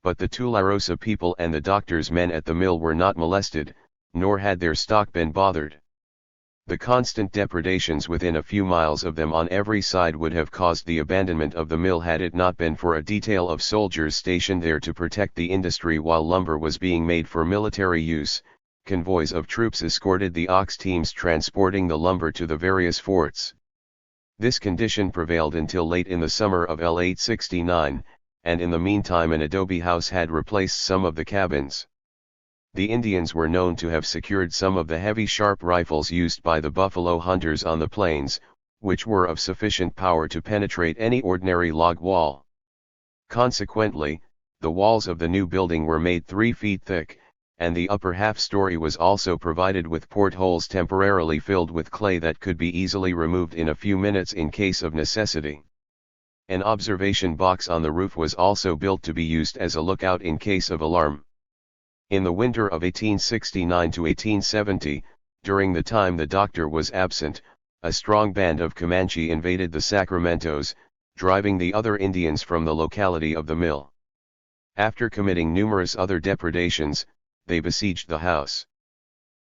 But the Tularosa people and the doctor's men at the mill were not molested, nor had their stock been bothered. The constant depredations within a few miles of them on every side would have caused the abandonment of the mill had it not been for a detail of soldiers stationed there to protect the industry while lumber was being made for military use. Convoys of troops escorted the ox teams transporting the lumber to the various forts. This condition prevailed until late in the summer of L869, and in the meantime an adobe house had replaced some of the cabins. The Indians were known to have secured some of the heavy sharp rifles used by the buffalo hunters on the plains, which were of sufficient power to penetrate any ordinary log wall. Consequently, the walls of the new building were made 3 feet thick, and the upper half-story was also provided with portholes temporarily filled with clay that could be easily removed in a few minutes in case of necessity. An observation box on the roof was also built to be used as a lookout in case of alarm. In the winter of 1869 to 1870, during the time the doctor was absent, a strong band of Comanche invaded the Sacramentos, driving the other Indians from the locality of the mill. After committing numerous other depredations, they besieged the house.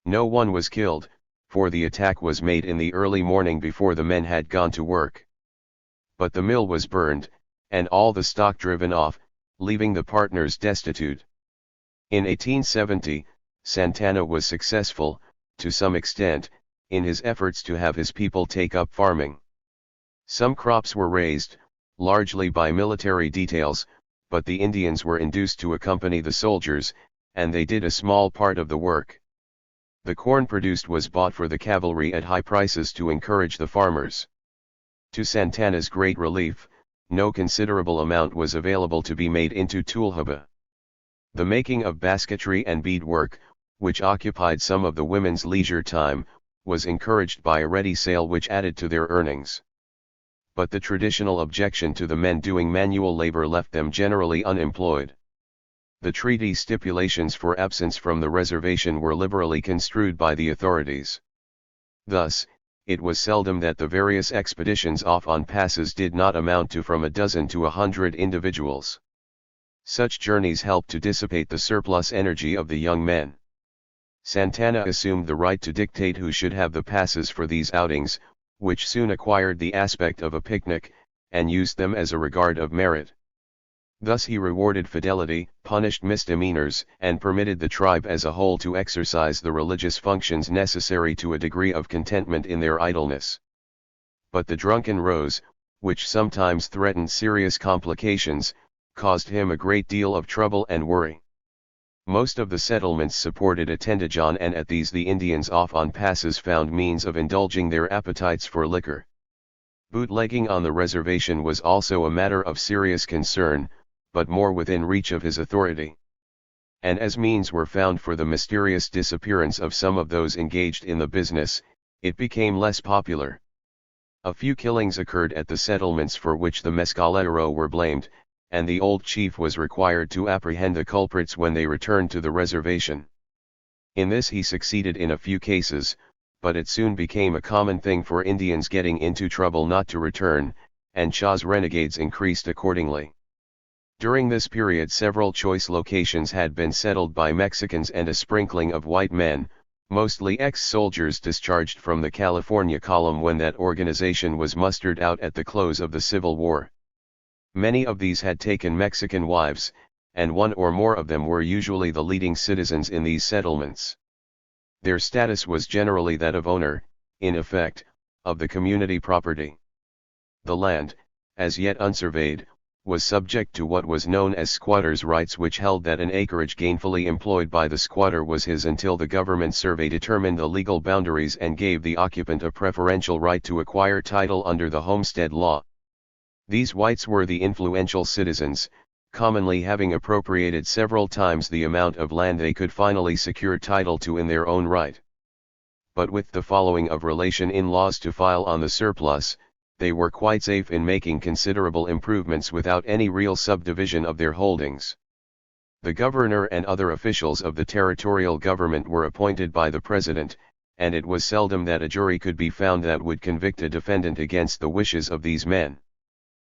No one was killed, for the attack was made in the early morning before the men had gone to work. But the mill was burned, and all the stock driven off, leaving the partners destitute. In 1870, Santana was successful, to some extent, in his efforts to have his people take up farming. Some crops were raised, largely by military details, but the Indians were induced to accompany the soldiers, and they did a small part of the work. The corn produced was bought for the cavalry at high prices to encourage the farmers. To Santana's great relief, no considerable amount was available to be made into tulhaba. The making of basketry and beadwork, which occupied some of the women's leisure time, was encouraged by a ready sale which added to their earnings. But the traditional objection to the men doing manual labor left them generally unemployed. The treaty stipulations for absence from the reservation were liberally construed by the authorities. Thus, it was seldom that the various expeditions off on passes did not amount to from a dozen to 100 individuals. Such journeys helped to dissipate the surplus energy of the young men. Santana assumed the right to dictate who should have the passes for these outings, which soon acquired the aspect of a picnic, and used them as a regard of merit. Thus he rewarded fidelity, punished misdemeanors, and permitted the tribe as a whole to exercise the religious functions necessary to a degree of contentment in their idleness. But the drunken rose, which sometimes threatened serious complications, caused him a great deal of trouble and worry. Most of the settlements supported a tendajon, and at these the Indians off on passes found means of indulging their appetites for liquor. Bootlegging on the reservation was also a matter of serious concern, but more within reach of his authority. And as means were found for the mysterious disappearance of some of those engaged in the business, it became less popular. A few killings occurred at the settlements for which the Mescalero were blamed, and the old chief was required to apprehend the culprits when they returned to the reservation. In this he succeeded in a few cases, but it soon became a common thing for Indians getting into trouble not to return, and Shaw's renegades increased accordingly. During this period several choice locations had been settled by Mexicans and a sprinkling of white men, mostly ex-soldiers discharged from the California column when that organization was mustered out at the close of the Civil War. Many of these had taken Mexican wives, and one or more of them were usually the leading citizens in these settlements. Their status was generally that of owner, in effect, of the community property. The land, as yet unsurveyed, was subject to what was known as squatter's rights, which held that an acreage gainfully employed by the squatter was his until the government survey determined the legal boundaries and gave the occupant a preferential right to acquire title under the homestead law. These whites were the influential citizens, commonly having appropriated several times the amount of land they could finally secure title to in their own right. But with the following of relation in laws to file on the surplus, they were quite safe in making considerable improvements without any real subdivision of their holdings. The governor and other officials of the territorial government were appointed by the president, and it was seldom that a jury could be found that would convict a defendant against the wishes of these men.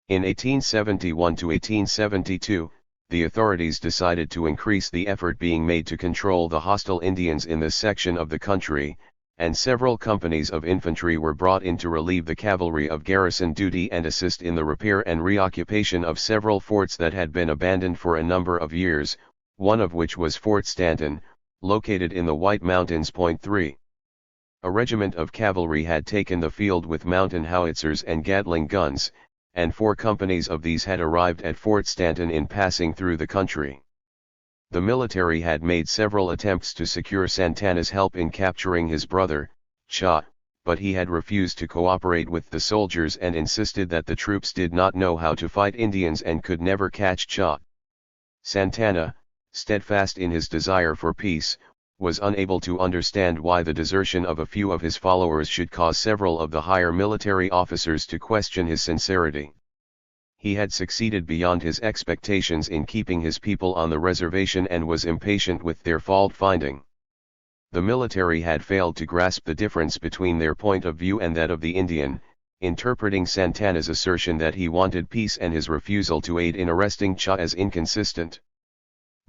In 1871 to 1872, the authorities decided to increase the effort being made to control the hostile Indians in this section of the country, and several companies of infantry were brought in to relieve the cavalry of garrison duty and assist in the repair and reoccupation of several forts that had been abandoned for a number of years, one of which was Fort Stanton, located in the White Mountains. Point 3. A regiment of cavalry had taken the field with mountain howitzers and Gatling guns, and 4 companies of these had arrived at Fort Stanton in passing through the country. The military had made several attempts to secure Santana's help in capturing his brother, Cha, but he had refused to cooperate with the soldiers and insisted that the troops did not know how to fight Indians and could never catch Cha. Santana, steadfast in his desire for peace, was unable to understand why the desertion of a few of his followers should cause several of the higher military officers to question his sincerity. He had succeeded beyond his expectations in keeping his people on the reservation and was impatient with their fault-finding. The military had failed to grasp the difference between their point of view and that of the Indian, interpreting Santana's assertion that he wanted peace and his refusal to aid in arresting Cha as inconsistent.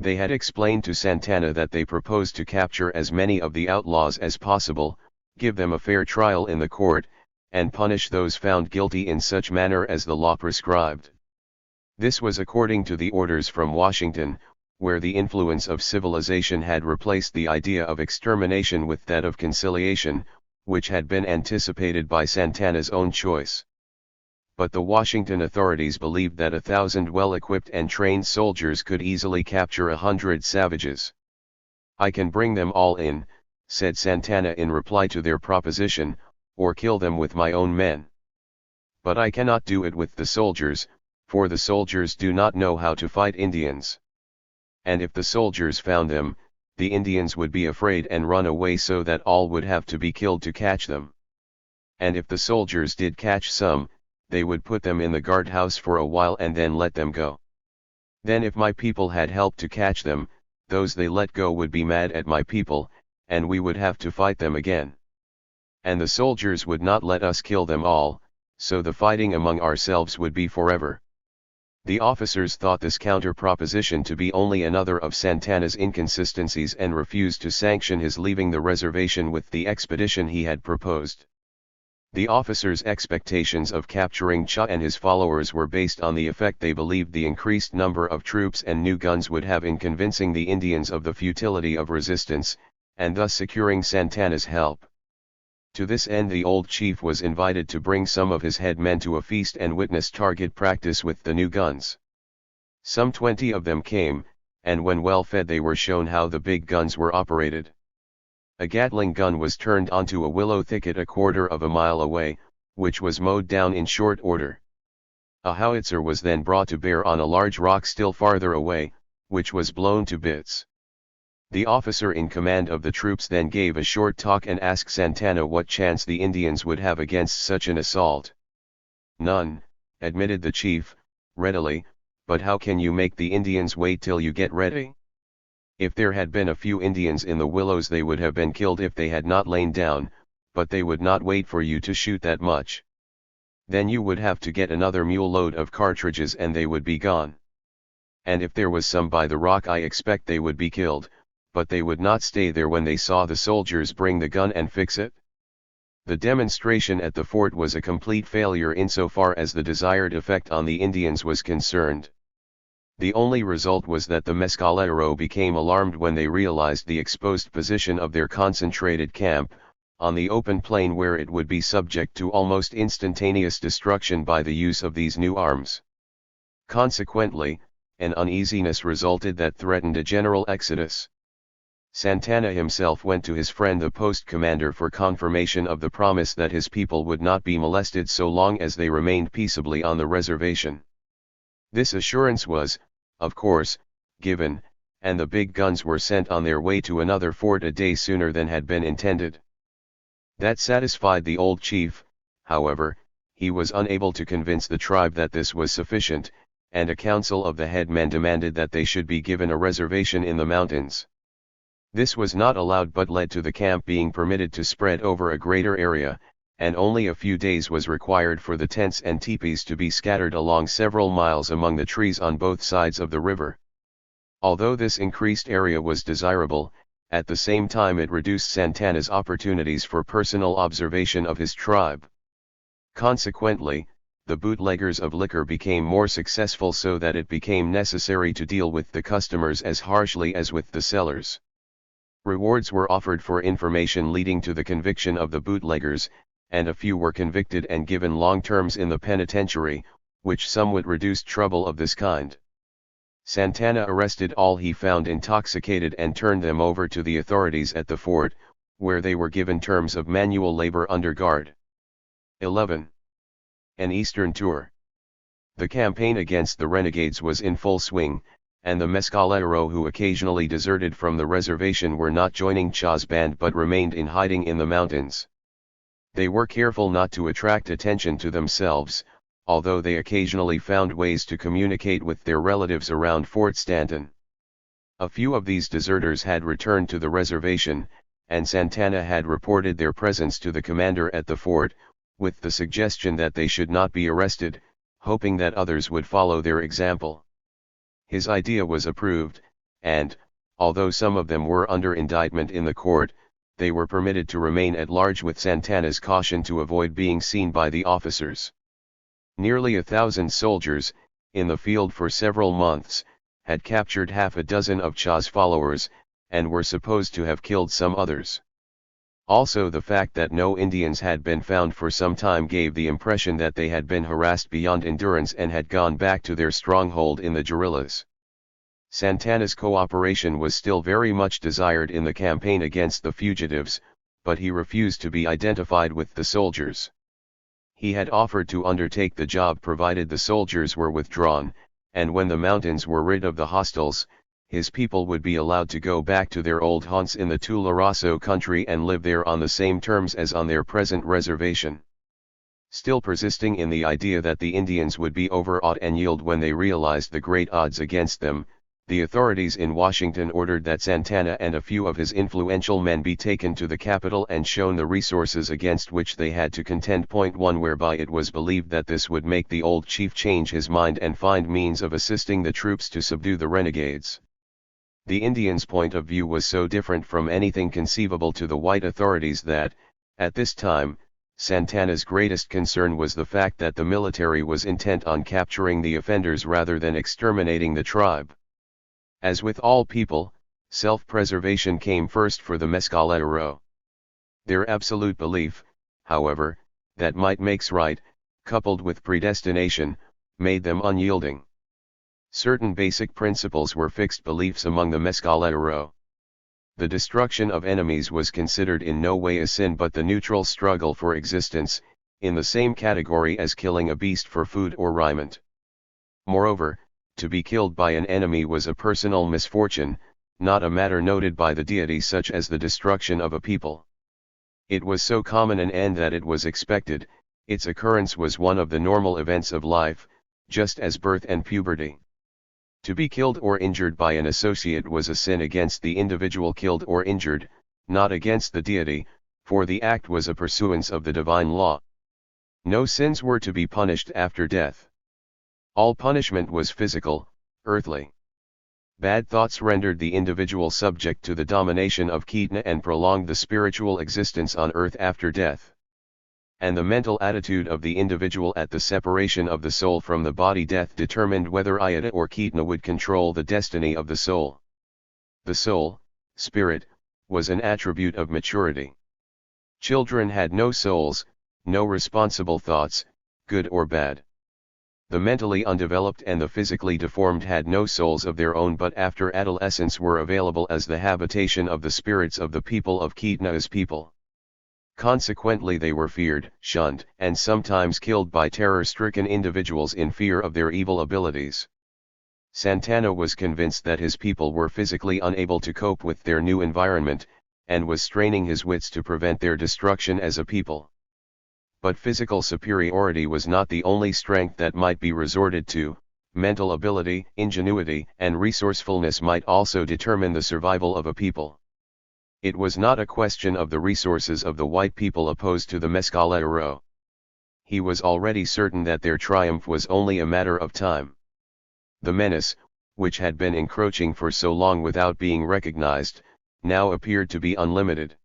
They had explained to Santana that they proposed to capture as many of the outlaws as possible, give them a fair trial in the court, and punish those found guilty in such manner as the law prescribed. This was according to the orders from Washington, where the influence of civilization had replaced the idea of extermination with that of conciliation, which had been anticipated by Santana's own choice. But the Washington authorities believed that 1,000 well-equipped and trained soldiers could easily capture 100 savages. "I can bring them all in," said Santana in reply to their proposition, "or kill them with my own men. But I cannot do it with the soldiers, for the soldiers do not know how to fight Indians. And if the soldiers found them, the Indians would be afraid and run away so that all would have to be killed to catch them. And if the soldiers did catch some, they would put them in the guardhouse for a while and then let them go. Then if my people had helped to catch them, those they let go would be mad at my people, and we would have to fight them again. And the soldiers would not let us kill them all, so the fighting among ourselves would be forever." The officers thought this counter-proposition to be only another of Santana's inconsistencies and refused to sanction his leaving the reservation with the expedition he had proposed. The officers' expectations of capturing Cha and his followers were based on the effect they believed the increased number of troops and new guns would have in convincing the Indians of the futility of resistance, and thus securing Santana's help. To this end the old chief was invited to bring some of his head men to a feast and witness target practice with the new guns. Some 20 of them came, and when well fed they were shown how the big guns were operated. A Gatling gun was turned onto a willow thicket a quarter of a mile away, which was mowed down in short order. A howitzer was then brought to bear on a large rock still farther away, which was blown to bits. The officer in command of the troops then gave a short talk and asked Santana what chance the Indians would have against such an assault. "None," admitted the chief, readily, "but how can you make the Indians wait till you get ready? If there had been a few Indians in the willows they would have been killed if they had not lain down, but they would not wait for you to shoot that much. Then you would have to get another mule load of cartridges and they would be gone. And if there was some by the rock I expect they would be killed, but they would not stay there when they saw the soldiers bring the gun and fix it." The demonstration at the fort was a complete failure insofar as the desired effect on the Indians was concerned. The only result was that the Mescalero became alarmed when they realized the exposed position of their concentrated camp, on the open plain where it would be subject to almost instantaneous destruction by the use of these new arms. Consequently, an uneasiness resulted that threatened a general exodus. Santana himself went to his friend the post commander for confirmation of the promise that his people would not be molested so long as they remained peaceably on the reservation. This assurance was, of course, given, and the big guns were sent on their way to another fort a day sooner than had been intended. That satisfied the old chief. However, he was unable to convince the tribe that this was sufficient, and a council of the headmen demanded that they should be given a reservation in the mountains. This was not allowed but led to the camp being permitted to spread over a greater area, and only a few days was required for the tents and teepees to be scattered along several miles among the trees on both sides of the river. Although this increased area was desirable, at the same time it reduced Santana's opportunities for personal observation of his tribe. Consequently, the bootleggers of liquor became more successful so that it became necessary to deal with the customers as harshly as with the sellers. Rewards were offered for information leading to the conviction of the bootleggers, and a few were convicted and given long terms in the penitentiary, which somewhat reduced trouble of this kind. Santana arrested all he found intoxicated and turned them over to the authorities at the fort, where they were given terms of manual labor under guard. 11. An Eastern Tour. The campaign against the renegades was in full swing, and the Mescalero who occasionally deserted from the reservation were not joining Cha's band but remained in hiding in the mountains. They were careful not to attract attention to themselves, although they occasionally found ways to communicate with their relatives around Fort Stanton. A few of these deserters had returned to the reservation, and Santana had reported their presence to the commander at the fort, with the suggestion that they should not be arrested, hoping that others would follow their example. His idea was approved, and, although some of them were under indictment in the court, they were permitted to remain at large with Santana's caution to avoid being seen by the officers. Nearly 1,000 soldiers, in the field for several months, had captured half a dozen of Cha's followers, and were supposed to have killed some others. Also, the fact that no Indians had been found for some time gave the impression that they had been harassed beyond endurance and had gone back to their stronghold in the guerrillas. Santana's cooperation was still very much desired in the campaign against the fugitives, but he refused to be identified with the soldiers. He had offered to undertake the job provided the soldiers were withdrawn, and when the mountains were rid of the hostiles, his people would be allowed to go back to their old haunts in the Tularoso country and live there on the same terms as on their present reservation. Still persisting in the idea that the Indians would be overawed and yield when they realized the great odds against them, the authorities in Washington ordered that Santana and a few of his influential men be taken to the capital and shown the resources against which they had to contend. 1 Whereby it was believed that this would make the old chief change his mind and find means of assisting the troops to subdue the renegades. The Indians' point of view was so different from anything conceivable to the white authorities that, at this time, Santana's greatest concern was the fact that the military was intent on capturing the offenders rather than exterminating the tribe. As with all people, self-preservation came first for the Mescalero. Their absolute belief, however, that might makes right, coupled with predestination, made them unyielding. Certain basic principles were fixed beliefs among the Mescalero. The destruction of enemies was considered in no way a sin but the neutral struggle for existence, in the same category as killing a beast for food or raiment. Moreover, to be killed by an enemy was a personal misfortune, not a matter noted by the deity such as the destruction of a people. It was so common an end that it was expected, its occurrence was one of the normal events of life, just as birth and puberty. To be killed or injured by an associate was a sin against the individual killed or injured, not against the deity, for the act was a pursuance of the divine law. No sins were to be punished after death. All punishment was physical, earthly. Bad thoughts rendered the individual subject to the domination of Ketna and prolonged the spiritual existence on earth after death. And the mental attitude of the individual at the separation of the soul from the body death determined whether Ayata or Ketna would control the destiny of the soul. The soul, spirit, was an attribute of maturity. Children had no souls, no responsible thoughts, good or bad. The mentally undeveloped and the physically deformed had no souls of their own but after adolescence were available as the habitation of the spirits of the people of Ketna's people. Consequently they were feared, shunned, and sometimes killed by terror-stricken individuals in fear of their evil abilities. Santana was convinced that his people were physically unable to cope with their new environment, and was straining his wits to prevent their destruction as a people. But physical superiority was not the only strength that might be resorted to. Mental ability, ingenuity, and resourcefulness might also determine the survival of a people. It was not a question of the resources of the white people opposed to the Mescalero. He was already certain that their triumph was only a matter of time. The menace, which had been encroaching for so long without being recognized, now appeared to be unlimited.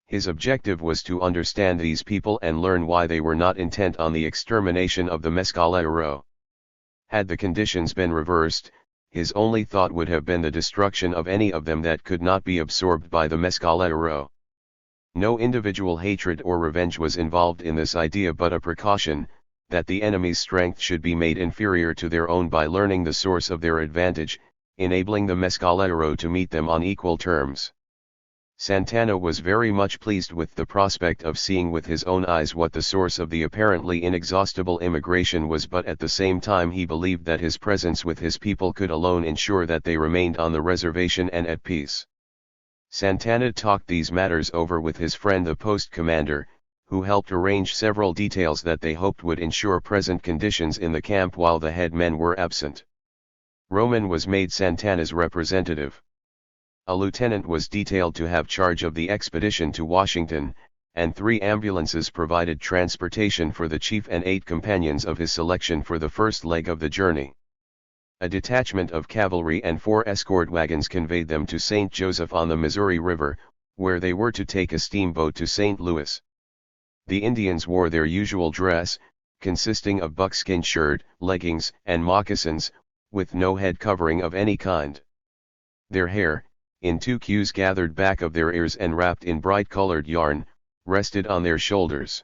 His objective was to understand these people and learn why they were not intent on the extermination of the Mescalero. Had the conditions been reversed, his only thought would have been the destruction of any of them that could not be absorbed by the Mescalero. No individual hatred or revenge was involved in this idea, but a precaution, that the enemy's strength should be made inferior to their own by learning the source of their advantage, enabling the Mescalero to meet them on equal terms. Santana was very much pleased with the prospect of seeing with his own eyes what the source of the apparently inexhaustible immigration was, but at the same time he believed that his presence with his people could alone ensure that they remained on the reservation and at peace. Santana talked these matters over with his friend the post commander, who helped arrange several details that they hoped would ensure present conditions in the camp while the head men were absent. Roman was made Santana's representative. A lieutenant was detailed to have charge of the expedition to Washington, and 3 ambulances provided transportation for the chief and 8 companions of his selection for the first leg of the journey. A detachment of cavalry and 4 escort wagons conveyed them to St. Joseph on the Missouri River, where they were to take a steamboat to St. Louis. The Indians wore their usual dress, consisting of buckskin shirt, leggings, and moccasins, with no head covering of any kind. Their hair, in 2 queues gathered back of their ears and wrapped in bright-colored yarn, rested on their shoulders.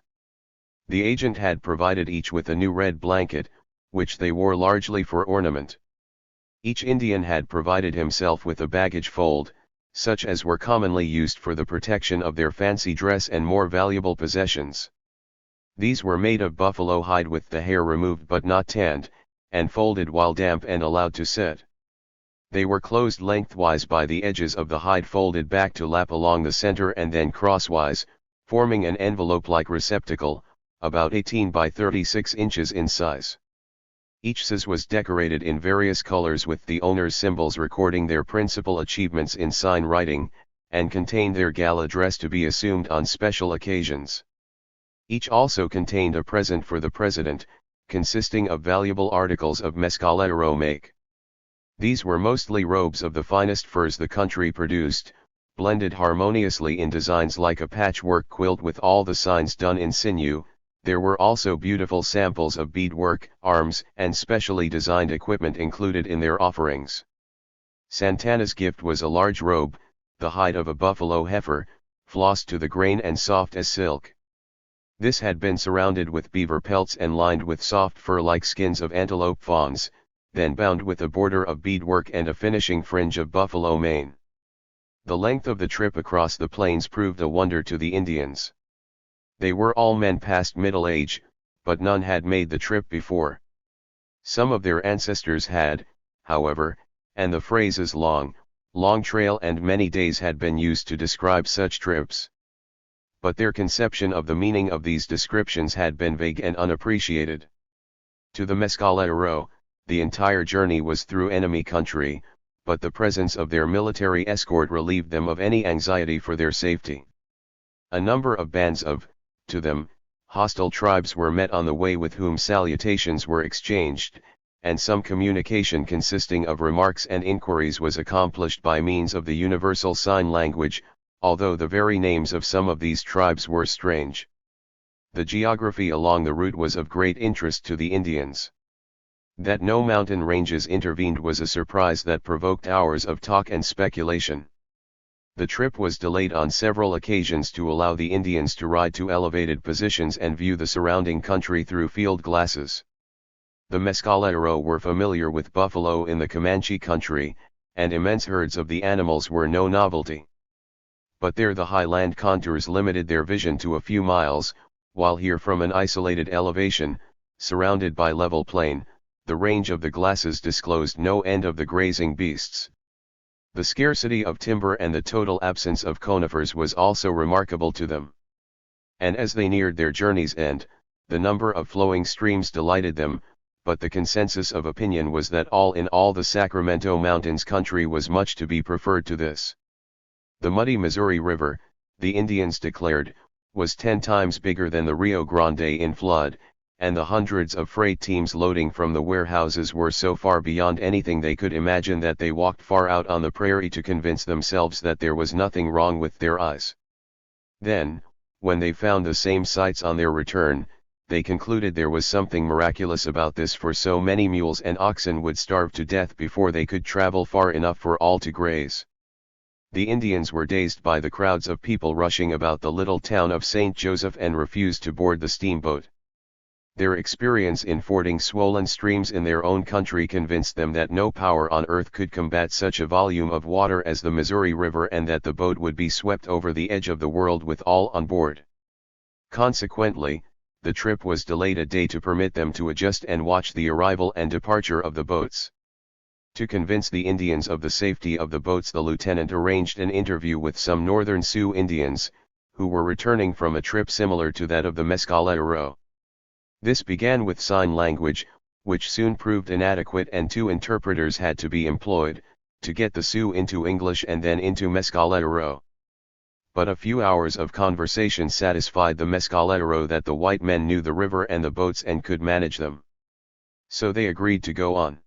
The agent had provided each with a new red blanket, which they wore largely for ornament. Each Indian had provided himself with a baggage fold, such as were commonly used for the protection of their fancy dress and more valuable possessions. These were made of buffalo hide with the hair removed but not tanned, and folded while damp and allowed to set. They were closed lengthwise by the edges of the hide, folded back to lap along the center and then crosswise, forming an envelope-like receptacle, about 18 by 36 inches in size. Each size was decorated in various colors with the owner's symbols recording their principal achievements in sign writing, and contained their gala dress to be assumed on special occasions. Each also contained a present for the president, consisting of valuable articles of Mescalero make. These were mostly robes of the finest furs the country produced, blended harmoniously in designs like a patchwork quilt with all the signs done in sinew. There were also beautiful samples of beadwork, arms, and specially designed equipment included in their offerings. Santana's gift was a large robe, the hide of a buffalo heifer, flossed to the grain and soft as silk. This had been surrounded with beaver pelts and lined with soft fur-like skins of antelope fawns, then bound with a border of beadwork and a finishing fringe of buffalo mane. The length of the trip across the plains proved a wonder to the Indians. They were all men past middle age, but none had made the trip before. Some of their ancestors had, however, and the phrases long trail and many days had been used to describe such trips. But their conception of the meaning of these descriptions had been vague and unappreciated. To the Mescalero, the entire journey was through enemy country, but the presence of their military escort relieved them of any anxiety for their safety. A number of bands of, to them, hostile tribes were met on the way with whom salutations were exchanged, and some communication consisting of remarks and inquiries was accomplished by means of the universal sign language, although the very names of some of these tribes were strange. The geography along the route was of great interest to the Indians. That no mountain ranges intervened was a surprise that provoked hours of talk and speculation. The trip was delayed on several occasions to allow the Indians to ride to elevated positions and view the surrounding country through field glasses. The Mescalero were familiar with buffalo in the Comanche country, and immense herds of the animals were no novelty. But there the high land contours limited their vision to a few miles, while here from an isolated elevation, surrounded by level plain, the range of the glasses disclosed no end of the grazing beasts. The scarcity of timber and the total absence of conifers was also remarkable to them. And as they neared their journey's end, the number of flowing streams delighted them, but the consensus of opinion was that all in all the Sacramento Mountains country was much to be preferred to this. The muddy Missouri River, the Indians declared, was 10 times bigger than the Rio Grande in flood, and the hundreds of freight teams loading from the warehouses were so far beyond anything they could imagine that they walked far out on the prairie to convince themselves that there was nothing wrong with their eyes. Then, when they found the same sights on their return, they concluded there was something miraculous about this, for so many mules and oxen would starve to death before they could travel far enough for all to graze. The Indians were dazed by the crowds of people rushing about the little town of St. Joseph and refused to board the steamboat. Their experience in fording swollen streams in their own country convinced them that no power on earth could combat such a volume of water as the Missouri River, and that the boat would be swept over the edge of the world with all on board. Consequently, the trip was delayed a day to permit them to adjust and watch the arrival and departure of the boats. To convince the Indians of the safety of the boats, the lieutenant arranged an interview with some northern Sioux Indians, who were returning from a trip similar to that of the Mescalero. This began with sign language, which soon proved inadequate, and 2 interpreters had to be employed, to get the Sioux into English and then into Mescalero. But a few hours of conversation satisfied the Mescalero that the white men knew the river and the boats and could manage them. So they agreed to go on.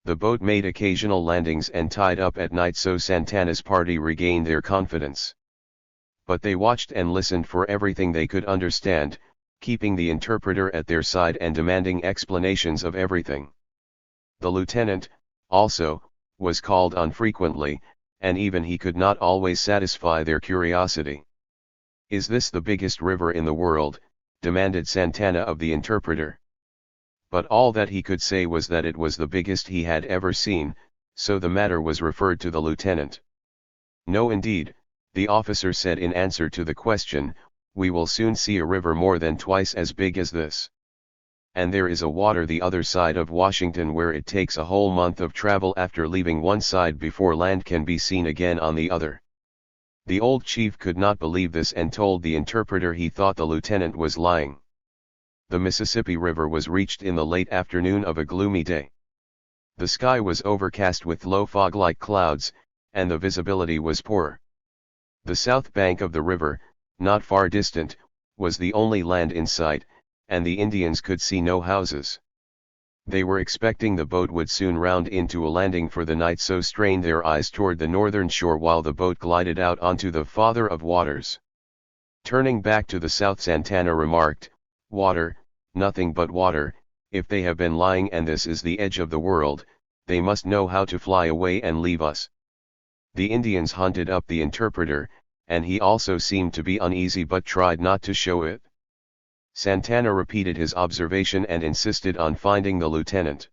The boat made occasional landings and tied up at night, so Santana's party regained their confidence. But they watched and listened for everything they could understand, keeping the interpreter at their side and demanding explanations of everything. The lieutenant, also, was called on frequently, and even he could not always satisfy their curiosity. "Is this the biggest river in the world?" demanded Santana of the interpreter. But all that he could say was that it was the biggest he had ever seen, so the matter was referred to the lieutenant. "No indeed," the officer said in answer to the question, "we will soon see a river more than twice as big as this. And there is a water the other side of Washington where it takes a whole month of travel after leaving one side before land can be seen again on the other." The old chief could not believe this and told the interpreter he thought the lieutenant was lying. The Mississippi River was reached in the late afternoon of a gloomy day. The sky was overcast with low fog-like clouds, and the visibility was poor. The south bank of the river, not far distant, was the only land in sight, and the Indians could see no houses. They were expecting the boat would soon round into a landing for the night, so strained their eyes toward the northern shore while the boat glided out onto the Father of Waters. Turning back to the south, Santana remarked, "Water, nothing but water. If they have been lying and this is the edge of the world, they must know how to fly away and leave us." The Indians hunted up the interpreter, and he also seemed to be uneasy but tried not to show it. Santana repeated his observation and insisted on finding the lieutenant.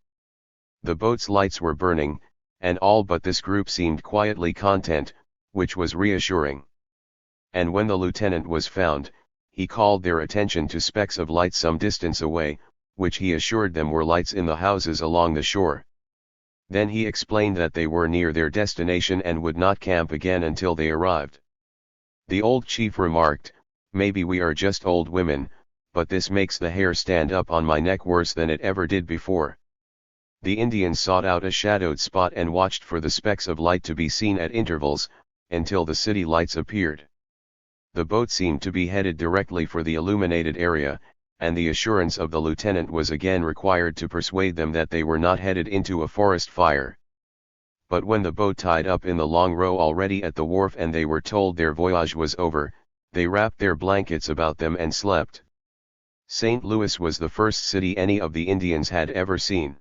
The boat's lights were burning, and all but this group seemed quietly content, which was reassuring. And when the lieutenant was found, he called their attention to specks of light some distance away, which he assured them were lights in the houses along the shore. Then he explained that they were near their destination and would not camp again until they arrived. The old chief remarked, "Maybe we are just old women, but this makes the hair stand up on my neck worse than it ever did before." The Indians sought out a shadowed spot and watched for the specks of light to be seen at intervals, until the city lights appeared. The boat seemed to be headed directly for the illuminated area, and the assurance of the lieutenant was again required to persuade them that they were not headed into a forest fire. But when the boat tied up in the long row already at the wharf and they were told their voyage was over, they wrapped their blankets about them and slept. St. Louis was the first city any of the Indians had ever seen.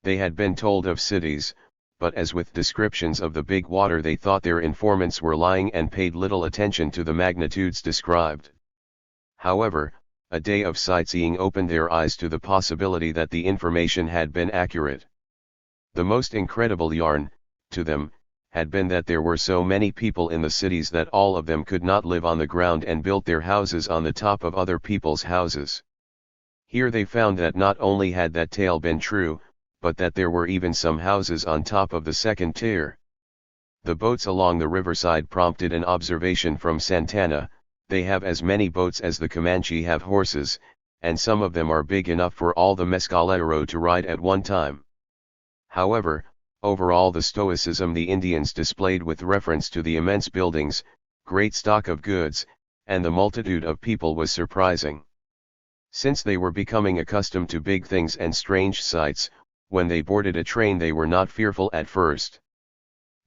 They had been told of cities, but as with descriptions of the big water they thought their informants were lying and paid little attention to the magnitudes described. However, a day of sightseeing opened their eyes to the possibility that the information had been accurate. The most incredible yarn, to them, had been that there were so many people in the cities that all of them could not live on the ground and built their houses on the top of other people's houses. Here they found that not only had that tale been true, but that there were even some houses on top of the second tier. The boats along the riverside prompted an observation from Santana. "They have as many boats as the Comanche have horses, and some of them are big enough for all the Mescalero to ride at one time." However, overall the stoicism the Indians displayed with reference to the immense buildings, great stock of goods, and the multitude of people was surprising. Since they were becoming accustomed to big things and strange sights, when they boarded a train they were not fearful at first.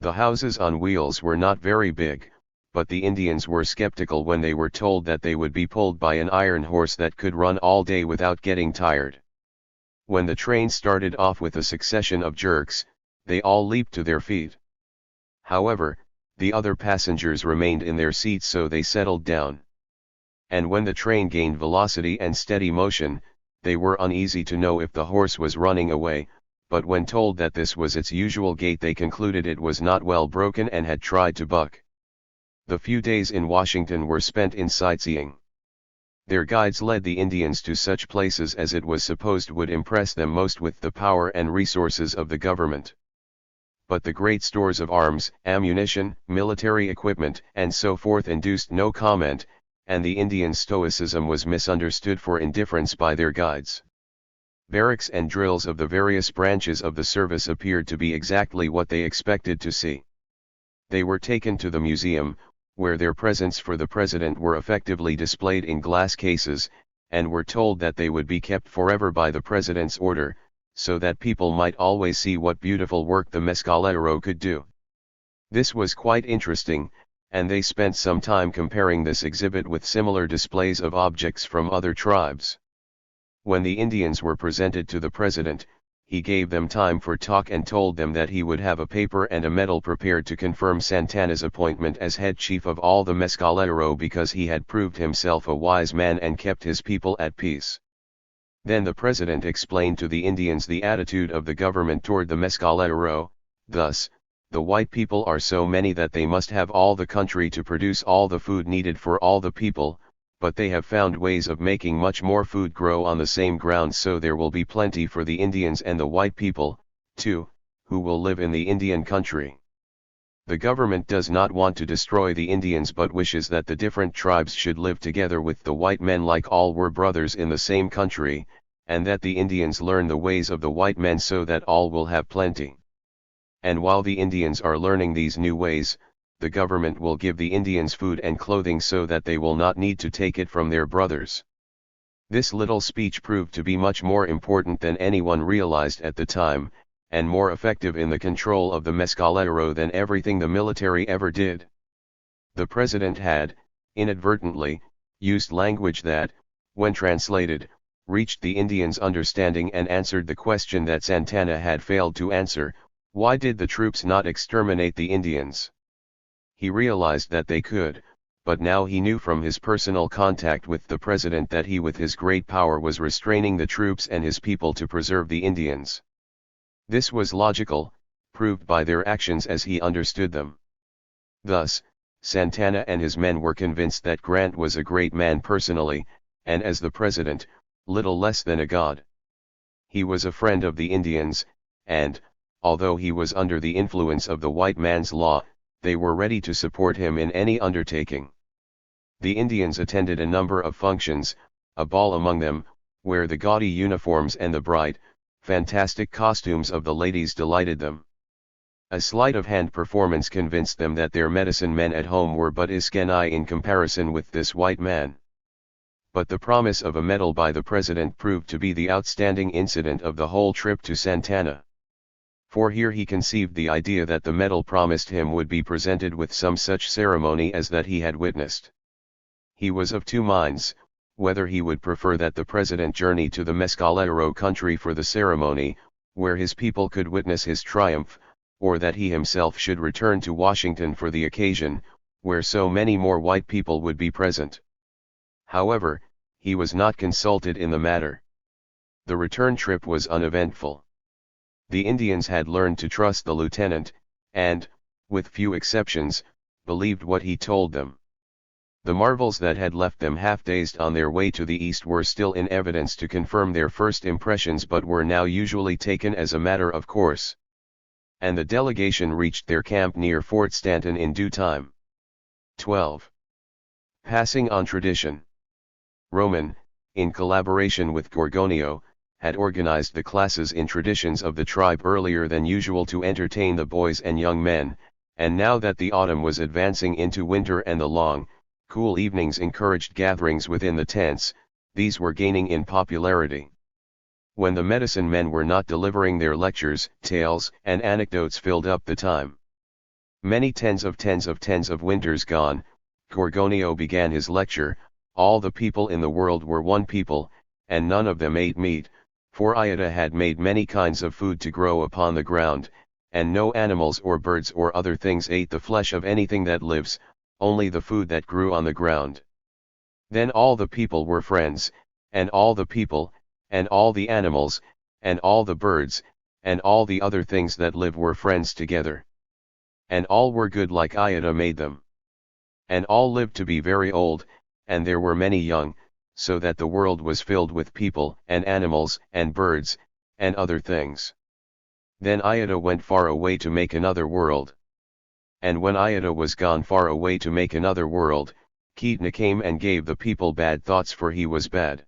The houses on wheels were not very big, but the Indians were skeptical when they were told that they would be pulled by an iron horse that could run all day without getting tired. When the train started off with a succession of jerks, they all leaped to their feet. However, the other passengers remained in their seats, so they settled down. And when the train gained velocity and steady motion, they were uneasy to know if the horse was running away, but when told that this was its usual gait they concluded it was not well broken and had tried to buck. The few days in Washington were spent in sightseeing. Their guides led the Indians to such places as it was supposed would impress them most with the power and resources of the government. But the great stores of arms, ammunition, military equipment, and so forth induced no comment, and the Indian stoicism was misunderstood for indifference by their guides. Barracks and drills of the various branches of the service appeared to be exactly what they expected to see. They were taken to the museum, where their presents for the president were effectively displayed in glass cases, and were told that they would be kept forever by the president's order, so that people might always see what beautiful work the Mescalero could do. This was quite interesting, and they spent some time comparing this exhibit with similar displays of objects from other tribes. When the Indians were presented to the president, he gave them time for talk and told them that he would have a paper and a medal prepared to confirm Santana's appointment as head chief of all the Mescalero because he had proved himself a wise man and kept his people at peace. Then the president explained to the Indians the attitude of the government toward the Mescalero, thus, the white people are so many that they must have all the country to produce all the food needed for all the people, but they have found ways of making much more food grow on the same ground, so there will be plenty for the Indians and the white people, too, who will live in the Indian country. The government does not want to destroy the Indians but wishes that the different tribes should live together with the white men like all were brothers in the same country, and that the Indians learn the ways of the white men so that all will have plenty. And while the Indians are learning these new ways, the government will give the Indians food and clothing so that they will not need to take it from their brothers. This little speech proved to be much more important than anyone realized at the time, and more effective in the control of the Mescalero than everything the military ever did. The president had, inadvertently, used language that, when translated, reached the Indians' understanding and answered the question that Santana had failed to answer: why did the troops not exterminate the Indians? He realized that they could, but now he knew from his personal contact with the president that he with his great power was restraining the troops and his people to preserve the Indians. This was logical, proved by their actions as he understood them. Thus, Santana and his men were convinced that Grant was a great man personally, and as the president, little less than a god. He was a friend of the Indians, and, although he was under the influence of the white man's law, they were ready to support him in any undertaking. The Indians attended a number of functions, a ball among them, where the gaudy uniforms and the bright, fantastic costumes of the ladies delighted them. A sleight of hand performance convinced them that their medicine men at home were but iskenai in comparison with this white man. But the promise of a medal by the president proved to be the outstanding incident of the whole trip to Santana. For here he conceived the idea that the medal promised him would be presented with some such ceremony as that he had witnessed. He was of two minds, whether he would prefer that the president journey to the Mescalero country for the ceremony, where his people could witness his triumph, or that he himself should return to Washington for the occasion, where so many more white people would be present. However, he was not consulted in the matter. The return trip was uneventful. The Indians had learned to trust the lieutenant, and, with few exceptions, believed what he told them. The marvels that had left them half-dazed on their way to the east were still in evidence to confirm their first impressions, but were now usually taken as a matter of course. And the delegation reached their camp near Fort Stanton in due time. 12. Passing on tradition. Roman, in collaboration with Gorgonio, had organized the classes in traditions of the tribe earlier than usual to entertain the boys and young men, and now that the autumn was advancing into winter and the long, cool evenings encouraged gatherings within the tents, these were gaining in popularity. When the medicine men were not delivering their lectures, tales and anecdotes filled up the time. Many tens of winters gone, Gorgonio began his lecture. All the people in the world were one people, and none of them ate meat, for Iota had made many kinds of food to grow upon the ground, and no animals or birds or other things ate the flesh of anything that lives, only the food that grew on the ground. Then all the people were friends, and all the people, and all the animals, and all the birds, and all the other things that live were friends together. And all were good like Iota made them. And all lived to be very old, and there were many young, so that the world was filled with people and animals and birds, and other things. Then Iota went far away to make another world. And when Iota was gone far away to make another world, Ketna came and gave the people bad thoughts, for he was bad.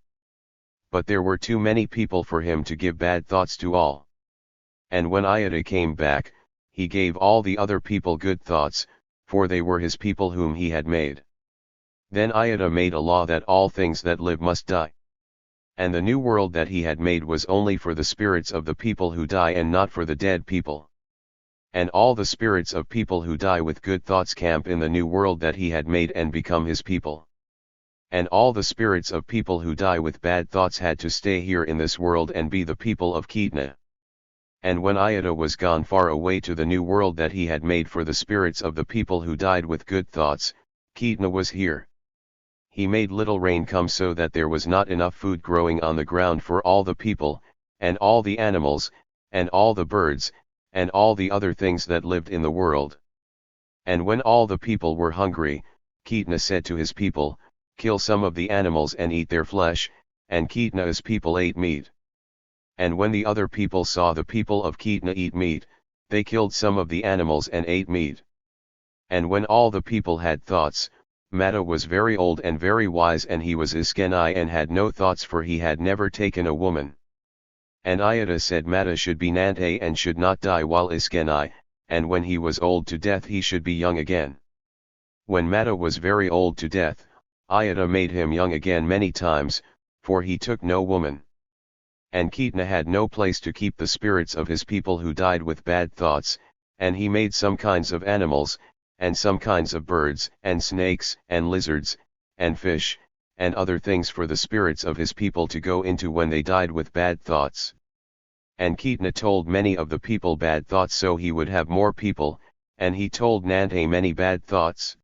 But there were too many people for him to give bad thoughts to all. And when Iota came back, he gave all the other people good thoughts, for they were his people whom he had made. Then Iota made a law that all things that live must die. And the new world that he had made was only for the spirits of the people who die and not for the dead people. And all the spirits of people who die with good thoughts camp in the new world that he had made and become his people. And all the spirits of people who die with bad thoughts had to stay here in this world and be the people of Ketna. And when Iota was gone far away to the new world that he had made for the spirits of the people who died with good thoughts, Ketna was here. He made little rain come so that there was not enough food growing on the ground for all the people, and all the animals, and all the birds, and all the other things that lived in the world. And when all the people were hungry, Ketna said to his people, "Kill some of the animals and eat their flesh," and Ketna's people ate meat. And when the other people saw the people of Ketna eat meat, they killed some of the animals and ate meat. And when all the people had thoughts, Matta was very old and very wise, and he was Iskeni and had no thoughts, for he had never taken a woman. And Iota said Matta should be Nante and should not die while Iskeni, and when he was old to death he should be young again. When Matta was very old to death, Iota made him young again many times, for he took no woman. And Ketna had no place to keep the spirits of his people who died with bad thoughts, and he made some kinds of animals, and some kinds of birds, and snakes, and lizards, and fish, and other things for the spirits of his people to go into when they died with bad thoughts. And Ketna told many of the people bad thoughts so he would have more people, and he told Nante many bad thoughts.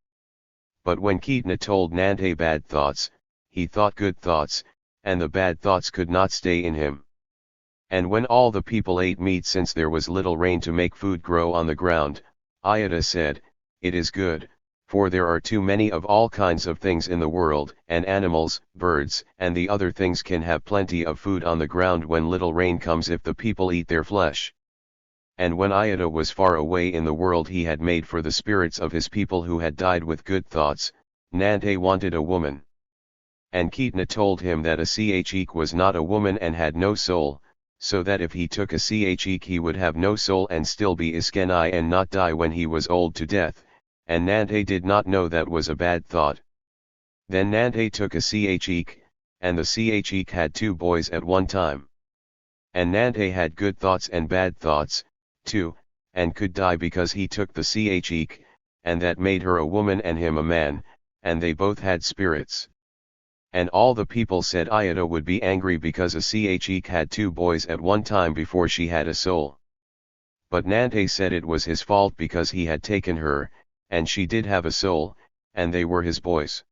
But when Ketna told Nante bad thoughts, he thought good thoughts, and the bad thoughts could not stay in him. And when all the people ate meat, since there was little rain to make food grow on the ground, Iota said, "It is good, for there are too many of all kinds of things in the world, and animals, birds, and the other things can have plenty of food on the ground when little rain comes if the people eat their flesh." And when Iota was far away in the world he had made for the spirits of his people who had died with good thoughts, Nante wanted a woman. And Ketna told him that a Chek was not a woman and had no soul, so that if he took a Chek he would have no soul and still be Iskeni and not die when he was old to death, and Nante did not know that was a bad thought. Then Nante took a Chek, and the Chek had 2 boys at one time. And Nante had good thoughts and bad thoughts, too, and could die because he took the Chek, and that made her a woman and him a man, and they both had spirits. And all the people said Iota would be angry because a Chek had 2 boys at one time before she had a soul. But Nante said it was his fault because he had taken her, and she did have a soul, and they were his boys.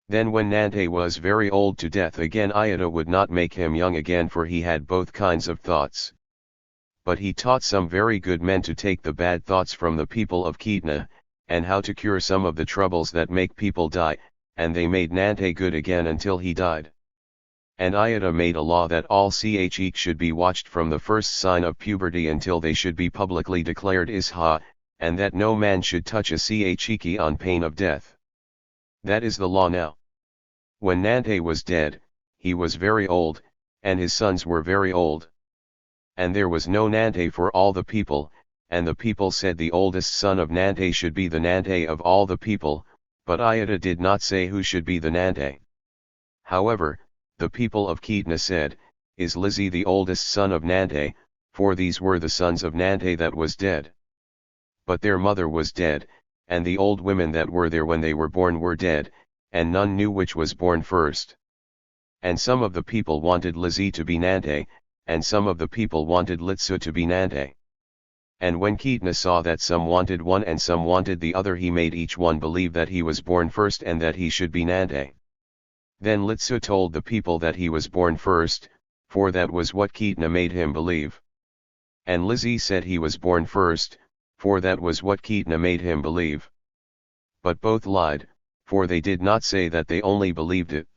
Then when Nante was very old to death again, Iota would not make him young again, for he had both kinds of thoughts. But he taught some very good men to take the bad thoughts from the people of Ketna, and how to cure some of the troubles that make people die, and they made Nante good again until he died. And Iota made a law that all Chek should be watched from the first sign of puberty until they should be publicly declared Isha, and that no man should touch a Chek on pain of death. That is the law now. When Nante was dead, he was very old, and his sons were very old. And there was no Nante for all the people, and the people said the oldest son of Nante should be the Nante of all the people, but Iota did not say who should be the Nante. However, The people of Kitna said, "Is Lizzie the oldest son of Nante?" For these were the sons of Nante that was dead. But their mother was dead, and the old women that were there when they were born were dead, and none knew which was born first. And some of the people wanted Lizzie to be Nante, and some of the people wanted Litsu to be Nante. And when Kitna saw that some wanted one and some wanted the other, he made each one believe that he was born first and that he should be Nante. Then Litsu told the people that he was born first, for that was what Kitna made him believe. And Lizzie said he was born first, for that was what Kitna made him believe. But both lied, for they did not say that they only believed it.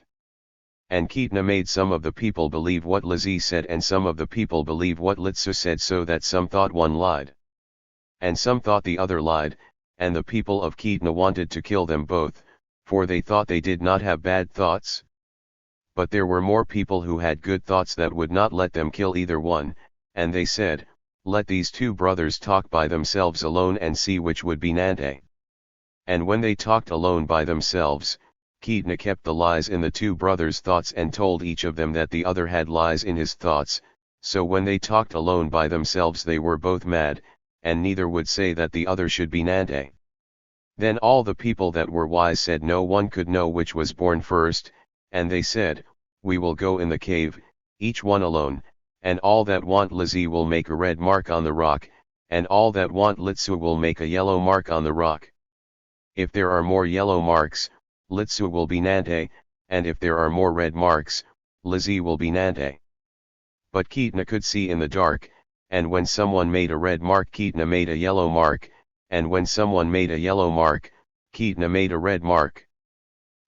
And Kitna made some of the people believe what Lizzie said and some of the people believe what Litsu said, so that some thought one lied. And some thought the other lied, and the people of Kitna wanted to kill them both, for they thought they did not have bad thoughts. But there were more people who had good thoughts that would not let them kill either one, and they said, "Let these two brothers talk by themselves alone and see which would be Nante." And when they talked alone by themselves, Kitna kept the lies in the two brothers' thoughts and told each of them that the other had lies in his thoughts, so when they talked alone by themselves they were both mad, and neither would say that the other should be Nante. Then all the people that were wise said no one could know which was born first, and they said, "We will go in the cave, each one alone, and all that want Lizzie will make a red mark on the rock, and all that want Litsu will make a yellow mark on the rock. If there are more yellow marks, Litsu will be Nante, and if there are more red marks, Lizzie will be Nante." But Kitna could see in the dark, and when someone made a red mark Kitna made a yellow mark, and when someone made a yellow mark, Kitna made a red mark.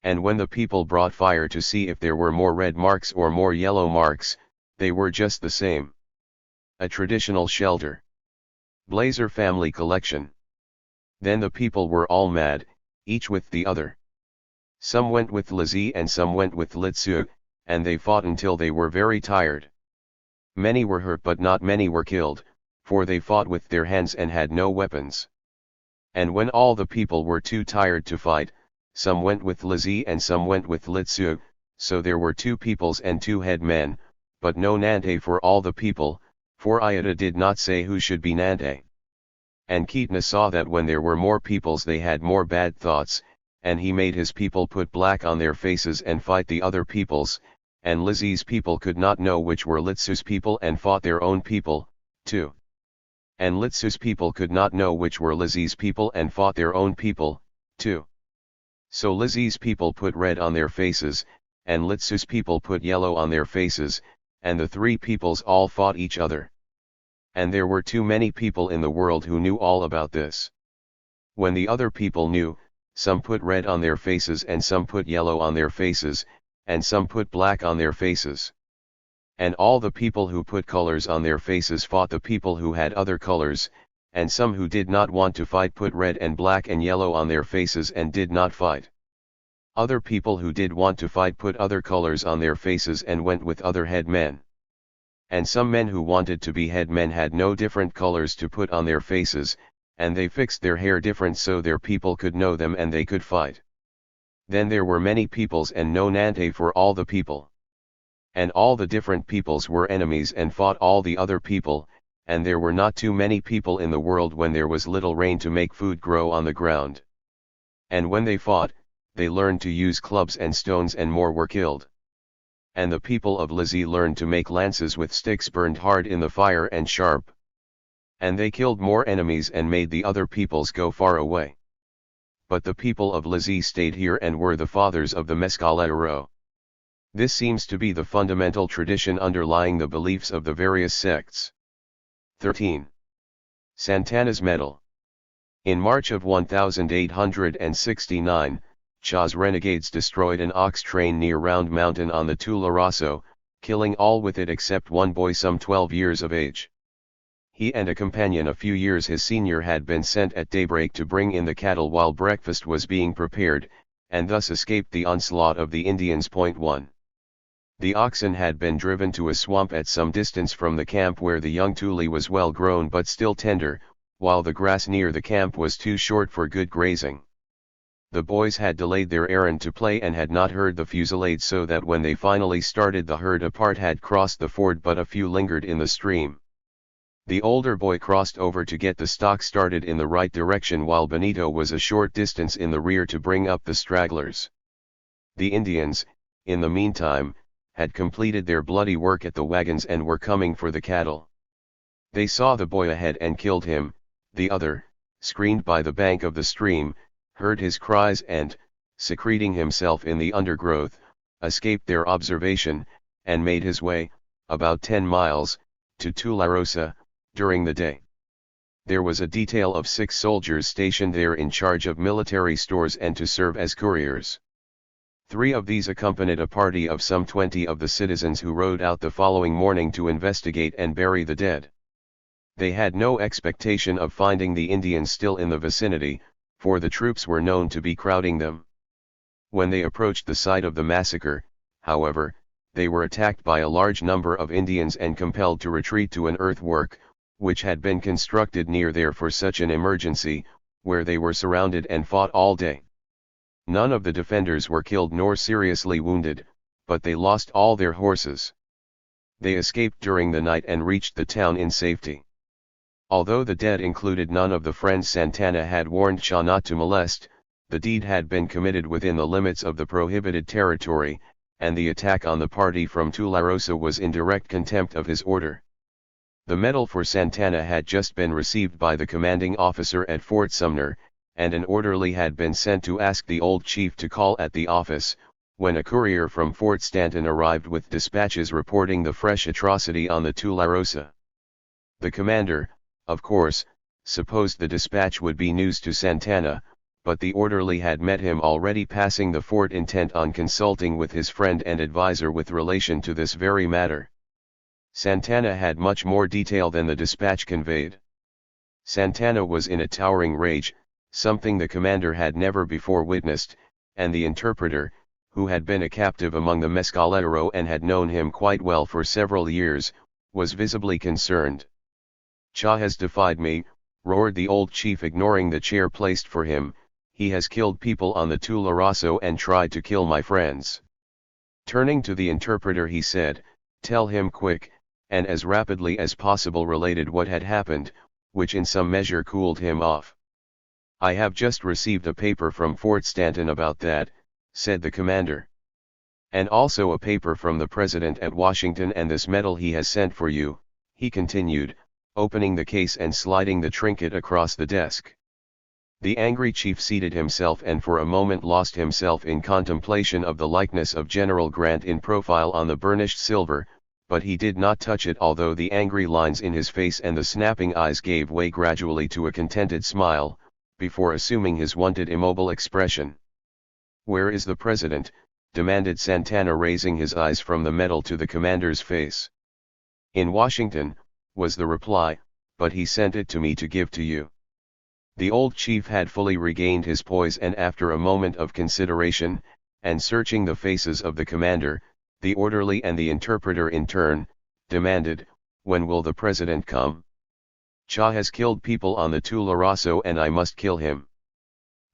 And when the people brought fire to see if there were more red marks or more yellow marks, they were just the same. A traditional shelter. Blazer family collection. Then the people were all mad, each with the other. Some went with Lizzie and some went with Litsu, and they fought until they were very tired. Many were hurt but not many were killed, for they fought with their hands and had no weapons. And when all the people were too tired to fight, some went with Lizzie and some went with Litsu, so there were two peoples and two head men, but no Nante for all the people, for Ayata did not say who should be Nante. And Kitna saw that when there were more peoples they had more bad thoughts, and he made his people put black on their faces and fight the other peoples, and Lizzie's people could not know which were Litsu's people and fought their own people, too. And Litsu's people could not know which were Lizzie's people and fought their own people, too. So Lizzie's people put red on their faces, and Litsu's people put yellow on their faces, and the three peoples all fought each other. And there were too many people in the world who knew all about this. When the other people knew, some put red on their faces and some put yellow on their faces, and some put black on their faces. And all the people who put colors on their faces fought the people who had other colors, and some who did not want to fight put red and black and yellow on their faces and did not fight. Other people who did want to fight put other colors on their faces and went with other head men. And some men who wanted to be head men had no different colors to put on their faces, and they fixed their hair different so their people could know them and they could fight. Then there were many peoples and no Nante for all the people. And all the different peoples were enemies and fought all the other people, and there were not too many people in the world when there was little rain to make food grow on the ground. And when they fought, they learned to use clubs and stones and more were killed. And the people of Lizzie learned to make lances with sticks burned hard in the fire and sharp. And they killed more enemies and made the other peoples go far away. But the people of Lizzie stayed here and were the fathers of the Mescalero. This seems to be the fundamental tradition underlying the beliefs of the various sects. 13. Santana's medal. In March of 1869, Cha's renegades destroyed an ox train near Round Mountain on the Tularoso, killing all with it except one boy some 12 years of age. He and a companion a few years his senior had been sent at daybreak to bring in the cattle while breakfast was being prepared, and thus escaped the onslaught of the Indians. 1. The oxen had been driven to a swamp at some distance from the camp where the young tule was well grown but still tender, while the grass near the camp was too short for good grazing. The boys had delayed their errand to play and had not heard the fusillade, so that when they finally started, the herd a part had crossed the ford, but a few lingered in the stream. The older boy crossed over to get the stock started in the right direction, while Benito was a short distance in the rear to bring up the stragglers. The Indians, in the meantime, had completed their bloody work at the wagons and were coming for the cattle. They saw the boy ahead and killed him. The other, screened by the bank of the stream, heard his cries and, secreting himself in the undergrowth, escaped their observation, and made his way, about 10 miles, to Tularosa, during the day. There was a detail of 6 soldiers stationed there in charge of military stores and to serve as couriers. 3 of these accompanied a party of some 20 of the citizens who rode out the following morning to investigate and bury the dead. They had no expectation of finding the Indians still in the vicinity, for the troops were known to be crowding them. When they approached the site of the massacre, however, they were attacked by a large number of Indians and compelled to retreat to an earthwork, which had been constructed near there for such an emergency, where they were surrounded and fought all day. None of the defenders were killed nor seriously wounded, but they lost all their horses. They escaped during the night and reached the town in safety. Although the dead included none of the friends Santana had warned Cha not to molest, the deed had been committed within the limits of the prohibited territory, and the attack on the party from Tularosa was in direct contempt of his order. The medal for Santana had just been received by the commanding officer at Fort Sumner, and an orderly had been sent to ask the old chief to call at the office, when a courier from Fort Stanton arrived with dispatches reporting the fresh atrocity on the Tularosa. The commander, of course, supposed the dispatch would be news to Santana, but the orderly had met him already passing the fort, intent on consulting with his friend and advisor with relation to this very matter. Santana had much more detail than the dispatch conveyed. Santana was in a towering rage, something the commander had never before witnessed, and the interpreter, who had been a captive among the Mescalero and had known him quite well for several years, was visibly concerned. "Cha has defied me," roared the old chief, ignoring the chair placed for him. "He has killed people on the Tularosa and tried to kill my friends." Turning to the interpreter he said, "Tell him quick," and as rapidly as possible related what had happened, which in some measure cooled him off. "I have just received a paper from Fort Stanton about that," said the commander. "And also a paper from the president at Washington, and this medal he has sent for you," he continued, opening the case and sliding the trinket across the desk. The angry chief seated himself and for a moment lost himself in contemplation of the likeness of General Grant in profile on the burnished silver, but he did not touch it, although the angry lines in his face and the snapping eyes gave way gradually to a contented smile, before assuming his wonted immobile expression. "Where is the president?" demanded Santana, raising his eyes from the medal to the commander's face. "In Washington," was the reply, "but he sent it to me to give to you." The old chief had fully regained his poise, and after a moment of consideration, and searching the faces of the commander, the orderly and the interpreter in turn, demanded, "When will the president come? Cha has killed people on the Tularosa and I must kill him."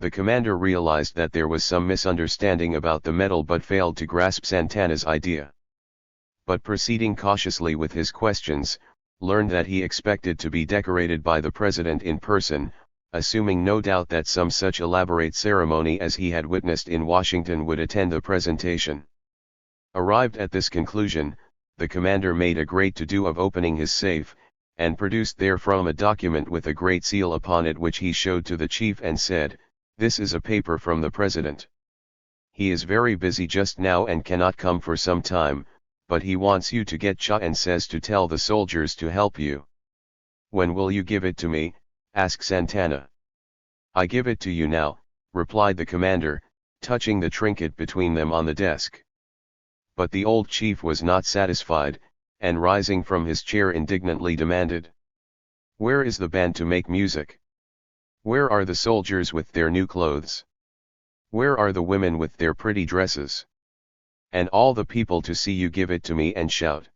The commander realized that there was some misunderstanding about the medal but failed to grasp Santana's idea. But proceeding cautiously with his questions, learned that he expected to be decorated by the president in person, assuming no doubt that some such elaborate ceremony as he had witnessed in Washington would attend the presentation. Arrived at this conclusion, the commander made a great to-do of opening his safe, and produced therefrom a document with a great seal upon it, which he showed to the chief and said, "This is a paper from the president. He is very busy just now and cannot come for some time, but he wants you to get Cha and says to tell the soldiers to help you." "When will you give it to me?" asked Santana. "I give it to you now," replied the commander, touching the trinket between them on the desk. But the old chief was not satisfied, and rising from his chair indignantly demanded, "Where is the band to make music? Where are the soldiers with their new clothes? Where are the women with their pretty dresses? And all the people to see you give it to me and shout?"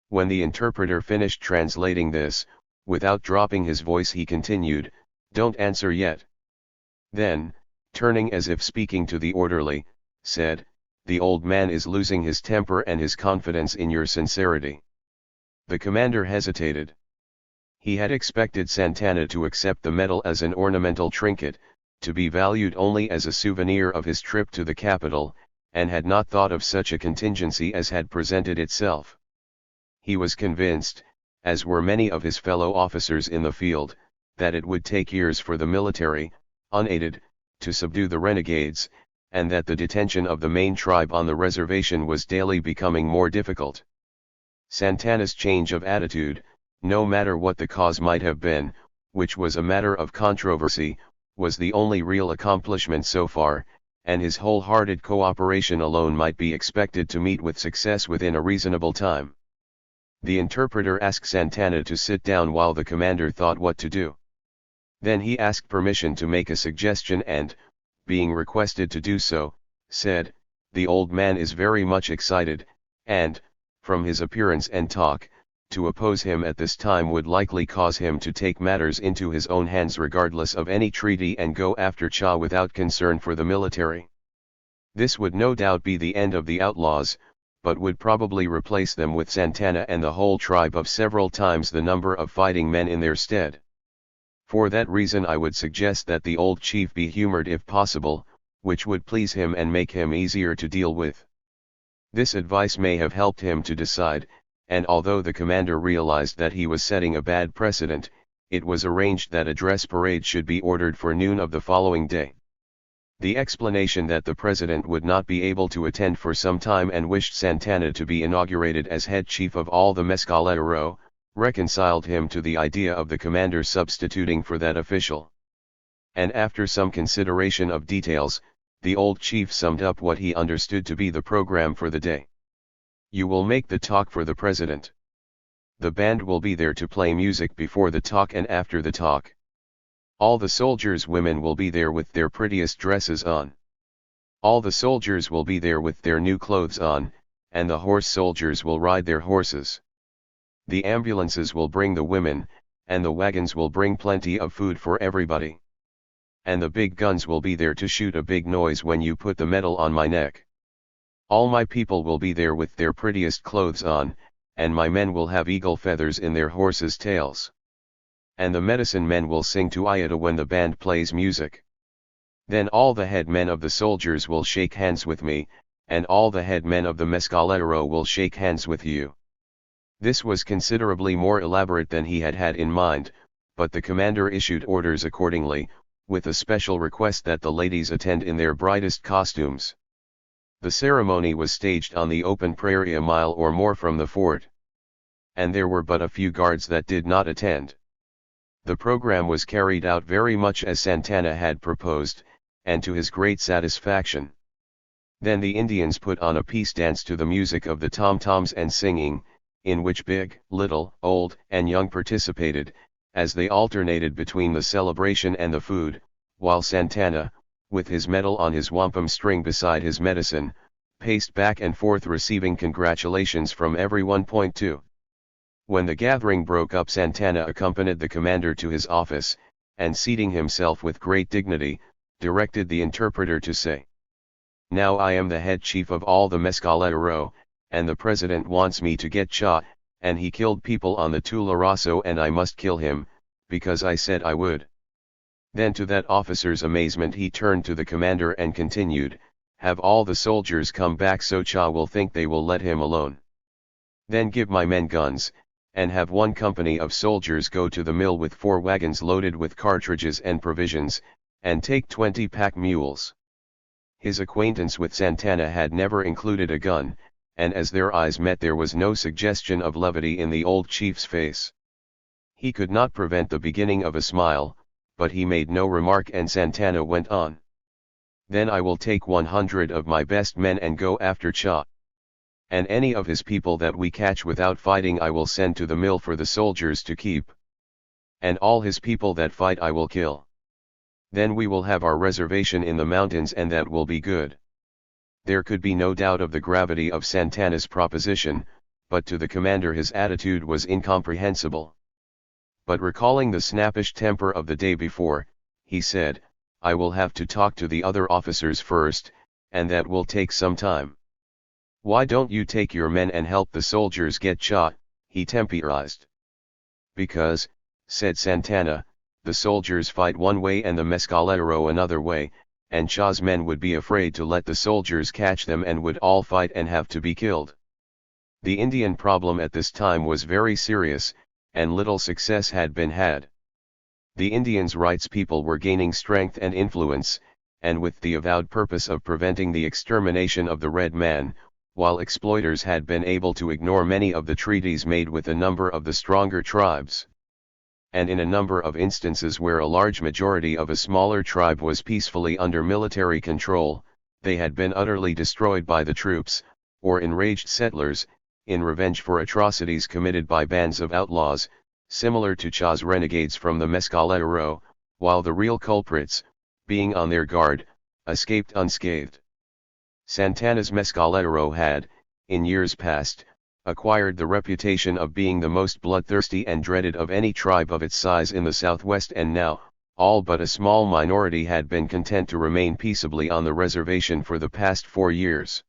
When the interpreter finished translating this, without dropping his voice he continued, "Don't answer yet. Then, turning as if speaking to the orderly, said, "The old man is losing his temper and his confidence in your sincerity." The commander hesitated. He had expected Santana to accept the medal as an ornamental trinket, to be valued only as a souvenir of his trip to the capital, and had not thought of such a contingency as had presented itself. He was convinced, as were many of his fellow officers in the field, that it would take years for the military, unaided, to subdue the renegades, and that the detention of the main tribe on the reservation was daily becoming more difficult. Santana's change of attitude, no matter what the cause might have been, which was a matter of controversy, was the only real accomplishment so far, and his wholehearted cooperation alone might be expected to meet with success within a reasonable time. The interpreter asked Santana to sit down while the commander thought what to do. Then he asked permission to make a suggestion and, being requested to do so, said, "The old man is very much excited, and, from his appearance and talk, to oppose him at this time would likely cause him to take matters into his own hands regardless of any treaty and go after Cha without concern for the military. This would no doubt be the end of the outlaws, but would probably replace them with Santana and the whole tribe of several times the number of fighting men in their stead. For that reason I would suggest that the old chief be humored if possible, which would please him and make him easier to deal with." This advice may have helped him to decide, and although the commander realized that he was setting a bad precedent, it was arranged that a dress parade should be ordered for noon of the following day. The explanation that the president would not be able to attend for some time and wished Santana to be inaugurated as head chief of all the Mescalero, reconciled him to the idea of the commander substituting for that official. And after some consideration of details, the old chief summed up what he understood to be the program for the day. "You will make the talk for the president. The band will be there to play music before the talk and after the talk. All the soldiers' women will be there with their prettiest dresses on. All the soldiers will be there with their new clothes on, and the horse soldiers will ride their horses. The ambulances will bring the women, and the wagons will bring plenty of food for everybody. And the big guns will be there to shoot a big noise when you put the medal on my neck. All my people will be there with their prettiest clothes on, and my men will have eagle feathers in their horses' tails. And the medicine men will sing to Iota when the band plays music. Then all the head men of the soldiers will shake hands with me, and all the head men of the Mescalero will shake hands with you." This was considerably more elaborate than he had had in mind, but the commander issued orders accordingly, with a special request that the ladies attend in their brightest costumes. The ceremony was staged on the open prairie a mile or more from the fort. And there were but a few guards that did not attend. The program was carried out very much as Santana had proposed, and to his great satisfaction. Then the Indians put on a peace dance to the music of the tom-toms and singing, in which big, little, old, and young participated, as they alternated between the celebration and the food, while Santana, with his medal on his wampum string beside his medicine, paced back and forth receiving congratulations from everyone. 2. When the gathering broke up, Santana accompanied the commander to his office, and seating himself with great dignity, directed the interpreter to say, "Now I am the head chief of all the Mescalero, and the president wants me to get Cha, and he killed people on the Tularoso and I must kill him, because I said I would." Then to that officer's amazement he turned to the commander and continued, "Have all the soldiers come back so Cha will think they will let him alone. Then give my men guns, and have one company of soldiers go to the mill with 4 wagons loaded with cartridges and provisions, and take 20 pack mules." His acquaintance with Santana had never included a gun, and as their eyes met there was no suggestion of levity in the old chief's face. He could not prevent the beginning of a smile, but he made no remark and Santana went on. "Then I will take 100 of my best men and go after Cha. And any of his people that we catch without fighting I will send to the mill for the soldiers to keep. And all his people that fight I will kill. Then we will have our reservation in the mountains and that will be good." There could be no doubt of the gravity of Santana's proposition, but to the commander his attitude was incomprehensible. But recalling the snappish temper of the day before, he said, I will have to talk to the other officers first, and that will take some time. Why don't you take your men and help the soldiers get Cha? He temporized. Because, said Santana, the soldiers fight one way and the Mescalero another way, and Cha's men would be afraid to let the soldiers catch them and would all fight and have to be killed. The Indian problem at this time was very serious, and little success had been had. The Indians' rights people were gaining strength and influence, and with the avowed purpose of preventing the extermination of the red man, while exploiters had been able to ignore many of the treaties made with a number of the stronger tribes. And in a number of instances where a large majority of a smaller tribe was peacefully under military control, they had been utterly destroyed by the troops, or enraged settlers, in revenge for atrocities committed by bands of outlaws, similar to Cha's renegades from the Mescalero, while the real culprits, being on their guard, escaped unscathed. Santana's Mescalero had, in years past, acquired the reputation of being the most bloodthirsty and dreaded of any tribe of its size in the southwest, and now, all but a small minority had been content to remain peaceably on the reservation for the past 4 years.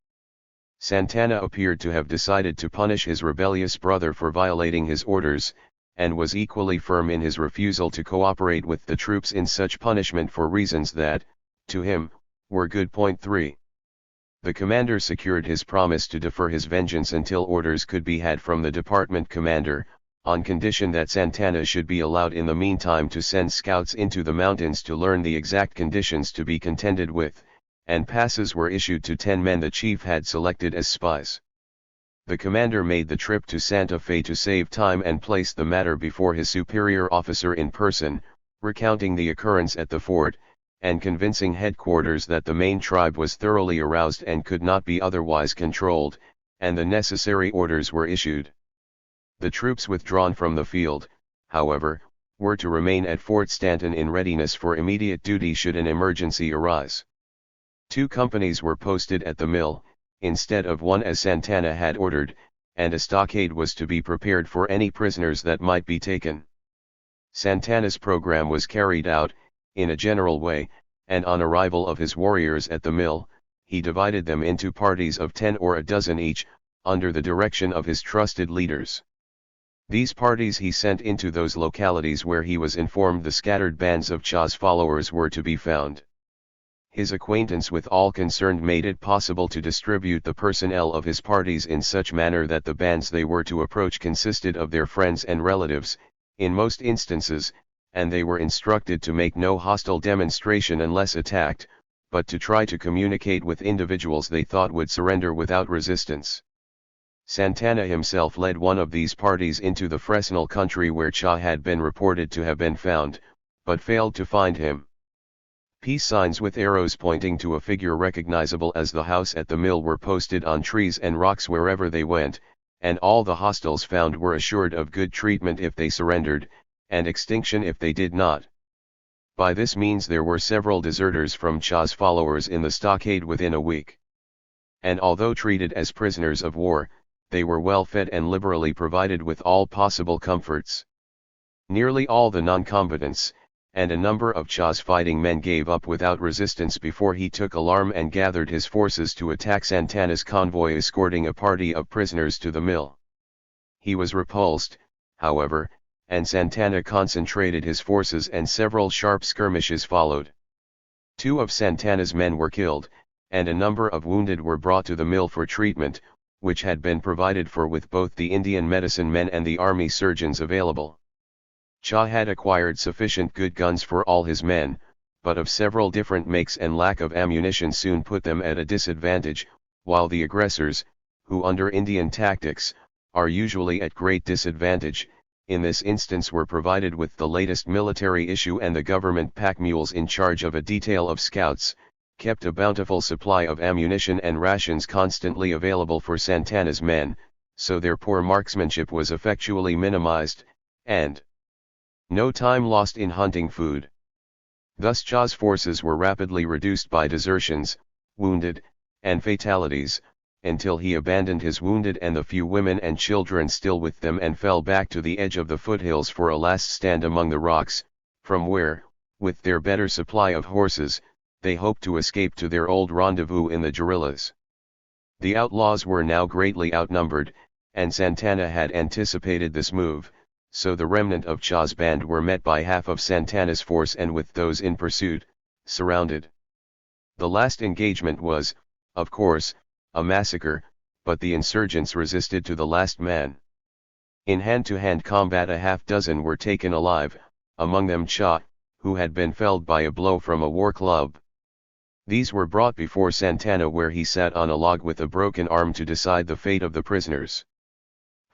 Santana appeared to have decided to punish his rebellious brother for violating his orders, and was equally firm in his refusal to cooperate with the troops in such punishment for reasons that, to him, were good. 3. The commander secured his promise to defer his vengeance until orders could be had from the department commander, on condition that Santana should be allowed in the meantime to send scouts into the mountains to learn the exact conditions to be contended with, and passes were issued to 10 men the chief had selected as spies. The commander made the trip to Santa Fe to save time and placed the matter before his superior officer in person, recounting the occurrence at the fort, and convincing headquarters that the main tribe was thoroughly aroused and could not be otherwise controlled, and the necessary orders were issued. The troops withdrawn from the field, however, were to remain at Fort Stanton in readiness for immediate duty should an emergency arise. 2 companies were posted at the mill, instead of 1 as Santana had ordered, and a stockade was to be prepared for any prisoners that might be taken. Santana's program was carried out, in a general way, and on arrival of his warriors at the mill, he divided them into parties of 10 or a dozen each, under the direction of his trusted leaders. These parties he sent into those localities where he was informed the scattered bands of Cha's followers were to be found. His acquaintance with all concerned made it possible to distribute the personnel of his parties in such manner that the bands they were to approach consisted of their friends and relatives, in most instances, and they were instructed to make no hostile demonstration unless attacked, but to try to communicate with individuals they thought would surrender without resistance. Santana himself led one of these parties into the Fresnel country where Cha had been reported to have been found, but failed to find him. Peace signs with arrows pointing to a figure recognizable as the house at the mill were posted on trees and rocks wherever they went, and all the hostiles found were assured of good treatment if they surrendered, and extinction if they did not. By this means there were several deserters from Cha's followers in the stockade within a week. And although treated as prisoners of war, they were well fed and liberally provided with all possible comforts. Nearly all the non-combatants, and a number of Cha's fighting men gave up without resistance before he took alarm and gathered his forces to attack Santana's convoy escorting a party of prisoners to the mill. He was repulsed, however, and Santana concentrated his forces and several sharp skirmishes followed. 2 of Santana's men were killed, and a number of wounded were brought to the mill for treatment, which had been provided for with both the Indian medicine men and the army surgeons available. Cha had acquired sufficient good guns for all his men, but of several different makes and lack of ammunition soon put them at a disadvantage, while the aggressors, who under Indian tactics, are usually at great disadvantage, in this instance were provided with the latest military issue, and the government pack mules in charge of a detail of scouts, kept a bountiful supply of ammunition and rations constantly available for Santana's men, so their poor marksmanship was effectually minimized, and no time lost in hunting food. Thus Cha's forces were rapidly reduced by desertions, wounded, and fatalities, until he abandoned his wounded and the few women and children still with them and fell back to the edge of the foothills for a last stand among the rocks, from where, With their better supply of horses, they hoped to escape to their old rendezvous in the guerrillas. The outlaws were now greatly outnumbered, and Santana had anticipated this move, so the remnant of Cha's band were met by half of Santana's force and with those in pursuit, surrounded. The last engagement was, of course, a massacre, but the insurgents resisted to the last man. In hand-to-hand combat a half-dozen were taken alive, among them Cha, who had been felled by a blow from a war club. These were brought before Santana where he sat on a log with a broken arm to decide the fate of the prisoners.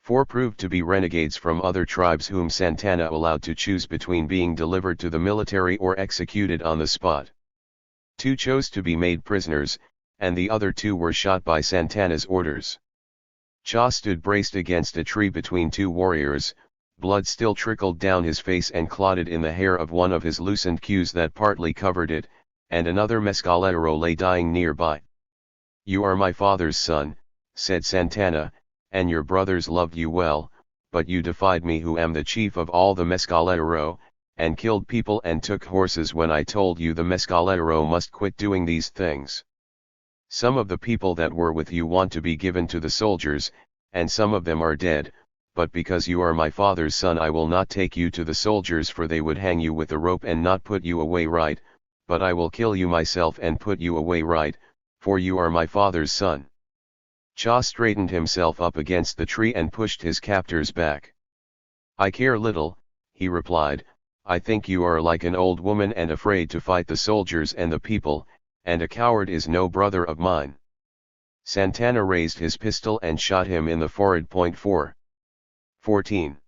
4 proved to be renegades from other tribes whom Santana allowed to choose between being delivered to the military or executed on the spot. 2 chose to be made prisoners, and the other 2 were shot by Santana's orders. Cha stood braced against a tree between 2 warriors, blood still trickled down his face and clotted in the hair of one of his loosened queues that partly covered it, and another Mescalero lay dying nearby. "You are my father's son," said Santana, "and your brothers loved you well, but you defied me who am the chief of all the Mescalero, and killed people and took horses when I told you the Mescalero must quit doing these things. Some of the people that were with you want to be given to the soldiers, and some of them are dead, but because you are my father's son I will not take you to the soldiers for they would hang you with a rope and not put you away right, but I will kill you myself and put you away right, for you are my father's son." Cha straightened himself up against the tree and pushed his captors back. "I care little," he replied, "I think you are like an old woman and afraid to fight the soldiers and the people, and a coward is no brother of mine." Santana raised his pistol and shot him in the forehead. 14.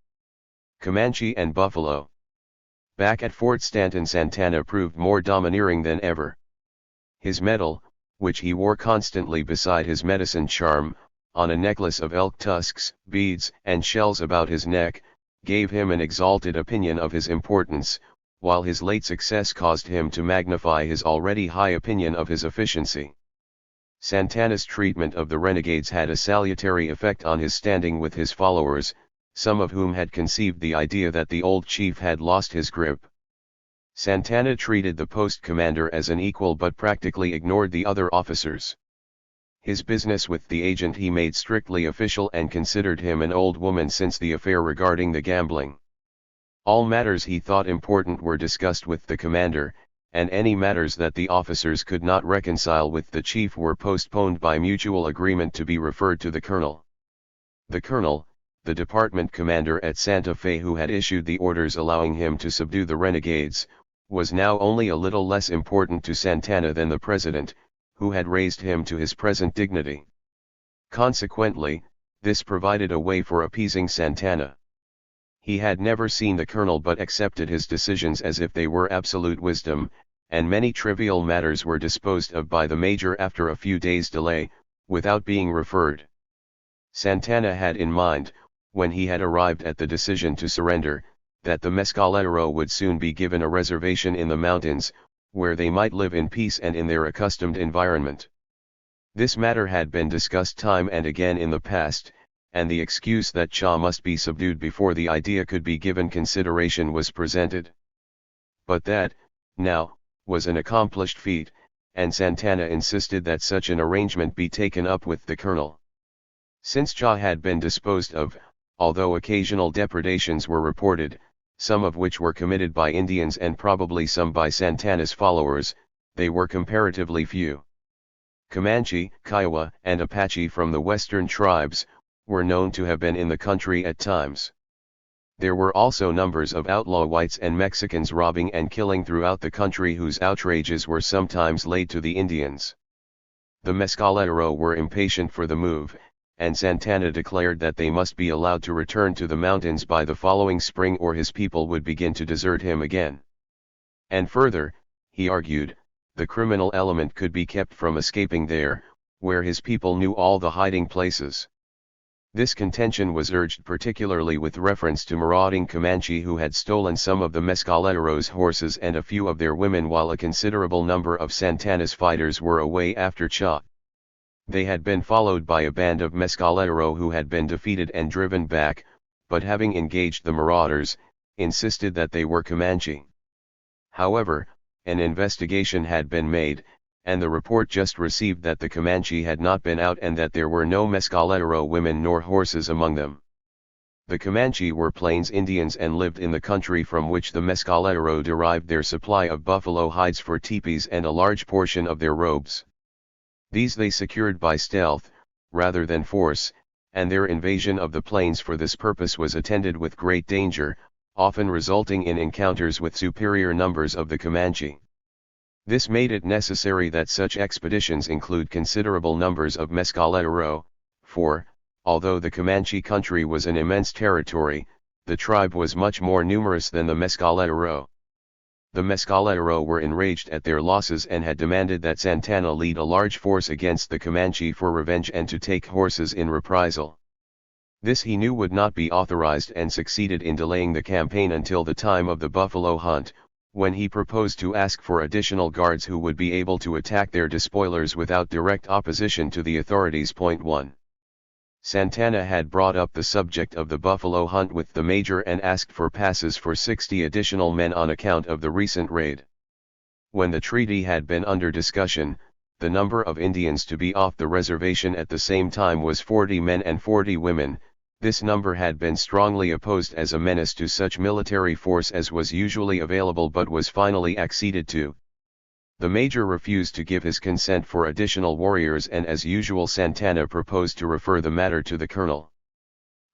Comanche and Buffalo. Back at Fort Stanton, Santana proved more domineering than ever. His medal, which he wore constantly beside his medicine charm, on a necklace of elk tusks, beads, and shells about his neck, gave him an exalted opinion of his importance, while his late success caused him to magnify his already high opinion of his efficiency. Santana's treatment of the renegades had a salutary effect on his standing with his followers, some of whom had conceived the idea that the old chief had lost his grip. Santana treated the post commander as an equal but practically ignored the other officers. His business with the agent he made strictly official and considered him an old woman since the affair regarding the gambling. All matters he thought important were discussed with the commander, and any matters that the officers could not reconcile with the chief were postponed by mutual agreement to be referred to the colonel. The colonel, the department commander at Santa Fe who had issued the orders allowing him to subdue the renegades, was now only a little less important to Santana than the president, who had raised him to his present dignity. Consequently, this provided a way for appeasing Santana. He had never seen the colonel but accepted his decisions as if they were absolute wisdom, and many trivial matters were disposed of by the major after a few days' delay, without being referred. Santana had in mind, when he had arrived at the decision to surrender, that the Mescalero would soon be given a reservation in the mountains, where they might live in peace and in their accustomed environment. This matter had been discussed time and again in the past, and the excuse that Cha must be subdued before the idea could be given consideration was presented. But that, now, was an accomplished feat, and Santana insisted that such an arrangement be taken up with the colonel. Since Cha had been disposed of, although occasional depredations were reported, some of which were committed by Indians and probably some by Santana's followers, they were comparatively few. Comanche, Kiowa, and Apache from the western tribes, were known to have been in the country at times. There were also numbers of outlaw whites and Mexicans robbing and killing throughout the country whose outrages were sometimes laid to the Indians. The Mescalero were impatient for the move, and Santana declared that they must be allowed to return to the mountains by the following spring or his people would begin to desert him again. And further, he argued, the criminal element could be kept from escaping there, where his people knew all the hiding places. This contention was urged particularly with reference to marauding Comanche who had stolen some of the Mescalero's horses and a few of their women while a considerable number of Santana's fighters were away after Cha. They had been followed by a band of Mescalero who had been defeated and driven back, but having engaged the marauders, insisted that they were Comanche. However, an investigation had been made, and the report just received that the Comanche had not been out and that there were no Mescalero women nor horses among them. The Comanche were Plains Indians and lived in the country from which the Mescalero derived their supply of buffalo hides for teepees and a large portion of their robes. These they secured by stealth, rather than force, and their invasion of the plains for this purpose was attended with great danger, often resulting in encounters with superior numbers of the Comanche. This made it necessary that such expeditions include considerable numbers of Mescalero, for, although the Comanche country was an immense territory, the tribe was much more numerous than the Mescalero. The Mescalero were enraged at their losses and had demanded that Santana lead a large force against the Comanche for revenge and to take horses in reprisal. This he knew would not be authorized and succeeded in delaying the campaign until the time of the buffalo hunt, when he proposed to ask for additional guards who would be able to attack their despoilers without direct opposition to the authorities. 1. Santana had brought up the subject of the buffalo hunt with the major and asked for passes for 60 additional men on account of the recent raid. When the treaty had been under discussion, the number of Indians to be off the reservation at the same time was 40 men and 40 women. This number had been strongly opposed as a menace to such military force as was usually available but was finally acceded to. The major refused to give his consent for additional warriors and as usual Santana proposed to refer the matter to the colonel.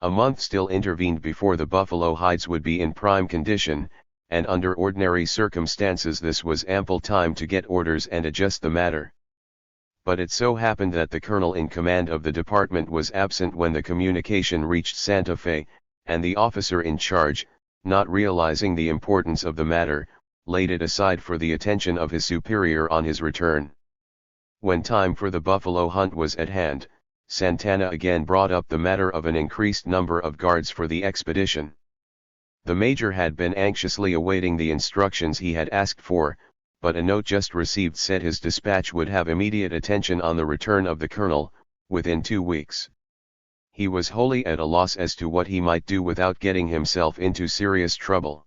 A month still intervened before the buffalo hides would be in prime condition, and under ordinary circumstances this was ample time to get orders and adjust the matter. But it so happened that the colonel in command of the department was absent when the communication reached Santa Fe, and the officer in charge, not realizing the importance of the matter, laid it aside for the attention of his superior on his return. When time for the buffalo hunt was at hand, Santana again brought up the matter of an increased number of guards for the expedition. The major had been anxiously awaiting the instructions he had asked for, but a note just received said his dispatch would have immediate attention on the return of the colonel, within 2 weeks. He was wholly at a loss as to what he might do without getting himself into serious trouble.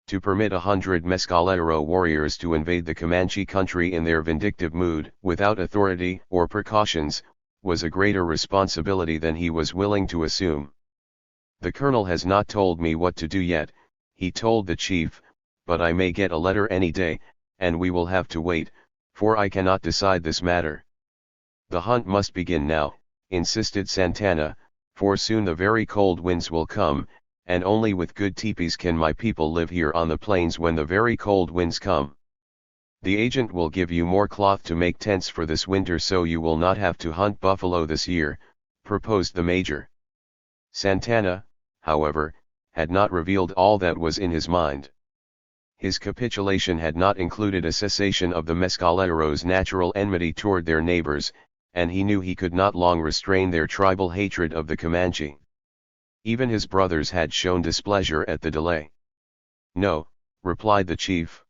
To permit 100 Mescalero warriors to invade the Comanche country in their vindictive mood, without authority or precautions, was a greater responsibility than he was willing to assume. "The colonel has not told me what to do yet," he told the chief, "but I may get a letter any day, and we will have to wait, for I cannot decide this matter." "The hunt must begin now," insisted Santana, "for soon the very cold winds will come, and only with good teepees can my people live here on the plains when the very cold winds come. The agent will give you more cloth to make tents for this winter so you will not have to hunt buffalo this year," proposed the major. Santana, however, had not revealed all that was in his mind. His capitulation had not included a cessation of the Mescaleros' natural enmity toward their neighbors, and he knew he could not long restrain their tribal hatred of the Comanche. Even his brothers had shown displeasure at the delay. "No," replied the chief.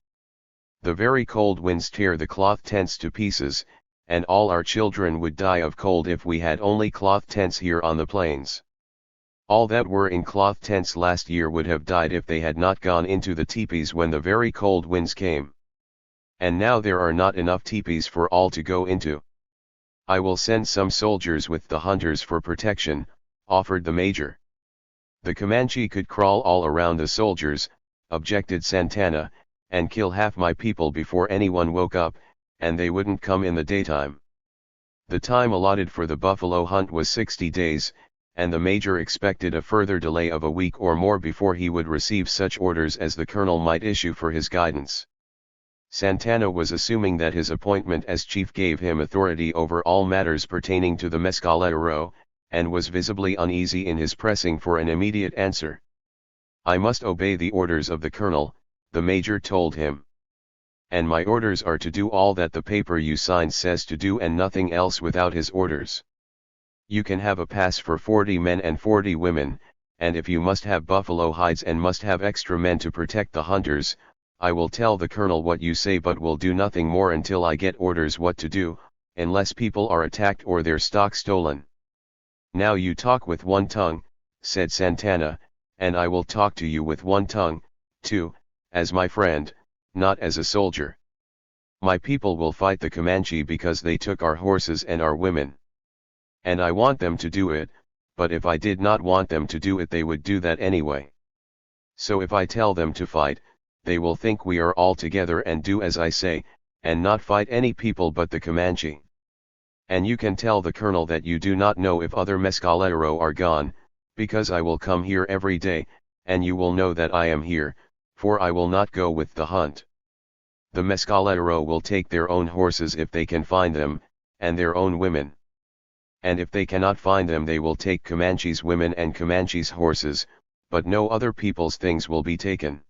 "The very cold winds tear the cloth tents to pieces, and all our children would die of cold if we had only cloth tents here on the plains. All that were in cloth tents last year would have died if they had not gone into the teepees when the very cold winds came. And now there are not enough teepees for all to go into." "I will send some soldiers with the hunters for protection," offered the major. "The Comanche could crawl all around the soldiers," objected Santana, "and kill half my people before anyone woke up, and they wouldn't come in the daytime." The time allotted for the buffalo hunt was 60 days, and the major expected a further delay of a week or more before he would receive such orders as the colonel might issue for his guidance. Santana was assuming that his appointment as chief gave him authority over all matters pertaining to the Mescalero, and was visibly uneasy in his pressing for an immediate answer. "I must obey the orders of the colonel," the major told him. "And my orders are to do all that the paper you signed says to do and nothing else without his orders. You can have a pass for 40 men and 40 women, and if you must have buffalo hides and must have extra men to protect the hunters, I will tell the colonel what you say but will do nothing more until I get orders what to do, unless people are attacked or their stock stolen." "Now you talk with one tongue," said Santana, "and I will talk to you with one tongue, too, as my friend, not as a soldier. My people will fight the Comanche because they took our horses and our women. And I want them to do it, but if I did not want them to do it they would do that anyway. So if I tell them to fight, they will think we are all together and do as I say, and not fight any people but the Comanche. And you can tell the colonel that you do not know if other Mescalero are gone, because I will come here every day, and you will know that I am here, for I will not go with the hunt. The Mescalero will take their own horses if they can find them, and their own women. And if they cannot find them they will take Comanche's women and Comanche's horses, but no other people's things will be taken.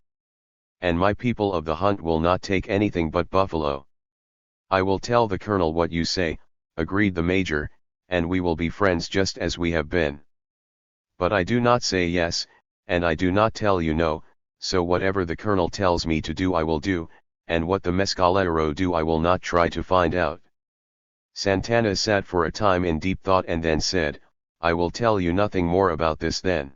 And my people of the hunt will not take anything but buffalo. I will tell the colonel what you say, agreed the major, and we will be friends just as we have been. But I do not say yes, and I do not tell you no, so whatever the colonel tells me to do I will do, and what the Mescalero do I will not try to find out. Santana sat for a time in deep thought and then said, I will tell you nothing more about this then.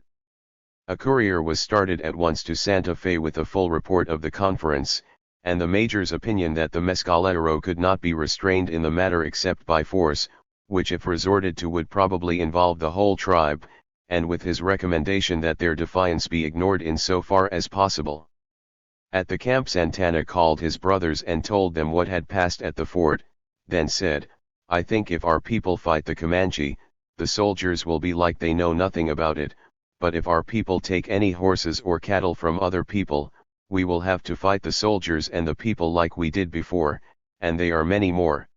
A courier was started at once to Santa Fe with a full report of the conference, and the major's opinion that the Mescalero could not be restrained in the matter except by force, which if resorted to would probably involve the whole tribe, and with his recommendation that their defiance be ignored in so far as possible. At the camp Santana called his brothers and told them what had passed at the fort, then said, I think if our people fight the Comanche, the soldiers will be like they know nothing about it, but if our people take any horses or cattle from other people, we will have to fight the soldiers and the people like we did before, and they are many more.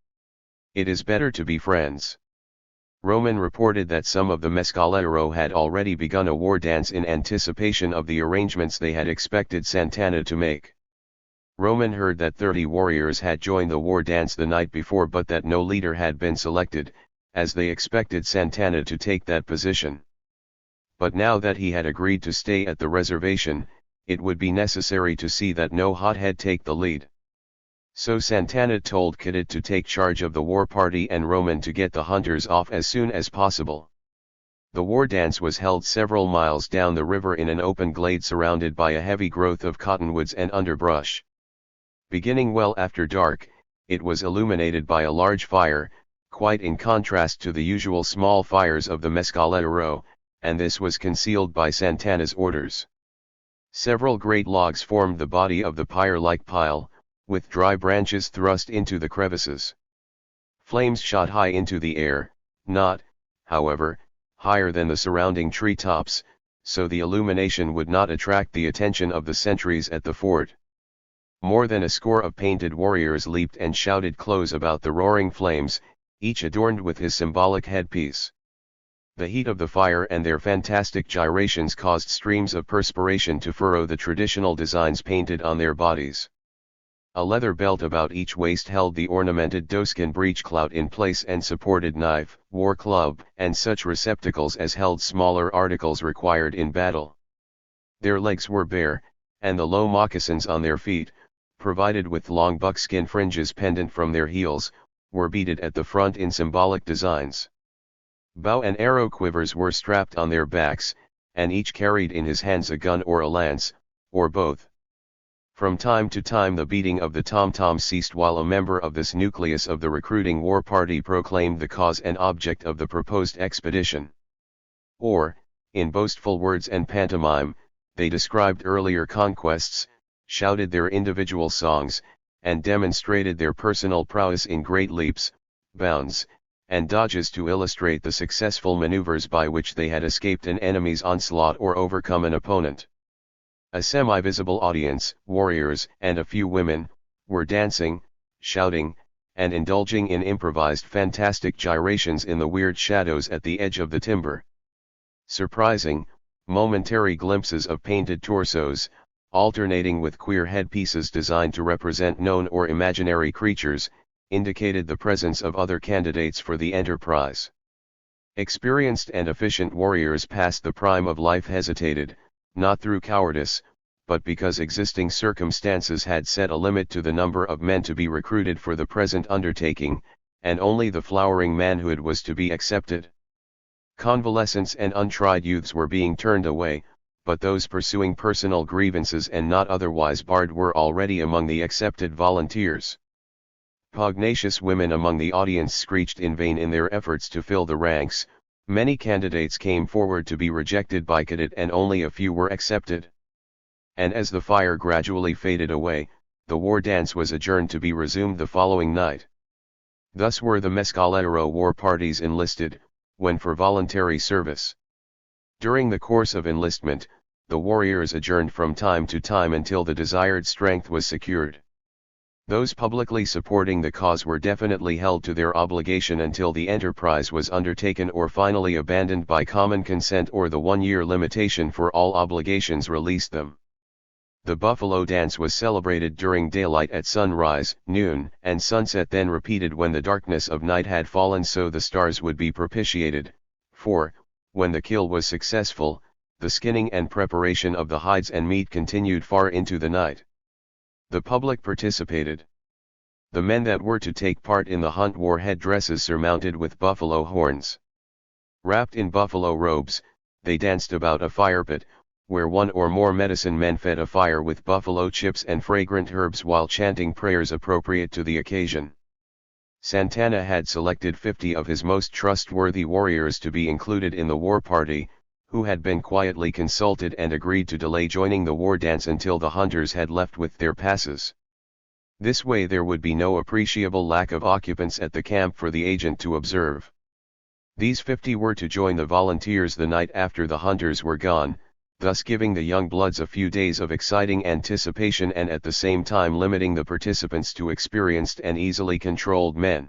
It is better to be friends. Roman reported that some of the Mescalero had already begun a war dance in anticipation of the arrangements they had expected Santana to make. Roman heard that 30 warriors had joined the war dance the night before but that no leader had been selected, as they expected Santana to take that position. But now that he had agreed to stay at the reservation, it would be necessary to see that no hothead take the lead. So Santana told Cadet to take charge of the war party and Roman to get the hunters off as soon as possible. The war dance was held several miles down the river in an open glade surrounded by a heavy growth of cottonwoods and underbrush. Beginning well after dark, it was illuminated by a large fire, quite in contrast to the usual small fires of the Mescalero, and this was concealed by Santana's orders. Several great logs formed the body of the pyre-like pile, with dry branches thrust into the crevices. Flames shot high into the air, not, however, higher than the surrounding tree tops, so the illumination would not attract the attention of the sentries at the fort. More than a score of painted warriors leaped and shouted close about the roaring flames, each adorned with his symbolic headpiece. The heat of the fire and their fantastic gyrations caused streams of perspiration to furrow the traditional designs painted on their bodies. A leather belt about each waist held the ornamented doeskin breechclout in place and supported knife, war club, and such receptacles as held smaller articles required in battle. Their legs were bare, and the low moccasins on their feet, provided with long buckskin fringes pendant from their heels, were beaded at the front in symbolic designs. Bow and arrow quivers were strapped on their backs, and each carried in his hands a gun or a lance, or both. From time to time the beating of the tom-tom ceased while a member of this nucleus of the recruiting war party proclaimed the cause and object of the proposed expedition. Or, in boastful words and pantomime, they described earlier conquests, shouted their individual songs, and demonstrated their personal prowess in great leaps, bounds, and dodges to illustrate the successful maneuvers by which they had escaped an enemy's onslaught or overcome an opponent. A semi-visible audience, warriors and a few women, were dancing, shouting, and indulging in improvised fantastic gyrations in the weird shadows at the edge of the timber. Surprising, momentary glimpses of painted torsos, alternating with queer headpieces designed to represent known or imaginary creatures, indicated the presence of other candidates for the enterprise. Experienced and efficient warriors past the prime of life hesitated, not through cowardice, but because existing circumstances had set a limit to the number of men to be recruited for the present undertaking, and only the flowering manhood was to be accepted. Convalescents and untried youths were being turned away, but those pursuing personal grievances and not otherwise barred were already among the accepted volunteers. Pugnacious women among the audience screeched in vain in their efforts to fill the ranks. Many candidates came forward to be rejected by cadet and only a few were accepted. And as the fire gradually faded away, the war dance was adjourned to be resumed the following night. Thus were the Mescalero war parties enlisted, when for voluntary service. During the course of enlistment, the warriors adjourned from time to time until the desired strength was secured. Those publicly supporting the cause were definitely held to their obligation until the enterprise was undertaken or finally abandoned by common consent, or the 1-year limitation for all obligations released them. The buffalo dance was celebrated during daylight at sunrise, noon, and sunset, then repeated when the darkness of night had fallen so the stars would be propitiated, for, when the kill was successful, the skinning and preparation of the hides and meat continued far into the night. The public participated. The men that were to take part in the hunt wore headdresses surmounted with buffalo horns. Wrapped in buffalo robes, they danced about a fire pit, where one or more medicine men fed a fire with buffalo chips and fragrant herbs while chanting prayers appropriate to the occasion. Santana had selected 50 of his most trustworthy warriors to be included in the war party, who had been quietly consulted and agreed to delay joining the war dance until the hunters had left with their passes. This way there would be no appreciable lack of occupants at the camp for the agent to observe. These 50 were to join the volunteers the night after the hunters were gone, thus giving the young bloods a few days of exciting anticipation and at the same time limiting the participants to experienced and easily controlled men.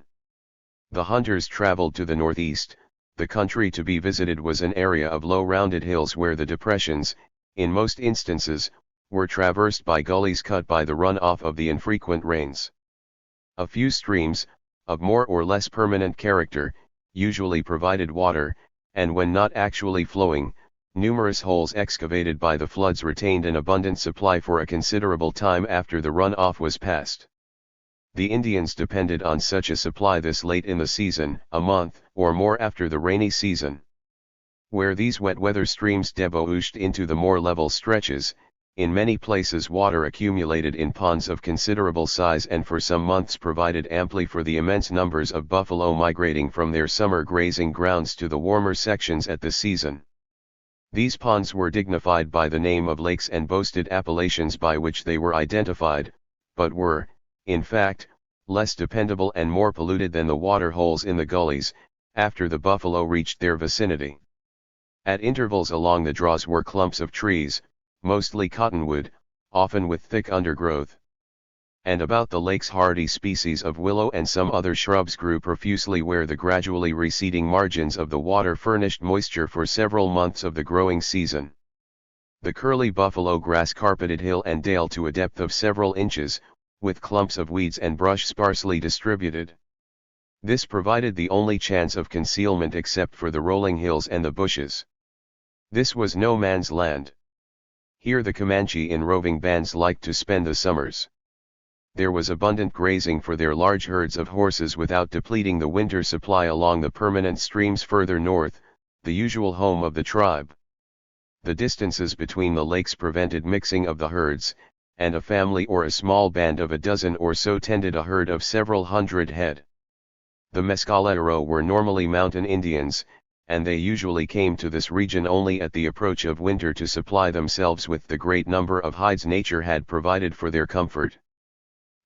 The hunters traveled to the northeast. The country to be visited was an area of low rounded hills where the depressions, in most instances, were traversed by gullies cut by the runoff of the infrequent rains. A few streams, of more or less permanent character, usually provided water, and when not actually flowing, numerous holes excavated by the floods retained an abundant supply for a considerable time after the runoff was passed. The Indians depended on such a supply this late in the season, a month or more after the rainy season. Where these wet weather streams debouched into the more level stretches, in many places water accumulated in ponds of considerable size and for some months provided amply for the immense numbers of buffalo migrating from their summer grazing grounds to the warmer sections at the season. These ponds were dignified by the name of lakes and boasted appellations by which they were identified, but were, in fact, less dependable and more polluted than the water holes in the gullies, after the buffalo reached their vicinity. At intervals along the draws were clumps of trees, mostly cottonwood, often with thick undergrowth. And about the lakes hardy species of willow and some other shrubs grew profusely where the gradually receding margins of the water furnished moisture for several months of the growing season. The curly buffalo grass carpeted hill and dale to a depth of several inches, with clumps of weeds and brush sparsely distributed. This provided the only chance of concealment except for the rolling hills and the bushes. This was no man's land. Here the Comanche in roving bands liked to spend the summers. There was abundant grazing for their large herds of horses without depleting the winter supply along the permanent streams further north, the usual home of the tribe. The distances between the lakes prevented mixing of the herds, and a family or a small band of a dozen or so tended a herd of several hundred head. The Mescalero were normally mountain Indians, and they usually came to this region only at the approach of winter to supply themselves with the great number of hides nature had provided for their comfort.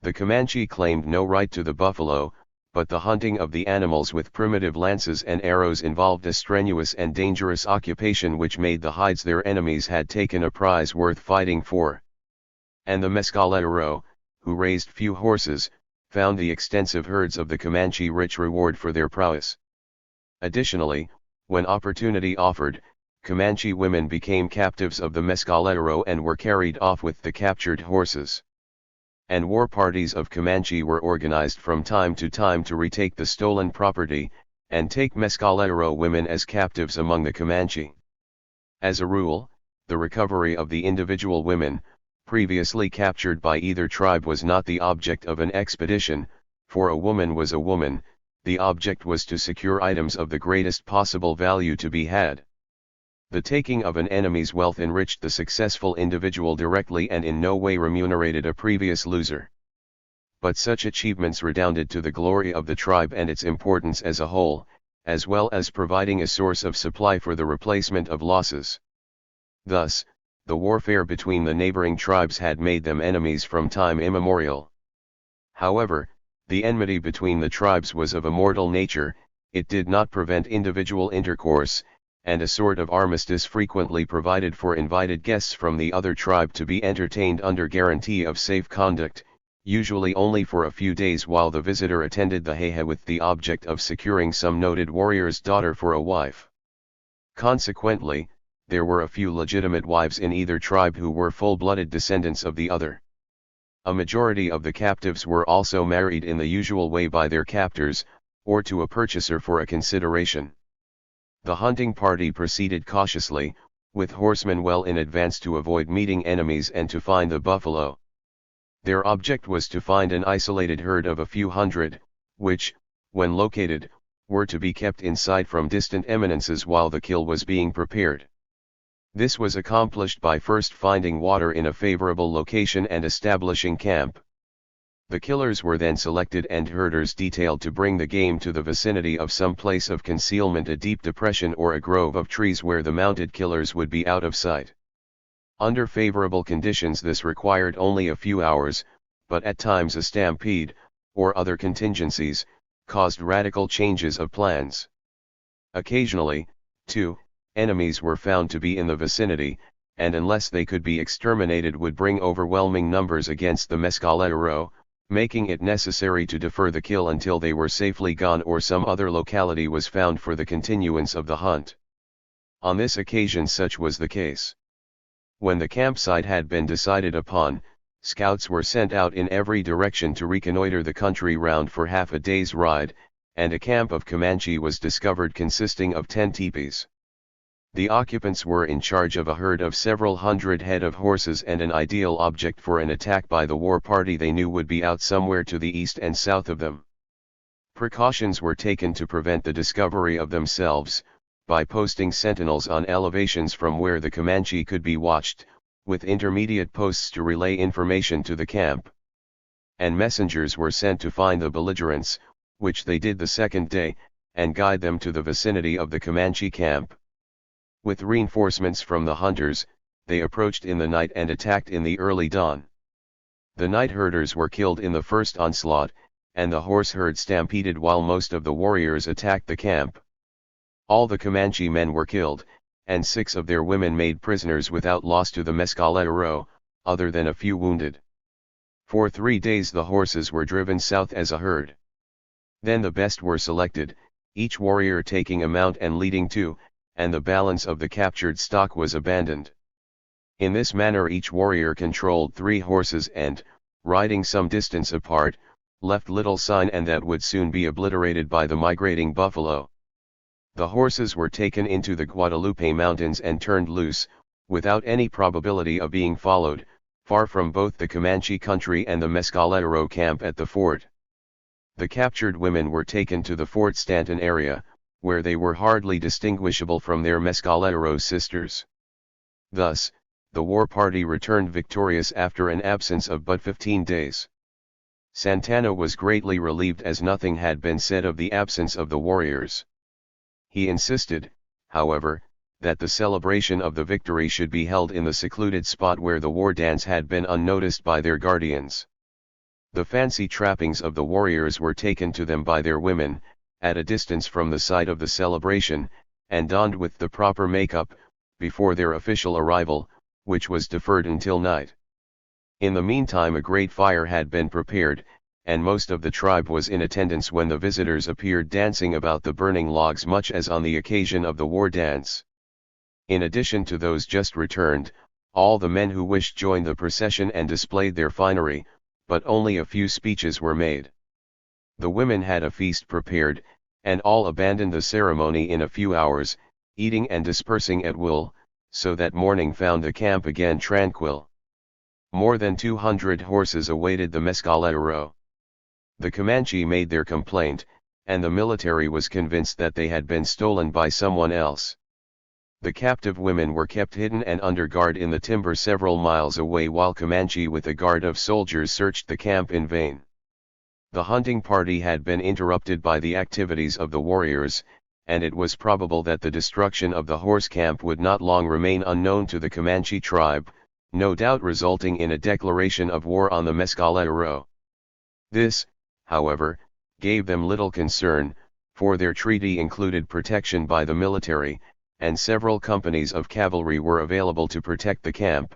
The Comanche claimed no right to the buffalo, but the hunting of the animals with primitive lances and arrows involved a strenuous and dangerous occupation which made the hides their enemies had taken a prize worth fighting for. And the Mescalero, who raised few horses, found the extensive herds of the Comanche rich reward for their prowess. Additionally, when opportunity offered, Comanche women became captives of the Mescalero and were carried off with the captured horses. And war parties of Comanche were organized from time to time to retake the stolen property, and take Mescalero women as captives among the Comanche. As a rule, the recovery of the individual women, previously captured by either tribe, was not the object of an expedition, for a woman was a woman, the object was to secure items of the greatest possible value to be had. The taking of an enemy's wealth enriched the successful individual directly and in no way remunerated a previous loser. But such achievements redounded to the glory of the tribe and its importance as a whole, as well as providing a source of supply for the replacement of losses. Thus, the warfare between the neighboring tribes had made them enemies from time immemorial. However, the enmity between the tribes was of a mortal nature, it did not prevent individual intercourse, and a sort of armistice frequently provided for invited guests from the other tribe to be entertained under guarantee of safe conduct, usually only for a few days while the visitor attended the heihe with the object of securing some noted warrior's daughter for a wife. Consequently, there were a few legitimate wives in either tribe who were full-blooded descendants of the other. A majority of the captives were also married in the usual way by their captors, or to a purchaser for a consideration. The hunting party proceeded cautiously, with horsemen well in advance to avoid meeting enemies and to find the buffalo. Their object was to find an isolated herd of a few hundred, which, when located, were to be kept in sight from distant eminences while the kill was being prepared. This was accomplished by first finding water in a favorable location and establishing camp. The killers were then selected and herders detailed to bring the game to the vicinity of some place of concealment, a deep depression or a grove of trees where the mounted killers would be out of sight. Under favorable conditions this required only a few hours, but at times a stampede, or other contingencies, caused radical changes of plans. Occasionally, too, enemies were found to be in the vicinity, and unless they could be exterminated would bring overwhelming numbers against the Mescalero, making it necessary to defer the kill until they were safely gone or some other locality was found for the continuance of the hunt. On this occasion such was the case. When the campsite had been decided upon, scouts were sent out in every direction to reconnoiter the country round for half a day's ride, and a camp of Comanche was discovered consisting of 10 teepees. The occupants were in charge of a herd of several hundred head of horses and an ideal object for an attack by the war party they knew would be out somewhere to the east and south of them. Precautions were taken to prevent the discovery of themselves, by posting sentinels on elevations from where the Comanche could be watched, with intermediate posts to relay information to the camp. And messengers were sent to find the belligerents, which they did the second day, and guide them to the vicinity of the Comanche camp. With reinforcements from the hunters, they approached in the night and attacked in the early dawn. The night herders were killed in the first onslaught, and the horse herd stampeded while most of the warriors attacked the camp. All the Comanche men were killed, and 6 of their women made prisoners without loss to the Mescalero, other than a few wounded. For 3 days the horses were driven south as a herd. Then the best were selected, each warrior taking a mount and leading 2, and the balance of the captured stock was abandoned. In this manner each warrior controlled 3 horses and, riding some distance apart, left little sign and that would soon be obliterated by the migrating buffalo. The horses were taken into the Guadalupe Mountains and turned loose, without any probability of being followed, far from both the Comanche country and the Mescalero camp at the fort. The captured women were taken to the Fort Stanton area, where they were hardly distinguishable from their Mescalero sisters. Thus, the war party returned victorious after an absence of but 15 days. Santana was greatly relieved as nothing had been said of the absence of the warriors. He insisted, however, that the celebration of the victory should be held in the secluded spot where the war dance had been unnoticed by their guardians. The fancy trappings of the warriors were taken to them by their women, at a distance from the site of the celebration, and donned with the proper makeup, before their official arrival, which was deferred until night. In the meantime a great fire had been prepared, and most of the tribe was in attendance when the visitors appeared dancing about the burning logs much as on the occasion of the war dance. In addition to those just returned, all the men who wished joined the procession and displayed their finery, but only a few speeches were made. The women had a feast prepared, and all abandoned the ceremony in a few hours, eating and dispersing at will, so that morning found the camp again tranquil. More than 200 horses awaited the Mescalero. The Comanche made their complaint, and the military was convinced that they had been stolen by someone else. The captive women were kept hidden and under guard in the timber several miles away while Comanche with a guard of soldiers searched the camp in vain. The hunting party had been interrupted by the activities of the warriors, and it was probable that the destruction of the horse camp would not long remain unknown to the Comanche tribe, no doubt resulting in a declaration of war on the Mescalero. This, however, gave them little concern, for their treaty included protection by the military, and several companies of cavalry were available to protect the camp.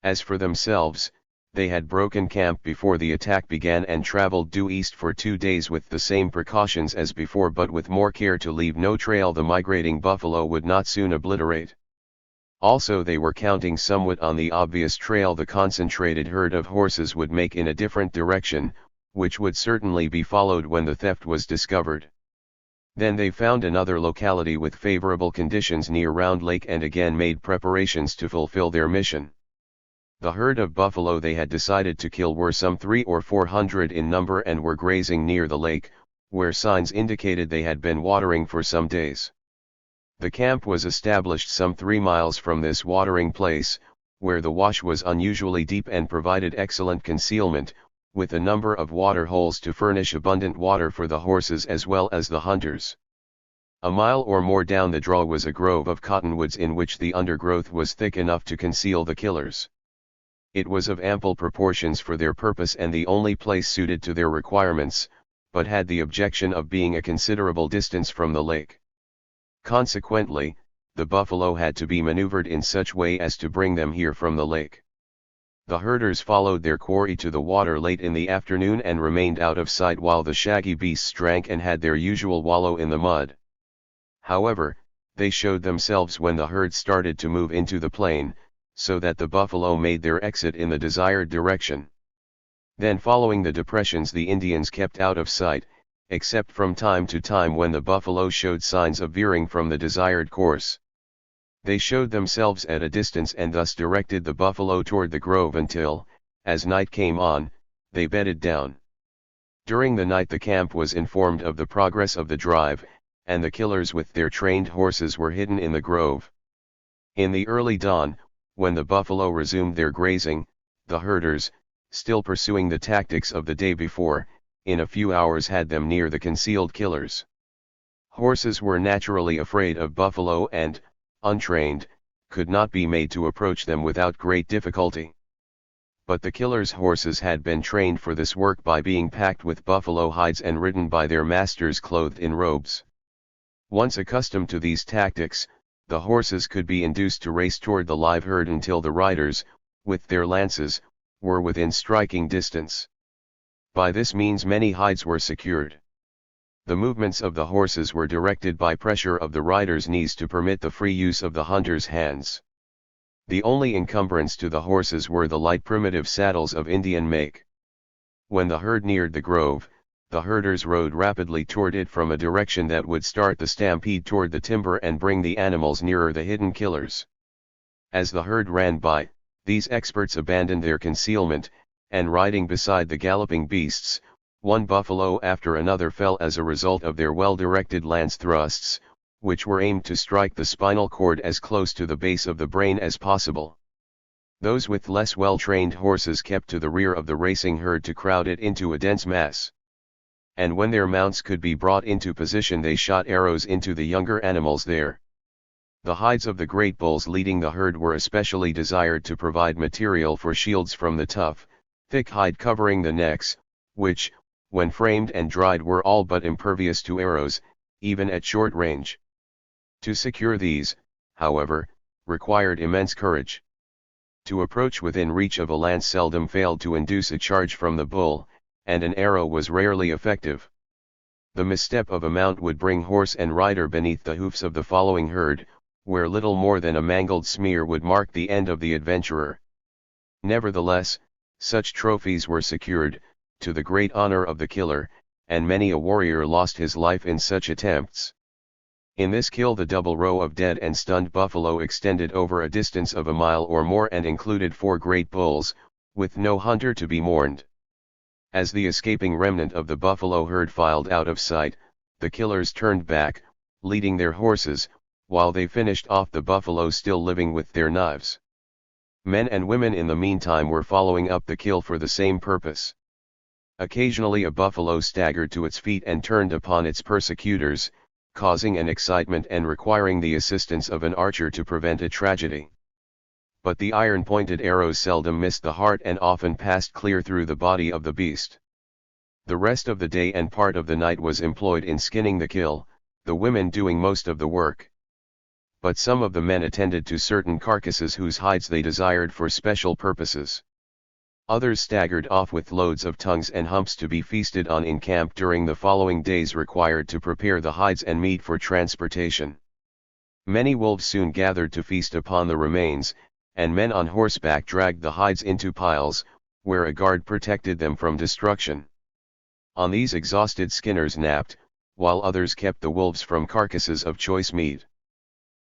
As for themselves, they had broken camp before the attack began and traveled due east for 2 days with the same precautions as before, but with more care to leave no trail the migrating buffalo would not soon obliterate. Also, they were counting somewhat on the obvious trail the concentrated herd of horses would make in a different direction, which would certainly be followed when the theft was discovered. Then they found another locality with favorable conditions near Round Lake and again made preparations to fulfill their mission. The herd of buffalo they had decided to kill were some 300 or 400 in number and were grazing near the lake, where signs indicated they had been watering for some days. The camp was established some 3 miles from this watering place, where the wash was unusually deep and provided excellent concealment, with a number of water holes to furnish abundant water for the horses as well as the hunters. A mile or more down the draw was a grove of cottonwoods in which the undergrowth was thick enough to conceal the killers. It was of ample proportions for their purpose and the only place suited to their requirements, but had the objection of being a considerable distance from the lake. Consequently, the buffalo had to be maneuvered in such way as to bring them here from the lake. The herders followed their quarry to the water late in the afternoon and remained out of sight while the shaggy beasts drank and had their usual wallow in the mud. However, they showed themselves when the herd started to move into the plain, so that the buffalo made their exit in the desired direction. Then, following the depressions, the Indians kept out of sight, except from time to time when the buffalo showed signs of veering from the desired course. They showed themselves at a distance and thus directed the buffalo toward the grove until, as night came on, they bedded down. During the night the camp was informed of the progress of the drive, and the killers with their trained horses were hidden in the grove. In the early dawn, when the buffalo resumed their grazing, the herders, still pursuing the tactics of the day before, in a few hours had them near the concealed killers. Horses were naturally afraid of buffalo and, untrained, could not be made to approach them without great difficulty. But the killers' horses had been trained for this work by being packed with buffalo hides and ridden by their masters clothed in robes. Once accustomed to these tactics, the horses could be induced to race toward the live herd until the riders, with their lances, were within striking distance. By this means many hides were secured. The movements of the horses were directed by pressure of the riders' knees to permit the free use of the hunters' hands. The only encumbrance to the horses were the light primitive saddles of Indian make. When the herd neared the grove, the herders rode rapidly toward it from a direction that would start the stampede toward the timber and bring the animals nearer the hidden killers. As the herd ran by, these experts abandoned their concealment, and riding beside the galloping beasts, one buffalo after another fell as a result of their well-directed lance thrusts, which were aimed to strike the spinal cord as close to the base of the brain as possible. Those with less well-trained horses kept to the rear of the racing herd to crowd it into a dense mass. And when their mounts could be brought into position, they shot arrows into the younger animals there. The hides of the great bulls leading the herd were especially desired to provide material for shields from the tough, thick hide covering the necks, which, when framed and dried, were all but impervious to arrows, even at short range. To secure these, however, required immense courage. To approach within reach of a lance seldom failed to induce a charge from the bull, and an arrow was rarely effective. The misstep of a mount would bring horse and rider beneath the hoofs of the following herd, where little more than a mangled smear would mark the end of the adventurer. Nevertheless, such trophies were secured, to the great honor of the killer, and many a warrior lost his life in such attempts. In this kill the double row of dead and stunned buffalo extended over a distance of a mile or more and included 4 great bulls, with no hunter to be mourned. As the escaping remnant of the buffalo herd filed out of sight, the killers turned back, leading their horses, while they finished off the buffalo still living with their knives. Men and women in the meantime were following up the kill for the same purpose. Occasionally a buffalo staggered to its feet and turned upon its persecutors, causing an excitement and requiring the assistance of an archer to prevent a tragedy. But the iron-pointed arrows seldom missed the heart and often passed clear through the body of the beast. The rest of the day and part of the night was employed in skinning the kill, the women doing most of the work. But some of the men attended to certain carcasses whose hides they desired for special purposes. Others staggered off with loads of tongues and humps to be feasted on in camp during the following days required to prepare the hides and meat for transportation. Many wolves soon gathered to feast upon the remains, and men on horseback dragged the hides into piles, where a guard protected them from destruction. On these exhausted skinners napped, while others kept the wolves from carcasses of choice meat.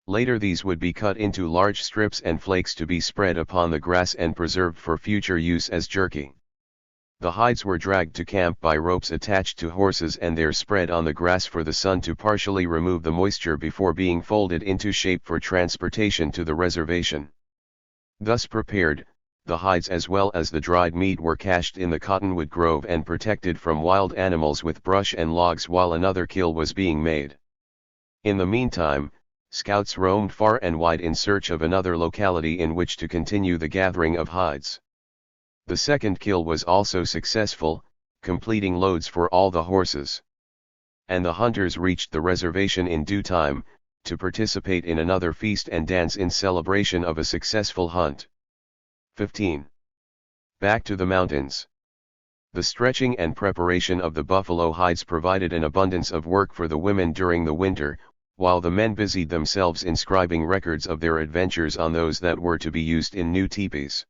Later these would be cut into large strips and flakes to be spread upon the grass and preserved for future use as jerky. The hides were dragged to camp by ropes attached to horses and there spread on the grass for the sun to partially remove the moisture before being folded into shape for transportation to the reservation. Thus prepared, the hides as well as the dried meat were cached in the cottonwood grove and protected from wild animals with brush and logs while another kill was being made. In the meantime, scouts roamed far and wide in search of another locality in which to continue the gathering of hides. The second kill was also successful, completing loads for all the horses. And the hunters reached the reservation in due time, to participate in another feast and dance in celebration of a successful hunt. 15. Back to the mountains. The stretching and preparation of the buffalo hides provided an abundance of work for the women during the winter, while the men busied themselves inscribing records of their adventures on those that were to be used in new teepees.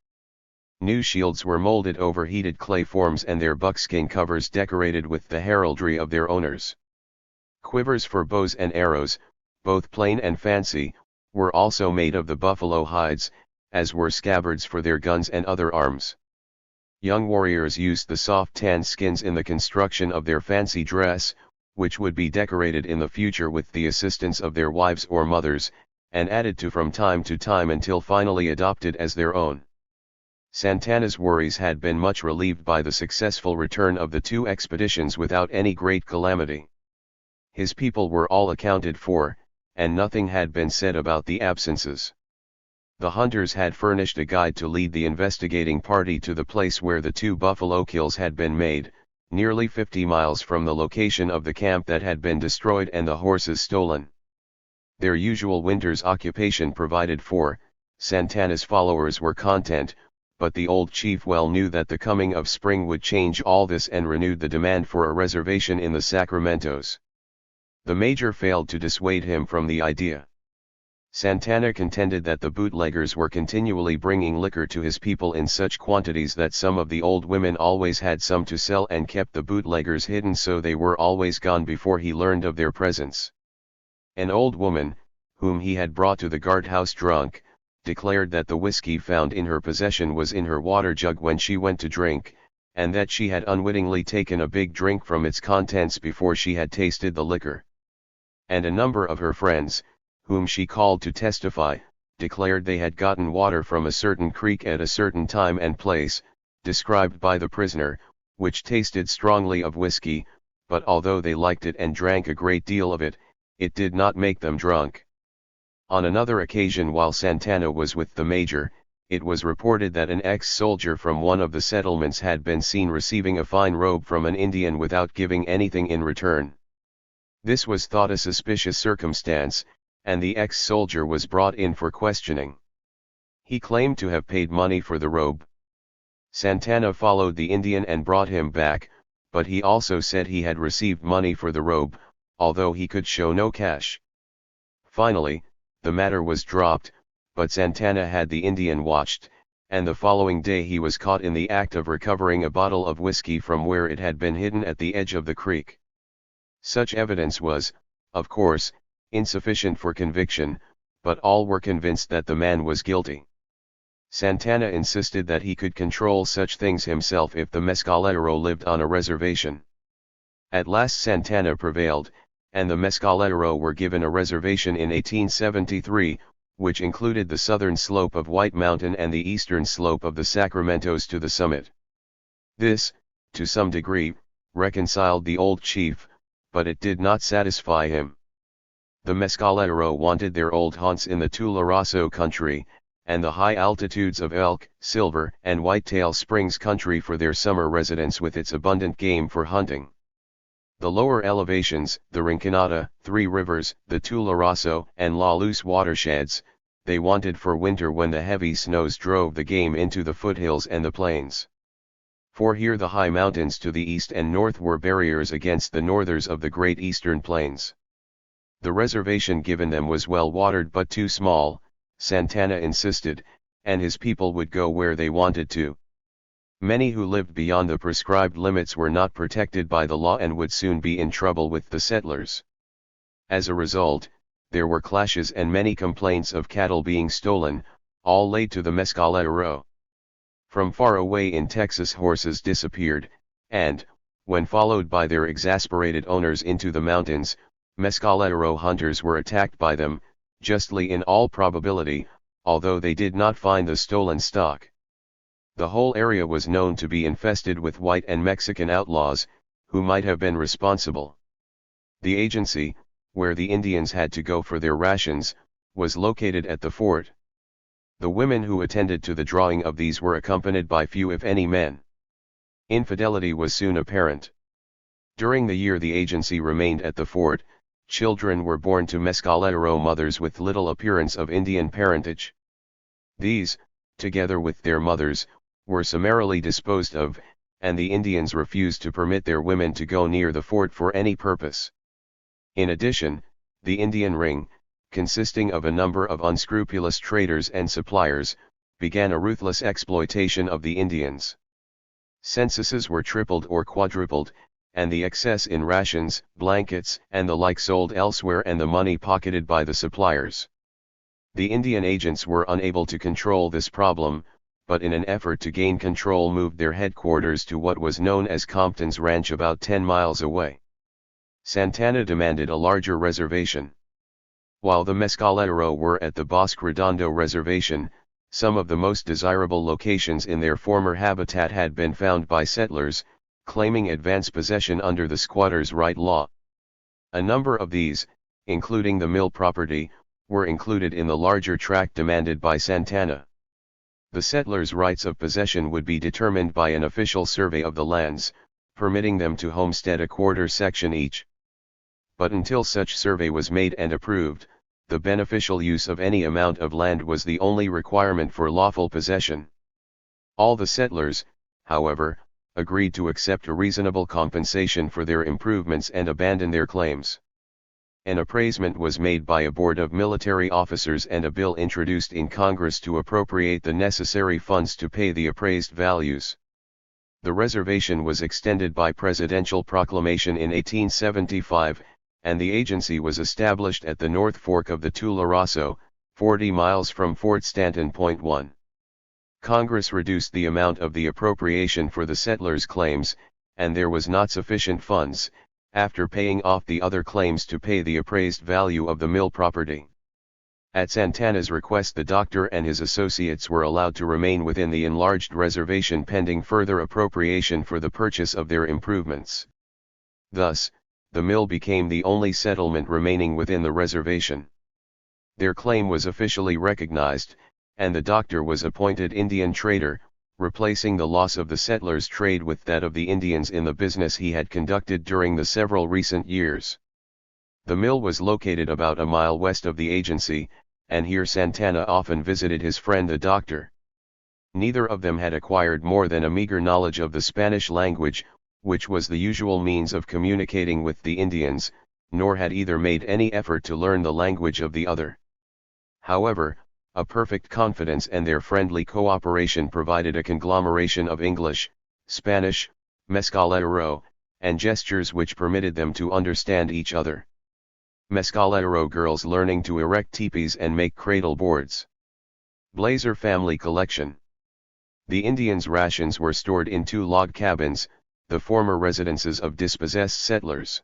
New shields were molded over heated clay forms and their buckskin covers decorated with the heraldry of their owners. Quivers for bows and arrows, both plain and fancy, were also made of the buffalo hides, as were scabbards for their guns and other arms. Young warriors used the soft tan skins in the construction of their fancy dress, which would be decorated in the future with the assistance of their wives or mothers, and added to from time to time until finally adopted as their own. Santana's worries had been much relieved by the successful return of the two expeditions without any great calamity. His people were all accounted for, and nothing had been said about the absences. The hunters had furnished a guide to lead the investigating party to the place where the two buffalo kills had been made, nearly 50 miles from the location of the camp that had been destroyed and the horses stolen. Their usual winter's occupation provided for, Santana's followers were content, but the old chief well knew that the coming of spring would change all this and renewed the demand for a reservation in the Sacramentos. The major failed to dissuade him from the idea. Santana contended that the bootleggers were continually bringing liquor to his people in such quantities that some of the old women always had some to sell and kept the bootleggers hidden so they were always gone before he learned of their presence. An old woman, whom he had brought to the guardhouse drunk, declared that the whiskey found in her possession was in her water jug when she went to drink, and that she had unwittingly taken a big drink from its contents before she had tasted the liquor. And a number of her friends, whom she called to testify, declared they had gotten water from a certain creek at a certain time and place, described by the prisoner, which tasted strongly of whiskey, but although they liked it and drank a great deal of it, it did not make them drunk. On another occasion while Santana was with the major, it was reported that an ex-soldier from one of the settlements had been seen receiving a fine robe from an Indian without giving anything in return. This was thought a suspicious circumstance, and the ex-soldier was brought in for questioning. He claimed to have paid money for the robe. Santana followed the Indian and brought him back, but he also said he had received money for the robe, although he could show no cash. Finally, the matter was dropped, but Santana had the Indian watched, and the following day he was caught in the act of recovering a bottle of whiskey from where it had been hidden at the edge of the creek. Such evidence was, of course, insufficient for conviction, but all were convinced that the man was guilty. Santana insisted that he could control such things himself if the Mescalero lived on a reservation. At last Santana prevailed, and the Mescalero were given a reservation in 1873, which included the southern slope of White Mountain and the eastern slope of the Sacramentos to the summit. This, to some degree, reconciled the old chief, but it did not satisfy him. The Mescalero wanted their old haunts in the Tularoso country, and the high altitudes of Elk, Silver, and Whitetail Springs country for their summer residence with its abundant game for hunting. The lower elevations, the Rinconada, Three Rivers, the Tularoso, and La Luz watersheds, they wanted for winter when the heavy snows drove the game into the foothills and the plains. For here the high mountains to the east and north were barriers against the northers of the great eastern plains. The reservation given them was well watered but too small, Santana insisted, and his people would go where they wanted to. Many who lived beyond the prescribed limits were not protected by the law and would soon be in trouble with the settlers. As a result, there were clashes and many complaints of cattle being stolen, all laid to the Mescalero. From far away in Texas horses disappeared, and, when followed by their exasperated owners into the mountains, Mescalero hunters were attacked by them, justly in all probability, although they did not find the stolen stock. The whole area was known to be infested with white and Mexican outlaws, who might have been responsible. The agency, where the Indians had to go for their rations, was located at the fort. The women who attended to the drawing of these were accompanied by few if any men. Infidelity was soon apparent. During the year the agency remained at the fort, children were born to Mescalero mothers with little appearance of Indian parentage. These, together with their mothers, were summarily disposed of, and the Indians refused to permit their women to go near the fort for any purpose. In addition, the Indian ring, consisting of a number of unscrupulous traders and suppliers, began a ruthless exploitation of the Indians. Censuses were tripled or quadrupled, and the excess in rations, blankets, and the like sold elsewhere and the money pocketed by the suppliers. The Indian agents were unable to control this problem, but in an effort to gain control moved their headquarters to what was known as Compton's Ranch about 10 miles away. Santana demanded a larger reservation. While the Mescalero were at the Bosque Redondo Reservation, some of the most desirable locations in their former habitat had been found by settlers, claiming advance possession under the squatter's right law. A number of these, including the mill property, were included in the larger tract demanded by Santana. The settlers' rights of possession would be determined by an official survey of the lands, permitting them to homestead a quarter section each. But until such survey was made and approved, the beneficial use of any amount of land was the only requirement for lawful possession. All the settlers, however, agreed to accept a reasonable compensation for their improvements and abandon their claims. An appraisement was made by a board of military officers and a bill introduced in Congress to appropriate the necessary funds to pay the appraised values. The reservation was extended by presidential proclamation in 1875, and the agency was established at the North Fork of the Tularoso, 40 miles from Fort Stanton. 1. Congress reduced the amount of the appropriation for the settlers' claims, and there was not sufficient funds, after paying off the other claims, to pay the appraised value of the mill property. At Santana's request, the doctor and his associates were allowed to remain within the enlarged reservation pending further appropriation for the purchase of their improvements. Thus, the mill became the only settlement remaining within the reservation. Their claim was officially recognized, and the doctor was appointed Indian trader, replacing the loss of the settlers' trade with that of the Indians in the business he had conducted during the several recent years. The mill was located about a mile west of the agency, and here Santana often visited his friend the doctor. Neither of them had acquired more than a meager knowledge of the Spanish language, which was the usual means of communicating with the Indians, nor had either made any effort to learn the language of the other. However, a perfect confidence and their friendly cooperation provided a conglomeration of English, Spanish, Mescalero, and gestures which permitted them to understand each other. Mescalero girls learning to erect teepees and make cradle boards. Blazer family collection. The Indians' rations were stored in 2 log cabins, the former residences of dispossessed settlers.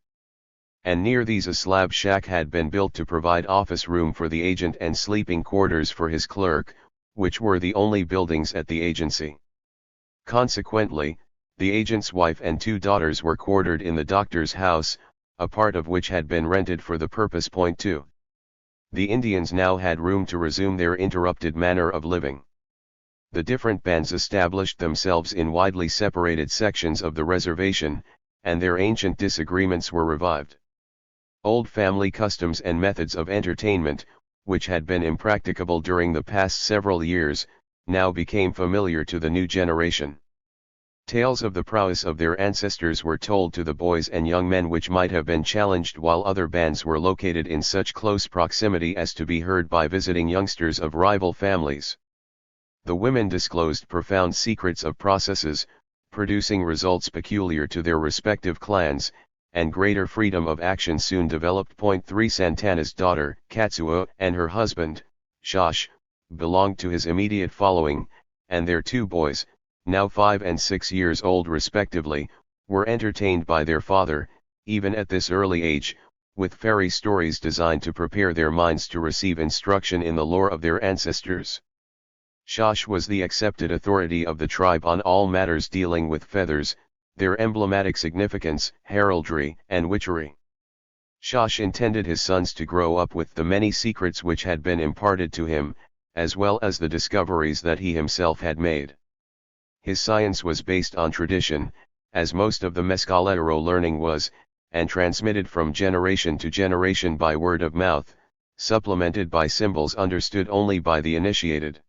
and near these a slab shack had been built to provide office room for the agent and sleeping quarters for his clerk, which were the only buildings at the agency. Consequently, the agent's wife and 2 daughters were quartered in the doctor's house, a part of which had been rented for the purpose. 2. The Indians now had room to resume their interrupted manner of living. The different bands established themselves in widely separated sections of the reservation, and their ancient disagreements were revived. Old family customs and methods of entertainment, which had been impracticable during the past several years, now became familiar to the new generation. Tales of the prowess of their ancestors were told to the boys and young men which might have been challenged while other bands were located in such close proximity as to be heard by visiting youngsters of rival families. The women disclosed profound secrets of processes, producing results peculiar to their respective clans, and greater freedom of action soon developed. 3. Santana's daughter, Katsuo, and her husband, Shosh, belonged to his immediate following, and their 2 boys, now 5 and 6 years old respectively, were entertained by their father, even at this early age, with fairy stories designed to prepare their minds to receive instruction in the lore of their ancestors. Shosh was the accepted authority of the tribe on all matters dealing with feathers, their emblematic significance, heraldry, and witchery. Shosh intended his sons to grow up with the many secrets which had been imparted to him, as well as the discoveries that he himself had made. His science was based on tradition, as most of the Mescalero learning was, and transmitted from generation to generation by word of mouth, supplemented by symbols understood only by the initiated.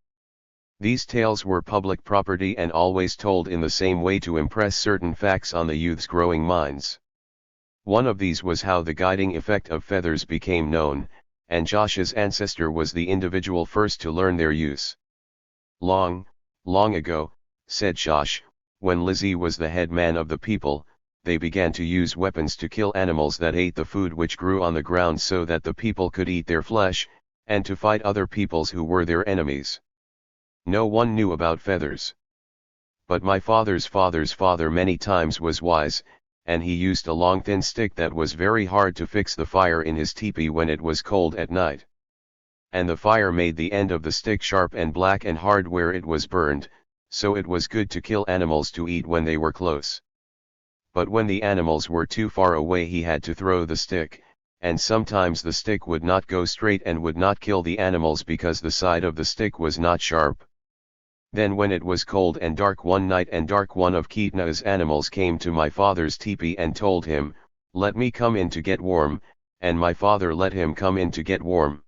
These tales were public property and always told in the same way to impress certain facts on the youth's growing minds. One of these was how the guiding effect of feathers became known, and Josh's ancestor was the individual first to learn their use. Long, long ago, said Shosh, when Lizzie was the head man of the people, they began to use weapons to kill animals that ate the food which grew on the ground so that the people could eat their flesh, and to fight other peoples who were their enemies. No one knew about feathers. But my father's father many times was wise, and he used a long thin stick that was very hard to fix the fire in his teepee when it was cold at night. And the fire made the end of the stick sharp and black and hard where it was burned, so it was good to kill animals to eat when they were close. But when the animals were too far away he had to throw the stick, and sometimes the stick would not go straight and would not kill the animals because the side of the stick was not sharp. Then when it was cold and dark one night and dark, one of Kitna's animals came to my father's teepee and told him, "Let me come in to get warm," and my father let him come in to get warm.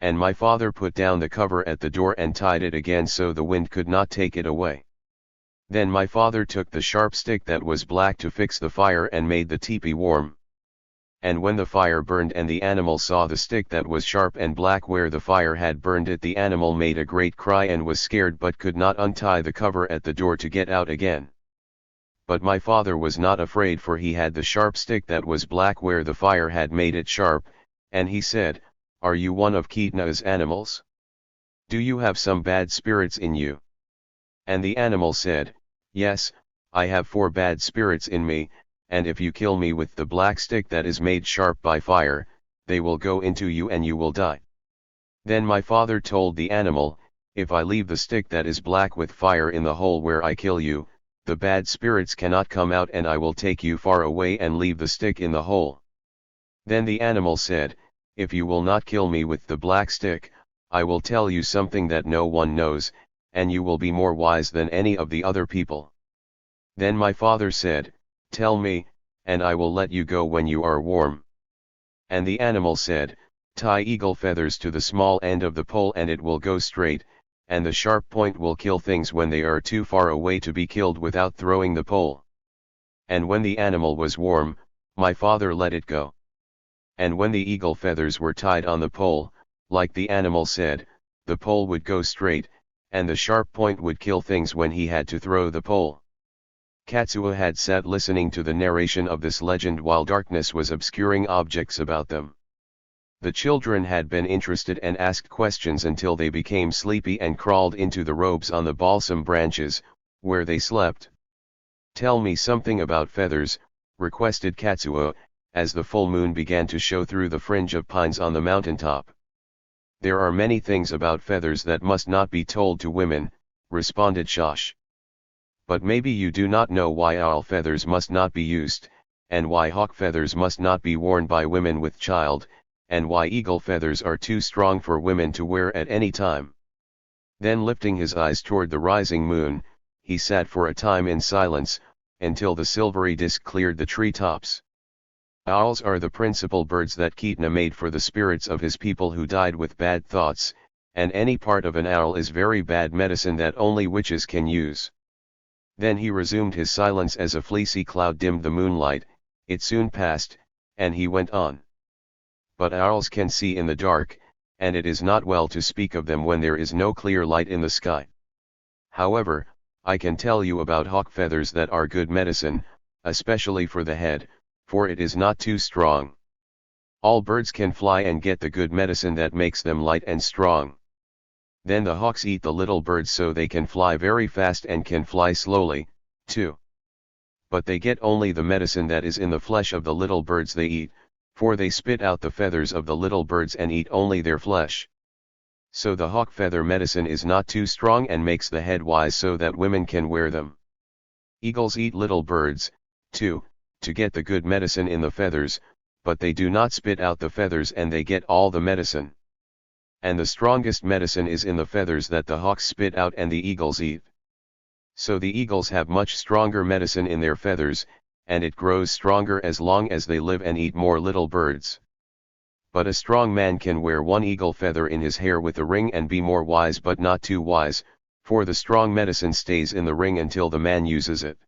And my father put down the cover at the door and tied it again so the wind could not take it away. Then my father took the sharp stick that was black to fix the fire and made the teepee warm. And when the fire burned and the animal saw the stick that was sharp and black where the fire had burned it, the animal made a great cry and was scared but could not untie the cover at the door to get out again. But my father was not afraid, for he had the sharp stick that was black where the fire had made it sharp, and he said, "Are you one of Kitna's animals? Do you have some bad spirits in you?" And the animal said, "Yes, I have 4 bad spirits in me, and if you kill me with the black stick that is made sharp by fire, they will go into you and you will die." Then my father told the animal, "If I leave the stick that is black with fire in the hole where I kill you, the bad spirits cannot come out and I will take you far away and leave the stick in the hole." Then the animal said, "If you will not kill me with the black stick, I will tell you something that no one knows, and you will be more wise than any of the other people." Then my father said, "Tell me, and I will let you go when you are warm." And the animal said, "Tie eagle feathers to the small end of the pole and it will go straight, and the sharp point will kill things when they are too far away to be killed without throwing the pole." And when the animal was warm, my father let it go. And when the eagle feathers were tied on the pole, like the animal said, the pole would go straight, and the sharp point would kill things when he had to throw the pole. Katsuo had sat listening to the narration of this legend while darkness was obscuring objects about them. The children had been interested and asked questions until they became sleepy and crawled into the robes on the balsam branches, where they slept. "Tell me something about feathers," requested Katsuo, as the full moon began to show through the fringe of pines on the mountaintop. "There are many things about feathers that must not be told to women," responded Shosh. "But maybe you do not know why owl feathers must not be used, and why hawk feathers must not be worn by women with child, and why eagle feathers are too strong for women to wear at any time." Then lifting his eyes toward the rising moon, he sat for a time in silence, until the silvery disk cleared the tree tops. Owls are the principal birds that Kitna made for the spirits of his people who died with bad thoughts, and any part of an owl is very bad medicine that only witches can use. Then he resumed his silence as a fleecy cloud dimmed the moonlight. It soon passed, and he went on. "But owls can see in the dark, and it is not well to speak of them when there is no clear light in the sky. However, I can tell you about hawk feathers that are good medicine, especially for the head, for it is not too strong. All birds can fly and get the good medicine that makes them light and strong. Then the hawks eat the little birds so they can fly very fast and can fly slowly, too. But they get only the medicine that is in the flesh of the little birds they eat, for they spit out the feathers of the little birds and eat only their flesh. So the hawk feather medicine is not too strong and makes the head wise so that women can wear them. Eagles eat little birds, too, to get the good medicine in the feathers, but they do not spit out the feathers and they get all the medicine. And the strongest medicine is in the feathers that the hawks spit out and the eagles eat. So the eagles have much stronger medicine in their feathers, and it grows stronger as long as they live and eat more little birds. But a strong man can wear one eagle feather in his hair with a ring and be more wise but not too wise, for the strong medicine stays in the ring until the man uses it."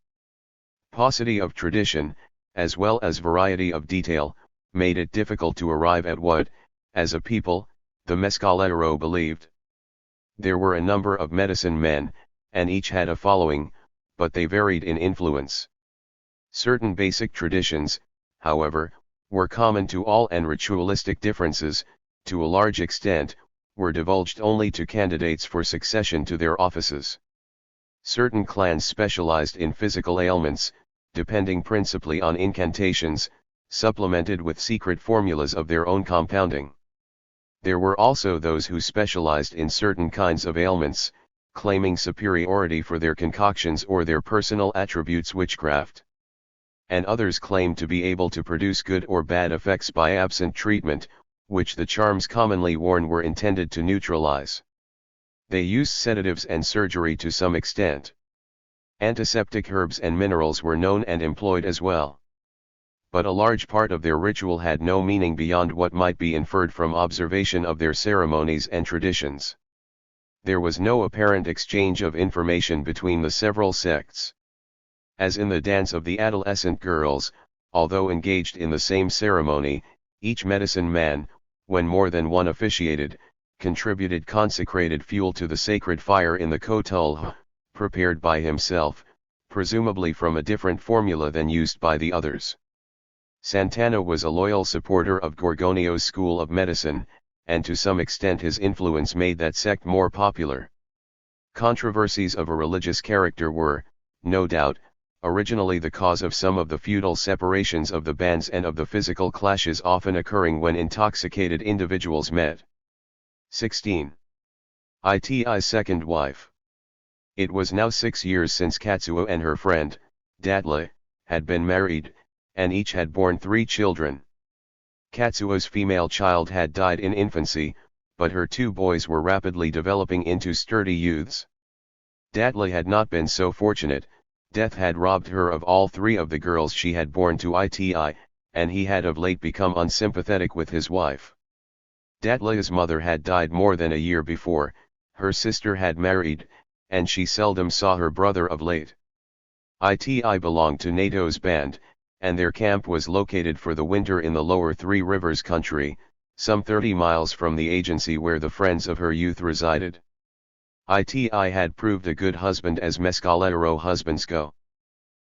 Paucity of tradition, as well as variety of detail, made it difficult to arrive at what, as a people, the Mescalero believed. There were a number of medicine men, and each had a following, but they varied in influence. Certain basic traditions, however, were common to all, and ritualistic differences, to a large extent, were divulged only to candidates for succession to their offices. Certain clans specialized in physical ailments, depending principally on incantations, supplemented with secret formulas of their own compounding. There were also those who specialized in certain kinds of ailments, claiming superiority for their concoctions or their personal attributes witchcraft. And others claimed to be able to produce good or bad effects by absent treatment, which the charms commonly worn were intended to neutralize. They used sedatives and surgery to some extent. Antiseptic herbs and minerals were known and employed as well. But a large part of their ritual had no meaning beyond what might be inferred from observation of their ceremonies and traditions. There was no apparent exchange of information between the several sects. As in the dance of the adolescent girls, although engaged in the same ceremony, each medicine man, when more than one officiated, contributed consecrated fuel to the sacred fire in the kotul, prepared by himself, presumably from a different formula than used by the others. Santana was a loyal supporter of Gorgonio's school of medicine, and to some extent his influence made that sect more popular. Controversies of a religious character were, no doubt, originally the cause of some of the feudal separations of the bands and of the physical clashes often occurring when intoxicated individuals met. 16. Iti's second wife. It was now 6 years since Katsuo and her friend, Datle, had been married, and each had borne 3 children. Katsuo's female child had died in infancy, but her 2 boys were rapidly developing into sturdy youths. Datle had not been so fortunate. Death had robbed her of all 3 of the girls she had borne to Iti, and he had of late become unsympathetic with his wife. Datle's mother had died more than a year before, her sister had married, and she seldom saw her brother of late. Iti belonged to NATO's band, and their camp was located for the winter in the lower Three Rivers country, some 30 miles from the agency where the friends of her youth resided. Iti had proved a good husband as Mescalero husbands go.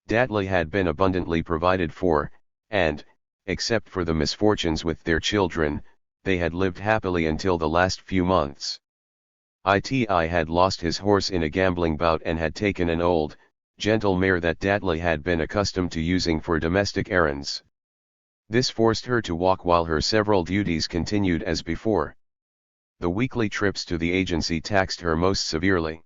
Datle had been abundantly provided for, and, except for the misfortunes with their children, they had lived happily until the last few months. Iti had lost his horse in a gambling bout and had taken an old, gentle mare that Datle had been accustomed to using for domestic errands. This forced her to walk while her several duties continued as before. The weekly trips to the agency taxed her most severely.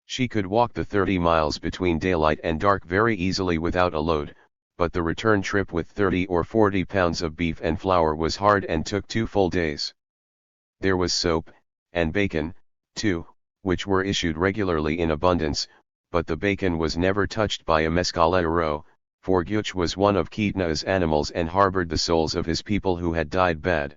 She could walk the 30 miles between daylight and dark very easily without a load, but the return trip with 30 or 40 pounds of beef and flour was hard and took 2 full days. There was soap, and bacon, too, which were issued regularly in abundance, but the bacon was never touched by a Mescalero, for Guch was one of Kitna's animals and harbored the souls of his people who had died bad.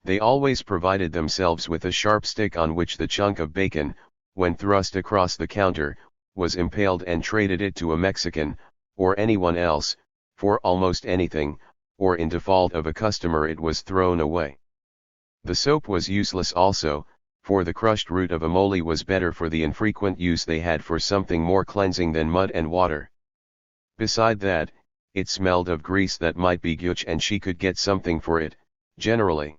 They always provided themselves with a sharp stick on which the chunk of bacon, when thrust across the counter, was impaled and traded it to a Mexican, or anyone else, for almost anything, or in default of a customer it was thrown away. The soap was useless also, for the crushed root of amole was better for the infrequent use they had for something more cleansing than mud and water. Beside that, it smelled of grease that might be Guch and she could get something for it, generally.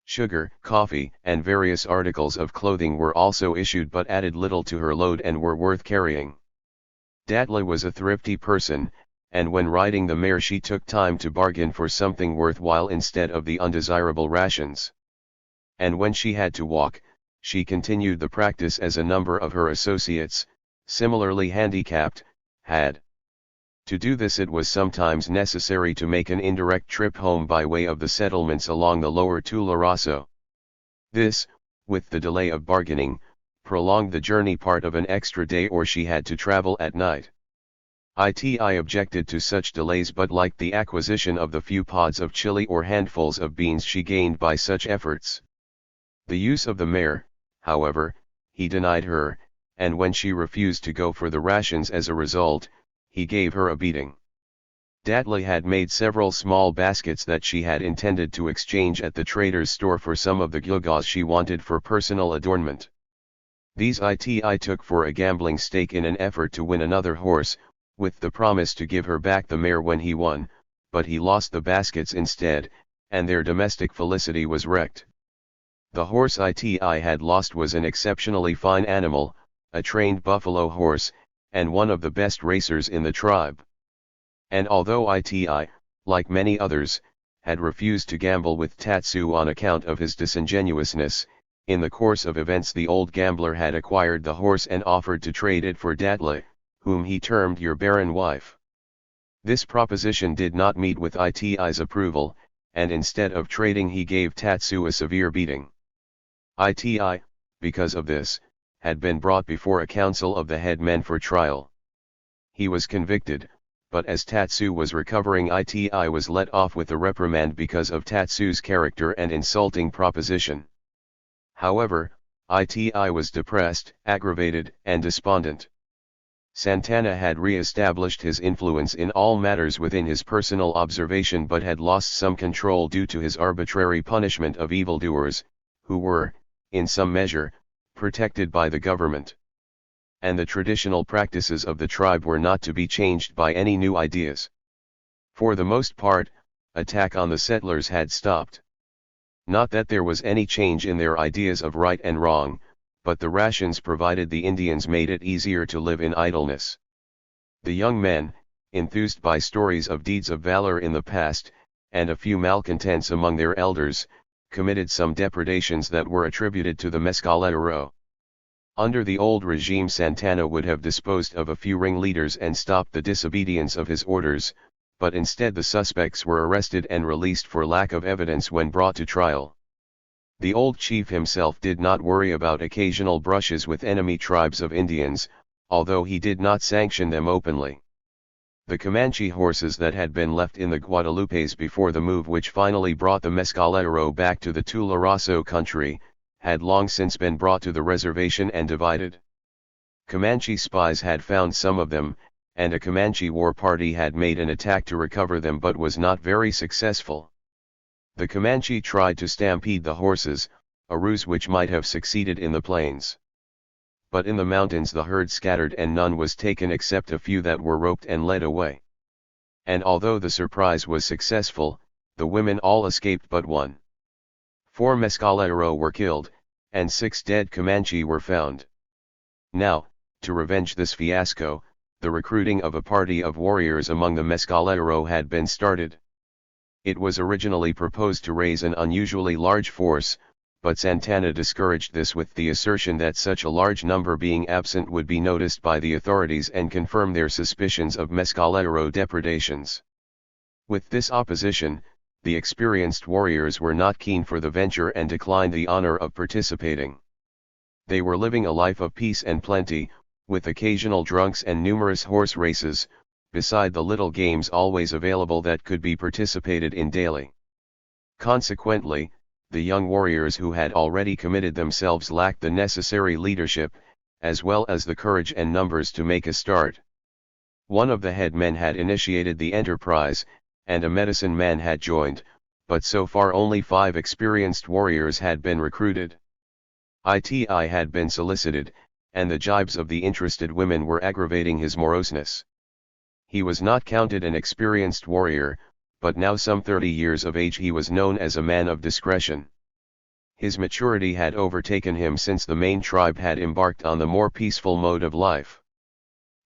Sugar, coffee, and various articles of clothing were also issued but added little to her load and were worth carrying. Datla was a thrifty person, and when riding the mare she took time to bargain for something worthwhile instead of the undesirable rations. And when she had to walk, she continued the practice as a number of her associates, similarly handicapped, had. To do this it was sometimes necessary to make an indirect trip home by way of the settlements along the lower Tularoso. This, with the delay of bargaining, prolonged the journey part of an extra day or she had to travel at night. I objected to such delays but liked the acquisition of the few pods of chili or handfuls of beans she gained by such efforts. The use of the mare, however, he denied her, and when she refused to go for the rations as a result, he gave her a beating. Datla had made several small baskets that she had intended to exchange at the trader's store for some of the gyugas she wanted for personal adornment. These I took for a gambling stake in an effort to win another horse, with the promise to give her back the mare when he won, but he lost the baskets instead, and their domestic felicity was wrecked. The horse I had lost was an exceptionally fine animal, a trained buffalo horse, and one of the best racers in the tribe. And although I, like many others, had refused to gamble with Tatsu on account of his disingenuousness, in the course of events the old gambler had acquired the horse and offered to trade it for Datla, whom he termed your barren wife. This proposition did not meet with I's approval, and instead of trading he gave Tatsu a severe beating. I, because of this, had been brought before a council of the head men for trial. He was convicted, but as Tatsu was recovering I was let off with a reprimand because of Tatsu's character and insulting proposition. However, I was depressed, aggravated, and despondent. Santana had re-established his influence in all matters within his personal observation but had lost some control due to his arbitrary punishment of evildoers, who were, in some measure, protected by the government. And the traditional practices of the tribe were not to be changed by any new ideas. For the most part, attack on the settlers had stopped. Not that there was any change in their ideas of right and wrong, but the rations provided the Indians made it easier to live in idleness. The young men, enthused by stories of deeds of valor in the past, and a few malcontents among their elders, committed some depredations that were attributed to the Mescalero. Under the old regime Santana would have disposed of a few ringleaders and stopped the disobedience of his orders, but instead the suspects were arrested and released for lack of evidence when brought to trial. The old chief himself did not worry about occasional brushes with enemy tribes of Indians, although he did not sanction them openly. The Comanche horses that had been left in the Guadalupes before the move which finally brought the Mescalero back to the Tularoso country, had long since been brought to the reservation and divided. Comanche spies had found some of them, and a Comanche war party had made an attack to recover them but was not very successful. The Comanche tried to stampede the horses, a ruse which might have succeeded in the plains. But in the mountains the herd scattered and none was taken except a few that were roped and led away. And although the surprise was successful, the women all escaped but one. 4 Mescalero were killed, and 6 dead Comanche were found. Now, to revenge this fiasco, the recruiting of a party of warriors among the Mescalero had been started. It was originally proposed to raise an unusually large force, but Santana discouraged this with the assertion that such a large number being absent would be noticed by the authorities and confirm their suspicions of Mescalero depredations. With this opposition, the experienced warriors were not keen for the venture and declined the honor of participating. They were living a life of peace and plenty, with occasional drunks and numerous horse races, beside the little games always available that could be participated in daily. Consequently, the young warriors who had already committed themselves lacked the necessary leadership, as well as the courage and numbers to make a start. One of the head men had initiated the enterprise, and a medicine man had joined, but so far only 5 experienced warriors had been recruited. Iti had been solicited, and the jibes of the interested women were aggravating his moroseness. He was not counted an experienced warrior, but now some 30 years of age he was known as a man of discretion. His maturity had overtaken him since the main tribe had embarked on the more peaceful mode of life.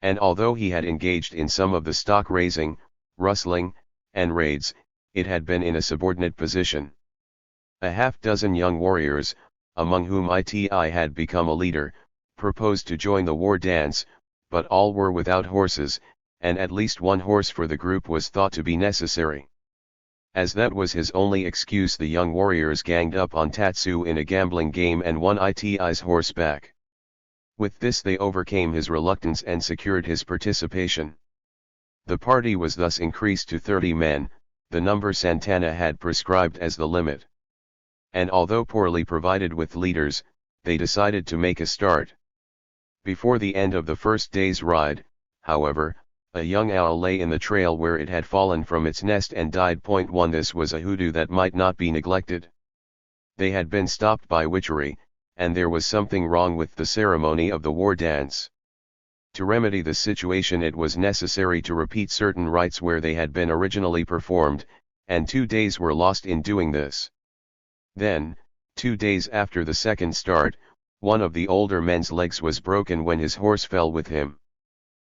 And although he had engaged in some of the stock raising, rustling, and raids, it had been in a subordinate position. A half-dozen young warriors, among whom Iti had become a leader, proposed to join the war dance, but all were without horses, and at least one horse for the group was thought to be necessary. As that was his only excuse, the young warriors ganged up on Tatsu in a gambling game and won Iti's horse back. With this they overcame his reluctance and secured his participation. The party was thus increased to 30 men, the number Santana had prescribed as the limit. And although poorly provided with leaders, they decided to make a start. Before the end of the first day's ride, however, a young owl lay in the trail where it had fallen from its nest and died. 1 This was a hoodoo that might not be neglected. They had been stopped by witchery, and there was something wrong with the ceremony of the war dance. To remedy the situation it was necessary to repeat certain rites where they had been originally performed, and 2 days were lost in doing this. Then, 2 days after the second start, one of the older men's legs was broken when his horse fell with him.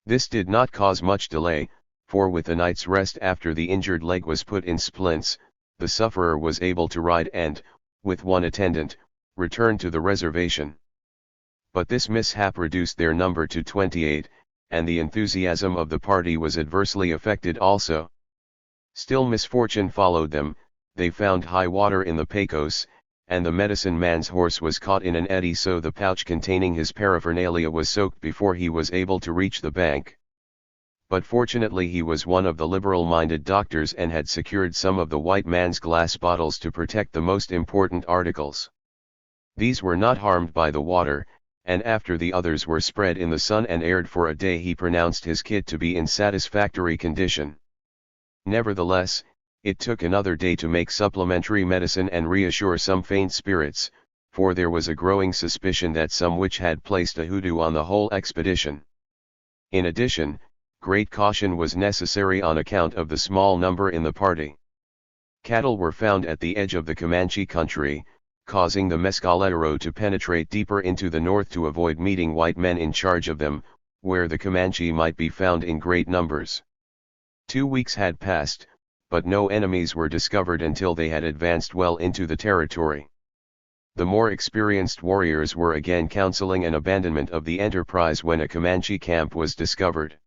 This did not cause much delay, for with a night's rest after the injured leg was put in splints, the sufferer was able to ride and, with one attendant, return to the reservation. But this mishap reduced their number to 28, and the enthusiasm of the party was adversely affected also. Still misfortune followed them. They found high water in the Pecos, and the medicine man's horse was caught in an eddy, so the pouch containing his paraphernalia was soaked before he was able to reach the bank. But fortunately he was one of the liberal-minded doctors and had secured some of the white man's glass bottles to protect the most important articles. These were not harmed by the water, and after the others were spread in the sun and aired for a day he pronounced his kit to be in satisfactory condition. Nevertheless, it took another day to make supplementary medicine and reassure some faint spirits, for there was a growing suspicion that some witch had placed a hoodoo on the whole expedition. In addition, great caution was necessary on account of the small number in the party. Cattle were found at the edge of the Comanche country, causing the Mescalero to penetrate deeper into the north to avoid meeting white men in charge of them, where the Comanche might be found in great numbers. 2 weeks had passed, but no enemies were discovered until they had advanced well into the territory. The more experienced warriors were again counseling an abandonment of the enterprise when a Comanche camp was discovered.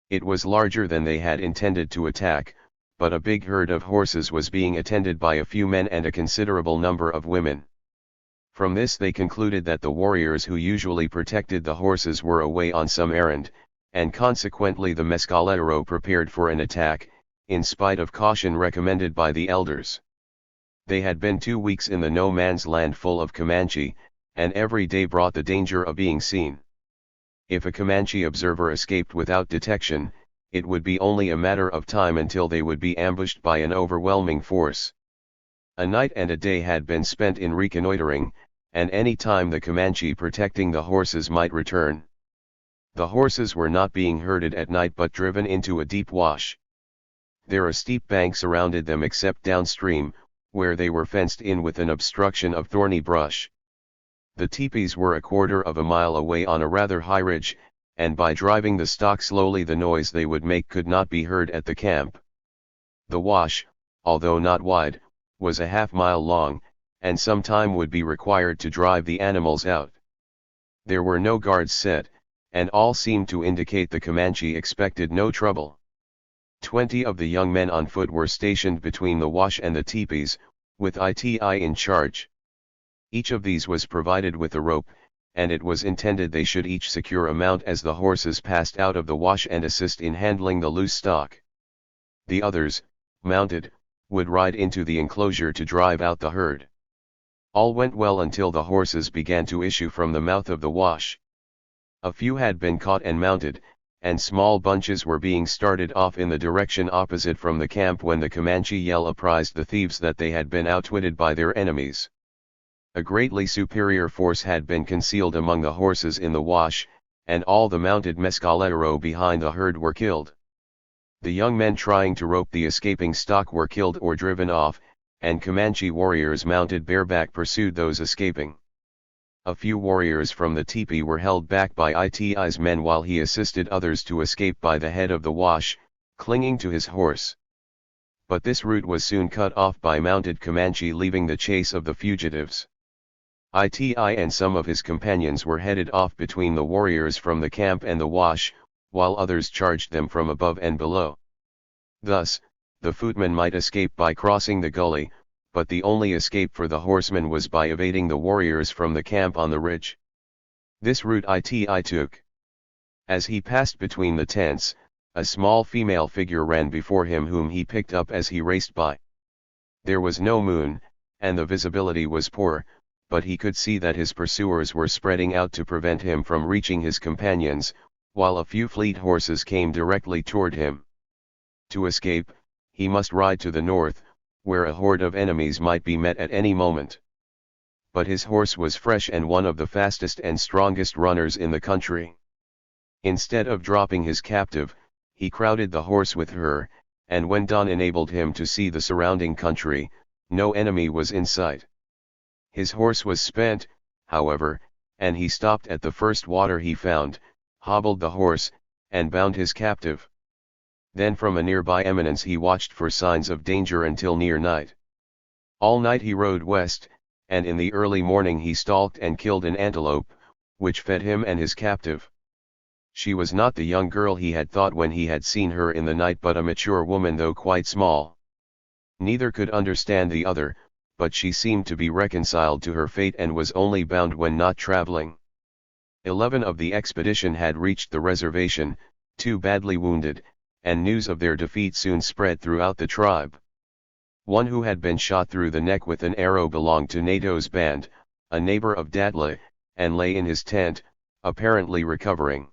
It was larger than they had intended to attack, but a big herd of horses was being attended by a few men and a considerable number of women. From this they concluded that the warriors who usually protected the horses were away on some errand, and consequently the Mescalero prepared for an attack, in spite of caution recommended by the elders. They had been 2 weeks in the no man's land full of Comanche, and every day brought the danger of being seen. If a Comanche observer escaped without detection, it would be only a matter of time until they would be ambushed by an overwhelming force. A night and a day had been spent in reconnoitering, and any time the Comanche protecting the horses might return. The horses were not being herded at night but driven into a deep wash. There a steep bank surrounded them except downstream, where they were fenced in with an obstruction of thorny brush. The teepees were 1/4 of a mile away on a rather high ridge, and by driving the stock slowly the noise they would make could not be heard at the camp. The wash, although not wide, was a half-mile long, and some time would be required to drive the animals out. There were no guards set, and all seemed to indicate the Comanche expected no trouble. 20 of the young men on foot were stationed between the wash and the teepees, with ITI in charge. Each of these was provided with a rope, and it was intended they should each secure a mount as the horses passed out of the wash and assist in handling the loose stock. The others, mounted, would ride into the enclosure to drive out the herd. All went well until the horses began to issue from the mouth of the wash. A few had been caught and mounted, and small bunches were being started off in the direction opposite from the camp when the Comanche yell apprised the thieves that they had been outwitted by their enemies. A greatly superior force had been concealed among the horses in the wash, and all the mounted Mescalero behind the herd were killed. The young men trying to rope the escaping stock were killed or driven off, and Comanche warriors mounted bareback pursued those escaping. A few warriors from the teepee were held back by ITI's men while he assisted others to escape by the head of the wash, clinging to his horse. But this route was soon cut off by mounted Comanche leaving the chase of the fugitives. ITI and some of his companions were headed off between the warriors from the camp and the wash, while others charged them from above and below. Thus, the footmen might escape by crossing the gully, but the only escape for the horsemen was by evading the warriors from the camp on the ridge. This route ITI took. As he passed between the tents, a small female figure ran before him whom he picked up as he raced by. There was no moon, and the visibility was poor, but he could see that his pursuers were spreading out to prevent him from reaching his companions, while a few fleet horses came directly toward him. To escape, he must ride to the north, where a horde of enemies might be met at any moment. But his horse was fresh and one of the fastest and strongest runners in the country. Instead of dropping his captive, he crowded the horse with her, and when dawn enabled him to see the surrounding country, no enemy was in sight. His horse was spent, however, and he stopped at the first water he found, hobbled the horse, and bound his captive. Then from a nearby eminence he watched for signs of danger until near night. All night he rode west, and in the early morning he stalked and killed an antelope, which fed him and his captive. She was not the young girl he had thought when he had seen her in the night, but a mature woman though quite small. Neither could understand the other, but she seemed to be reconciled to her fate and was only bound when not traveling. 11 of the expedition had reached the reservation, 2 badly wounded, and news of their defeat soon spread throughout the tribe. One who had been shot through the neck with an arrow belonged to Nato's band, a neighbor of Datla, and lay in his tent, apparently recovering.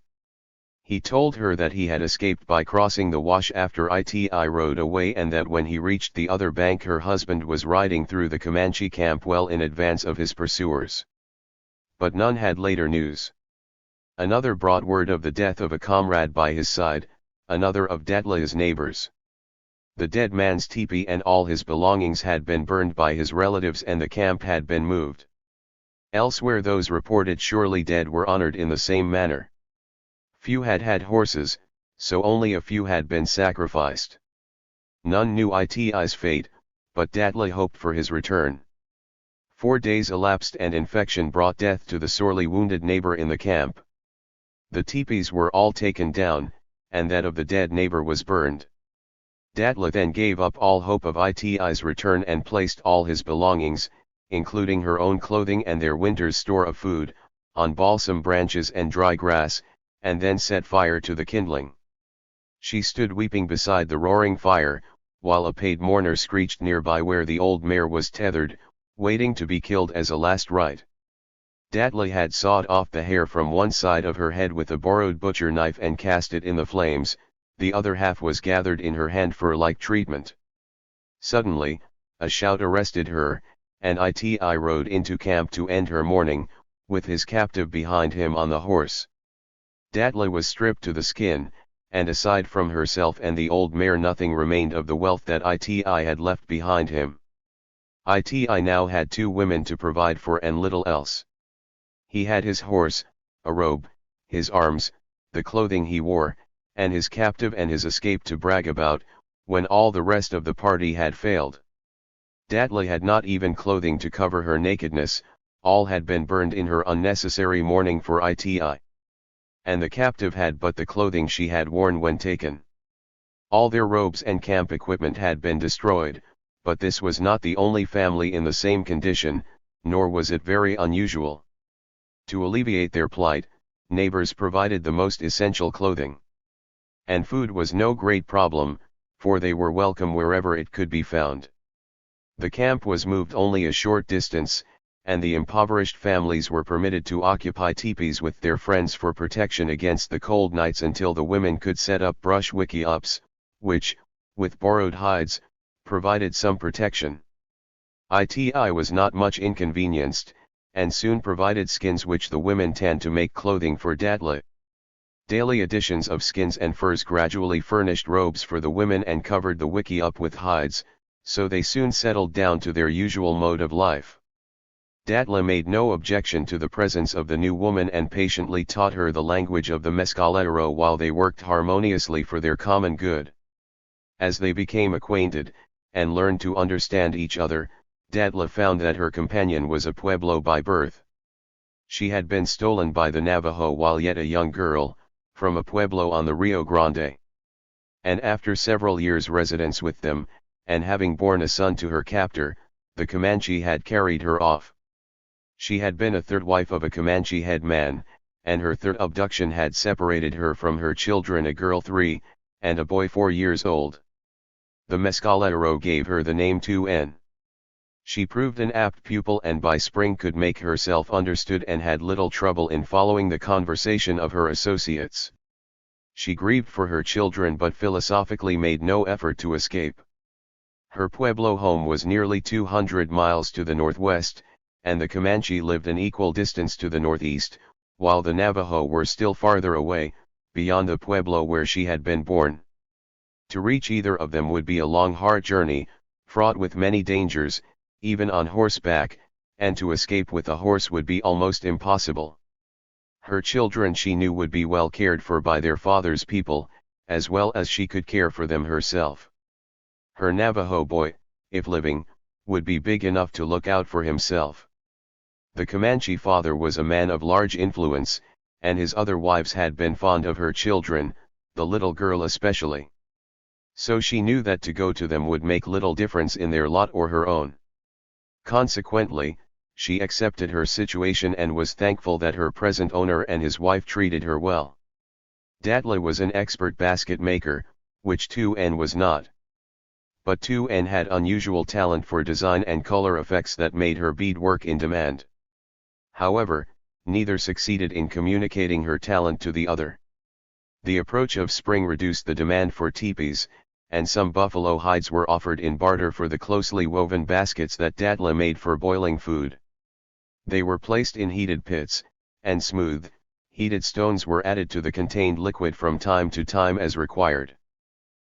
He told her that he had escaped by crossing the wash after ITI rode away, and that when he reached the other bank her husband was riding through the Comanche camp well in advance of his pursuers. But none had later news. Another brought word of the death of a comrade by his side, another of Datla's neighbors. The dead man's teepee and all his belongings had been burned by his relatives and the camp had been moved. Elsewhere those reported surely dead were honored in the same manner. Few had had horses, so only a few had been sacrificed. None knew ITI's fate, but Datla hoped for his return. 4 days elapsed and infection brought death to the sorely wounded neighbor in the camp. The teepees were all taken down, and that of the dead neighbor was burned. Datla then gave up all hope of ITI's return and placed all his belongings, including her own clothing and their winter's store of food, on balsam branches and dry grass, and then set fire to the kindling. She stood weeping beside the roaring fire, while a paid mourner screeched nearby where the old mare was tethered, waiting to be killed as a last rite. Datla had sawed off the hair from one side of her head with a borrowed butcher knife and cast it in the flames, the other half was gathered in her hand for like treatment. Suddenly, a shout arrested her, and ITI rode into camp to end her mourning, with his captive behind him on the horse. Datla was stripped to the skin, and aside from herself and the old mare nothing remained of the wealth that ITI had left behind him. ITI now had 2 women to provide for and little else. He had his horse, a robe, his arms, the clothing he wore, and his captive and his escape to brag about, when all the rest of the party had failed. Datla had not even clothing to cover her nakedness, all had been burned in her unnecessary mourning for Iti. And the captive had but the clothing she had worn when taken. All their robes and camp equipment had been destroyed, but this was not the only family in the same condition, nor was it very unusual. To alleviate their plight, neighbors provided the most essential clothing. And food was no great problem, for they were welcome wherever it could be found. The camp was moved only a short distance, and the impoverished families were permitted to occupy teepees with their friends for protection against the cold nights until the women could set up brush wickiups, which, with borrowed hides, provided some protection. Iti was not much inconvenienced, and soon provided skins which the women tanned to make clothing for Datla. Daily additions of skins and furs gradually furnished robes for the women and covered the wickiup with hides, so they soon settled down to their usual mode of life. Datla made no objection to the presence of the new woman and patiently taught her the language of the Mescalero while they worked harmoniously for their common good. As they became acquainted, and learned to understand each other, Datla found that her companion was a Pueblo by birth. She had been stolen by the Navajo while yet a young girl, from a Pueblo on the Rio Grande. And after several years' residence with them, and having borne a son to her captor, the Comanche had carried her off. She had been a third wife of a Comanche headman, and her third abduction had separated her from her children, a girl 3, and a boy 4 years old. The Mescalero gave her the name 2N. She proved an apt pupil and by spring could make herself understood and had little trouble in following the conversation of her associates. She grieved for her children but philosophically made no effort to escape. Her Pueblo home was nearly 200 miles to the northwest, and the Comanche lived an equal distance to the northeast, while the Navajo were still farther away, beyond the Pueblo where she had been born. To reach either of them would be a long hard journey, fraught with many dangers, even on horseback, and to escape with a horse would be almost impossible. Her children she knew would be well cared for by their father's people, as well as she could care for them herself. Her Navajo boy, if living, would be big enough to look out for himself. The Comanche father was a man of large influence, and his other wives had been fond of her children, the little girl especially. So she knew that to go to them would make little difference in their lot or her own. Consequently, she accepted her situation and was thankful that her present owner and his wife treated her well. Datla was an expert basket maker, which 2N was not. But 2N had unusual talent for design and color effects that made her beadwork in demand. However, neither succeeded in communicating her talent to the other. The approach of spring reduced the demand for teepees, and some buffalo hides were offered in barter for the closely woven baskets that Datla made for boiling food. They were placed in heated pits, and smooth, heated stones were added to the contained liquid from time to time as required.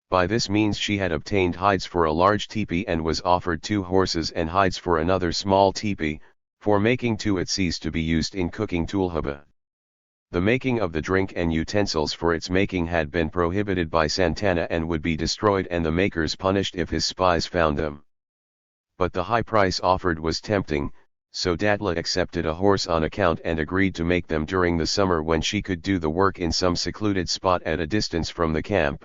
By this means she had obtained hides for a large teepee and was offered 2 horses and hides for another small teepee, for making 2 it ceased to be used in cooking tulhaba. The making of the drink and utensils for its making had been prohibited by Santana and would be destroyed and the makers punished if his spies found them. But the high price offered was tempting, so Datla accepted a horse on account and agreed to make them during the summer when she could do the work in some secluded spot at a distance from the camp.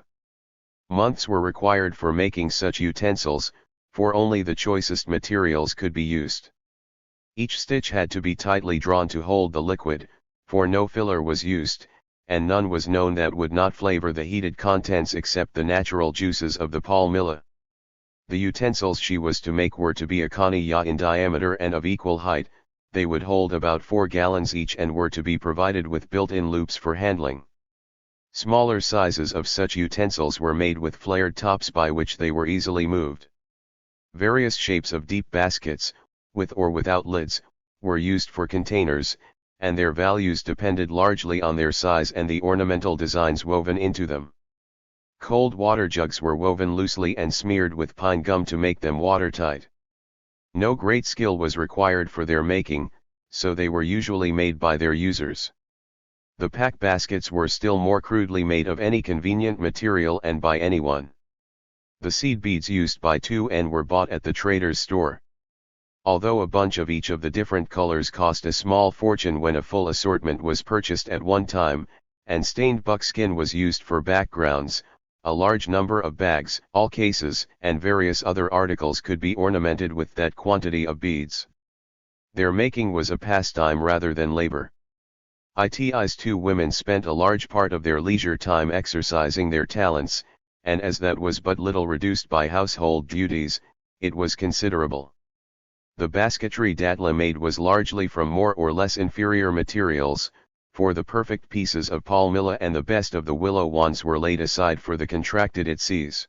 Months were required for making such utensils, for only the choicest materials could be used. Each stitch had to be tightly drawn to hold the liquid, for no filler was used, and none was known that would not flavor the heated contents except the natural juices of the palmilla. The utensils she was to make were to be a ya in diameter and of equal height, they would hold about 4 gallons each and were to be provided with built-in loops for handling. Smaller sizes of such utensils were made with flared tops by which they were easily moved. Various shapes of deep baskets, with or without lids, were used for containers, and their values depended largely on their size and the ornamental designs woven into them. Cold water jugs were woven loosely and smeared with pine gum to make them watertight. No great skill was required for their making, so they were usually made by their users. The pack baskets were still more crudely made of any convenient material and by anyone. The seed beads used by 2N were bought at the trader's store. Although a bunch of each of the different colors cost a small fortune when a full assortment was purchased at one time, and stained buckskin was used for backgrounds, a large number of bags, all cases, and various other articles could be ornamented with that quantity of beads. Their making was a pastime rather than labor. Its 2 women spent a large part of their leisure time exercising their talents, and as that was but little reduced by household duties, it was considerable. The basketry Datla made was largely from more or less inferior materials, for the perfect pieces of palmilla and the best of the willow wands were laid aside for the contracted itses.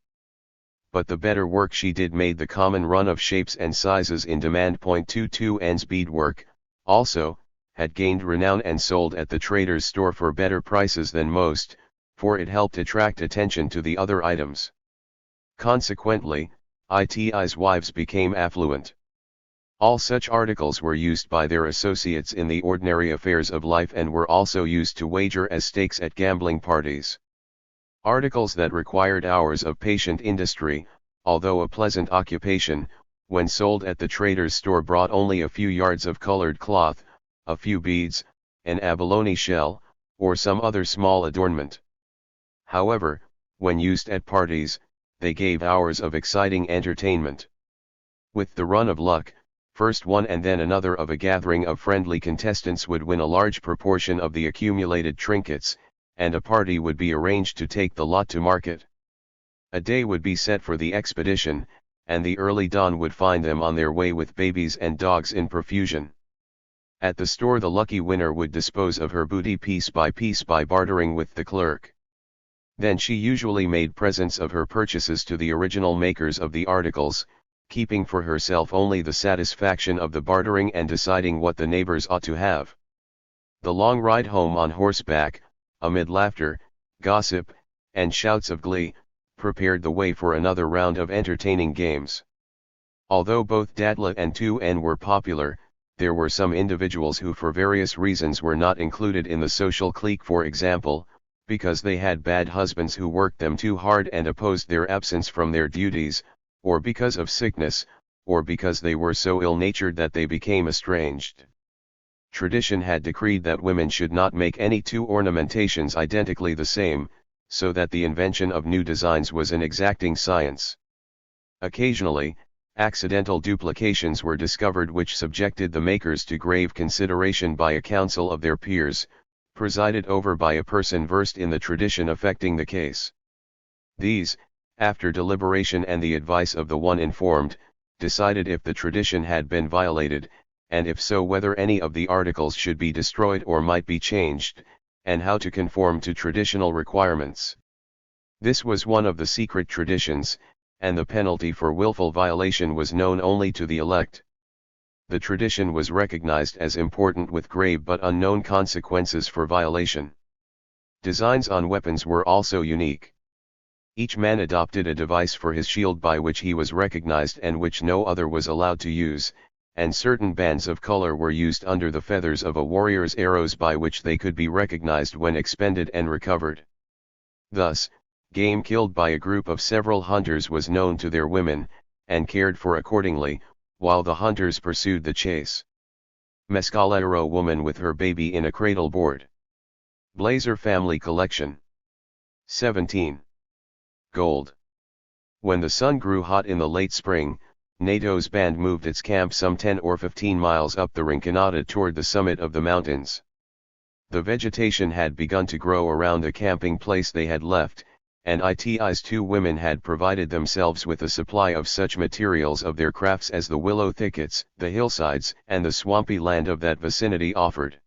But the better work she did made the common run of shapes and sizes in demand. 22N's beadwork, also, had gained renown and sold at the trader's store for better prices than most, for it helped attract attention to the other items. Consequently, its wives became affluent. All such articles were used by their associates in the ordinary affairs of life and were also used to wager as stakes at gambling parties. Articles that required hours of patient industry, although a pleasant occupation, when sold at the trader's store brought only a few yards of colored cloth, a few beads, an abalone shell, or some other small adornment. However, when used at parties, they gave hours of exciting entertainment. With the run of luck, first one and then another of a gathering of friendly contestants would win a large proportion of the accumulated trinkets, and a party would be arranged to take the lot to market. A day would be set for the expedition, and the early dawn would find them on their way with babies and dogs in profusion. At the store the lucky winner would dispose of her booty piece by bartering with the clerk. Then she usually made presents of her purchases to the original makers of the articles, keeping for herself only the satisfaction of the bartering and deciding what the neighbors ought to have. The long ride home on horseback, amid laughter, gossip, and shouts of glee, prepared the way for another round of entertaining games. Although both Datla and 2N were popular, there were some individuals who for various reasons were not included in the social clique, for example, because they had bad husbands who worked them too hard and opposed their absence from their duties, or because of sickness, or because they were so ill-natured that they became estranged. Tradition had decreed that women should not make any two ornamentations identically the same, so that the invention of new designs was an exacting science. Occasionally, accidental duplications were discovered which subjected the makers to grave consideration by a council of their peers, presided over by a person versed in the tradition affecting the case. These, after deliberation and the advice of the one informed, decided if the tradition had been violated, and if so whether any of the articles should be destroyed or might be changed, and how to conform to traditional requirements. This was one of the secret traditions, and the penalty for willful violation was known only to the elect. The tradition was recognized as important with grave but unknown consequences for violation. Designs on weapons were also unique. Each man adopted a device for his shield by which he was recognized and which no other was allowed to use, and certain bands of color were used under the feathers of a warrior's arrows by which they could be recognized when expended and recovered. Thus, game killed by a group of several hunters was known to their women, and cared for accordingly, while the hunters pursued the chase. Mescalero woman with her baby in a cradle board. Blazer family collection. 17. Gold. When the sun grew hot in the late spring, NATO's band moved its camp some 10 or 15 miles up the Rinconada toward the summit of the mountains. The vegetation had begun to grow around the camping place they had left, and its 2 women had provided themselves with a supply of such materials of their crafts as the willow thickets, the hillsides, and the swampy land of that vicinity offered.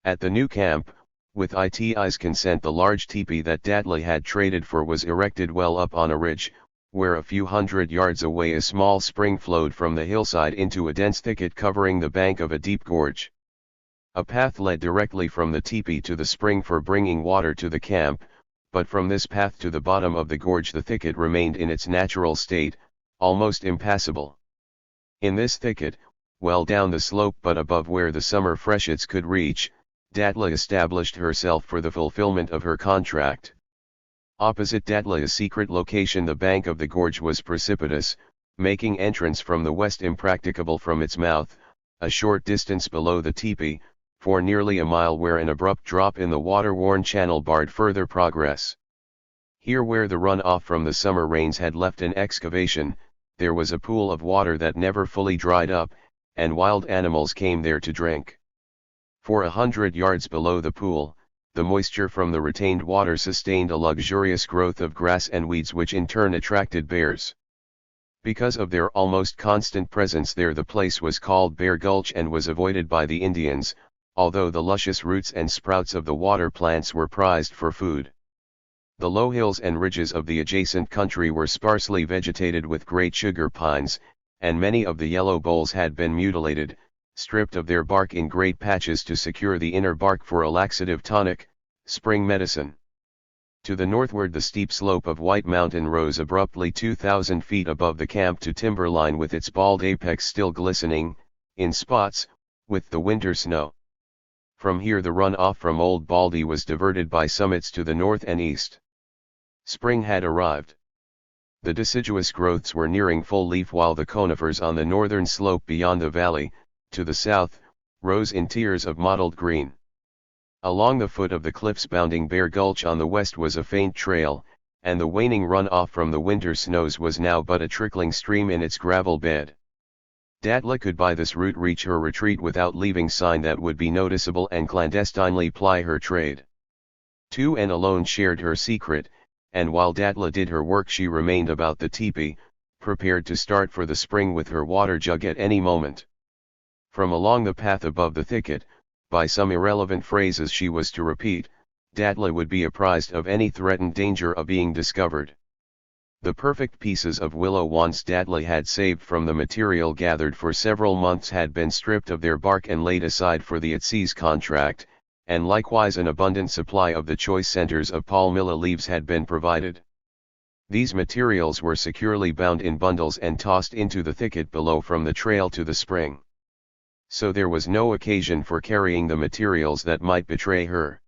At the new camp, with its consent, the large teepee that Datla had traded for was erected well up on a ridge, where a few hundred yards away a small spring flowed from the hillside into a dense thicket covering the bank of a deep gorge. A path led directly from the teepee to the spring for bringing water to the camp, but from this path to the bottom of the gorge the thicket remained in its natural state, almost impassable. In this thicket, well down the slope but above where the summer freshets could reach, Datla established herself for the fulfillment of her contract. Opposite Datla's secret location, the bank of the gorge was precipitous, making entrance from the west impracticable from its mouth, a short distance below the teepee, for nearly a mile, where an abrupt drop in the water-worn channel barred further progress. Here, where the run-off from the summer rains had left an excavation, there was a pool of water that never fully dried up, and wild animals came there to drink. For 100 yards below the pool, the moisture from the retained water sustained a luxurious growth of grass and weeds, which in turn attracted bears. Because of their almost constant presence there, the place was called Bear Gulch and was avoided by the Indians, although the luscious roots and sprouts of the water plants were prized for food. The low hills and ridges of the adjacent country were sparsely vegetated with great sugar pines, and many of the yellow boles had been mutilated, stripped of their bark in great patches to secure the inner bark for a laxative tonic, spring medicine. To the northward the steep slope of White Mountain rose abruptly 2,000 feet above the camp to timberline, with its bald apex still glistening, in spots, with the winter snow. From here the run-off from Old Baldy was diverted by summits to the north and east. Spring had arrived. The deciduous growths were nearing full leaf, while the conifers on the northern slope beyond the valley, to the south, rose in tiers of mottled green. Along the foot of the cliffs bounding Bear Gulch on the west was a faint trail, and the waning run-off from the winter snows was now but a trickling stream in its gravel bed. Datla could by this route reach her retreat without leaving sign that would be noticeable, and clandestinely ply her trade. Two and alone shared her secret, and while Datla did her work she remained about the teepee, prepared to start for the spring with her water jug at any moment. From along the path above the thicket, by some irrelevant phrases she was to repeat, Datla would be apprised of any threatened danger of being discovered. The perfect pieces of willow wands Datla had saved from the material gathered for several months had been stripped of their bark and laid aside for the Atsees contract, and likewise an abundant supply of the choice centers of palmilla leaves had been provided. These materials were securely bound in bundles and tossed into the thicket below from the trail to the spring. So there was no occasion for carrying the materials that might betray her.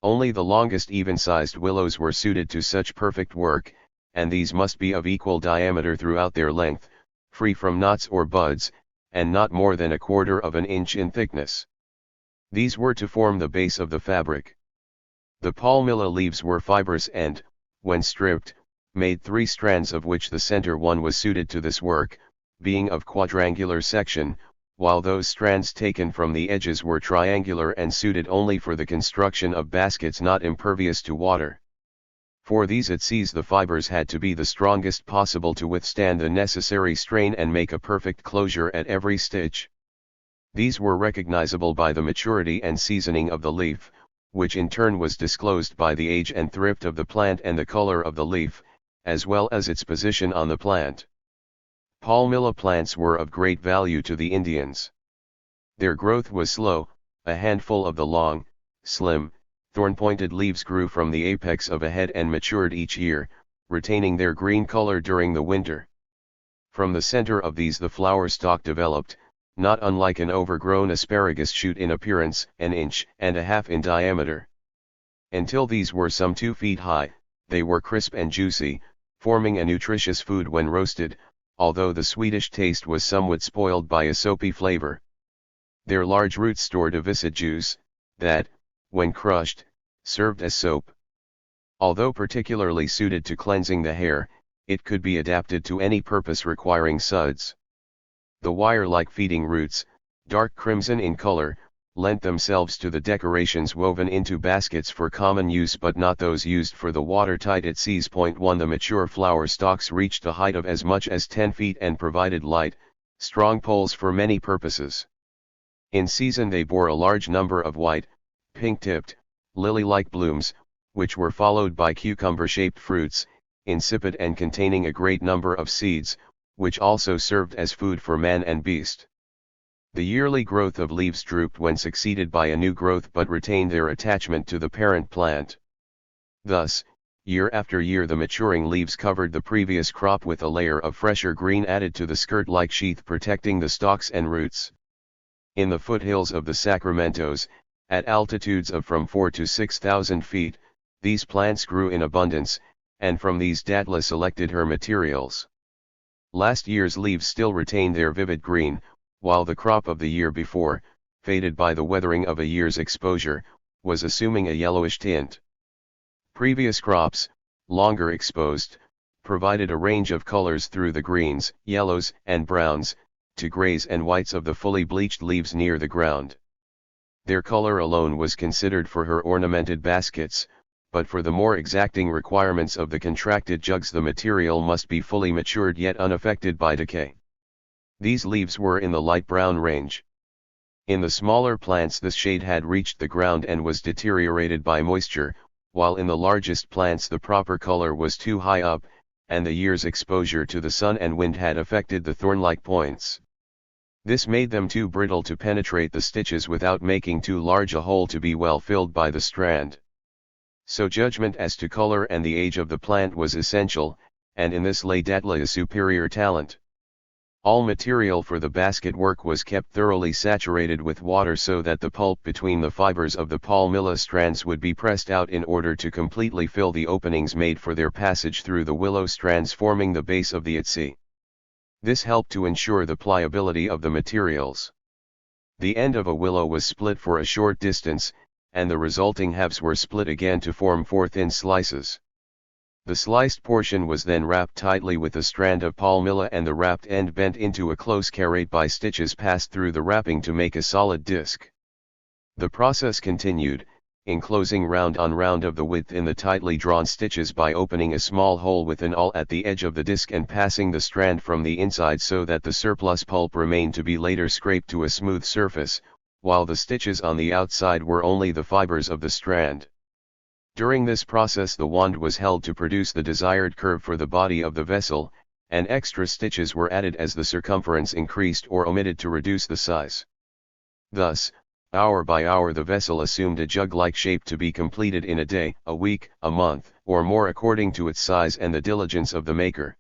Only the longest even-sized willows were suited to such perfect work, and these must be of equal diameter throughout their length, free from knots or buds, and not more than 1/4 of an inch in thickness. These were to form the base of the fabric. The palmilla leaves were fibrous and, when stripped, made 3 strands, of which the center one was suited to this work, being of quadrangular section, while those strands taken from the edges were triangular and suited only for the construction of baskets not impervious to water. For these Atsees the fibers had to be the strongest possible to withstand the necessary strain and make a perfect closure at every stitch. These were recognizable by the maturity and seasoning of the leaf, which in turn was disclosed by the age and thrift of the plant and the color of the leaf, as well as its position on the plant. Palmilla plants were of great value to the Indians. Their growth was slow, a handful of the long, slim, thorn-pointed leaves grew from the apex of a head and matured each year, retaining their green color during the winter. From the center of these the flower stalk developed, not unlike an overgrown asparagus shoot in appearance, 1.5 inches in diameter. Until these were some 2 feet high, they were crisp and juicy, forming a nutritious food when roasted, although the sweetish taste was somewhat spoiled by a soapy flavor. Their large roots stored a viscid juice, that, when crushed, served as soap. Although particularly suited to cleansing the hair, it could be adapted to any purpose requiring suds. The wire-like feeding roots, dark crimson in color, lent themselves to the decorations woven into baskets for common use but not those used for the watertight Atsees. 1. The mature flower stalks reached a height of as much as 10 feet and provided light, strong poles for many purposes. In season they bore a large number of white, pink-tipped, lily-like blooms, which were followed by cucumber-shaped fruits, insipid and containing a great number of seeds, which also served as food for man and beast. The yearly growth of leaves drooped when succeeded by a new growth but retained their attachment to the parent plant. Thus, year after year the maturing leaves covered the previous crop with a layer of fresher green added to the skirt-like sheath protecting the stalks and roots. In the foothills of the Sacramentos, at altitudes of from 4,000 to 6,000 feet, These plants grew in abundance, and from these Datla selected her materials. Last year's leaves still retained their vivid green, while the crop of the year before, faded by the weathering of a year's exposure, was assuming a yellowish tint. Previous crops, longer exposed, provided a range of colors through the greens, yellows, and browns, to grays and whites of the fully bleached leaves near the ground. Their color alone was considered for her ornamented baskets, but for the more exacting requirements of the contracted jugs the material must be fully matured yet unaffected by decay. These leaves were in the light brown range. In the smaller plants this shade had reached the ground and was deteriorated by moisture, while in the largest plants the proper color was too high up, and the year's exposure to the sun and wind had affected the thorn-like points. This made them too brittle to penetrate the stitches without making too large a hole to be well filled by the strand. So judgment as to color and the age of the plant was essential, and in this lay Datla's superior talent. All material for the basket work was kept thoroughly saturated with water so that the pulp between the fibers of the palmilla strands would be pressed out in order to completely fill the openings made for their passage through the willow strands forming the base of the itse. This helped to ensure the pliability of the materials. The end of a willow was split for a short distance, and the resulting halves were split again to form 4 thin slices. The sliced portion was then wrapped tightly with a strand of palmilla and the wrapped end bent into a close carrate by stitches passed through the wrapping to make a solid disc. The process continued, enclosing round on round of the width in the tightly drawn stitches by opening a small hole with an awl at the edge of the disc and passing the strand from the inside so that the surplus pulp remained to be later scraped to a smooth surface, while the stitches on the outside were only the fibers of the strand. During this process the wand was held to produce the desired curve for the body of the vessel, and extra stitches were added as the circumference increased or omitted to reduce the size. Thus, hour by hour the vessel assumed a jug-like shape to be completed in a day, a week, a month, or more according to its size and the diligence of the maker.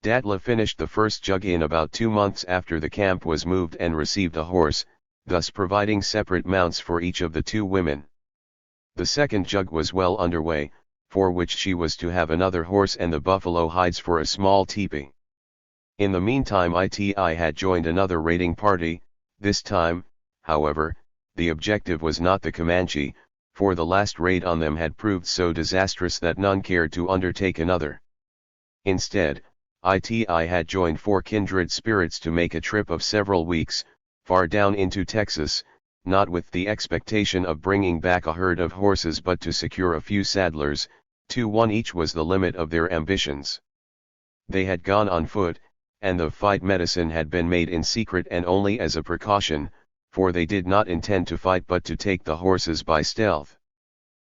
Datla finished the first jug in about 2 months after the camp was moved and received a horse, thus providing separate mounts for each of the 2 women. The second jug was well underway, for which she was to have another horse and the buffalo hides for a small teepee. In the meantime ITI had joined another raiding party. This time, however, the objective was not the Comanche, for the last raid on them had proved so disastrous that none cared to undertake another. Instead, ITI had joined 4 kindred spirits to make a trip of several weeks, far down into Texas, not with the expectation of bringing back a herd of horses but to secure a few saddlers, 2-1 each was the limit of their ambitions. They had gone on foot, and the fight medicine had been made in secret and only as a precaution, for they did not intend to fight but to take the horses by stealth.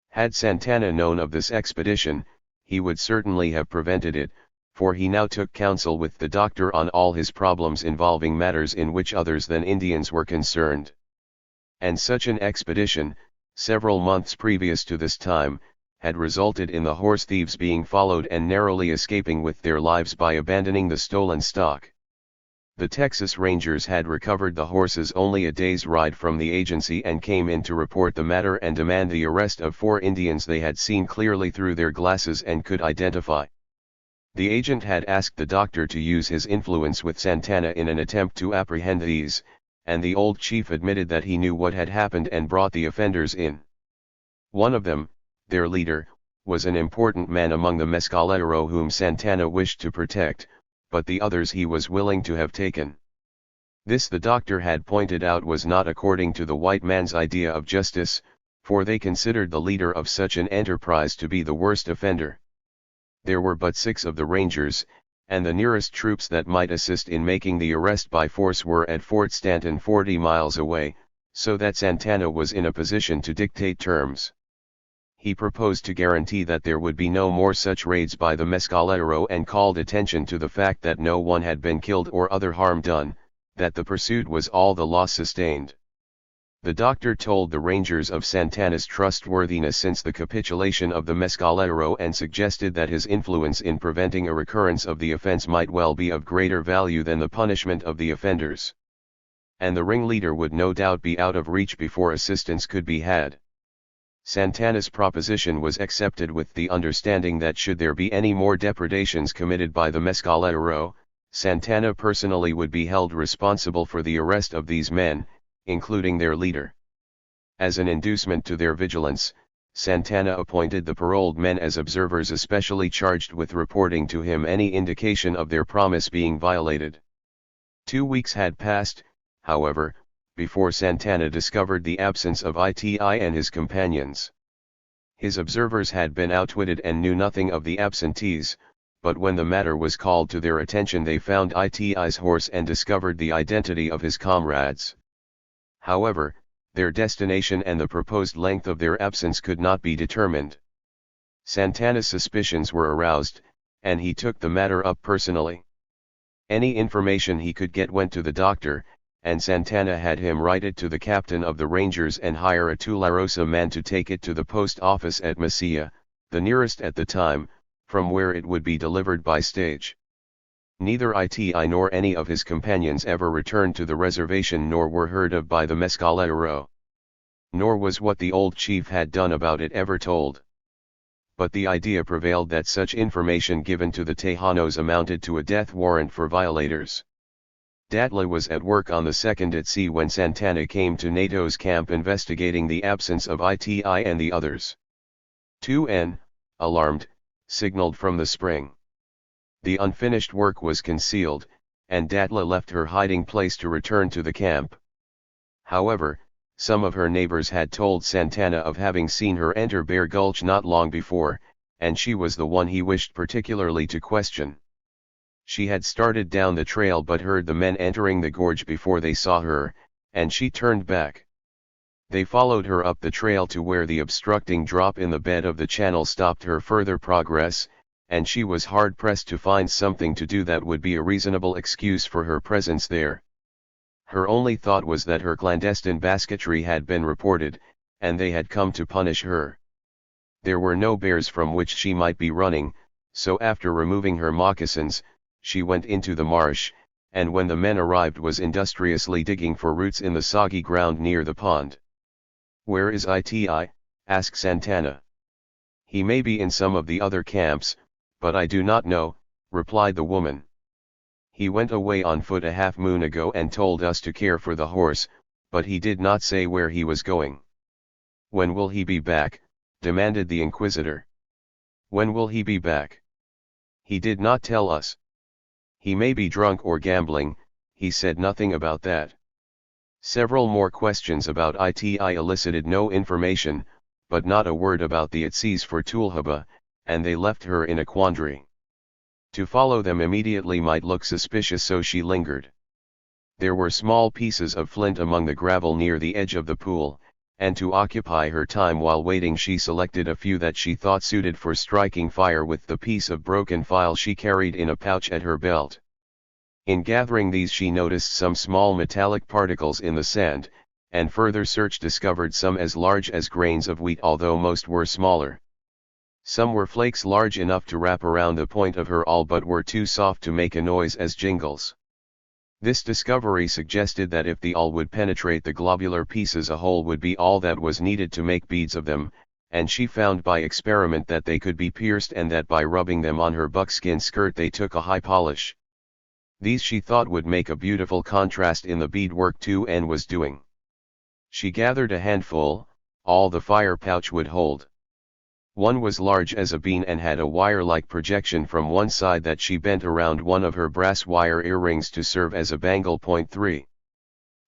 Had Santana known of this expedition, he would certainly have prevented it, for he now took counsel with the doctor on all his problems involving matters in which others than Indians were concerned. And such an expedition, several months previous to this time, had resulted in the horse thieves being followed and narrowly escaping with their lives by abandoning the stolen stock. The Texas Rangers had recovered the horses only a day's ride from the agency and came in to report the matter and demand the arrest of 4 Indians they had seen clearly through their glasses and could identify. The agent had asked the doctor to use his influence with Santana in an attempt to apprehend these, and the old chief admitted that he knew what had happened and brought the offenders in. One of them, their leader, was an important man among the Mescalero whom Santana wished to protect, but the others he was willing to have taken. This the doctor had pointed out was not according to the white man's idea of justice, for they considered the leader of such an enterprise to be the worst offender. There were but 6 of the Rangers, and the nearest troops that might assist in making the arrest by force were at Fort Stanton 40 miles away, so that Santana was in a position to dictate terms. He proposed to guarantee that there would be no more such raids by the Mescalero and called attention to the fact that no one had been killed or other harm done, that the pursuit was all the loss sustained. The doctor told the Rangers of Santana's trustworthiness since the capitulation of the Mescalero and suggested that his influence in preventing a recurrence of the offense might well be of greater value than the punishment of the offenders. And the ringleader would no doubt be out of reach before assistance could be had. Santana's proposition was accepted with the understanding that should there be any more depredations committed by the Mescalero, Santana personally would be held responsible for the arrest of these men, including their leader. As an inducement to their vigilance, Santana appointed the paroled men as observers especially charged with reporting to him any indication of their promise being violated. 2 weeks had passed, however, before Santana discovered the absence of ITI and his companions. His observers had been outwitted and knew nothing of the absentees, but when the matter was called to their attention they found ITI's horse and discovered the identity of his comrades. However, their destination and the proposed length of their absence could not be determined. Santana's suspicions were aroused, and he took the matter up personally. Any information he could get went to the doctor, and Santana had him write it to the captain of the Rangers and hire a Tularosa man to take it to the post office at Mesilla, the nearest at the time, from where it would be delivered by stage. Neither ITI nor any of his companions ever returned to the reservation nor were heard of by the Mescalero. Nor was what the old chief had done about it ever told. But the idea prevailed that such information given to the Tejanos amounted to a death warrant for violators. Datla was at work on the 2nd at sea when Santana came to NATO's camp investigating the absence of ITI and the others. 2N, alarmed, signaled from the spring. The unfinished work was concealed, and Datla left her hiding place to return to the camp. However, some of her neighbors had told Santana of having seen her enter Bear Gulch not long before, and she was the one he wished particularly to question. She had started down the trail but heard the men entering the gorge before they saw her, and she turned back. They followed her up the trail to where the obstructing drop in the bed of the channel stopped her further progress, and she was hard-pressed to find something to do that would be a reasonable excuse for her presence there. Her only thought was that her clandestine basketry had been reported, and they had come to punish her. There were no bears from which she might be running, so after removing her moccasins, she went into the marsh, and when the men arrived was industriously digging for roots in the soggy ground near the pond. "Where is ITI?" asked Santana. "He may be in some of the other camps, but I do not know," replied the woman. "He went away on foot a half-moon ago and told us to care for the horse, but he did not say where he was going." "When will he be back?" demanded the inquisitor. "When will he be back?" "He did not tell us. He may be drunk or gambling, he said nothing about that." Several more questions about ITI elicited no information, but not a word about the Atsis for Tulhaba, and they left her in a quandary. To follow them immediately might look suspicious, so she lingered. There were small pieces of flint among the gravel near the edge of the pool, and to occupy her time while waiting she selected a few that she thought suited for striking fire with the piece of broken file she carried in a pouch at her belt. In gathering these she noticed some small metallic particles in the sand, and further search discovered some as large as grains of wheat, although most were smaller. Some were flakes large enough to wrap around the point of her awl but were too soft to make a noise as jingles. This discovery suggested that if the awl would penetrate the globular pieces, a hole would be all that was needed to make beads of them, and she found by experiment that they could be pierced and that by rubbing them on her buckskin skirt they took a high polish. These she thought would make a beautiful contrast in the beadwork 2N was doing. She gathered a handful, all the fire pouch would hold. One was large as a bean and had a wire-like projection from one side that she bent around one of her brass wire earrings to serve as a bangle. 3.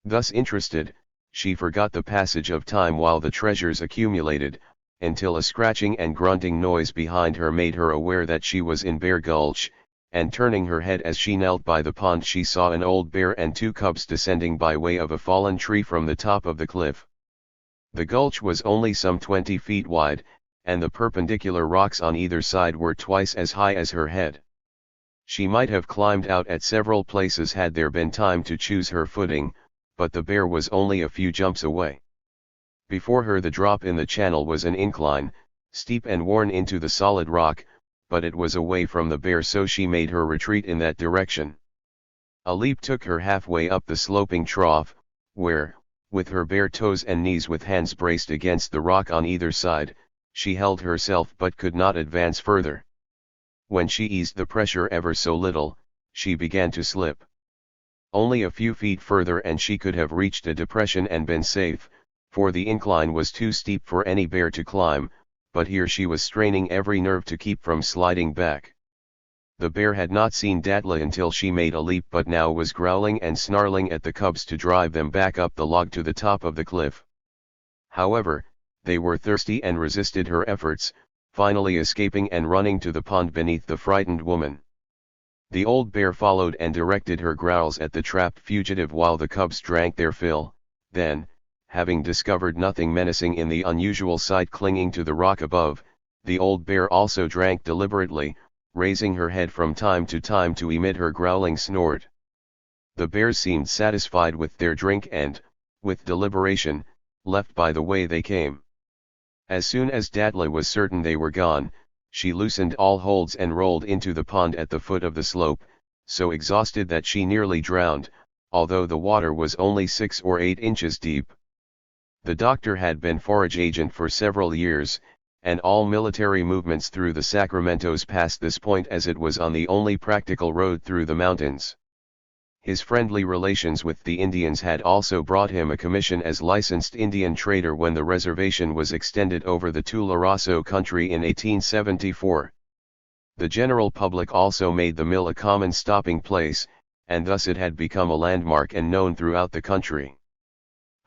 Thus interested, she forgot the passage of time while the treasures accumulated, until a scratching and grunting noise behind her made her aware that she was in Bear Gulch, and turning her head as she knelt by the pond she saw an old bear and 2 cubs descending by way of a fallen tree from the top of the cliff. The gulch was only some 20 feet wide, and the perpendicular rocks on either side were twice as high as her head. She might have climbed out at several places had there been time to choose her footing, but the bear was only a few jumps away. Before her the drop in the channel was an incline, steep and worn into the solid rock, but it was away from the bear, so she made her retreat in that direction. A leap took her halfway up the sloping trough, where, With her bare toes and knees with hands braced against the rock on either side, she held herself but could not advance further. When she eased the pressure ever so little, she began to slip. Only a few feet further and she could have reached a depression and been safe, for the incline was too steep for any bear to climb, but here she was straining every nerve to keep from sliding back. The bear had not seen Datla until she made a leap, but now was growling and snarling at the cubs to drive them back up the log to the top of the cliff. However, they were thirsty and resisted her efforts, finally escaping and running to the pond beneath the frightened woman. The old bear followed and directed her growls at the trapped fugitive while the cubs drank their fill. Then, having discovered nothing menacing in the unusual sight clinging to the rock above, the old bear also drank deliberately, raising her head from time to time to emit her growling snort. The bears seemed satisfied with their drink and, with deliberation, left by the way they came. As soon as Datla was certain they were gone, she loosened all holds and rolled into the pond at the foot of the slope, so exhausted that she nearly drowned, although the water was only 6 or 8 inches deep. The doctor had been forage agent for several years, and all military movements through the Sacramentos passed this point as it was on the only practical road through the mountains. His friendly relations with the Indians had also brought him a commission as licensed Indian trader when the reservation was extended over the Tularosa country in 1874. The general public also made the mill a common stopping place, and thus it had become a landmark and known throughout the country.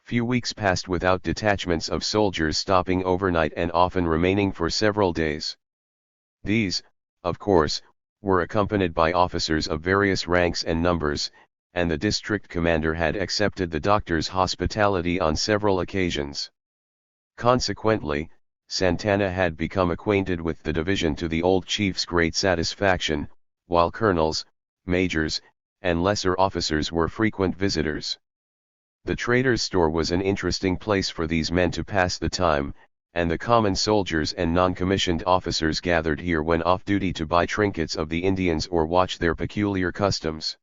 Few weeks passed without detachments of soldiers stopping overnight and often remaining for several days. These, of course, were accompanied by officers of various ranks and numbers, and the district commander had accepted the doctor's hospitality on several occasions. Consequently, Santana had become acquainted with the division to the old chief's great satisfaction, while colonels, majors, and lesser officers were frequent visitors. The trader's store was an interesting place for these men to pass the time, and the common soldiers and non-commissioned officers gathered here when off duty to buy trinkets of the Indians or watch their peculiar customs.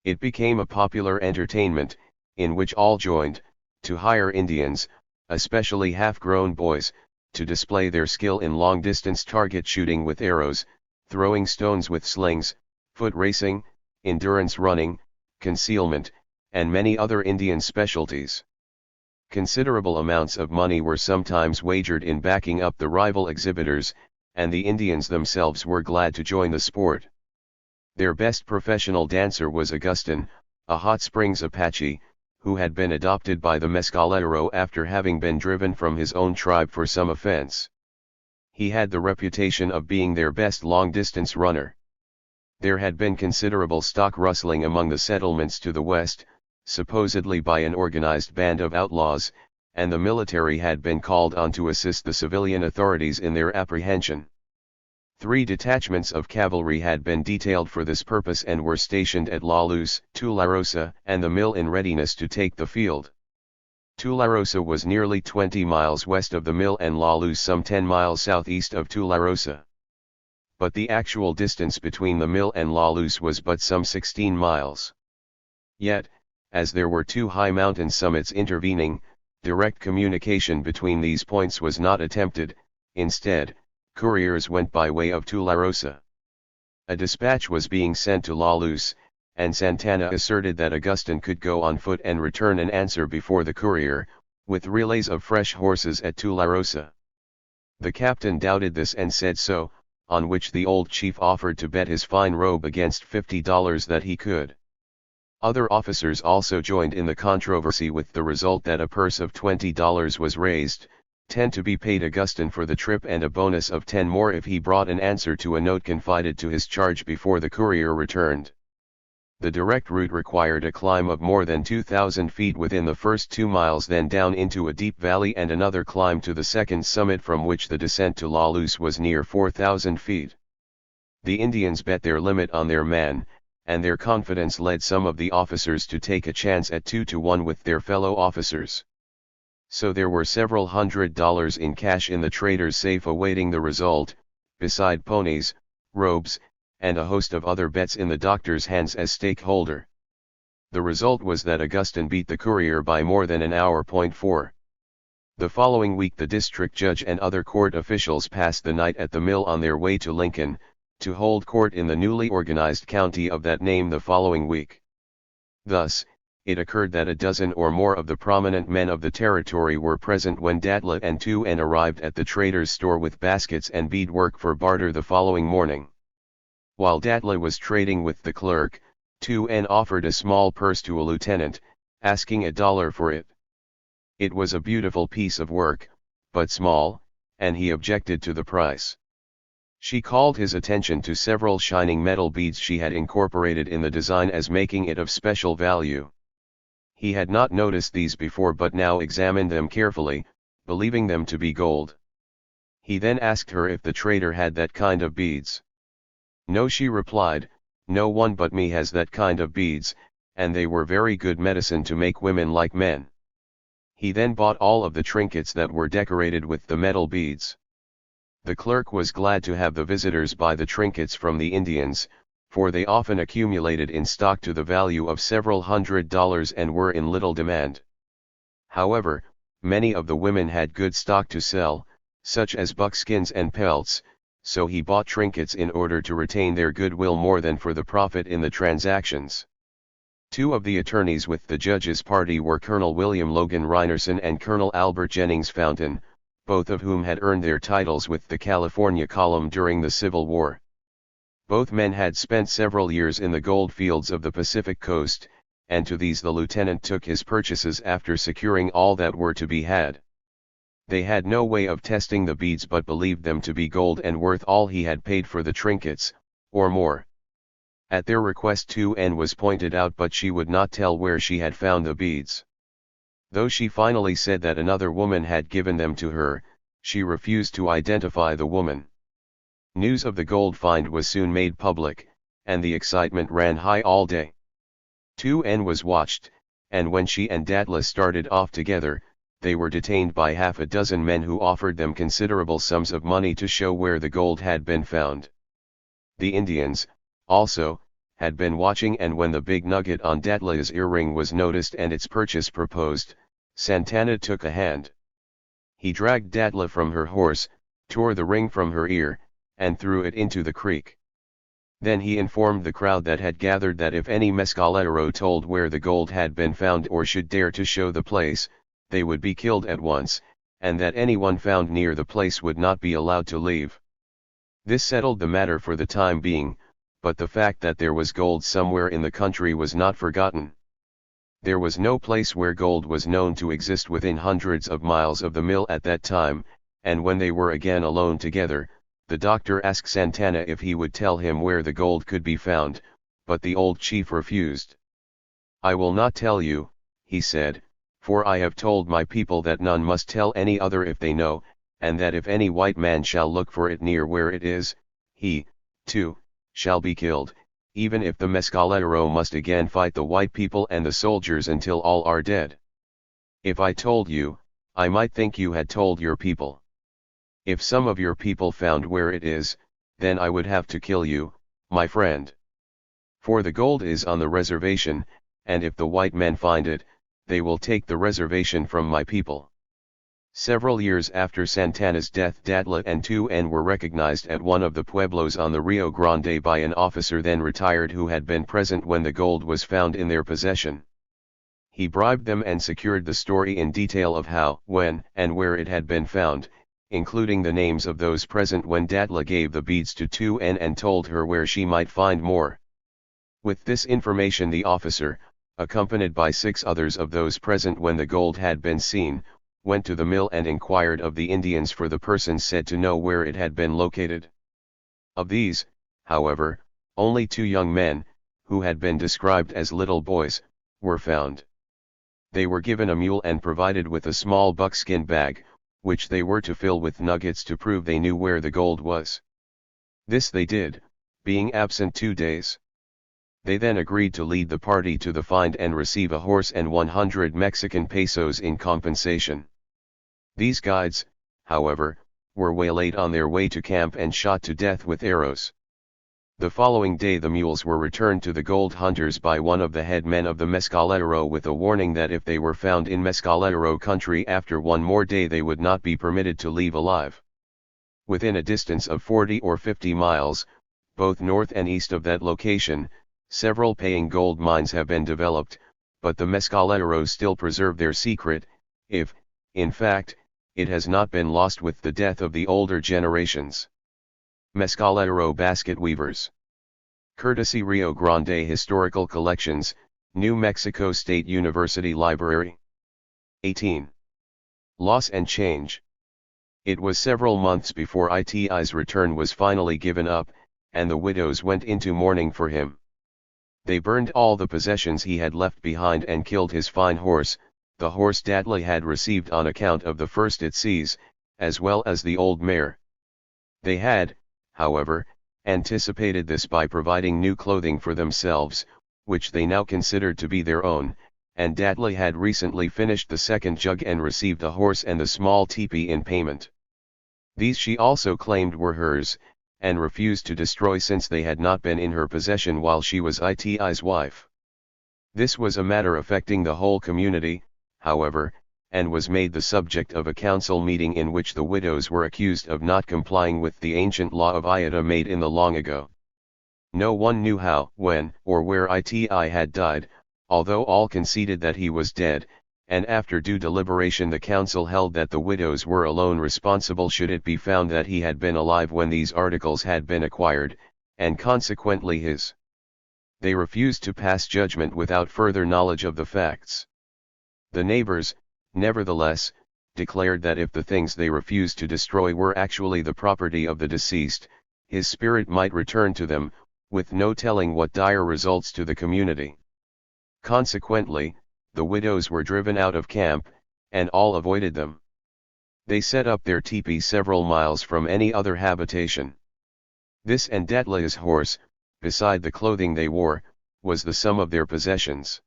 It became a popular entertainment, in which all joined, to hire Indians, especially half-grown boys, to display their skill in long-distance target shooting with arrows, throwing stones with slings, foot racing, endurance running, concealment, and many other Indian specialties. Considerable amounts of money were sometimes wagered in backing up the rival exhibitors, and the Indians themselves were glad to join the sport. Their best professional dancer was Augustin, a Hot Springs Apache, who had been adopted by the Mescalero after having been driven from his own tribe for some offense. He had the reputation of being their best long-distance runner. There had been considerable stock rustling among the settlements to the west, supposedly by an organized band of outlaws, and the military had been called on to assist the civilian authorities in their apprehension. 3 detachments of cavalry had been detailed for this purpose and were stationed at La Luz, Tularosa, and the mill in readiness to take the field. Tularosa was nearly 20 miles west of the mill and La Luz some 10 miles southeast of Tularosa. But the actual distance between the mill and La Luz was but some 16 miles. Yet, as there were 2 high mountain summits intervening, direct communication between these points was not attempted. Instead, couriers went by way of Tularosa. A dispatch was being sent to La Luz, and Santana asserted that Augustin could go on foot and return an answer before the courier, with relays of fresh horses at Tularosa. The captain doubted this and said so, on which the old chief offered to bet his fine robe against $50 that he could. Other officers also joined in the controversy, with the result that a purse of $20 was raised, 10 to be paid Augustin for the trip and a bonus of 10 more if he brought an answer to a note confided to his charge before the courier returned. The direct route required a climb of more than 2,000 feet within the first 2 miles, then down into a deep valley and another climb to the second summit, from which the descent to La Luz was near 4,000 feet. The Indians bet their limit on their man, and their confidence led some of the officers to take a chance at 2-to-1 with their fellow officers. So there were several $100 in cash in the trader's safe awaiting the result, beside ponies, robes, and a host of other bets in the doctor's hands as stakeholder. The result was that Augustin beat the courier by more than an hour. 4. The following week the district judge and other court officials passed the night at the mill on their way to Lincoln, to hold court in the newly organized county of that name the following week. Thus, it occurred that a dozen or more of the prominent men of the territory were present when Datla and 2N arrived at the trader's store with baskets and beadwork for barter the following morning. While Datla was trading with the clerk, 2N offered a small purse to a lieutenant, asking $1 for it. It was a beautiful piece of work, but small, and he objected to the price. She called his attention to several shining metal beads she had incorporated in the design as making it of special value. He had not noticed these before but now examined them carefully, believing them to be gold. He then asked her if the trader had that kind of beads. No, she replied, no one but me has that kind of beads, and they were very good medicine to make women like men. He then bought all of the trinkets that were decorated with the metal beads. The clerk was glad to have the visitors buy the trinkets from the Indians, for they often accumulated in stock to the value of several $100s and were in little demand. However, many of the women had good stock to sell, such as buckskins and pelts, so he bought trinkets in order to retain their goodwill more than for the profit in the transactions. Two of the attorneys with the judge's party were Colonel William Logan Reinerson and Colonel Albert Jennings Fountain, both of whom had earned their titles with the California column during the Civil War. Both men had spent several years in the gold fields of the Pacific coast, and to these the lieutenant took his purchases after securing all that were to be had. They had no way of testing the beads but believed them to be gold and worth all he had paid for the trinkets, or more. At their request 2N was pointed out but she would not tell where she had found the beads. Though she finally said that another woman had given them to her, she refused to identify the woman. News of the gold find was soon made public, and the excitement ran high all day. 2N was watched, and when she and Datla started off together, they were detained by half a dozen men who offered them considerable sums of money to show where the gold had been found. The Indians, also, had been watching, and when the big nugget on Datla's earring was noticed and its purchase proposed, Santana took a hand. He dragged Datla from her horse, tore the ring from her ear, and threw it into the creek. Then he informed the crowd that had gathered that if any Mescalero told where the gold had been found or should dare to show the place, they would be killed at once, and that anyone found near the place would not be allowed to leave. This settled the matter for the time being, but the fact that there was gold somewhere in the country was not forgotten. There was no place where gold was known to exist within hundreds of miles of the mill at that time, and when they were again alone together, the doctor asked Santana if he would tell him where the gold could be found, but the old chief refused. "I will not tell you," he said, "for I have told my people that none must tell any other if they know, and that if any white man shall look for it near where it is, he, too, shall be killed, even if the Mescalero must again fight the white people and the soldiers until all are dead. If I told you, I might think you had told your people. If some of your people found where it is, then I would have to kill you, my friend. For the gold is on the reservation, and if the white men find it, they will take the reservation from my people." Several years after Santana's death, Datla and 2N were recognized at one of the pueblos on the Rio Grande by an officer then retired who had been present when the gold was found in their possession. He bribed them and secured the story in detail of how, when, and where it had been found, including the names of those present when Datla gave the beads to 2N and told her where she might find more. With this information, the officer, accompanied by 6 others of those present when the gold had been seen, went to the mill and inquired of the Indians for the persons said to know where it had been located. Of these, however, only 2 young men, who had been described as little boys, were found. They were given a mule and provided with a small buckskin bag, which they were to fill with nuggets to prove they knew where the gold was. This they did, being absent 2 days. They then agreed to lead the party to the find and receive a horse and 100 Mexican pesos in compensation. These guides, however, were waylaid on their way to camp and shot to death with arrows. The following day the mules were returned to the gold hunters by one of the head men of the Mescalero with a warning that if they were found in Mescalero country after one more day they would not be permitted to leave alive. Within a distance of 40 or 50 miles, both north and east of that location, several paying gold mines have been developed, but the Mescaleros still preserve their secret, if, in fact, it has not been lost with the death of the older generations. Mescalero Basket Weavers. Courtesy Rio Grande Historical Collections, New Mexico State University Library. 18. Loss and Change. It was several months before ITI's return was finally given up, and the widows went into mourning for him. They burned all the possessions he had left behind and killed his fine horse, the horse Dadley had received on account of the first at seas, as well as the old mare. They had, however, anticipated this by providing new clothing for themselves, which they now considered to be their own, and Dadley had recently finished the second jug and received a horse and the small teepee in payment. These she also claimed were hers, and refused to destroy since they had not been in her possession while she was ITI's wife. This was a matter affecting the whole community, however, and was made the subject of a council meeting in which the widows were accused of not complying with the ancient law of Iota made in the long ago. No one knew how, when, or where ITI had died, although all conceded that he was dead, and after due deliberation the council held that the widows were alone responsible should it be found that he had been alive when these articles had been acquired, and consequently his. They refused to pass judgment without further knowledge of the facts. The neighbors, nevertheless, declared that if the things they refused to destroy were actually the property of the deceased, his spirit might return to them, with no telling what dire results to the community. Consequently, the widows were driven out of camp, and all avoided them. They set up their teepee several miles from any other habitation. This and Dadley's horse, beside the clothing they wore, was the sum of their possessions.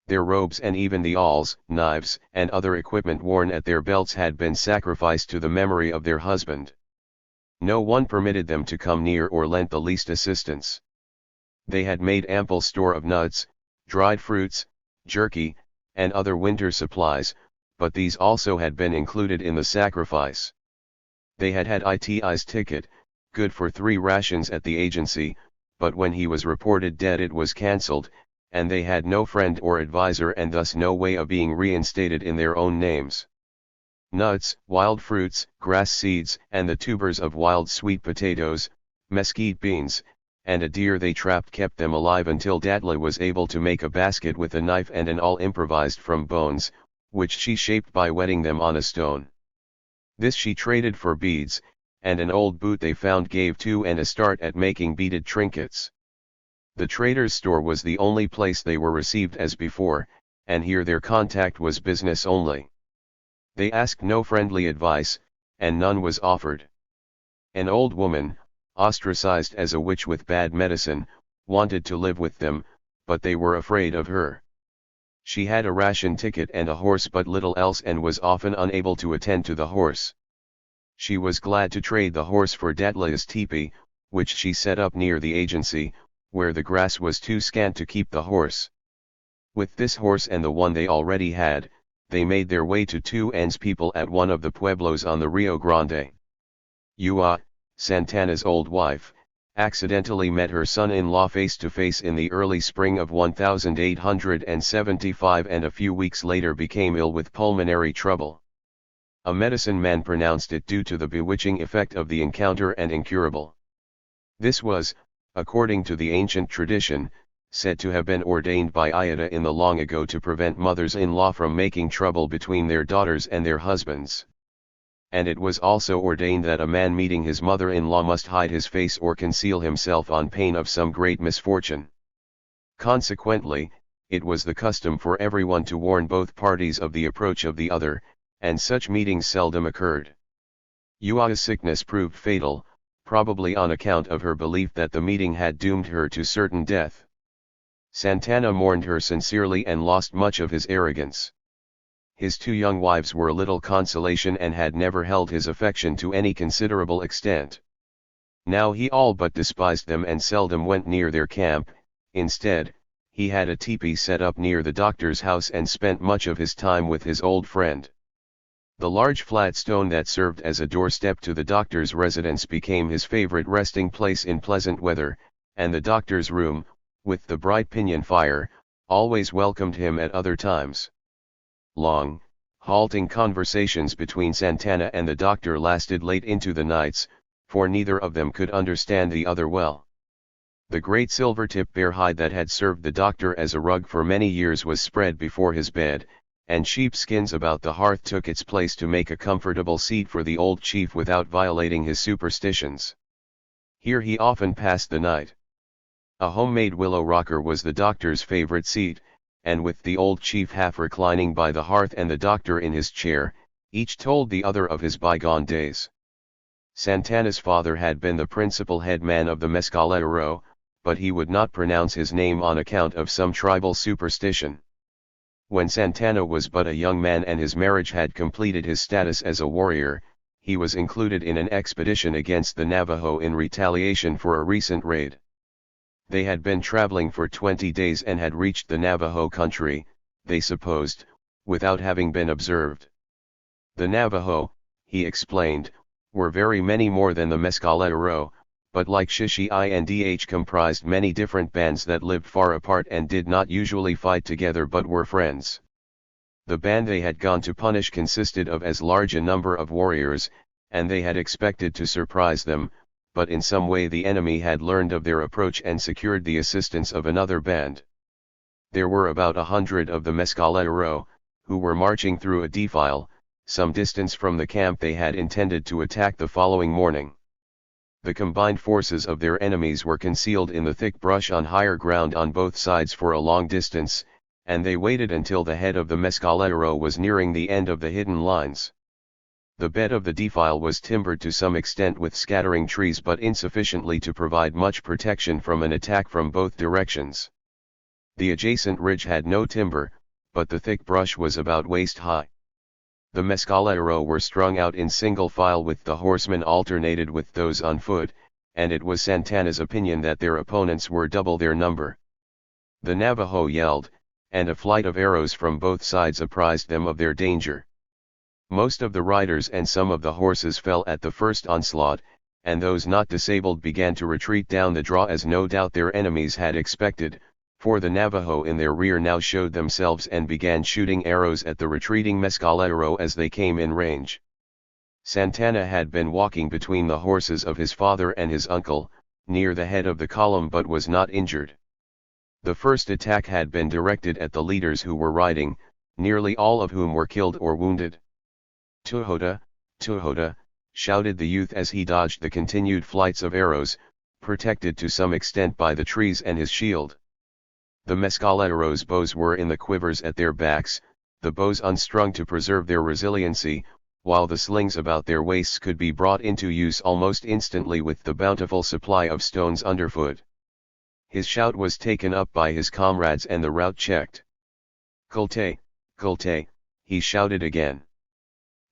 Their robes and even the awls, knives, and other equipment worn at their belts had been sacrificed to the memory of their husband. No one permitted them to come near or lent the least assistance. They had made ample store of nuts, dried fruits, jerky, and other winter supplies, but these also had been included in the sacrifice. They had had ITI's ticket, good for 3 rations at the agency, but when he was reported dead it was cancelled, and they had no friend or advisor and thus no way of being reinstated in their own names. Nuts, wild fruits, grass seeds, and the tubers of wild sweet potatoes, mesquite beans, and a deer they trapped kept them alive until Dadley was able to make a basket with a knife and an awl improvised from bones, which she shaped by wetting them on a stone. This she traded for beads, and an old boot they found gave 2 and a start at making beaded trinkets. The trader's store was the only place they were received as before, and here their contact was business only. They asked no friendly advice, and none was offered. An old woman, ostracized as a witch with bad medicine, wanted to live with them, but they were afraid of her. She had a ration ticket and a horse but little else and was often unable to attend to the horse. She was glad to trade the horse for Dadley's teepee, which she set up near the agency, where the grass was too scant to keep the horse. With this horse and the one they already had, they made their way to 2N's people at one of the pueblos on the Rio Grande. Santana's old wife, accidentally met her son-in-law face to face in the early spring of 1875 and a few weeks later became ill with pulmonary trouble. A medicine man pronounced it due to the bewitching effect of the encounter and incurable. This was, according to the ancient tradition, said to have been ordained by Iota in the long ago to prevent mothers-in-law from making trouble between their daughters and their husbands. And it was also ordained that a man meeting his mother-in-law must hide his face or conceal himself on pain of some great misfortune. Consequently, it was the custom for everyone to warn both parties of the approach of the other, and such meetings seldom occurred. Ua's sickness proved fatal, probably on account of her belief that the meeting had doomed her to certain death. Santana mourned her sincerely and lost much of his arrogance. His 2 young wives were little consolation and had never held his affection to any considerable extent. Now he all but despised them and seldom went near their camp. Instead, he had a teepee set up near the doctor's house and spent much of his time with his old friend. The large flat stone that served as a doorstep to the doctor's residence became his favorite resting place in pleasant weather, and the doctor's room, with the bright pinyon fire, always welcomed him at other times. Long, halting conversations between Santana and the doctor lasted late into the nights, for neither of them could understand the other well. The great silver-tip bear hide that had served the doctor as a rug for many years was spread before his bed, and sheepskins about the hearth took its place to make a comfortable seat for the old chief without violating his superstitions. Here he often passed the night. A homemade willow rocker was the doctor's favorite seat, and with the old chief half reclining by the hearth and the doctor in his chair, each told the other of his bygone days. Santana's father had been the principal head man of the Mescalero, but he would not pronounce his name on account of some tribal superstition. When Santana was but a young man and his marriage had completed his status as a warrior, he was included in an expedition against the Navajo in retaliation for a recent raid. They had been traveling for 20 days and had reached the Navajo country, they supposed, without having been observed. The Navajo, he explained, were very many more than the Mescalero, but like Shishi-Indh comprised many different bands that lived far apart and did not usually fight together but were friends. The band they had gone to punish consisted of as large a number of warriors, and they had expected to surprise them, but in some way the enemy had learned of their approach and secured the assistance of another band. There were about 100 of the Mescalero, who were marching through a defile, some distance from the camp they had intended to attack the following morning. The combined forces of their enemies were concealed in the thick brush on higher ground on both sides for a long distance, and they waited until the head of the Mescalero was nearing the end of the hidden lines. The bed of the defile was timbered to some extent with scattering trees but insufficiently to provide much protection from an attack from both directions. The adjacent ridge had no timber, but the thick brush was about waist high. The Mescalero were strung out in single file with the horsemen alternated with those on foot, and it was Santana's opinion that their opponents were double their number. The Navajo yelled, and a flight of arrows from both sides apprised them of their danger. Most of the riders and some of the horses fell at the first onslaught, and those not disabled began to retreat down the draw as no doubt their enemies had expected, for the Navajo in their rear now showed themselves and began shooting arrows at the retreating Mescalero as they came in range. Santana had been walking between the horses of his father and his uncle, near the head of the column but was not injured. The first attack had been directed at the leaders who were riding, nearly all of whom were killed or wounded. "Tuhoda, Tuhoda," shouted the youth as he dodged the continued flights of arrows, protected to some extent by the trees and his shield. The Mescalero's bows were in the quivers at their backs, the bows unstrung to preserve their resiliency, while the slings about their waists could be brought into use almost instantly with the bountiful supply of stones underfoot. His shout was taken up by his comrades and the rout checked. "Culte, culte," he shouted again.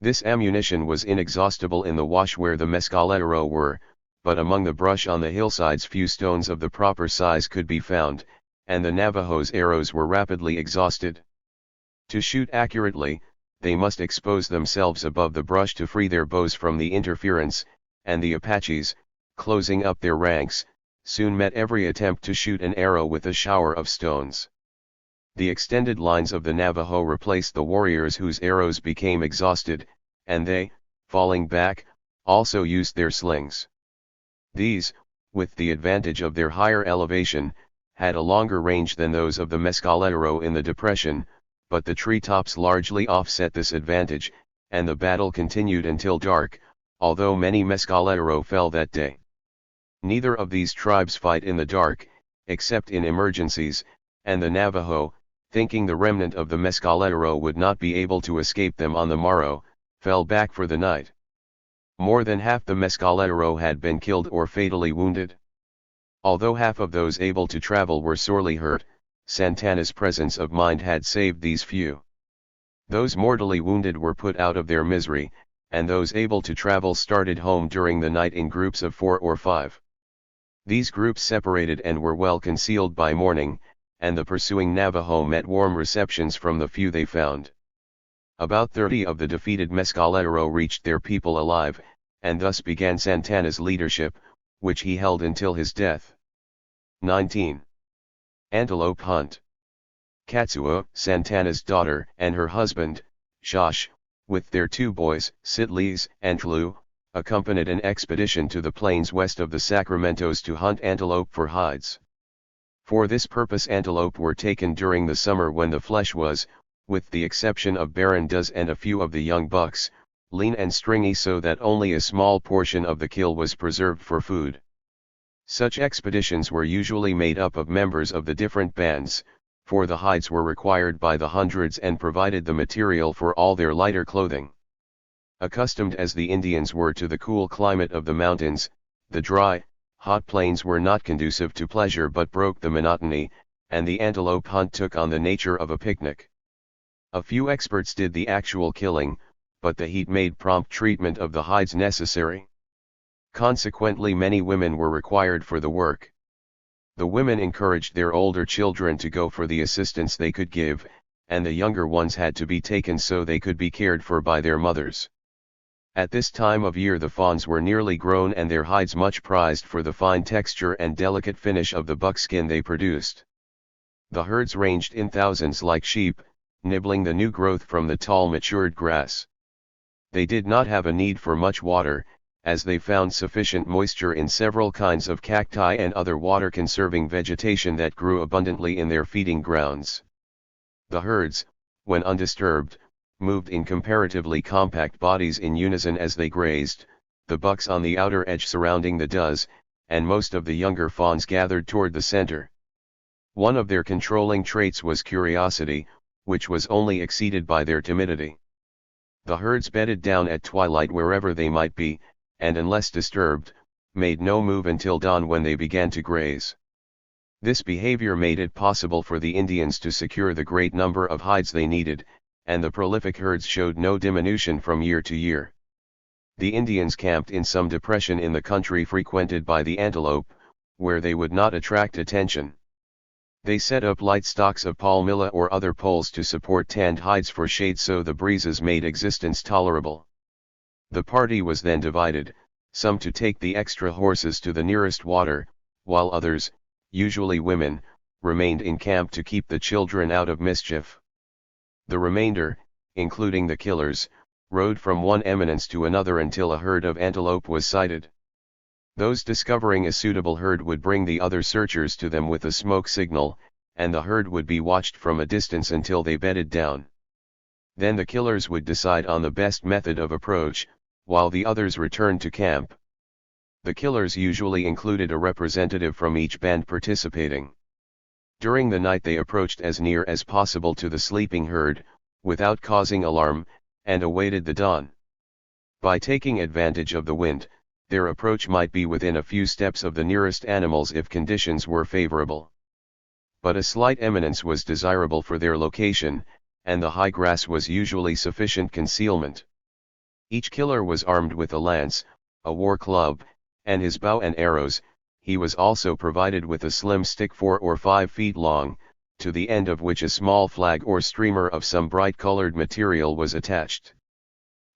This ammunition was inexhaustible in the wash where the Mescalero were, but among the brush on the hillsides few stones of the proper size could be found, and the Navajo's arrows were rapidly exhausted. To shoot accurately, they must expose themselves above the brush to free their bows from the interference, and the Apaches, closing up their ranks, soon met every attempt to shoot an arrow with a shower of stones. The extended lines of the Navajo replaced the warriors whose arrows became exhausted, and they, falling back, also used their slings. These, with the advantage of their higher elevation, had a longer range than those of the Mescalero in the depression, but the treetops largely offset this advantage, and the battle continued until dark, although many Mescalero fell that day. Neither of these tribes fight in the dark, except in emergencies, and the Navajo, thinking the remnant of the Mescalero would not be able to escape them on the morrow, fell back for the night. More than half the Mescalero had been killed or fatally wounded. Although half of those able to travel were sorely hurt, Santana's presence of mind had saved these few. Those mortally wounded were put out of their misery, and those able to travel started home during the night in groups of 4 or 5. These groups separated and were well concealed by morning, and the pursuing Navajo met warm receptions from the few they found. About 30 of the defeated Mescalero reached their people alive, and thus began Santana's leadership, which he held until his death. 19. Antelope Hunt. Katsua, Santana's daughter, and her husband, Shosh, with their 2 boys, Sitlis and Tlu, accompanied an expedition to the plains west of the Sacramentos to hunt antelope for hides. For this purpose antelope were taken during the summer when the flesh was, with the exception of barren does and a few of the young bucks, lean and stringy so that only a small portion of the kill was preserved for food. Such expeditions were usually made up of members of the different bands, for the hides were required by the hundreds and provided the material for all their lighter clothing. Accustomed as the Indians were to the cool climate of the mountains, the dry, hot plains were not conducive to pleasure but broke the monotony, and the antelope hunt took on the nature of a picnic. A few experts did the actual killing, but the heat made prompt treatment of the hides necessary. Consequently, many women were required for the work. The women encouraged their older children to go for the assistance they could give, and the younger ones had to be taken so they could be cared for by their mothers. At this time of year the fawns were nearly grown and their hides much prized for the fine texture and delicate finish of the buckskin they produced. The herds ranged in thousands like sheep, nibbling the new growth from the tall matured grass. They did not have a need for much water, as they found sufficient moisture in several kinds of cacti and other water-conserving vegetation that grew abundantly in their feeding grounds. The herds, when undisturbed, moved in comparatively compact bodies in unison as they grazed, the bucks on the outer edge surrounding the does, and most of the younger fawns gathered toward the center. One of their controlling traits was curiosity, which was only exceeded by their timidity. The herds bedded down at twilight wherever they might be, and unless disturbed, made no move until dawn when they began to graze. This behavior made it possible for the Indians to secure the great number of hides they needed, and the prolific herds showed no diminution from year to year. The Indians camped in some depression in the country frequented by the antelope, where they would not attract attention. They set up light stalks of palmilla or other poles to support tanned hides for shade so the breezes made existence tolerable. The party was then divided, some to take the extra horses to the nearest water, while others, usually women, remained in camp to keep the children out of mischief. The remainder, including the killers, rode from one eminence to another until a herd of antelope was sighted. Those discovering a suitable herd would bring the other searchers to them with a smoke signal, and the herd would be watched from a distance until they bedded down. Then the killers would decide on the best method of approach, while the others returned to camp. The killers usually included a representative from each band participating. During the night they approached as near as possible to the sleeping herd, without causing alarm, and awaited the dawn. By taking advantage of the wind, their approach might be within a few steps of the nearest animals if conditions were favorable. But a slight eminence was desirable for their location, and the high grass was usually sufficient concealment. Each killer was armed with a lance, a war club, and his bow and arrows. He was also provided with a slim stick 4 or 5 feet long, to the end of which a small flag or streamer of some bright-colored material was attached.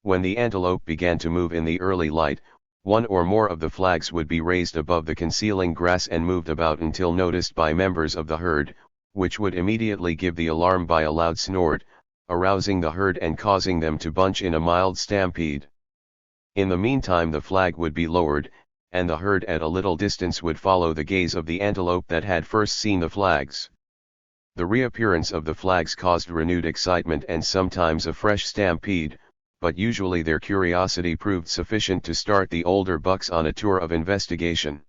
When the antelope began to move in the early light, one or more of the flags would be raised above the concealing grass and moved about until noticed by members of the herd, which would immediately give the alarm by a loud snort, arousing the herd and causing them to bunch in a mild stampede. In the meantime the flag would be lowered, and the herd at a little distance would follow the gaze of the antelope that had first seen the flags. The reappearance of the flags caused renewed excitement and sometimes a fresh stampede, but usually their curiosity proved sufficient to start the older bucks on a tour of investigation.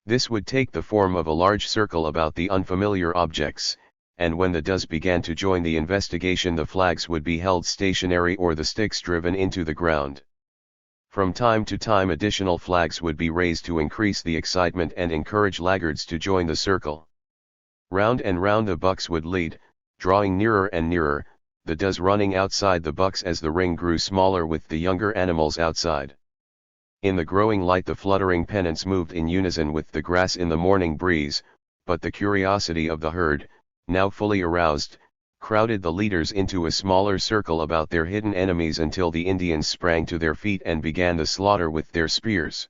This would take the form of a large circle about the unfamiliar objects, and when the does began to join the investigation the flags would be held stationary or the sticks driven into the ground. From time to time additional flags would be raised to increase the excitement and encourage laggards to join the circle. Round and round the bucks would lead, drawing nearer and nearer, the does running outside the bucks as the ring grew smaller with the younger animals outside. In the growing light the fluttering pennants moved in unison with the grass in the morning breeze, but the curiosity of the herd, now fully aroused, crowded the leaders into a smaller circle about their hidden enemies until the Indians sprang to their feet and began the slaughter with their spears.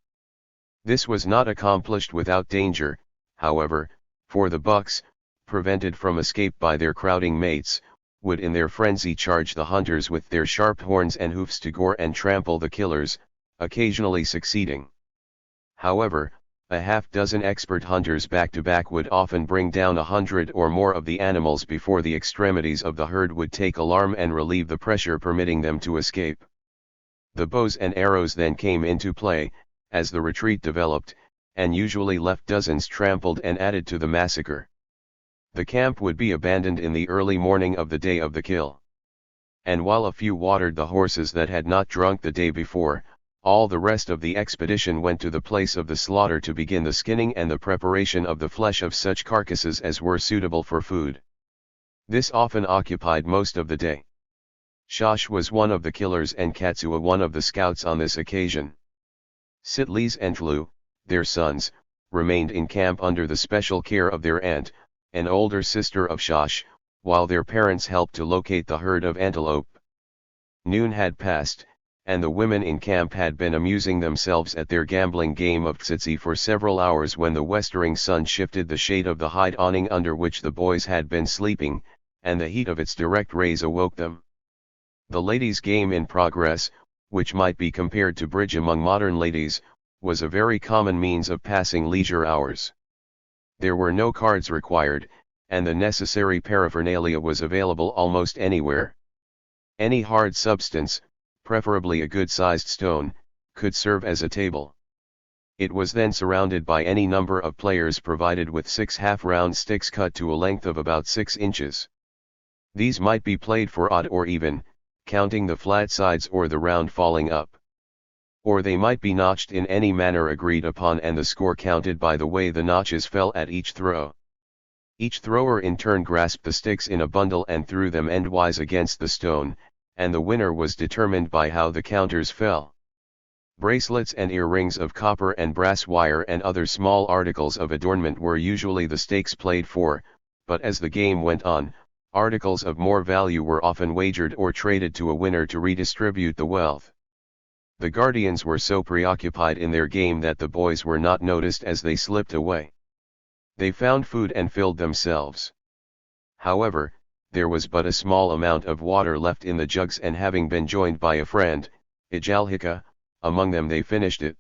This was not accomplished without danger, however, for the bucks, prevented from escape by their crowding mates, would in their frenzy charge the hunters with their sharp horns and hoofs to gore and trample the killers, occasionally succeeding. However, a half-dozen expert hunters back-to-back would often bring down 100 or more of the animals before the extremities of the herd would take alarm and relieve the pressure permitting them to escape. The bows and arrows then came into play, as the retreat developed, and usually left dozens trampled and added to the massacre. The camp would be abandoned in the early morning of the day of the kill. And while a few watered the horses that had not drunk the day before, all the rest of the expedition went to the place of the slaughter to begin the skinning and the preparation of the flesh of such carcasses as were suitable for food. This often occupied most of the day. Shosh was one of the killers and Katsua one of the scouts on this occasion. Sitlis and Tlu, their sons, remained in camp under the special care of their aunt, an older sister of Shosh, while their parents helped to locate the herd of antelope. Noon had passed, and the women in camp had been amusing themselves at their gambling game of tsitsi for several hours when the westering sun shifted the shade of the hide awning under which the boys had been sleeping, and the heat of its direct rays awoke them. The ladies' game in progress, which might be compared to bridge among modern ladies, was a very common means of passing leisure hours. There were no cards required, and the necessary paraphernalia was available almost anywhere. Any hard substance, preferably a good-sized stone, could serve as a table. It was then surrounded by any number of players provided with 6 half-round sticks cut to a length of about 6 inches. These might be played for odd or even, counting the flat sides or the round falling up. Or they might be notched in any manner agreed upon and the score counted by the way the notches fell at each throw. Each thrower in turn grasped the sticks in a bundle and threw them endwise against the stone, and the winner was determined by how the counters fell. Bracelets and earrings of copper and brass wire and other small articles of adornment were usually the stakes played for, but as the game went on, articles of more value were often wagered or traded to a winner to redistribute the wealth. The guardians were so preoccupied in their game that the boys were not noticed as they slipped away. They found food and filled themselves. However, there was but a small amount of water left in the jugs, and having been joined by a friend, Ijalhika, among them they finished it.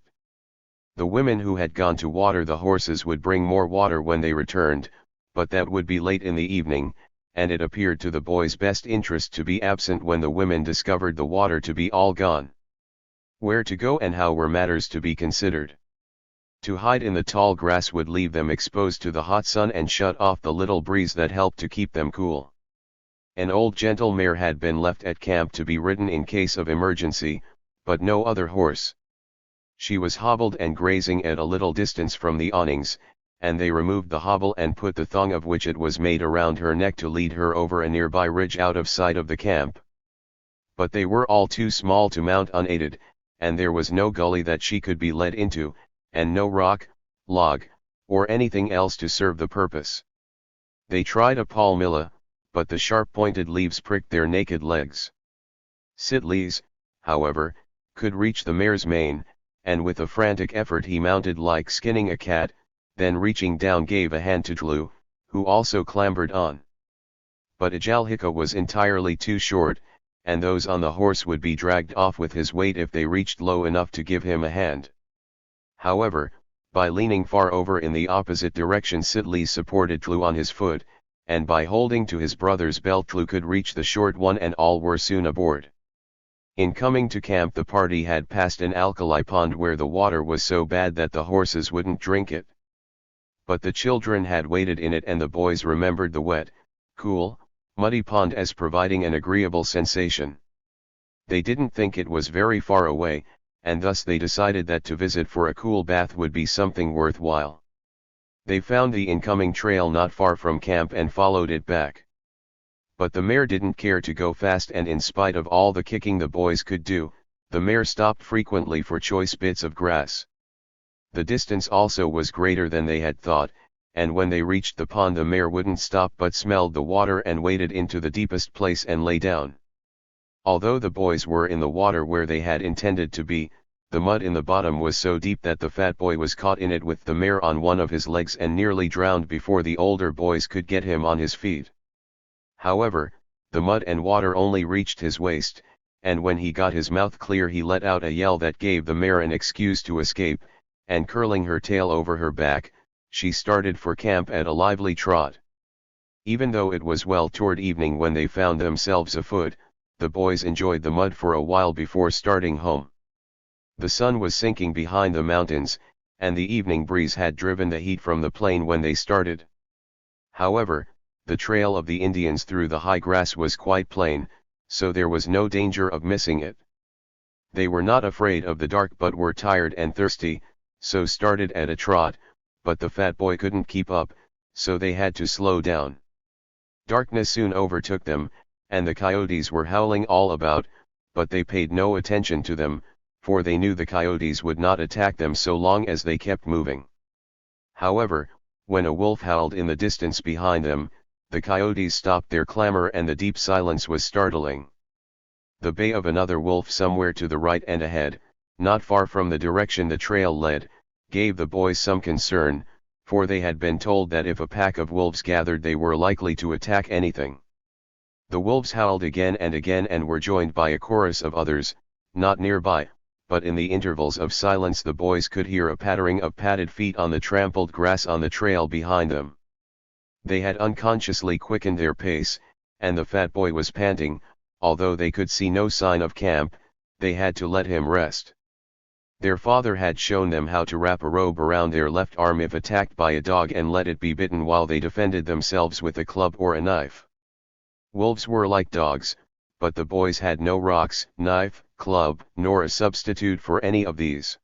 The women who had gone to water the horses would bring more water when they returned, but that would be late in the evening, and it appeared to the boys' best interest to be absent when the women discovered the water to be all gone. Where to go and how were matters to be considered. To hide in the tall grass would leave them exposed to the hot sun and shut off the little breeze that helped to keep them cool. An old gentle mare had been left at camp to be ridden in case of emergency, but no other horse. She was hobbled and grazing at a little distance from the awnings, and they removed the hobble and put the thong of which it was made around her neck to lead her over a nearby ridge out of sight of the camp. But they were all too small to mount unaided, and there was no gully that she could be led into, and no rock, log, or anything else to serve the purpose. They tried a palmilla, but the sharp-pointed leaves pricked their naked legs. Sitlis, however, could reach the mare's mane, and with a frantic effort he mounted like skinning a cat, then reaching down gave a hand to Tlu, who also clambered on. But Ijalhika was entirely too short, and those on the horse would be dragged off with his weight if they reached low enough to give him a hand. However, by leaning far over in the opposite direction Sitlis supported Tlu on his foot, and by holding to his brother's belt Tlu could reach the short one and all were soon aboard. In coming to camp the party had passed an alkali pond where the water was so bad that the horses wouldn't drink it. But the children had waded in it and the boys remembered the wet, cool, muddy pond as providing an agreeable sensation. They didn't think it was very far away, and thus they decided that to visit for a cool bath would be something worthwhile. They found the incoming trail not far from camp and followed it back. But the mare didn't care to go fast, and in spite of all the kicking the boys could do, the mare stopped frequently for choice bits of grass. The distance also was greater than they had thought, and when they reached the pond the mare wouldn't stop but smelled the water and waded into the deepest place and lay down. Although the boys were in the water where they had intended to be, the mud in the bottom was so deep that the fat boy was caught in it with the mare on one of his legs and nearly drowned before the older boys could get him on his feet. However, the mud and water only reached his waist, and when he got his mouth clear he let out a yell that gave the mare an excuse to escape, and curling her tail over her back, she started for camp at a lively trot. Even though it was well toward evening when they found themselves afoot, the boys enjoyed the mud for a while before starting home. The sun was sinking behind the mountains, and the evening breeze had driven the heat from the plain when they started. However, the trail of the Indians through the high grass was quite plain, so there was no danger of missing it. They were not afraid of the dark but were tired and thirsty, so started at a trot, but the fat boy couldn't keep up, so they had to slow down. Darkness soon overtook them, and the coyotes were howling all about, but they paid no attention to them, for they knew the coyotes would not attack them so long as they kept moving. However, when a wolf howled in the distance behind them, the coyotes stopped their clamor and the deep silence was startling. The bay of another wolf somewhere to the right and ahead, not far from the direction the trail led, gave the boys some concern, for they had been told that if a pack of wolves gathered they were likely to attack anything. The wolves howled again and were joined by a chorus of others, not nearby, but in the intervals of silence the boys could hear a pattering of padded feet on the trampled grass on the trail behind them. They had unconsciously quickened their pace, and the fat boy was panting. Although they could see no sign of camp, they had to let him rest. Their father had shown them how to wrap a robe around their left arm if attacked by a dog and let it be bitten while they defended themselves with a club or a knife. Wolves were like dogs, but the boys had no rocks, knife, club, nor a substitute for any of these.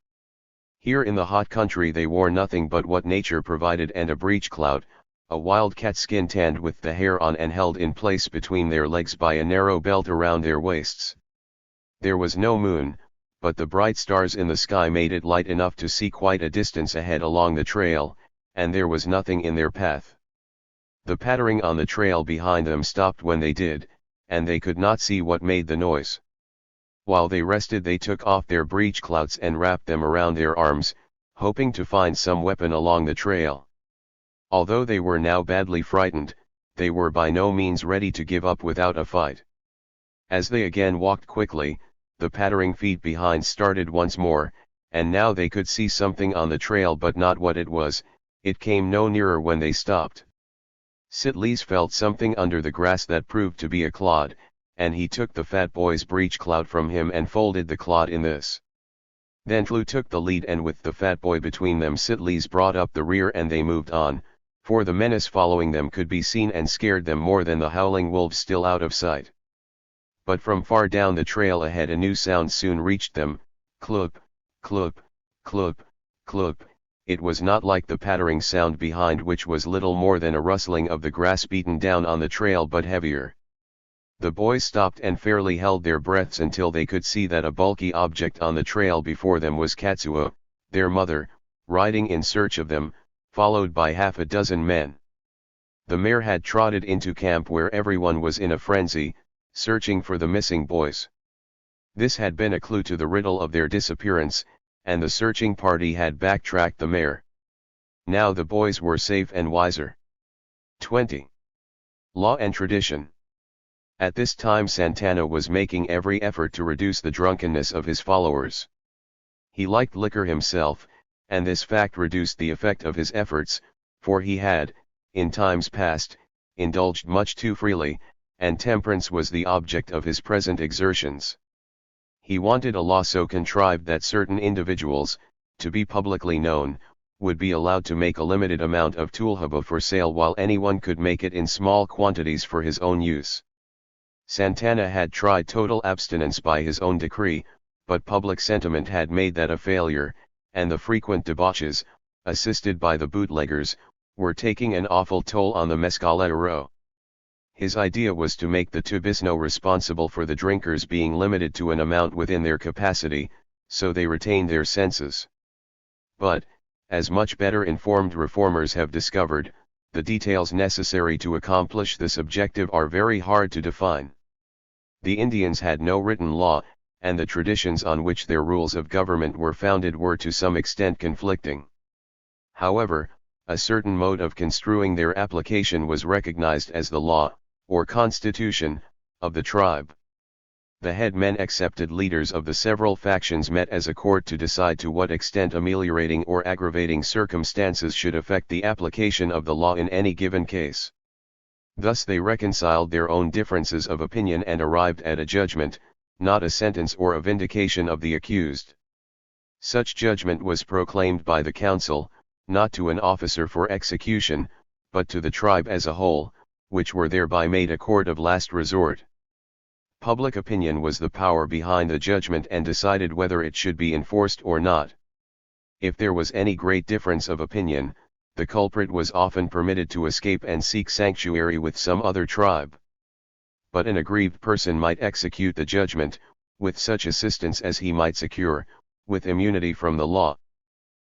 Here in the hot country they wore nothing but what nature provided and a breechclout, a wildcat skin tanned with the hair on and held in place between their legs by a narrow belt around their waists. There was no moon, but the bright stars in the sky made it light enough to see quite a distance ahead along the trail, and there was nothing in their path. The pattering on the trail behind them stopped when they did, and they could not see what made the noise. While they rested they took off their breechclouts and wrapped them around their arms, hoping to find some weapon along the trail. Although they were now badly frightened, they were by no means ready to give up without a fight. As they again walked quickly, the pattering feet behind started once more, and now they could see something on the trail but not what it was. It came no nearer when they stopped. Sitleys felt something under the grass that proved to be a clod, and he took the fat boy's breechclout from him and folded the clod in this. Then Flu took the lead, and with the fat boy between them Sitleys brought up the rear and they moved on, for the menace following them could be seen and scared them more than the howling wolves still out of sight. But from far down the trail ahead a new sound soon reached them: cloop, cloop, cloop, cloop. It was not like the pattering sound behind, which was little more than a rustling of the grass beaten down on the trail, but heavier. The boys stopped and fairly held their breaths until they could see that a bulky object on the trail before them was Katsuo, their mother, riding in search of them, followed by half a dozen men. The mare had trotted into camp where everyone was in a frenzy, searching for the missing boys. This had been a clue to the riddle of their disappearance, and the searching party had backtracked the mare. Now the boys were safe and wiser. 20. Law and Tradition. At this time Santana was making every effort to reduce the drunkenness of his followers. He liked liquor himself, and this fact reduced the effect of his efforts, for he had, in times past, indulged much too freely, and temperance was the object of his present exertions. He wanted a law so contrived that certain individuals, to be publicly known, would be allowed to make a limited amount of tulhaba for sale, while anyone could make it in small quantities for his own use. Santana had tried total abstinence by his own decree, but public sentiment had made that a failure, and the frequent debauches, assisted by the bootleggers, were taking an awful toll on the Mescalero. His idea was to make the Tubisno responsible for the drinkers being limited to an amount within their capacity, so they retained their senses. But, as much better informed reformers have discovered, the details necessary to accomplish this objective are very hard to define. The Indians had no written law, and the traditions on which their rules of government were founded were to some extent conflicting. However, a certain mode of construing their application was recognized as the law, or constitution, of the tribe. The headmen accepted leaders of the several factions met as a court to decide to what extent ameliorating or aggravating circumstances should affect the application of the law in any given case. Thus they reconciled their own differences of opinion and arrived at a judgment, not a sentence or a vindication of the accused. Such judgment was proclaimed by the council, not to an officer for execution, but to the tribe as a whole, which were thereby made a court of last resort. Public opinion was the power behind the judgment and decided whether it should be enforced or not. If there was any great difference of opinion, the culprit was often permitted to escape and seek sanctuary with some other tribe. But an aggrieved person might execute the judgment, with such assistance as he might secure, with immunity from the law.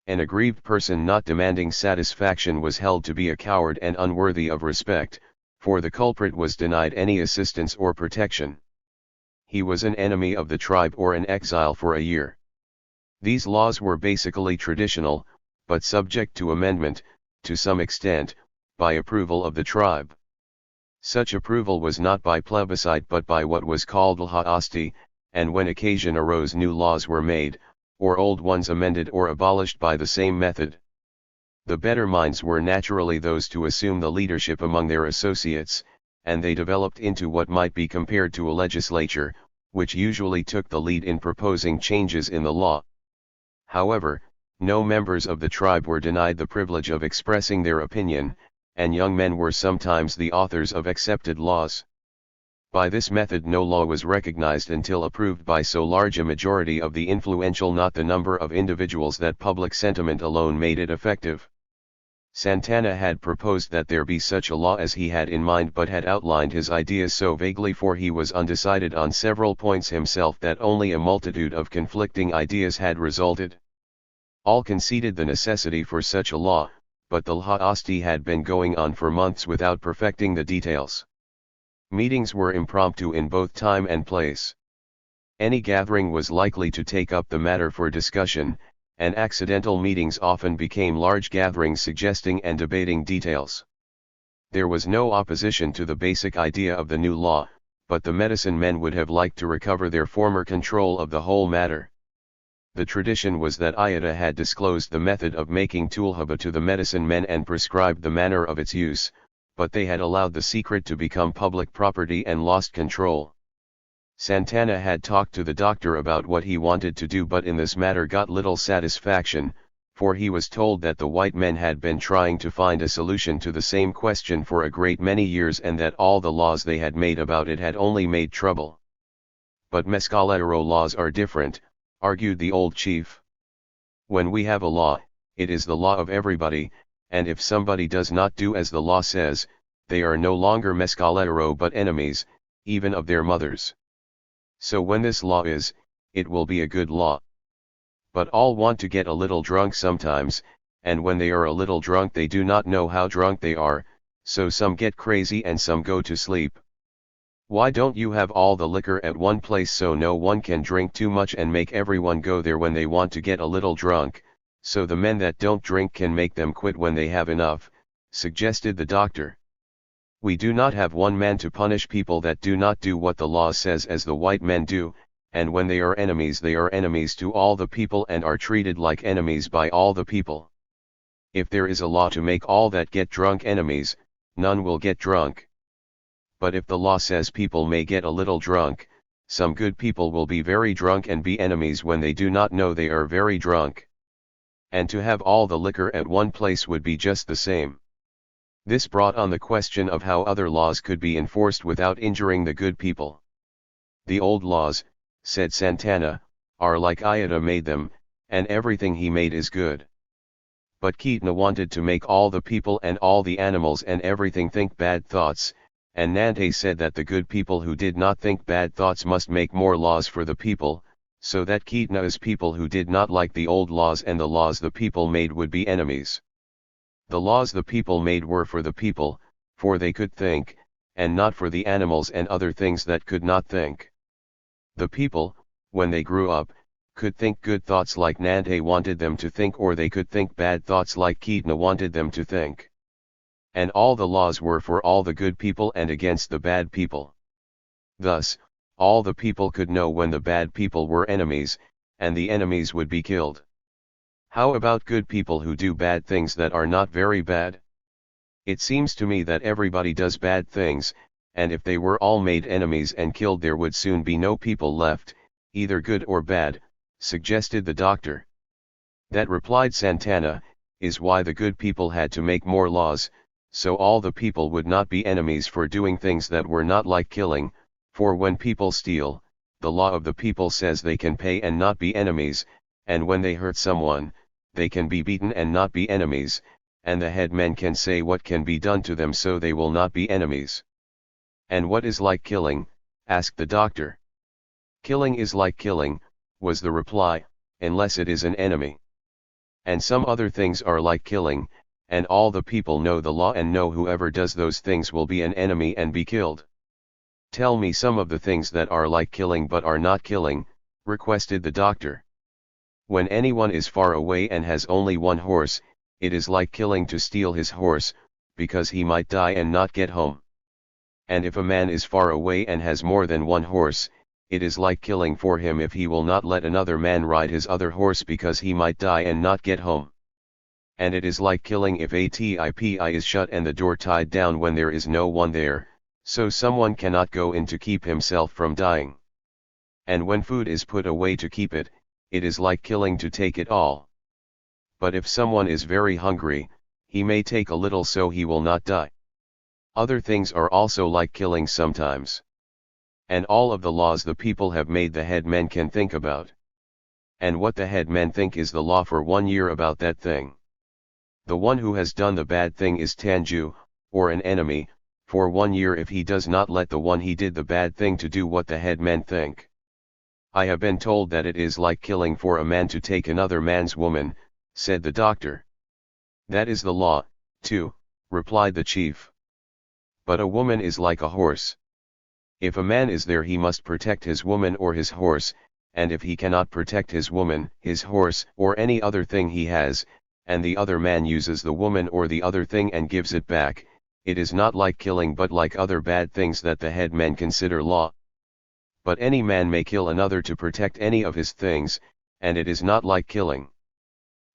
An aggrieved person not demanding satisfaction was held to be a coward and unworthy of respect, for the culprit was denied any assistance or protection. He was an enemy of the tribe or an exile for a year. These laws were basically traditional, but subject to amendment, to some extent, by approval of the tribe. Such approval was not by plebiscite but by what was called lhaasti, and when occasion arose new laws were made, or old ones amended or abolished by the same method. The better minds were naturally those to assume the leadership among their associates, and they developed into what might be compared to a legislature, which usually took the lead in proposing changes in the law. However, no members of the tribe were denied the privilege of expressing their opinion, and young men were sometimes the authors of accepted laws. By this method no law was recognized until approved by so large a majority of the influential, not the number of individuals, that public sentiment alone made it effective. Santana had proposed that there be such a law as he had in mind, but had outlined his ideas so vaguely, for he was undecided on several points himself, that only a multitude of conflicting ideas had resulted. All conceded the necessity for such a law, but the lhaasti had been going on for months without perfecting the details. Meetings were impromptu in both time and place. Any gathering was likely to take up the matter for discussion, and accidental meetings often became large gatherings suggesting and debating details. There was no opposition to the basic idea of the new law, but the medicine men would have liked to recover their former control of the whole matter. The tradition was that Ayata had disclosed the method of making tulhaba to the medicine men and prescribed the manner of its use, but they had allowed the secret to become public property and lost control. Santana had talked to the doctor about what he wanted to do, but in this matter got little satisfaction, for he was told that the white men had been trying to find a solution to the same question for a great many years, and that all the laws they had made about it had only made trouble. But Mescalero laws are different, argued the old chief. When we have a law, it is the law of everybody, and if somebody does not do as the law says, they are no longer Mescalero but enemies, even of their mothers. So when this law is, it will be a good law. But all want to get a little drunk sometimes, and when they are a little drunk they do not know how drunk they are, so some get crazy and some go to sleep. Why don't you have all the liquor at one place so no one can drink too much, and make everyone go there when they want to get a little drunk, so the men that don't drink can make them quit when they have enough, suggested the doctor. We do not have one man to punish people that do not do what the law says as the white men do, and when they are enemies to all the people and are treated like enemies by all the people. If there is a law to make all that get drunk enemies, none will get drunk. But if the law says people may get a little drunk, some good people will be very drunk and be enemies when they do not know they are very drunk. And to have all the liquor at one place would be just the same. This brought on the question of how other laws could be enforced without injuring the good people. The old laws, said Santana, are like Ayata made them, and everything he made is good. But Kitna wanted to make all the people and all the animals and everything think bad thoughts, and Nante said that the good people who did not think bad thoughts must make more laws for the people, so that Kitna's people who did not like the old laws and the laws the people made would be enemies. The laws the people made were for the people, for they could think, and not for the animals and other things that could not think. The people, when they grew up, could think good thoughts like Nante wanted them to think, or they could think bad thoughts like Kitna wanted them to think. And all the laws were for all the good people and against the bad people. Thus, all the people could know when the bad people were enemies, and the enemies would be killed. How about good people who do bad things that are not very bad? It seems to me that everybody does bad things, and if they were all made enemies and killed there would soon be no people left, either good or bad, suggested the doctor. That, replied Santana, is why the good people had to make more laws, so all the people would not be enemies for doing things that were not like killing, for when people steal, the law of the people says they can pay and not be enemies, and when they hurt someone, they can be beaten and not be enemies, and the headmen can say what can be done to them so they will not be enemies. And what is like killing? Asked the doctor. Killing is like killing, was the reply, unless it is an enemy. And some other things are like killing, and all the people know the law and know whoever does those things will be an enemy and be killed. Tell me some of the things that are like killing but are not killing, requested the doctor. When anyone is far away and has only one horse, it is like killing to steal his horse, because he might die and not get home. And if a man is far away and has more than one horse, it is like killing for him if he will not let another man ride his other horse because he might die and not get home. And it is like killing if a TIPI is shut and the door tied down when there is no one there, so someone cannot go in to keep himself from dying. And when food is put away to keep it, it is like killing to take it all. But if someone is very hungry, he may take a little so he will not die. Other things are also like killing sometimes. And all of the laws the people have made the headmen can think about. And what the headmen think is the law for 1 year about that thing. The one who has done the bad thing is Tanju, or an enemy, for 1 year if he does not let the one he did the bad thing to do what the headmen think. I have been told that it is like killing for a man to take another man's woman, said the doctor. That is the law, too, replied the chief. But a woman is like a horse. If a man is there he must protect his woman or his horse, and if he cannot protect his woman, his horse, or any other thing he has, and the other man uses the woman or the other thing and gives it back, it is not like killing but like other bad things that the headmen consider law. But any man may kill another to protect any of his things, and it is not like killing.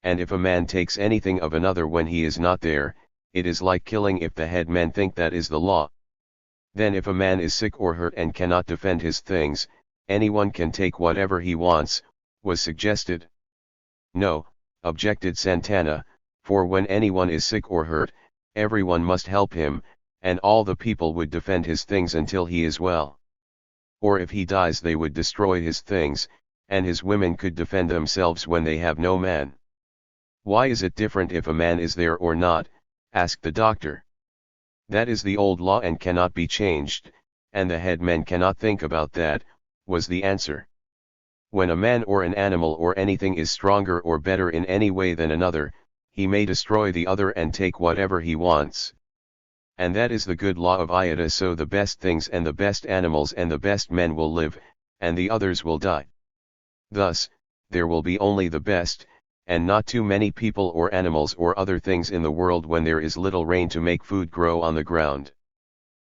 And if a man takes anything of another when he is not there, it is like killing if the headmen think that is the law. Then if a man is sick or hurt and cannot defend his things, anyone can take whatever he wants, was suggested. No, objected Santana, for when anyone is sick or hurt, everyone must help him, and all the people would defend his things until he is well. Or if he dies they would destroy his things, and his women could defend themselves when they have no man. Why is it different if a man is there or not? Asked the doctor. That is the old law and cannot be changed, and the headmen cannot think about that, was the answer. When a man or an animal or anything is stronger or better in any way than another, he may destroy the other and take whatever he wants. And that is the good law of Ida, so the best things and the best animals and the best men will live, and the others will die. Thus, there will be only the best, and not too many people or animals or other things in the world when there is little rain to make food grow on the ground.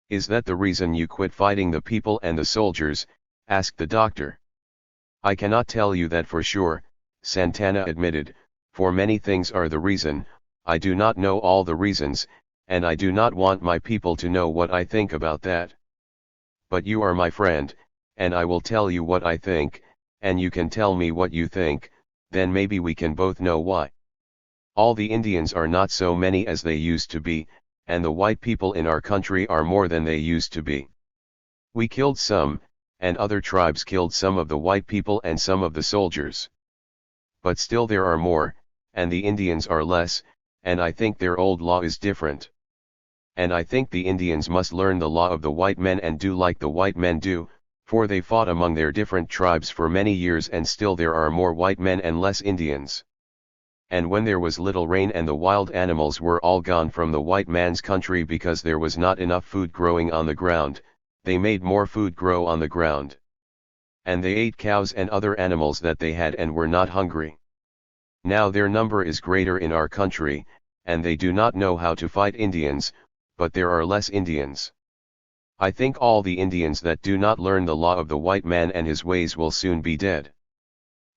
Is that the reason you quit fighting the people and the soldiers? Asked the doctor. I cannot tell you that for sure, Santana admitted, for many things are the reason. I do not know all the reasons, and I do not want my people to know what I think about that. But you are my friend, and I will tell you what I think, and you can tell me what you think, then maybe we can both know why. All the Indians are not so many as they used to be, and the white people in our country are more than they used to be. We killed some, and other tribes killed some of the white people and some of the soldiers. But still there are more, and the Indians are less, and I think their old law is different. And I think the Indians must learn the law of the white men and do like the white men do, for they fought among their different tribes for many years and still there are more white men and less Indians. And when there was little rain and the wild animals were all gone from the white man's country because there was not enough food growing on the ground, they made more food grow on the ground. And they ate cows and other animals that they had and were not hungry. Now their number is greater in our country, and they do not know how to fight Indians, but there are less Indians. I think all the Indians that do not learn the law of the white man and his ways will soon be dead.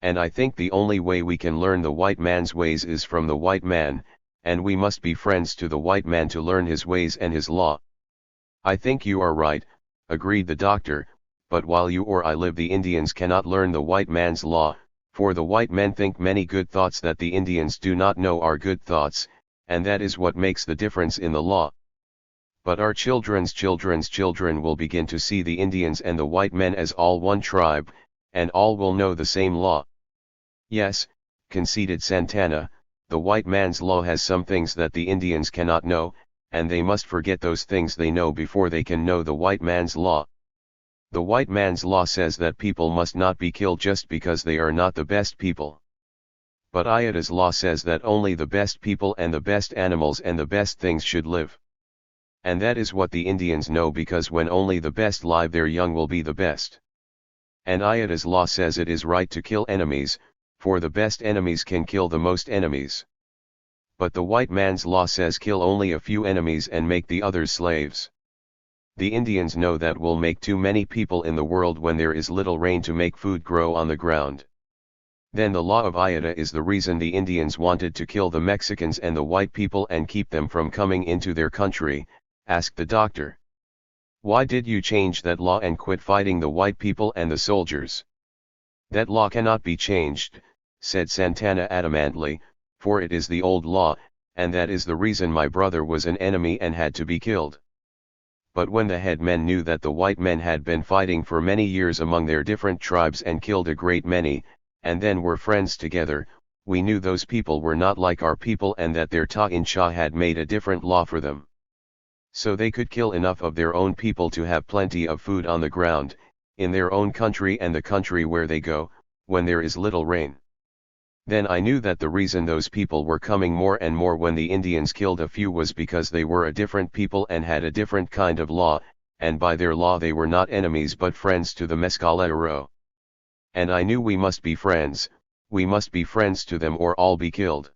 And I think the only way we can learn the white man's ways is from the white man, and we must be friends to the white man to learn his ways and his law. I think you are right, agreed the doctor, but while you or I live the Indians cannot learn the white man's law, for the white men think many good thoughts that the Indians do not know are good thoughts, and that is what makes the difference in the law. But our children's children will begin to see the Indians and the white men as all one tribe, and all will know the same law. Yes, conceded Santana, the white man's law has some things that the Indians cannot know, and they must forget those things they know before they can know the white man's law. The white man's law says that people must not be killed just because they are not the best people. But Ayada's law says that only the best people and the best animals and the best things should live. And that is what the Indians know because when only the best live their young will be the best. And Ayada's law says it is right to kill enemies, for the best enemies can kill the most enemies. But the white man's law says kill only a few enemies and make the others slaves. The Indians know that will make too many people in the world when there is little rain to make food grow on the ground. Then the law of Ayada is the reason the Indians wanted to kill the Mexicans and the white people and keep them from coming into their country, asked the doctor. Why did you change that law and quit fighting the white people and the soldiers? That law cannot be changed, said Santana adamantly, for it is the old law, and that is the reason my brother was an enemy and had to be killed. But when the head men knew that the white men had been fighting for many years among their different tribes and killed a great many, and then were friends together, we knew those people were not like our people and that their Ta-in-Cha had made a different law for them. So they could kill enough of their own people to have plenty of food on the ground, in their own country and the country where they go, when there is little rain. Then I knew that the reason those people were coming more and more when the Indians killed a few was because they were a different people and had a different kind of law, and by their law they were not enemies but friends to the Mescalero. And I knew we must be friends to them or all be killed.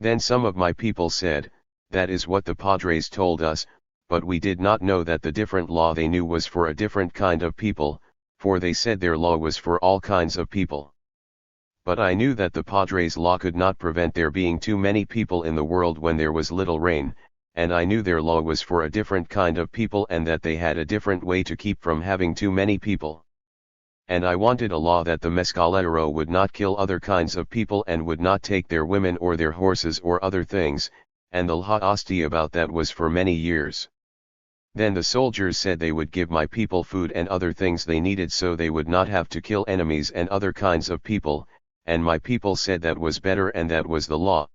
Then some of my people said, that is what the padres told us, but we did not know that the different law they knew was for a different kind of people, for they said their law was for all kinds of people. But I knew that the padres' law could not prevent there being too many people in the world when there was little rain, and I knew their law was for a different kind of people and that they had a different way to keep from having too many people. And I wanted a law that the Mescalero would not kill other kinds of people and would not take their women or their horses or other things, and the law asti about that was for many years. Then the soldiers said they would give my people food and other things they needed so they would not have to kill enemies and other kinds of people, and my people said that was better and that was the law.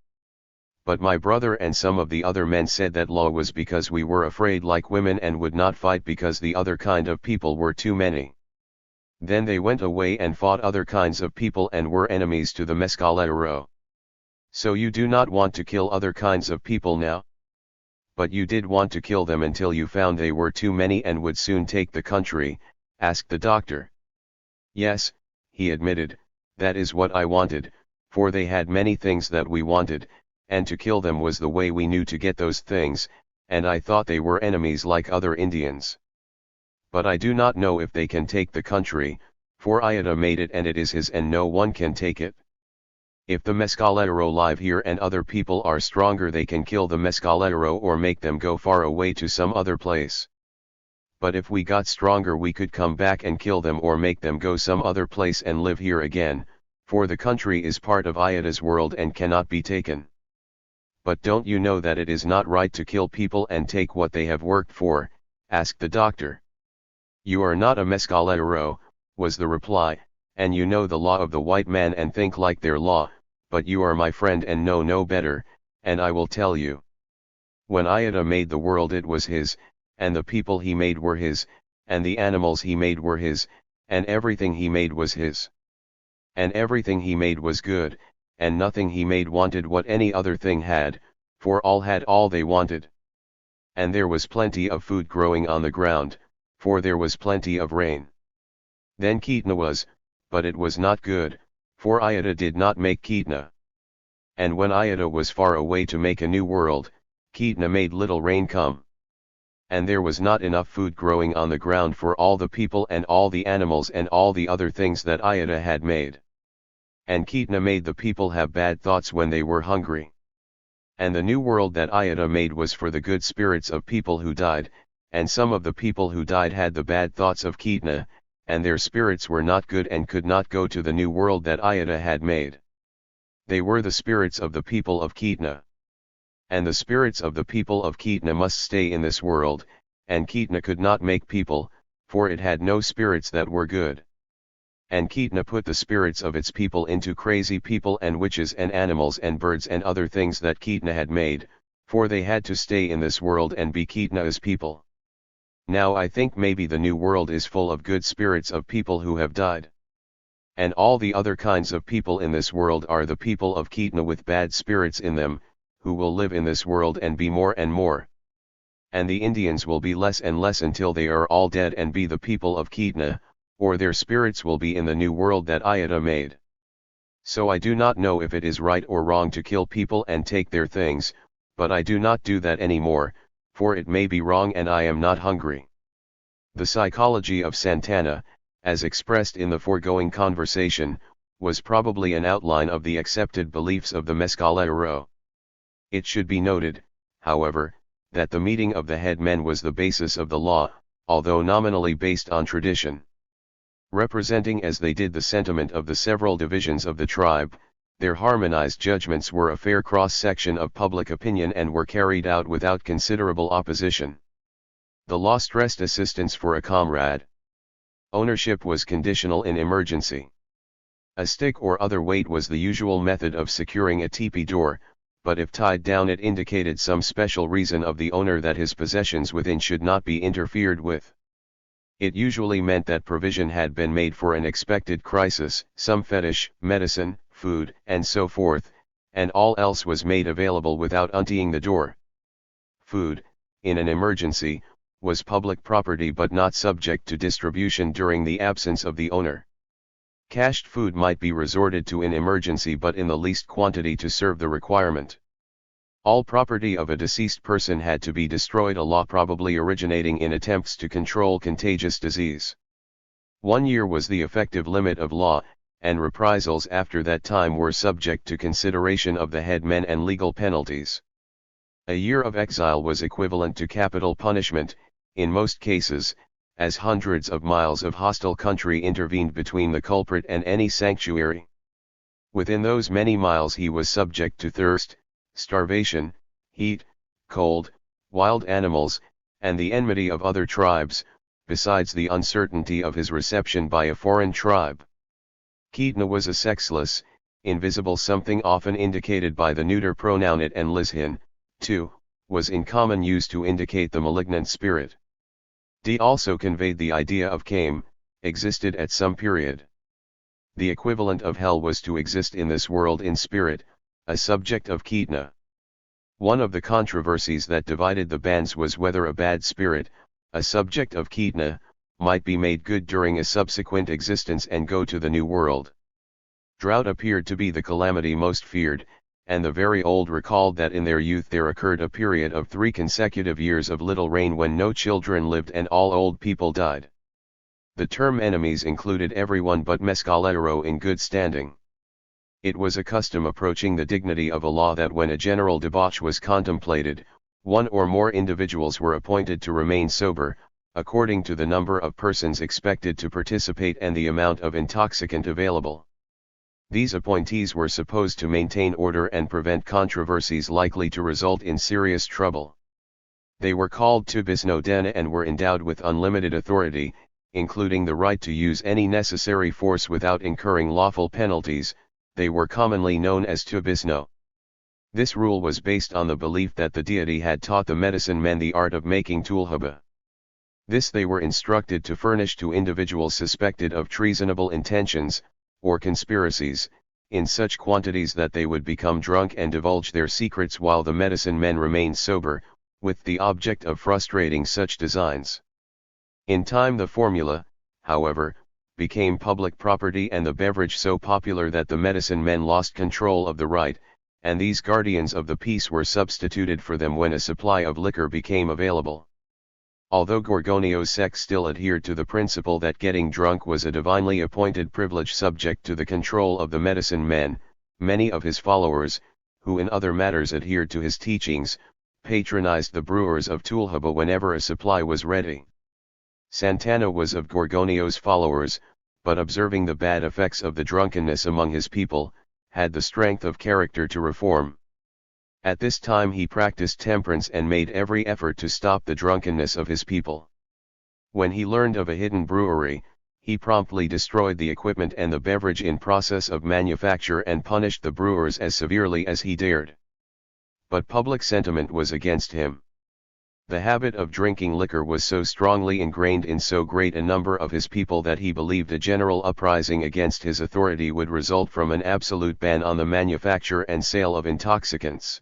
But my brother and some of the other men said that law was because we were afraid like women and would not fight because the other kind of people were too many. Then they went away and fought other kinds of people and were enemies to the Mescalero. So you do not want to kill other kinds of people now? But you did want to kill them until you found they were too many and would soon take the country, asked the doctor. Yes, he admitted, that is what I wanted, for they had many things that we wanted, and to kill them was the way we knew to get those things, and I thought they were enemies like other Indians. But I do not know if they can take the country, for Ayada made it and it is his and no one can take it. If the Mescalero live here and other people are stronger they can kill the Mescalero or make them go far away to some other place. But if we got stronger we could come back and kill them or make them go some other place and live here again, for the country is part of Ayada's world and cannot be taken. But don't you know that it is not right to kill people and take what they have worked for, asked the doctor. You are not a Mescalero, was the reply, and you know the law of the white man and think like their law, but you are my friend and know no better, and I will tell you. When Iota made the world it was his, and the people he made were his, and the animals he made were his, and everything he made was his. And everything he made was good, and nothing he made wanted what any other thing had, for all had all they wanted. And there was plenty of food growing on the ground, for there was plenty of rain. Then Ketna was, but it was not good, for Iota did not make Ketna. And when Iota was far away to make a new world, Ketna made little rain come. And there was not enough food growing on the ground for all the people and all the animals and all the other things that Iota had made. And Ketna made the people have bad thoughts when they were hungry. And the new world that Iota made was for the good spirits of people who died, and some of the people who died had the bad thoughts of Ketna, and their spirits were not good and could not go to the new world that Iota had made. They were the spirits of the people of Ketna. And the spirits of the people of Ketna must stay in this world, and Ketna could not make people, for it had no spirits that were good. And Ketna put the spirits of its people into crazy people and witches and animals and birds and other things that Ketna had made, for they had to stay in this world and be Ketna's people. Now I think maybe the new world is full of good spirits of people who have died. And all the other kinds of people in this world are the people of Ketna with bad spirits in them, who will live in this world and be more and more. And the Indians will be less and less until they are all dead and be the people of Ketna, or their spirits will be in the new world that Iota made. So I do not know if it is right or wrong to kill people and take their things, but I do not do that anymore, for it may be wrong and I am not hungry. The psychology of Santana, as expressed in the foregoing conversation, was probably an outline of the accepted beliefs of the Mescalero. It should be noted, however, that the meeting of the head men was the basis of the law, although nominally based on tradition. Representing as they did the sentiment of the several divisions of the tribe, their harmonized judgments were a fair cross-section of public opinion and were carried out without considerable opposition. The law stressed assistance for a comrade. Ownership was conditional in emergency. A stick or other weight was the usual method of securing a teepee door, but if tied down it indicated some special reason of the owner that his possessions within should not be interfered with. It usually meant that provision had been made for an expected crisis, some fetish, medicine, food, and so forth, and all else was made available without untying the door. Food, in an emergency, was public property but not subject to distribution during the absence of the owner. Cached food might be resorted to in emergency but in the least quantity to serve the requirement. All property of a deceased person had to be destroyed, a law probably originating in attempts to control contagious disease. 1 year was the effective limit of law, and reprisals after that time were subject to consideration of the head men and legal penalties. A year of exile was equivalent to capital punishment, in most cases, as hundreds of miles of hostile country intervened between the culprit and any sanctuary. Within those many miles he was subject to thirst, starvation, heat, cold, wild animals, and the enmity of other tribes, besides the uncertainty of his reception by a foreign tribe. Ketna was a sexless, invisible something often indicated by the neuter pronoun it, and lishin, too, was in common use to indicate the malignant spirit. D also conveyed the idea of came, existed at some period. The equivalent of hell was to exist in this world in spirit, a subject of Ketna. One of the controversies that divided the bands was whether a bad spirit, a subject of Ketna, might be made good during a subsequent existence and go to the new world. Drought appeared to be the calamity most feared, and the very old recalled that in their youth there occurred a period of 3 consecutive years of little rain when no children lived and all old people died. The term enemies included everyone but Mescalero in good standing. It was a custom approaching the dignity of a law that when a general debauch was contemplated, 1 or more individuals were appointed to remain sober, according to the number of persons expected to participate and the amount of intoxicant available. These appointees were supposed to maintain order and prevent controversies likely to result in serious trouble. They were called Tubisnodena and were endowed with unlimited authority, including the right to use any necessary force without incurring lawful penalties. They were commonly known as Tubisno. This rule was based on the belief that the deity had taught the medicine men the art of making tulhaba. This they were instructed to furnish to individuals suspected of treasonable intentions, or conspiracies, in such quantities that they would become drunk and divulge their secrets while the medicine men remained sober, with the object of frustrating such designs. In time the formula, however, became public property and the beverage so popular that the medicine men lost control of the rite, and these guardians of the peace were substituted for them when a supply of liquor became available. Although Gorgonio's sect still adhered to the principle that getting drunk was a divinely appointed privilege subject to the control of the medicine men, many of his followers, who in other matters adhered to his teachings, patronized the brewers of tulhaba whenever a supply was ready. Santana was of Gorgonio's followers, but observing the bad effects of the drunkenness among his people, had the strength of character to reform. At this time he practiced temperance and made every effort to stop the drunkenness of his people. When he learned of a hidden brewery, he promptly destroyed the equipment and the beverage in process of manufacture and punished the brewers as severely as he dared. But public sentiment was against him. The habit of drinking liquor was so strongly ingrained in so great a number of his people that he believed a general uprising against his authority would result from an absolute ban on the manufacture and sale of intoxicants.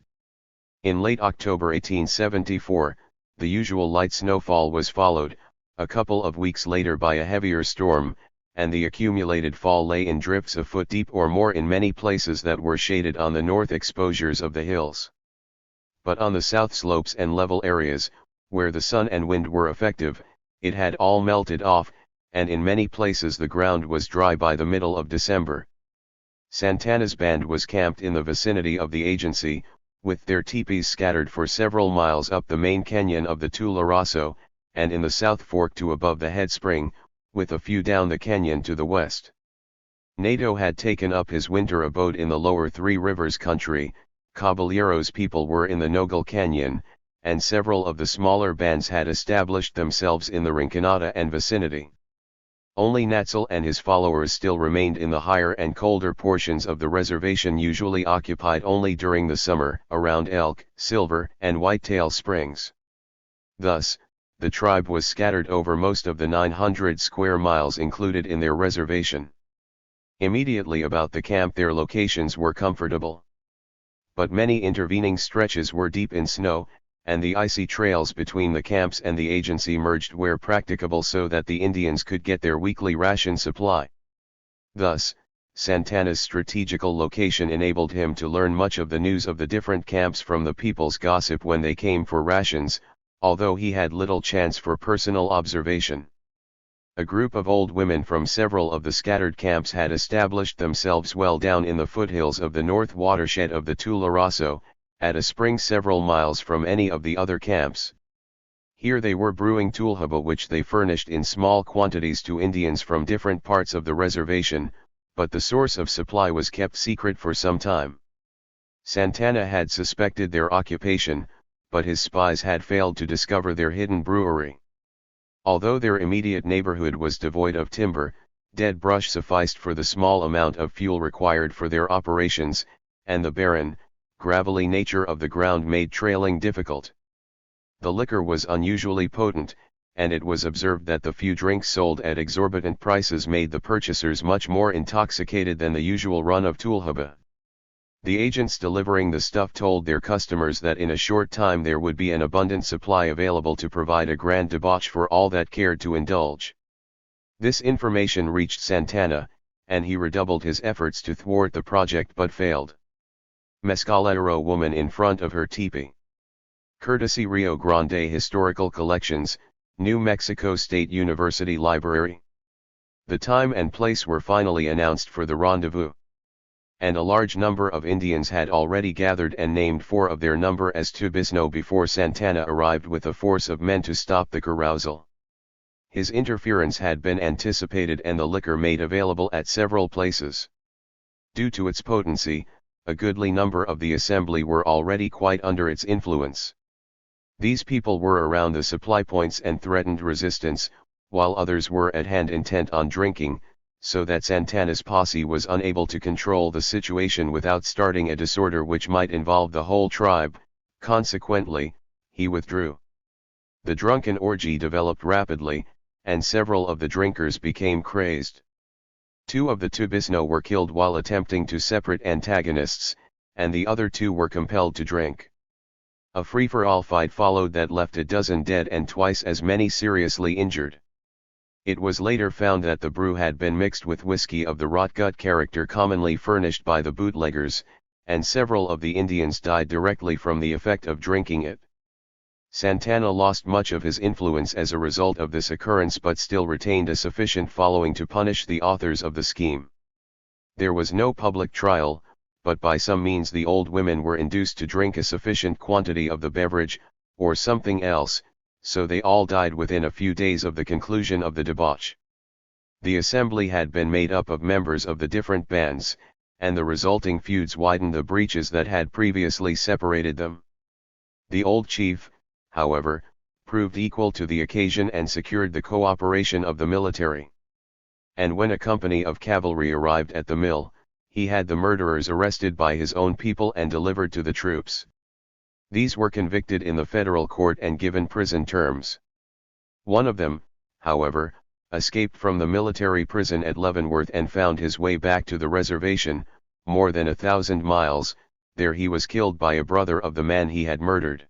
In late October 1874, the usual light snowfall was followed, a couple of weeks later by a heavier storm, and the accumulated fall lay in drifts a foot deep or more in many places that were shaded on the north exposures of the hills. But on the south slopes and level areas, where the sun and wind were effective, it had all melted off, and in many places the ground was dry by the middle of December. Santana's band was camped in the vicinity of the agency, with their teepees scattered for several miles up the main canyon of the Tularoso, and in the south fork to above the head spring, with a few down the canyon to the west. Nato had taken up his winter abode in the lower Three Rivers country, Caballero's people were in the Nogal Canyon, and several of the smaller bands had established themselves in the Rinconada and vicinity. Only Natzel and his followers still remained in the higher and colder portions of the reservation, usually occupied only during the summer, around Elk, Silver, and Whitetail Springs. Thus, the tribe was scattered over most of the 900 square miles included in their reservation. Immediately about the camp their locations were comfortable. But many intervening stretches were deep in snow, and the icy trails between the camps and the agency merged where practicable so that the Indians could get their weekly ration supply. Thus, Santana's strategical location enabled him to learn much of the news of the different camps from the people's gossip when they came for rations, although he had little chance for personal observation. A group of old women from several of the scattered camps had established themselves well down in the foothills of the north watershed of the Tularoso, at a spring several miles from any of the other camps. Here they were brewing tulhaba, which they furnished in small quantities to Indians from different parts of the reservation, but the source of supply was kept secret for some time. Santana had suspected their occupation, but his spies had failed to discover their hidden brewery. Although their immediate neighborhood was devoid of timber, dead brush sufficed for the small amount of fuel required for their operations, and the barren, gravelly nature of the ground made trailing difficult. The liquor was unusually potent, and it was observed that the few drinks sold at exorbitant prices made the purchasers much more intoxicated than the usual run of tulhaba. The agents delivering the stuff told their customers that in a short time there would be an abundant supply available to provide a grand debauch for all that cared to indulge. This information reached Santana, and he redoubled his efforts to thwart the project but failed. Mescalero woman in front of her teepee. Courtesy Rio Grande Historical Collections, New Mexico State University Library. The time and place were finally announced for the rendezvous. And a large number of Indians had already gathered and named 4 of their number as Tubisno before Santana arrived with a force of men to stop the carousal. His interference had been anticipated and the liquor made available at several places. Due to its potency, a goodly number of the assembly were already quite under its influence. These people were around the supply points and threatened resistance, while others were at hand intent on drinking, so that Santana's posse was unable to control the situation without starting a disorder which might involve the whole tribe. Consequently, he withdrew. The drunken orgy developed rapidly, and several of the drinkers became crazed. 2 of the Tubisno were killed while attempting to separate antagonists, and the other 2 were compelled to drink. A free-for-all fight followed that left a dozen dead and twice as many seriously injured. It was later found that the brew had been mixed with whiskey of the rot gut character commonly furnished by the bootleggers, and several of the Indians died directly from the effect of drinking it. Santana lost much of his influence as a result of this occurrence but still retained a sufficient following to punish the authors of the scheme. There was no public trial, but by some means the old women were induced to drink a sufficient quantity of the beverage, or something else, so they all died within a few days of the conclusion of the debauch. The assembly had been made up of members of the different bands, and the resulting feuds widened the breaches that had previously separated them. The old chief, however, proved equal to the occasion and secured the cooperation of the military. And when a company of cavalry arrived at the mill, he had the murderers arrested by his own people and delivered to the troops. These were convicted in the federal court and given prison terms. One of them, however, escaped from the military prison at Leavenworth and found his way back to the reservation, more than 1,000 miles. There he was killed by a brother of the man he had murdered.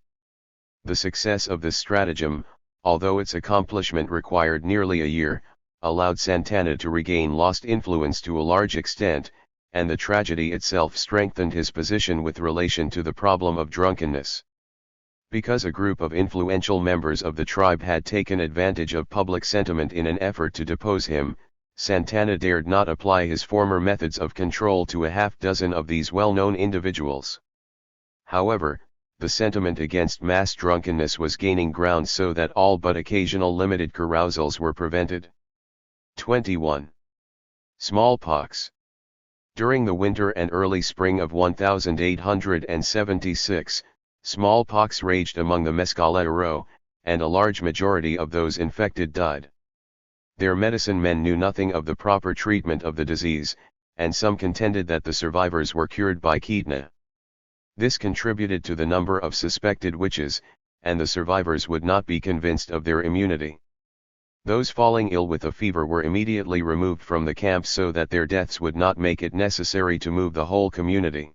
The success of this stratagem, although its accomplishment required nearly a year, allowed Santana to regain lost influence to a large extent, and the tragedy itself strengthened his position with relation to the problem of drunkenness. Because a group of influential members of the tribe had taken advantage of public sentiment in an effort to depose him, Santana dared not apply his former methods of control to a half-dozen of these well-known individuals. However, the sentiment against mass drunkenness was gaining ground so that all but occasional limited carousals were prevented. 21. Smallpox. During the winter and early spring of 1876, smallpox raged among the Mescalero, and a large majority of those infected died. Their medicine men knew nothing of the proper treatment of the disease, and some contended that the survivors were cured by quinine. This contributed to the number of suspected witches, and the survivors would not be convinced of their immunity. Those falling ill with the fever were immediately removed from the camp so that their deaths would not make it necessary to move the whole community.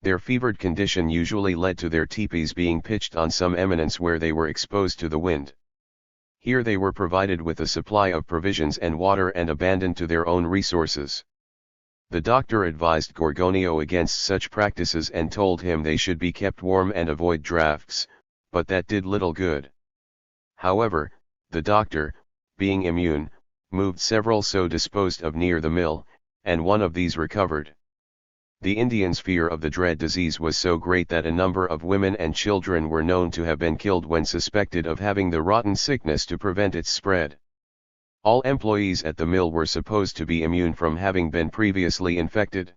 Their fevered condition usually led to their teepees being pitched on some eminence where they were exposed to the wind. Here they were provided with a supply of provisions and water and abandoned to their own resources. The doctor advised Gorgonio against such practices and told him they should be kept warm and avoid drafts, but that did little good. However, the doctor, being immune, moved several so disposed of near the mill, and one of these recovered. The Indians' fear of the dread disease was so great that a number of women and children were known to have been killed when suspected of having the rotten sickness to prevent its spread. All employees at the mill were supposed to be immune from having been previously infected.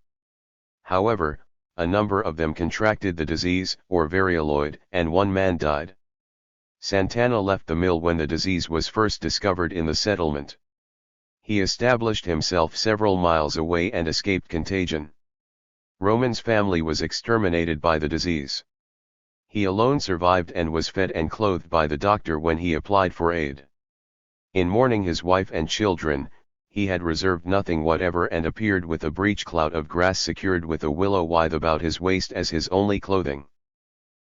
However, a number of them contracted the disease or varioloid, and one man died. Santana left the mill when the disease was first discovered in the settlement. He established himself several miles away and escaped contagion. Roman's family was exterminated by the disease. He alone survived and was fed and clothed by the doctor when he applied for aid. In mourning his wife and children, he had reserved nothing whatever and appeared with a breechclout of grass secured with a willow withe about his waist as his only clothing.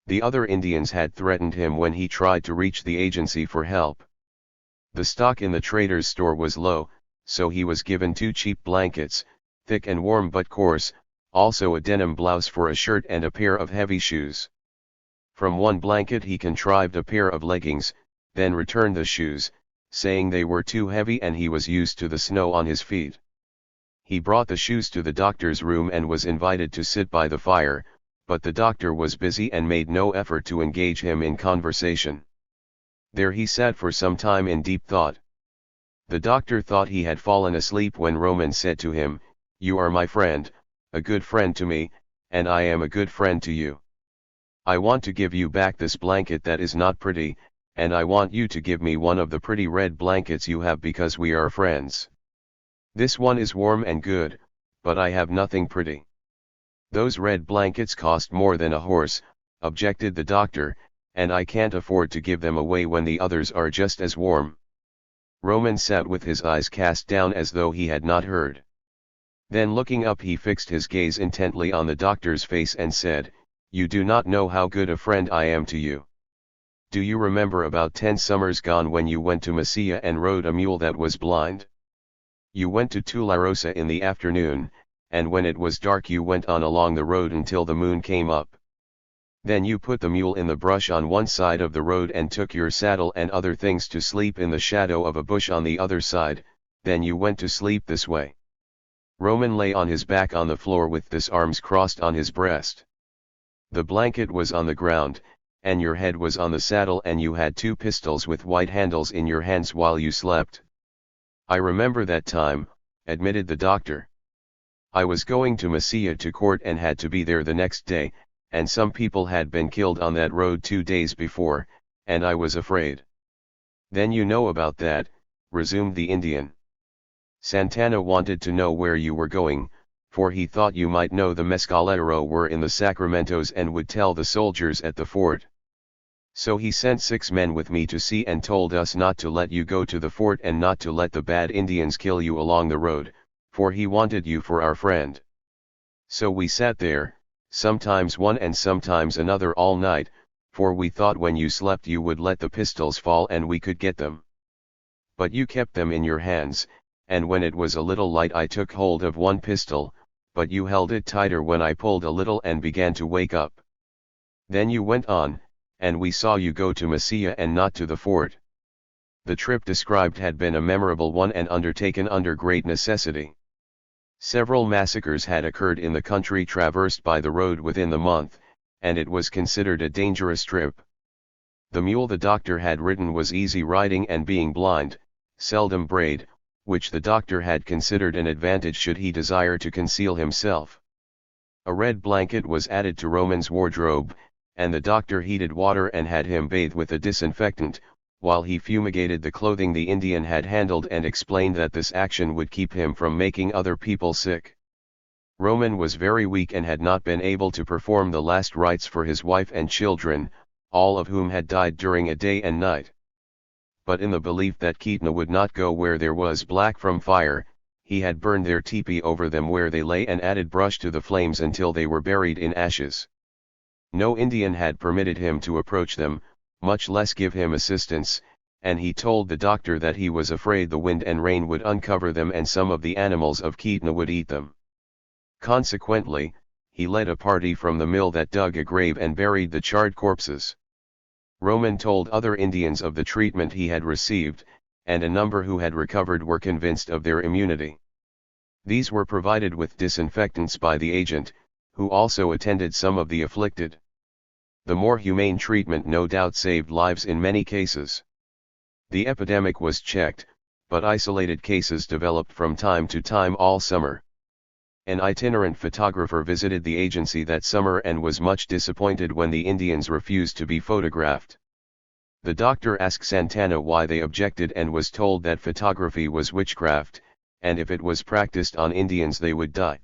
The other Indians had threatened him when he tried to reach the agency for help. The stock in the trader's store was low, so he was given 2 cheap blankets, thick and warm but coarse, also a denim blouse for a shirt and a pair of heavy shoes. From one blanket he contrived a pair of leggings, then returned the shoes, saying they were too heavy and he was used to the snow on his feet. He brought the shoes to the doctor's room and was invited to sit by the fire, but the doctor was busy and made no effort to engage him in conversation. There he sat for some time in deep thought. The doctor thought he had fallen asleep when Roman said to him, "You are my friend, a good friend to me, and I am a good friend to you. I want to give you back this blanket that is not pretty, and I want you to give me one of the pretty red blankets you have because we are friends." This one is warm and good, but I have nothing pretty. Those red blankets cost more than a horse, objected the doctor, and I can't afford to give them away when the others are just as warm. Roman sat with his eyes cast down as though he had not heard. Then looking up he fixed his gaze intently on the doctor's face and said, "You do not know how good a friend I am to you. Do you remember about 10 summers gone when you went to Mesilla and rode a mule that was blind? You went to Tularosa in the afternoon, and when it was dark you went on along the road until the moon came up. Then you put the mule in the brush on one side of the road and took your saddle and other things to sleep in the shadow of a bush on the other side, then you went to sleep this way." Roman lay on his back on the floor with his arms crossed on his breast. "The blanket was on the ground, and your head was on the saddle and you had 2 pistols with white handles in your hands while you slept." "I remember that time," admitted the doctor. "I was going to Mesilla to court and had to be there the next day, and some people had been killed on that road 2 days before, and I was afraid." "Then you know about that," resumed the Indian. "Santana wanted to know where you were going, for he thought you might know the Mescalero were in the Sacramentos and would tell the soldiers at the fort. So he sent 6 men with me to see and told us not to let you go to the fort and not to let the bad Indians kill you along the road, for he wanted you for our friend. So we sat there, sometimes one and sometimes another all night, for we thought when you slept you would let the pistols fall and we could get them. But you kept them in your hands, and when it was a little light I took hold of one pistol, but you held it tighter when I pulled a little and began to wake up. Then you went on, and we saw you go to Mesilla and not to the fort." The trip described had been a memorable one and undertaken under great necessity. Several massacres had occurred in the country traversed by the road within the month, and it was considered a dangerous trip. The mule the doctor had ridden was easy riding and being blind, seldom brayed, which the doctor had considered an advantage should he desire to conceal himself. A red blanket was added to Roman's wardrobe, and the doctor heated water and had him bathe with a disinfectant, while he fumigated the clothing the Indian had handled and explained that this action would keep him from making other people sick. Roman was very weak and had not been able to perform the last rites for his wife and children, all of whom had died during a day and night. But in the belief that Kitna would not go where there was black from fire, he had burned their teepee over them where they lay and added brush to the flames until they were buried in ashes. No Indian had permitted him to approach them, much less give him assistance, and he told the doctor that he was afraid the wind and rain would uncover them and some of the animals of Kitna would eat them. Consequently, he led a party from the mill that dug a grave and buried the charred corpses. Roman told other Indians of the treatment he had received, and a number who had recovered were convinced of their immunity. These were provided with disinfectants by the agent, who also attended some of the afflicted. The more humane treatment no doubt saved lives in many cases. The epidemic was checked, but isolated cases developed from time to time all summer. An itinerant photographer visited the agency that summer and was much disappointed when the Indians refused to be photographed. The doctor asked Santana why they objected and was told that photography was witchcraft, and if it was practiced on Indians they would die.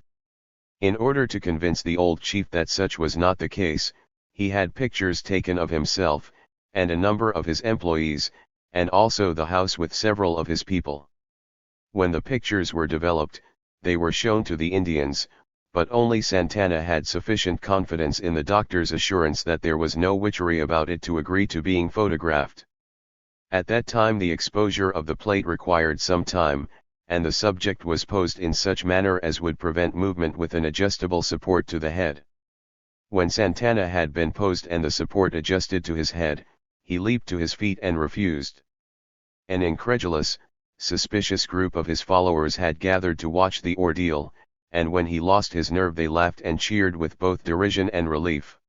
In order to convince the old chief that such was not the case, he had pictures taken of himself, and a number of his employees, and also the house with several of his people. When the pictures were developed, they were shown to the Indians, but only Santana had sufficient confidence in the doctor's assurance that there was no witchery about it to agree to being photographed. At that time the exposure of the plate required some time, and the subject was posed in such manner as would prevent movement with an adjustable support to the head. When Santana had been posed and the support adjusted to his head, he leaped to his feet and refused. An incredulous, suspicious group of his followers had gathered to watch the ordeal, and when he lost his nerve they laughed and cheered with both derision and relief.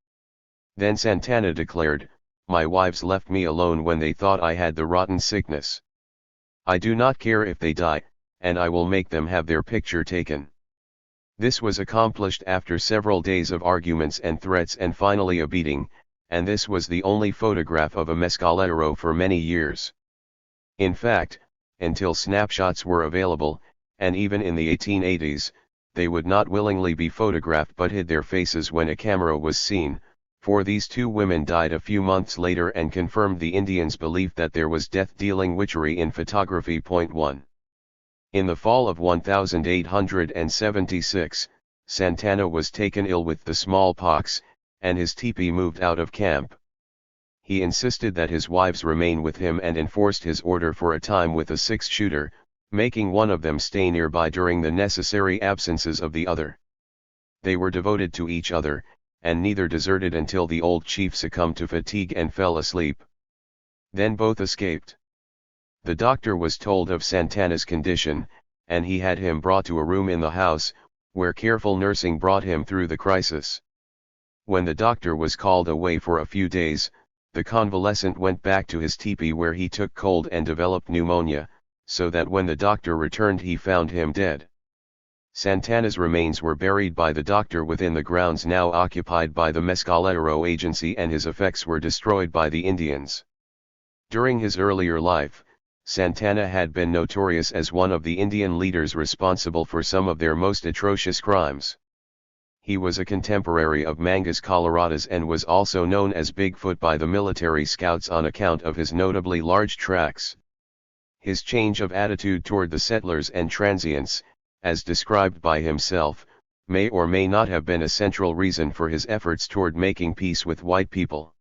Then Santana declared, "My wives left me alone when they thought I had the rotten sickness. I do not care if they die, and I will make them have their picture taken." This was accomplished after several days of arguments and threats and finally a beating, and this was the only photograph of a mescalero for many years. In fact, until snapshots were available, and even in the 1880s, they would not willingly be photographed but hid their faces when a camera was seen, for these two women died a few months later and confirmed the Indians' belief that there was death-dealing witchery in photography. 1. In the fall of 1876, Santana was taken ill with the smallpox, and his teepee moved out of camp. He insisted that his wives remain with him and enforced his order for a time with a six-shooter, making one of them stay nearby during the necessary absences of the other. They were devoted to each other, and neither deserted until the old chief succumbed to fatigue and fell asleep. Then both escaped. The doctor was told of Santana's condition, and he had him brought to a room in the house, where careful nursing brought him through the crisis. When the doctor was called away for a few days, the convalescent went back to his teepee where he took cold and developed pneumonia, so that when the doctor returned he found him dead. Santana's remains were buried by the doctor within the grounds now occupied by the Mescalero agency, and his effects were destroyed by the Indians. During his earlier life, Santana had been notorious as one of the Indian leaders responsible for some of their most atrocious crimes. He was a contemporary of Mangus Coloradas and was also known as Bigfoot by the military scouts on account of his notably large tracks. His change of attitude toward the settlers and transients, as described by himself, may or may not have been a central reason for his efforts toward making peace with white people.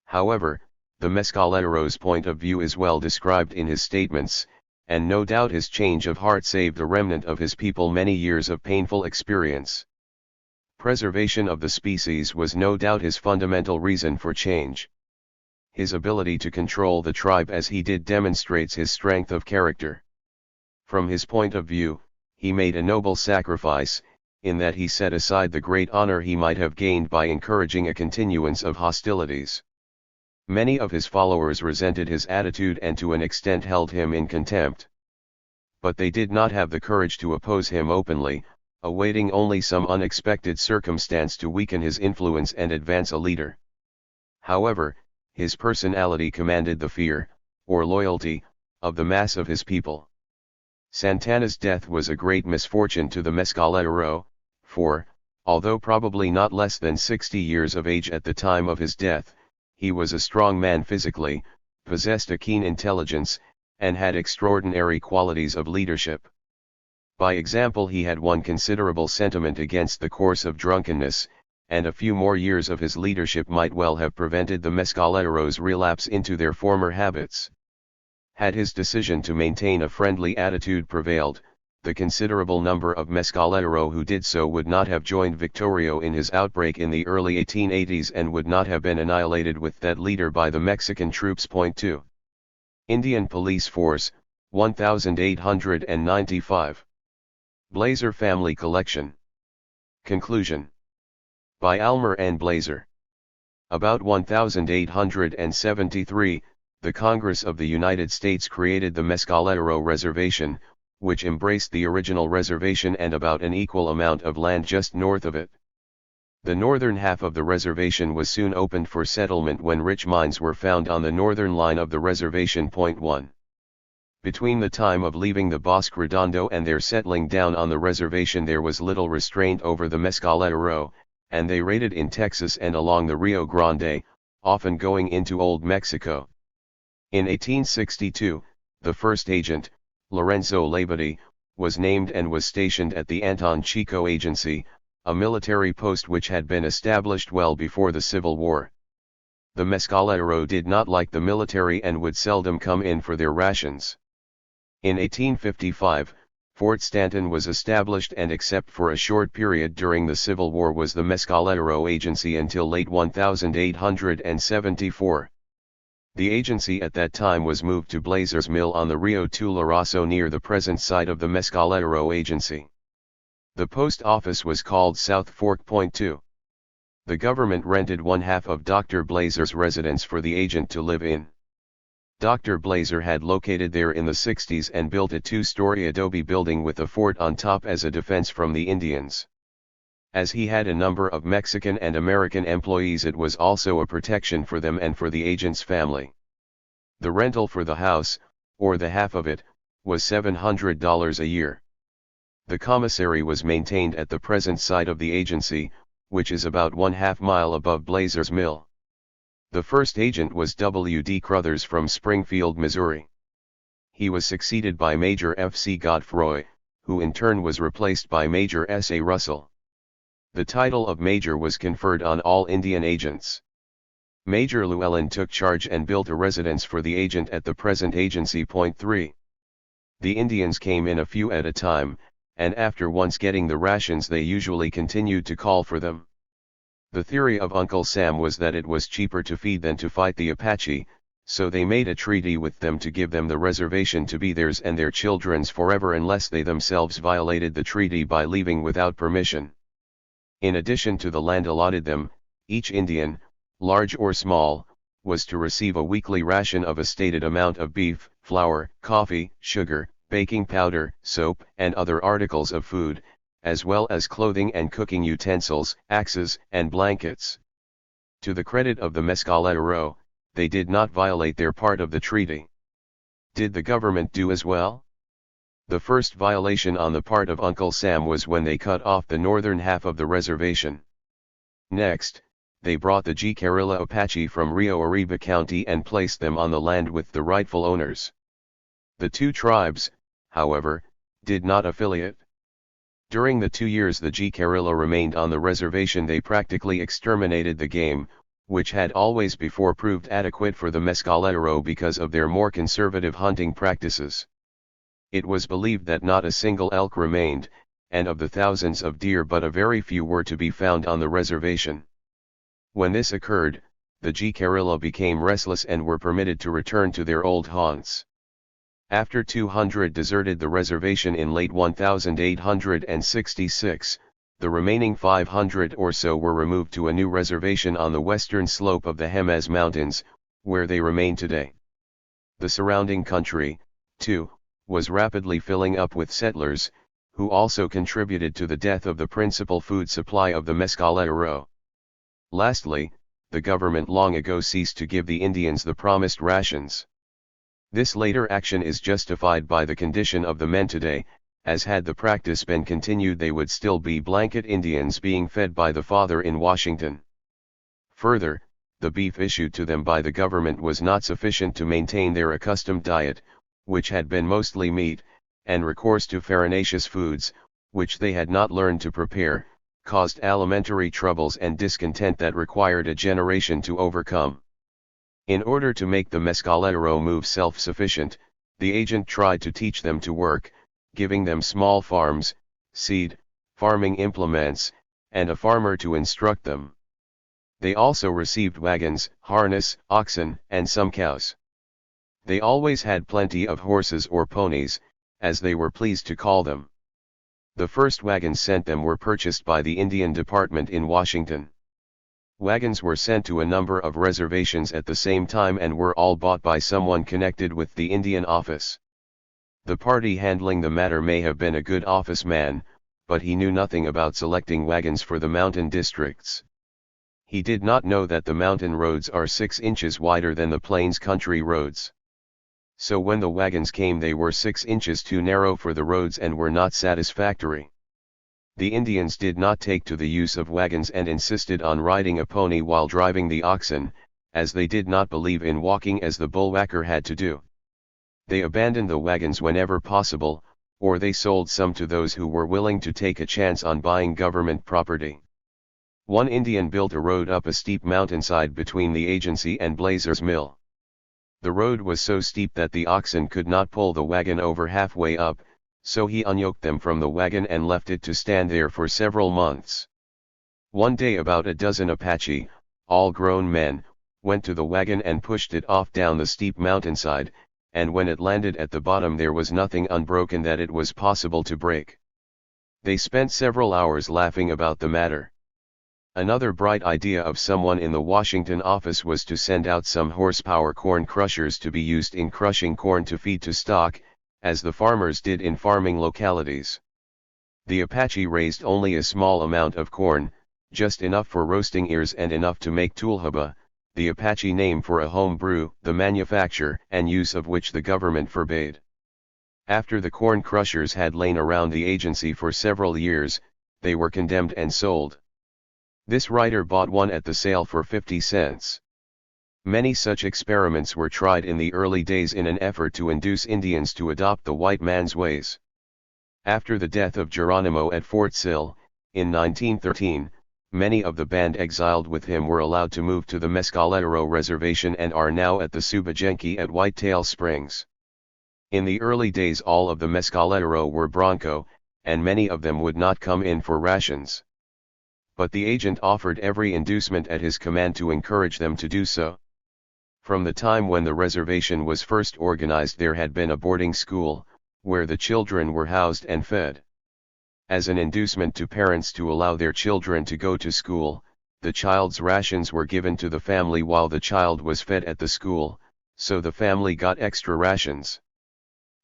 However, the Mescalero's point of view is well described in his statements, and no doubt his change of heart saved a remnant of his people many years of painful experience. Preservation of the species was no doubt his fundamental reason for change. His ability to control the tribe as he did demonstrates his strength of character. From his point of view, he made a noble sacrifice, in that he set aside the great honor he might have gained by encouraging a continuance of hostilities. Many of his followers resented his attitude and to an extent held him in contempt. But they did not have the courage to oppose him openly, awaiting only some unexpected circumstance to weaken his influence and advance a leader. However, his personality commanded the fear, or loyalty, of the mass of his people. Santana's death was a great misfortune to the Mescalero, for, although probably not less than 60 years of age at the time of his death, he was a strong man physically, possessed a keen intelligence, and had extraordinary qualities of leadership. By example, he had won considerable sentiment against the course of drunkenness, and a few more years of his leadership might well have prevented the Mescaleros' relapse into their former habits. Had his decision to maintain a friendly attitude prevailed, the considerable number of Mescalero who did so would not have joined Victorio in his outbreak in the early 1880s and would not have been annihilated with that leader by the Mexican troops. 2. Indian Police Force, 1895. Blazer Family Collection. Conclusion. By Almer and Blazer. About 1873, the Congress of the United States created the Mescalero Reservation, which embraced the original reservation and about an equal amount of land just north of it. The northern half of the reservation was soon opened for settlement when rich mines were found on the northern line of the reservation. 1. Between the time of leaving the Bosque Redondo and their settling down on the reservation there was little restraint over the Mescalero, and they raided in Texas and along the Rio Grande, often going into Old Mexico. In 1862, the first agent, Lorenzo Labadie, was named and was stationed at the Anton Chico Agency, a military post which had been established well before the Civil War. The Mescalero did not like the military and would seldom come in for their rations. In 1855, Fort Stanton was established, and except for a short period during the Civil War was the Mescalero Agency until late 1874. The agency at that time was moved to Blazer's Mill on the Rio Tularoso near the present site of the Mescalero Agency. The post office was called South Fork. 2. The government rented one half of Dr. Blazer's residence for the agent to live in. Dr. Blazer had located there in the 60s and built a two-story adobe building with a fort on top as a defense from the Indians. As he had a number of Mexican and American employees, it was also a protection for them and for the agent's family. The rental for the house, or the half of it, was $700 a year. The commissary was maintained at the present site of the agency, which is about 1/2 mile above Blazer's Mill. The first agent was W. D. Crothers from Springfield, Missouri. He was succeeded by Major F. C. Godfroy, who in turn was replaced by Major S. A. Russell. The title of Major was conferred on all Indian agents. Major Llewellyn took charge and built a residence for the agent at the present agency. Point 3. The Indians came in a few at a time, and after once getting the rations they usually continued to call for them. The theory of Uncle Sam was that it was cheaper to feed than to fight the Apache, so they made a treaty with them to give them the reservation to be theirs and their children's forever unless they themselves violated the treaty by leaving without permission. In addition to the land allotted them, each Indian, large or small, was to receive a weekly ration of a stated amount of beef, flour, coffee, sugar, baking powder, soap, and other articles of food, as well as clothing and cooking utensils, axes, and blankets. To the credit of the Mescalero, they did not violate their part of the treaty. Did the government do as well? The first violation on the part of Uncle Sam was when they cut off the northern half of the reservation. Next, they brought the Jicarilla Apache from Rio Arriba County and placed them on the land with the rightful owners. The two tribes, however, did not affiliate. During the 2 years the Jicarilla remained on the reservation they practically exterminated the game, which had always before proved adequate for the Mescalero because of their more conservative hunting practices. It was believed that not a single elk remained, and of the thousands of deer but a very few were to be found on the reservation. When this occurred, the Jicarilla became restless and were permitted to return to their old haunts. After 200 deserted the reservation in late 1866, the remaining 500 or so were removed to a new reservation on the western slope of the Jemez Mountains, where they remain today. The surrounding country, too, was rapidly filling up with settlers, who also contributed to the death of the principal food supply of the Mescalero. Lastly, the government long ago ceased to give the Indians the promised rations. This later action is justified by the condition of the men today, as had the practice been continued they would still be blanket Indians being fed by the father in Washington. Further, the beef issued to them by the government was not sufficient to maintain their accustomed diet, which had been mostly meat, and recourse to farinaceous foods, which they had not learned to prepare, caused alimentary troubles and discontent that required a generation to overcome. In order to make the Mescalero move self-sufficient, the agent tried to teach them to work, giving them small farms, seed, farming implements, and a farmer to instruct them. They also received wagons, harness, oxen, and some cows. They always had plenty of horses or ponies, as they were pleased to call them. The first wagons sent them were purchased by the Indian Department in Washington. Wagons were sent to a number of reservations at the same time and were all bought by someone connected with the Indian office. The party handling the matter may have been a good office man, but he knew nothing about selecting wagons for the mountain districts. He did not know that the mountain roads are 6 inches wider than the plains country roads. So when the wagons came they were 6 inches too narrow for the roads and were not satisfactory. The Indians did not take to the use of wagons and insisted on riding a pony while driving the oxen, as they did not believe in walking as the bullwhacker had to do. They abandoned the wagons whenever possible, or they sold some to those who were willing to take a chance on buying government property. One Indian built a road up a steep mountainside between the agency and Blazer's Mill. The road was so steep that the oxen could not pull the wagon over halfway up, so he unyoked them from the wagon and left it to stand there for several months. One day about a dozen Apache, all grown men, went to the wagon and pushed it off down the steep mountainside, and when it landed at the bottom there was nothing unbroken that it was possible to break. They spent several hours laughing about the matter. Another bright idea of someone in the Washington office was to send out some horsepower corn crushers to be used in crushing corn to feed to stock, as the farmers did in farming localities. The Apache raised only a small amount of corn, just enough for roasting ears and enough to make tulhaba, the Apache name for a home brew, the manufacture and use of which the government forbade. After the corn crushers had lain around the agency for several years, they were condemned and sold. This writer bought one at the sale for 50 cents. Many such experiments were tried in the early days in an effort to induce Indians to adopt the white man's ways. After the death of Geronimo at Fort Sill, in 1913, many of the band exiled with him were allowed to move to the Mescalero reservation and are now at the Subajenki at Whitetail Springs. In the early days all of the Mescalero were Bronco, and many of them would not come in for rations. But the agent offered every inducement at his command to encourage them to do so. From the time when the reservation was first organized there had been a boarding school, where the children were housed and fed. As an inducement to parents to allow their children to go to school, the child's rations were given to the family while the child was fed at the school, so the family got extra rations.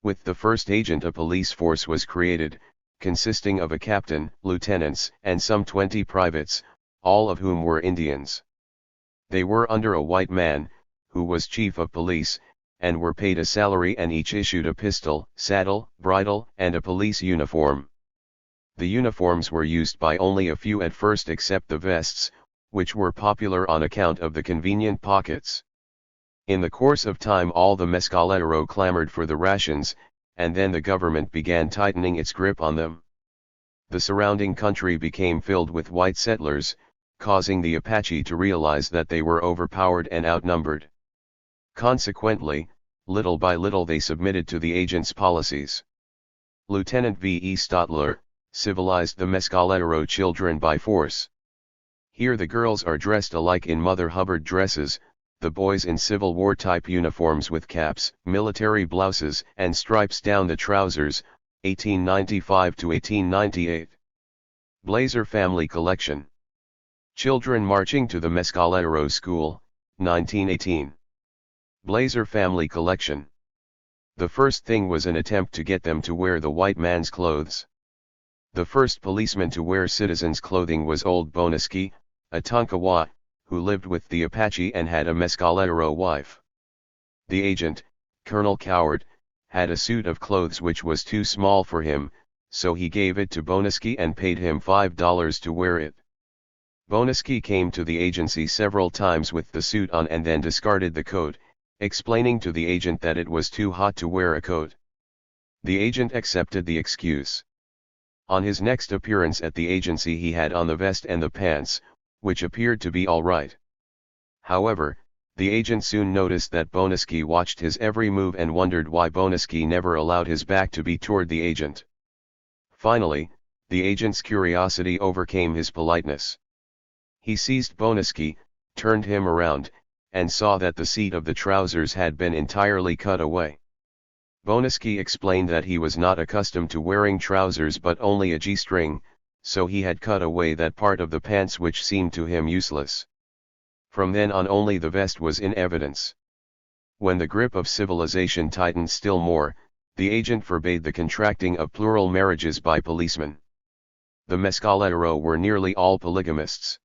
With the first agent a police force was created, consisting of a captain, lieutenants, and some 20 privates, all of whom were Indians. They were under a white man, who was chief of police, and were paid a salary and each issued a pistol, saddle, bridle, and a police uniform. The uniforms were used by only a few at first except the vests, which were popular on account of the convenient pockets. In the course of time all the Mescalero clamored for the rations, and then the government began tightening its grip on them. The surrounding country became filled with white settlers, causing the Apache to realize that they were overpowered and outnumbered. Consequently, little by little they submitted to the agent's policies. Lieutenant V.E. Stotler civilized the Mescalero children by force. Here the girls are dressed alike in Mother Hubbard dresses, the boys in Civil War type uniforms with caps, military blouses, and stripes down the trousers, 1895 to 1898. Blazer Family Collection. Children Marching to the Mescalero School, 1918. Blazer Family Collection. The first thing was an attempt to get them to wear the white man's clothes. The first policeman to wear citizens' clothing was old Boneski, a Tonkawa, who lived with the Apache and had a Mescalero wife. The agent, Colonel Coward, had a suit of clothes which was too small for him, so he gave it to Boneski and paid him $5 to wear it. Boneski came to the agency several times with the suit on and then discarded the coat, explaining to the agent that it was too hot to wear a coat. The agent accepted the excuse. On his next appearance at the agency he had on the vest and the pants, which appeared to be all right. However, the agent soon noticed that Boneski watched his every move and wondered why Boneski never allowed his back to be toward the agent. Finally, the agent's curiosity overcame his politeness. He seized Boneski, turned him around, and saw that the seat of the trousers had been entirely cut away. Boneski explained that he was not accustomed to wearing trousers but only a G-string, so he had cut away that part of the pants which seemed to him useless. From then on only the vest was in evidence. When the grip of civilization tightened still more, the agent forbade the contracting of plural marriages by policemen. The Mescalero were nearly all polygamists.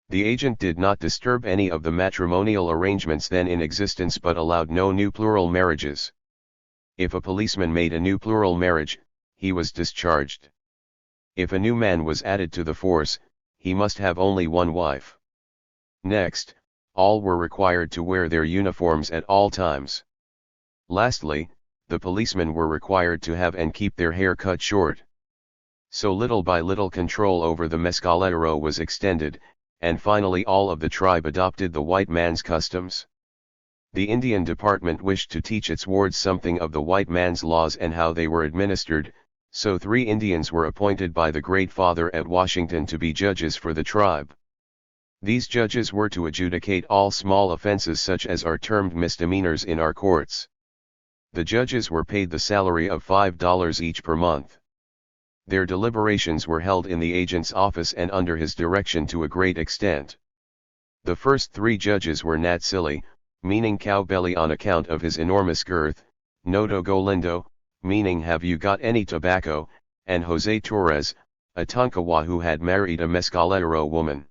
The agent did not disturb any of the matrimonial arrangements then in existence but allowed no new plural marriages. If a policeman made a new plural marriage, he was discharged. If a new man was added to the force, he must have only one wife. Next, all were required to wear their uniforms at all times. Lastly, the policemen were required to have and keep their hair cut short. So little by little control over the Mescalero was extended, and finally all of the tribe adopted the white man's customs. The Indian Department wished to teach its wards something of the white man's laws and how they were administered, so 3 Indians were appointed by the Great Father at Washington to be judges for the tribe. These judges were to adjudicate all small offenses such as are termed misdemeanors in our courts. The judges were paid the salary of $5 each per month. Their deliberations were held in the agent's office and under his direction to a great extent. The first 3 judges were Nat Silly, meaning cow-belly on account of his enormous girth, Noto Golindo, meaning have you got any tobacco, and Jose Torres, a Tonkawa who had married a Mescalero woman.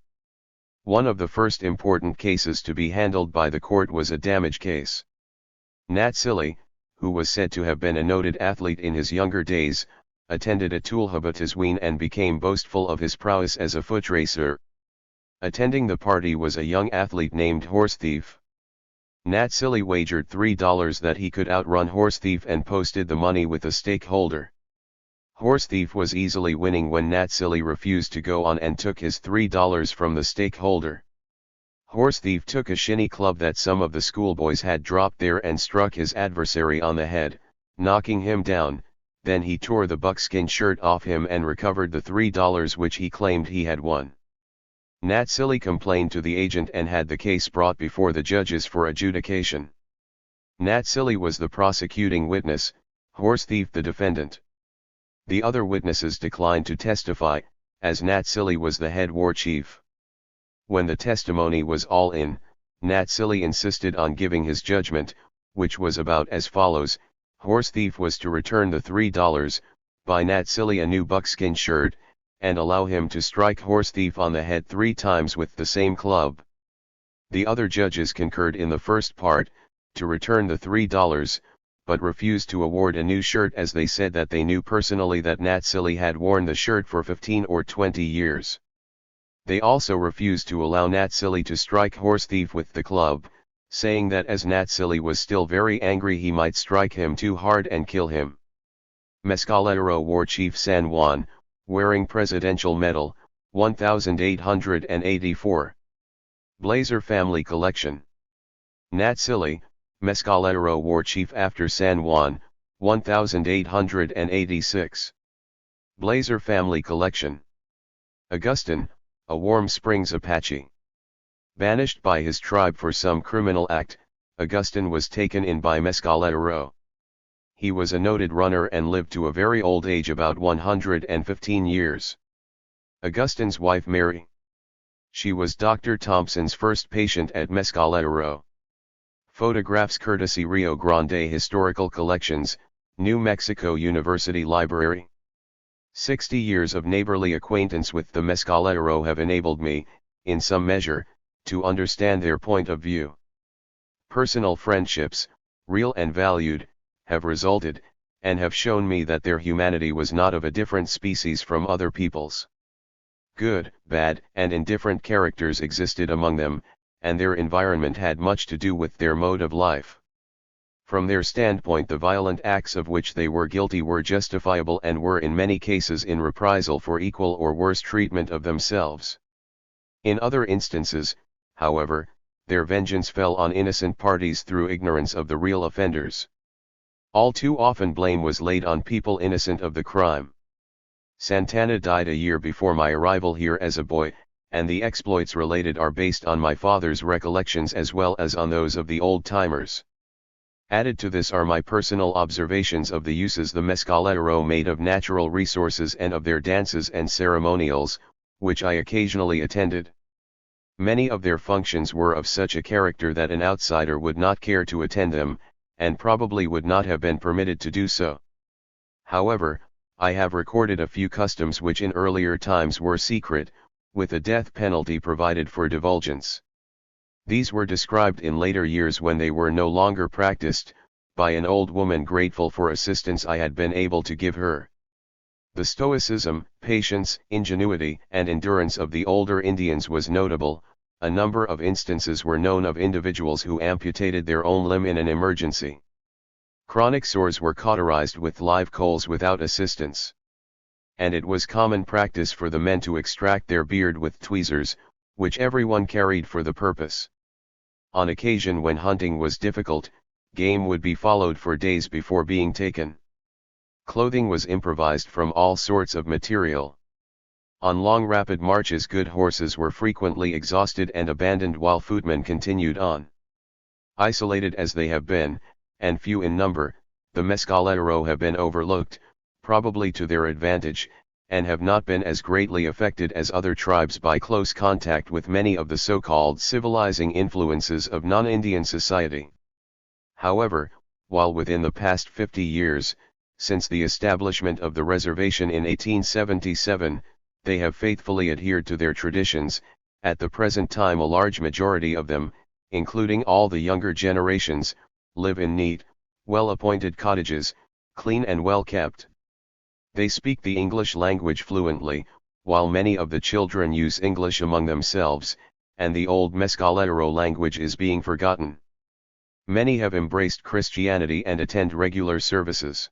One of the first important cases to be handled by the court was a damage case. Nat Silly, who was said to have been a noted athlete in his younger days, attended a Tulhubatasween and became boastful of his prowess as a foot racer. Attending the party was a young athlete named Horsethief. Natsili wagered $3 that he could outrun Horsethief and posted the money with a stakeholder. Horsethief was easily winning when Natsili refused to go on and took his $3 from the stakeholder. Horsethief took a shinny club that some of the schoolboys had dropped there and struck his adversary on the head, knocking him down. Then he tore the buckskin shirt off him and recovered the $3 which he claimed he had won. Natsili complained to the agent and had the case brought before the judges for adjudication. Natsili was the prosecuting witness, Horsethief the defendant. The other witnesses declined to testify, as Natsili was the head war chief. When the testimony was all in, Natsili insisted on giving his judgment, which was about as follows: Horsethief was to return the $3, buy Natsili a new buckskin shirt, and allow him to strike Horsethief on the head 3 times with the same club. The other judges concurred in the first part, to return the $3, but refused to award a new shirt as they said that they knew personally that Natsili had worn the shirt for 15 or 20 years. They also refused to allow Natsili to strike Horsethief with the club, saying that as Natsili was still very angry he might strike him too hard and kill him. Mescalero War Chief San Juan, wearing Presidential Medal, 1884. Blazer Family Collection. Natsili, Mescalero War Chief after San Juan, 1886. Blazer Family Collection. Augustine, a Warm Springs Apache. Banished by his tribe for some criminal act, Augustine was taken in by Mescalero. He was a noted runner and lived to a very old age, about 115 years. Augustine's wife Mary. She was Dr. Thompson's first patient at Mescalero. Photographs courtesy Rio Grande Historical Collections, New Mexico University Library. 60 years of neighborly acquaintance with the Mescalero have enabled me, in some measure, to understand their point of view. Personal friendships, real and valued, have resulted, and have shown me that their humanity was not of a different species from other people's. Good, bad, and indifferent characters existed among them, and their environment had much to do with their mode of life. From their standpoint, the violent acts of which they were guilty were justifiable and were in many cases in reprisal for equal or worse treatment of themselves. In other instances, however, their vengeance fell on innocent parties through ignorance of the real offenders. All too often blame was laid on people innocent of the crime. Santana died a year before my arrival here as a boy, and the exploits related are based on my father's recollections as well as on those of the old-timers. Added to this are my personal observations of the uses the Mescalero made of natural resources and of their dances and ceremonials, which I occasionally attended. Many of their functions were of such a character that an outsider would not care to attend them, and probably would not have been permitted to do so. However, I have recorded a few customs which in earlier times were secret, with a death penalty provided for divulgence. These were described in later years when they were no longer practiced, by an old woman grateful for assistance I had been able to give her. The stoicism, patience, ingenuity, and endurance of the older Indians was notable. A number of instances were known of individuals who amputated their own limb in an emergency. Chronic sores were cauterized with live coals without assistance. And it was common practice for the men to extract their beard with tweezers, which everyone carried for the purpose. On occasion when hunting was difficult, game would be followed for days before being taken. Clothing was improvised from all sorts of material. On long rapid marches good horses were frequently exhausted and abandoned while footmen continued on. Isolated as they have been, and few in number, the Mescalero have been overlooked, probably to their advantage, and have not been as greatly affected as other tribes by close contact with many of the so-called civilizing influences of non-Indian society. However, while within the past 50 years, since the establishment of the reservation in 1877, they have faithfully adhered to their traditions, at the present time a large majority of them, including all the younger generations, live in neat, well-appointed cottages, clean and well kept. They speak the English language fluently, while many of the children use English among themselves, and the old Mescalero language is being forgotten. Many have embraced Christianity and attend regular services.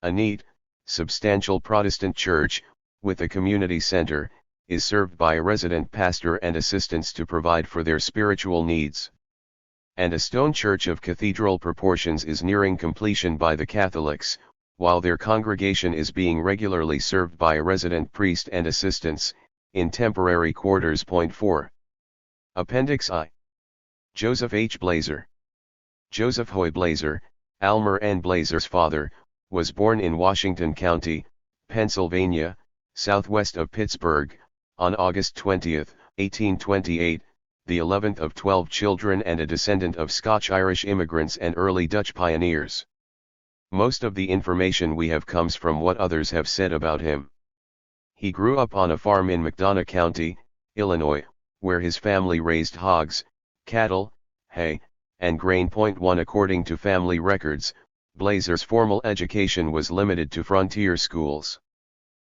A neat, substantial Protestant church, with a community center, is served by a resident pastor and assistants to provide for their spiritual needs. And a stone church of cathedral proportions is nearing completion by the Catholics, while their congregation is being regularly served by a resident priest and assistants, in temporary quarters. Point 4. Appendix I. Joseph H. Blazer. Joseph Hoy Blazer, Almer N. Blazer's father, was born in Washington County, Pennsylvania, southwest of Pittsburgh, on August 20, 1828, the 11th of 12 children and a descendant of Scotch-Irish immigrants and early Dutch pioneers. Most of the information we have comes from what others have said about him. He grew up on a farm in McDonough County, Illinois, where his family raised hogs, cattle, hay, and grain. Point 1. According to family records, Blazer's formal education was limited to frontier schools.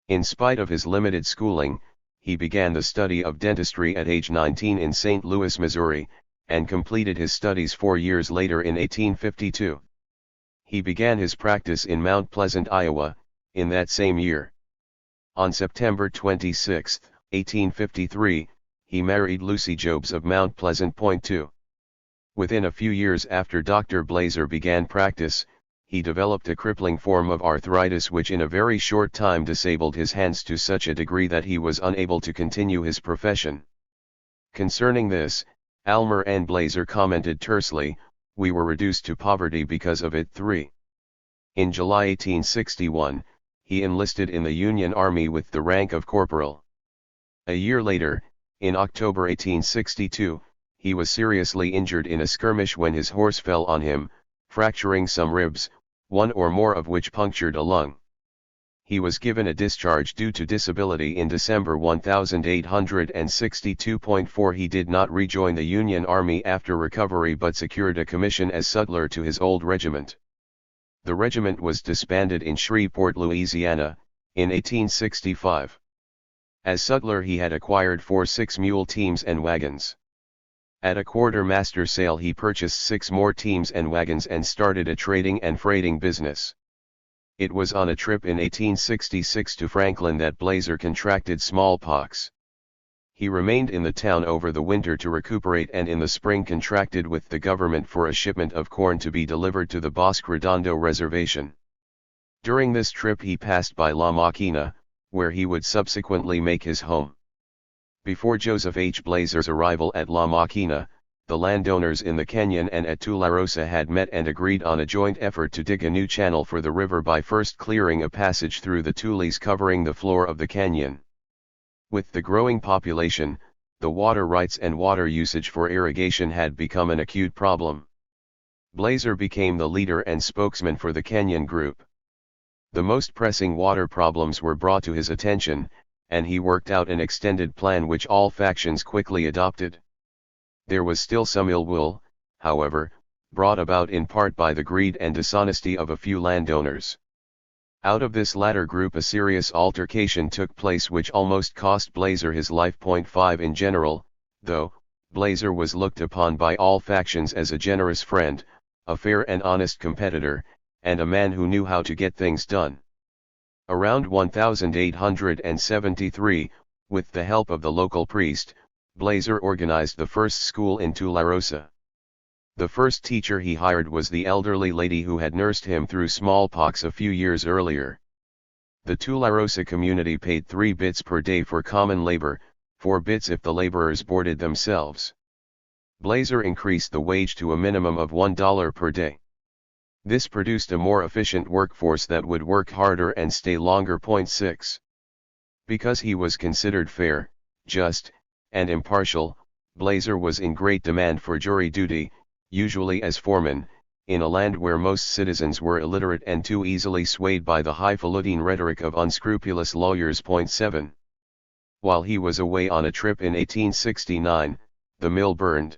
In spite of his limited schooling, he began the study of dentistry at age 19 in St. Louis, Missouri, and completed his studies 4 years later in 1852. He began his practice in Mount Pleasant, Iowa, in that same year. On September 26, 1853, he married Lucy Jobs of Mount Pleasant. Point 2. Within a few years after Dr. Blazer began practice, he developed a crippling form of arthritis which in a very short time disabled his hands to such a degree that he was unable to continue his profession. Concerning this, Almer N. Blazer commented tersely, "We were reduced to poverty because of it." 3. In July 1861, he enlisted in the Union Army with the rank of corporal. A year later, in October 1862, he was seriously injured in a skirmish when his horse fell on him, fracturing some ribs, one or more of which punctured a lung. He was given a discharge due to disability in December 1862. He did not rejoin the Union Army after recovery but secured a commission as sutler to his old regiment. The regiment was disbanded in Shreveport, Louisiana, in 1865. As sutler he had acquired 4 6-mule teams and wagons. At a quartermaster sale he purchased 6 more teams and wagons and started a trading and freighting business. It was on a trip in 1866 to Franklin that Blazer contracted smallpox. He remained in the town over the winter to recuperate and in the spring contracted with the government for a shipment of corn to be delivered to the Bosque Redondo Reservation. During this trip he passed by La Maquina, where he would subsequently make his home. Before Joseph H. Blazer's arrival at La Maquina, the landowners in the canyon and at Tularosa had met and agreed on a joint effort to dig a new channel for the river by first clearing a passage through the tules covering the floor of the canyon. With the growing population, the water rights and water usage for irrigation had become an acute problem. Blazer became the leader and spokesman for the canyon group. The most pressing water problems were brought to his attention, and he worked out an extended plan which all factions quickly adopted. There was still some ill will, however, brought about in part by the greed and dishonesty of a few landowners. Out of this latter group a serious altercation took place which almost cost Blazer his life. 5 In general, though, Blazer was looked upon by all factions as a generous friend, a fair and honest competitor, and a man who knew how to get things done. Around 1873, with the help of the local priest, Blazer organized the first school in Tularosa. The first teacher he hired was the elderly lady who had nursed him through smallpox a few years earlier. The Tularosa community paid 3 bits per day for common labor, 4 bits if the laborers boarded themselves. Blazer increased the wage to a minimum of $1 per day. This produced a more efficient workforce that would work harder and stay longer. 6. Because he was considered fair, just, and impartial, Blazer was in great demand for jury duty, usually as foreman, in a land where most citizens were illiterate and too easily swayed by the highfalutin rhetoric of unscrupulous lawyers. 7. While he was away on a trip in 1869, the mill burned.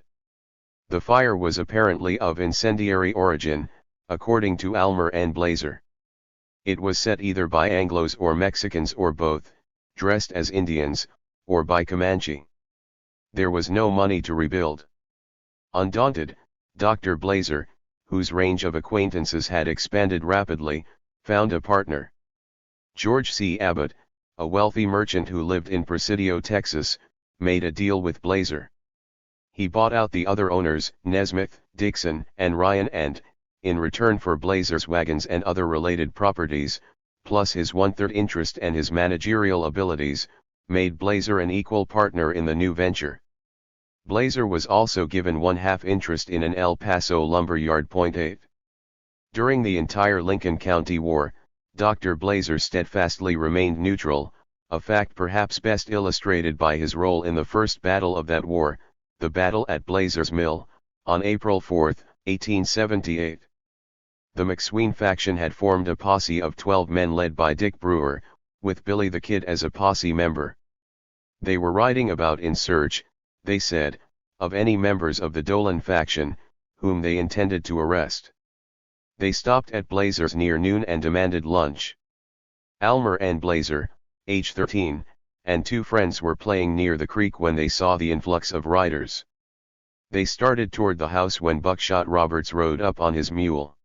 The fire was apparently of incendiary origin, according to Almer and Blazer. It was set either by Anglos or Mexicans or both, dressed as Indians, or by Comanche. There was no money to rebuild. Undaunted, Dr. Blazer, whose range of acquaintances had expanded rapidly, found a partner. George C. Abbott, a wealthy merchant who lived in Presidio, Texas, made a deal with Blazer. He bought out the other owners, Nesmith, Dixon, and Ryan, and, in return for Blazer's wagons and other related properties, plus his one-third interest and his managerial abilities, made Blazer an equal partner in the new venture. Blazer was also given 1/2 interest in an El Paso lumber yard. 8. During the entire Lincoln County War, Dr. Blazer steadfastly remained neutral, a fact perhaps best illustrated by his role in the first battle of that war, the battle at Blazer's Mill, on April 4, 1878. The McSween faction had formed a posse of 12 men led by Dick Brewer, with Billy the Kid as a posse member. They were riding about in search, they said, of any members of the Dolan faction, whom they intended to arrest. They stopped at Blazer's near noon and demanded lunch. Almer and Blazer, age 13, and 2 friends were playing near the creek when they saw the influx of riders. They started toward the house when Buckshot Roberts rode up on his mule.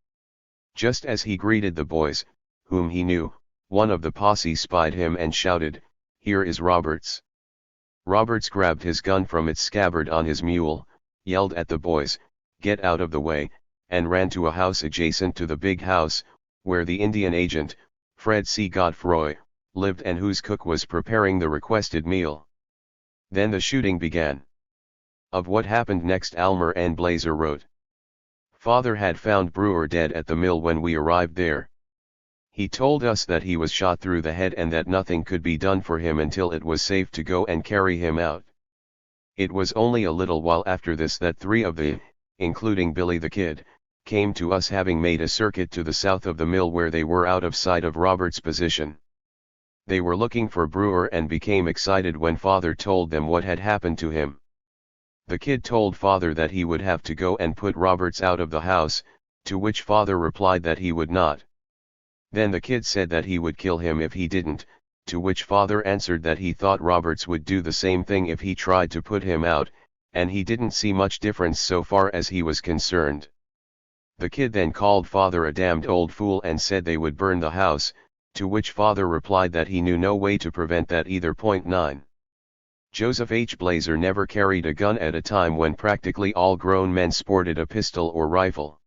Just as he greeted the boys, whom he knew, one of the posse spied him and shouted, "Here is Roberts." Roberts grabbed his gun from its scabbard on his mule, yelled at the boys, "Get out of the way," and ran to a house adjacent to the big house, where the Indian agent, Fred C. Godefroy, lived and whose cook was preparing the requested meal. Then the shooting began. Of what happened next Almer and Blazer wrote. Father had found Brewer dead at the mill when we arrived there. He told us that he was shot through the head and that nothing could be done for him until it was safe to go and carry him out. It was only a little while after this that 3 of the, including Billy the Kid, came to us, having made a circuit to the south of the mill where they were out of sight of Roberts' position. They were looking for Brewer and became excited when Father told them what had happened to him. The Kid told Father that he would have to go and put Roberts out of the house, to which Father replied that he would not. Then the Kid said that he would kill him if he didn't, to which Father answered that he thought Roberts would do the same thing if he tried to put him out, and he didn't see much difference so far as he was concerned. The Kid then called Father a damned old fool and said they would burn the house, to which Father replied that he knew no way to prevent that either. 9. Joseph H. Blazer never carried a gun at a time when practically all grown men sported a pistol or rifle.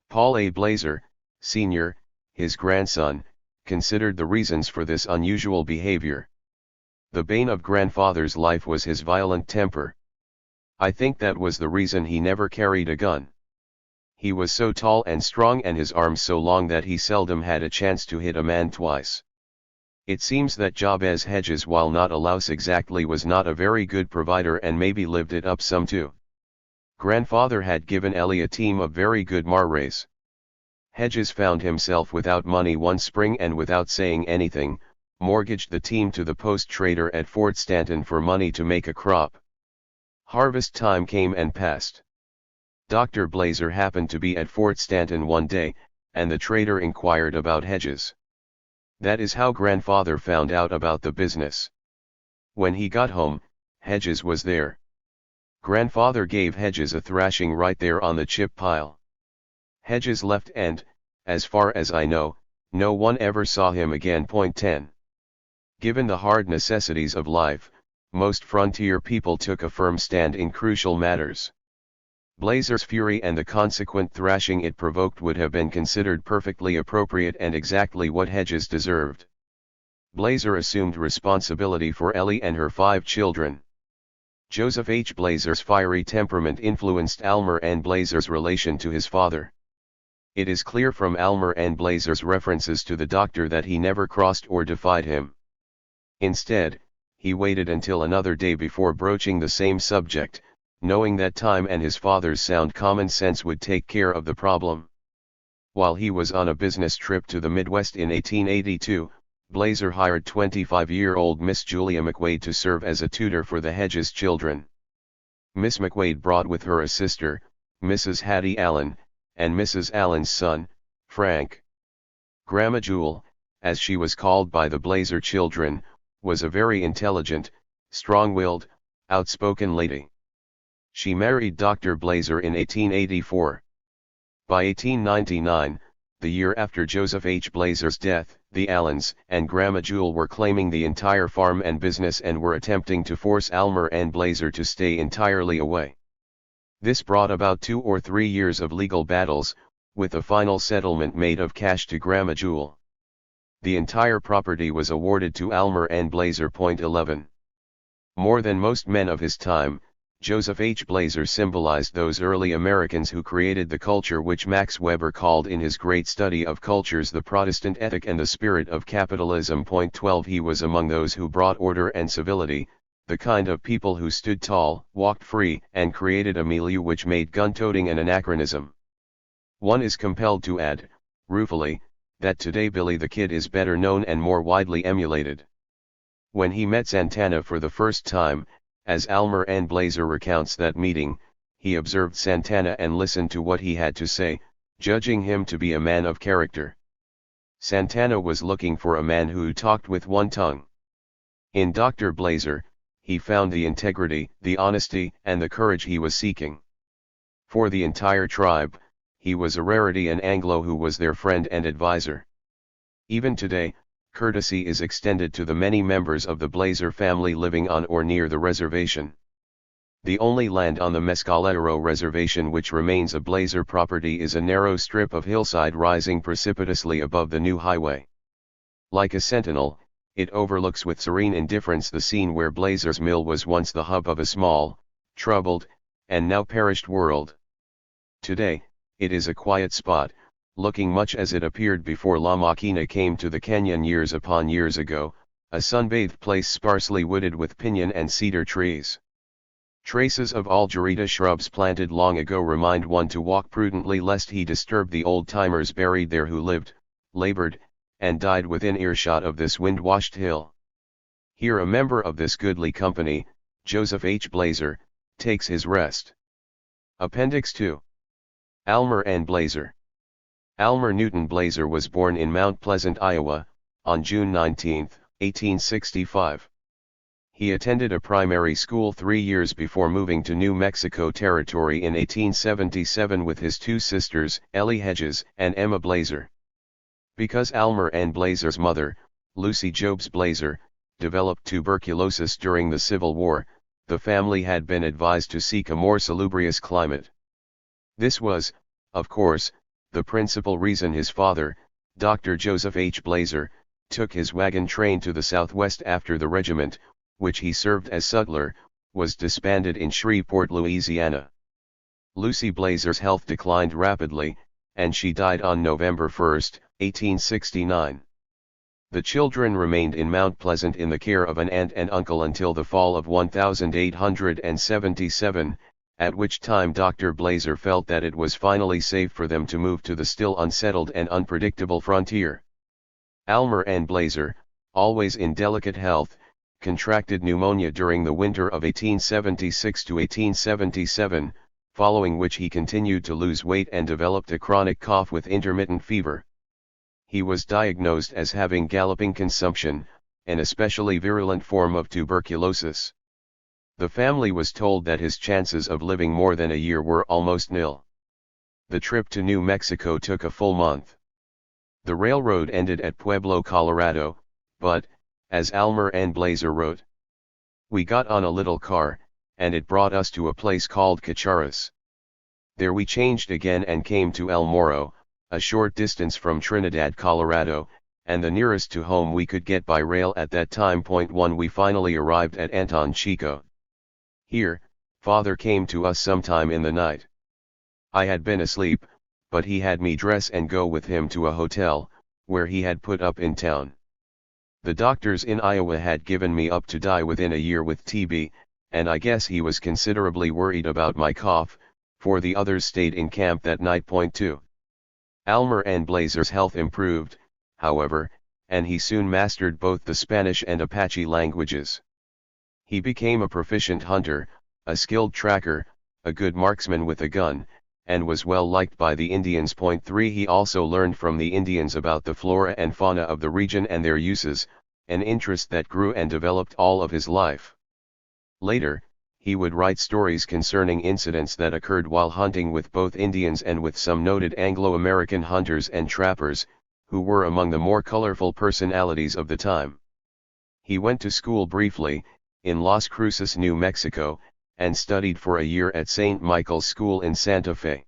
Paul A. Blazer, Sr., his grandson, considered the reasons for this unusual behavior. The bane of grandfather's life was his violent temper. I think that was the reason he never carried a gun. He was so tall and strong and his arms so long that he seldom had a chance to hit a man twice. It seems that Jabez Hedges, while not a louse exactly, was not a very good provider and maybe lived it up some too. Grandfather had given Ellie a team of very good Marrays. Hedges found himself without money one spring and without saying anything, mortgaged the team to the post trader at Fort Stanton for money to make a crop. Harvest time came and passed. Dr. Blazer happened to be at Fort Stanton one day, and the trader inquired about Hedges. That is how grandfather found out about the business. When he got home, Hedges was there. Grandfather gave Hedges a thrashing right there on the chip pile. Hedges left and, as far as I know, no one ever saw him again. 10. Given the hard necessities of life, most frontier people took a firm stand in crucial matters. Blazer's fury and the consequent thrashing it provoked would have been considered perfectly appropriate and exactly what Hedges deserved. Blazer assumed responsibility for Ellie and her 5 children. Joseph H. Blazer's fiery temperament influenced Almer and Blazer's relation to his father. It is clear from Almer and Blazer's references to the doctor that he never crossed or defied him. Instead, he waited until another day before broaching the same subject, knowing that time and his father's sound common sense would take care of the problem. While he was on a business trip to the Midwest in 1882, Blazer hired 25-year-old Miss Julia McWade to serve as a tutor for the Hedges children. Miss McWade brought with her a sister, Mrs. Hattie Allen, and Mrs. Allen's son, Frank. Grandma Jewel, as she was called by the Blazer children, was a very intelligent, strong-willed, outspoken lady. She married Dr. Blazer in 1884. By 1899, the year after Joseph H. Blazer's death, the Allens and Grandma Jewel were claiming the entire farm and business and were attempting to force Almer and Blazer to stay entirely away. This brought about 2 or 3 years of legal battles, with a final settlement made of cash to Grandma Jewel. The entire property was awarded to Almer and Blazer. 11. More than most men of his time, Joseph H. Blazer symbolized those early Americans who created the culture which Max Weber called in his great study of cultures the Protestant ethic and the spirit of capitalism. 12. He was among those who brought order and civility, the kind of people who stood tall, walked free, and created a milieu which made gun-toting an anachronism. One is compelled to add, ruefully, that today Billy the Kid is better known and more widely emulated. When he met Santana for the first time, as Almer and Blazer recounts that meeting, he observed Santana and listened to what he had to say, judging him to be a man of character. Santana was looking for a man who talked with one tongue. In Dr. Blazer, he found the integrity, the honesty, and the courage he was seeking. For the entire tribe, he was a rarity, an Anglo who was their friend and advisor. Even today, courtesy is extended to the many members of the Blazer family living on or near the reservation. The only land on the Mescalero reservation which remains a Blazer property is a narrow strip of hillside rising precipitously above the new highway. Like a sentinel, it overlooks with serene indifference the scene where Blazer's mill was once the hub of a small, troubled, and now perished world. Today, it is a quiet spot, looking much as it appeared before La Maquina came to the canyon years upon years ago, a sunbathed place sparsely wooded with piñon and cedar trees. Traces of algerita shrubs planted long ago remind one to walk prudently lest he disturb the old-timers buried there who lived, labored, and died within earshot of this wind-washed hill. Here a member of this goodly company, Joseph H. Blazer, takes his rest. Appendix 2. Almer and Blazer. Almer Newton Blazer was born in Mount Pleasant, Iowa, on June 19, 1865. He attended a primary school 3 years before moving to New Mexico Territory in 1877 with his 2 sisters, Ellie Hedges and Emma Blazer. Because Almer and Blazer's mother, Lucy Jobs Blazer, developed tuberculosis during the Civil War, the family had been advised to seek a more salubrious climate. This was, of course, the principal reason his father, Dr. Joseph H. Blazer, took his wagon train to the southwest after the regiment, which he served as sutler, was disbanded in Shreveport, Louisiana. Lucy Blazer's health declined rapidly, and she died on November 1, 1869. The children remained in Mount Pleasant in the care of an aunt and uncle until the fall of 1877, at which time Dr. Blazer felt that it was finally safe for them to move to the still unsettled and unpredictable frontier. Almer and Blazer, always in delicate health, contracted pneumonia during the winter of 1876 to 1877, following which he continued to lose weight and developed a chronic cough with intermittent fever. He was diagnosed as having galloping consumption, an especially virulent form of tuberculosis. The family was told that his chances of living more than a year were almost nil. The trip to New Mexico took a full month. The railroad ended at Pueblo, Colorado, but, as Almer and Blazer wrote, "We got on a little car, and it brought us to a place called Cacharas. There we changed again and came to El Moro, a short distance from Trinidad, Colorado, and the nearest to home we could get by rail at that time. 1 We finally arrived at Anton Chico. Here, father came to us sometime in the night. I had been asleep, but he had me dress and go with him to a hotel, where he had put up in town. The doctors in Iowa had given me up to die within a year with TB, and I guess he was considerably worried about my cough, for the others stayed in camp that night. 2. Almer and Blazer's health improved, however, and he soon mastered both the Spanish and Apache languages. He became a proficient hunter, a skilled tracker, a good marksman with a gun, and was well liked by the Indians. 3 He also learned from the Indians about the flora and fauna of the region and their uses, an interest that grew and developed all of his life. Later, he would write stories concerning incidents that occurred while hunting with both Indians and with some noted Anglo-American hunters and trappers, who were among the more colorful personalities of the time. He went to school briefly, in Las Cruces, New Mexico, and studied for a year at St. Michael's School in Santa Fe.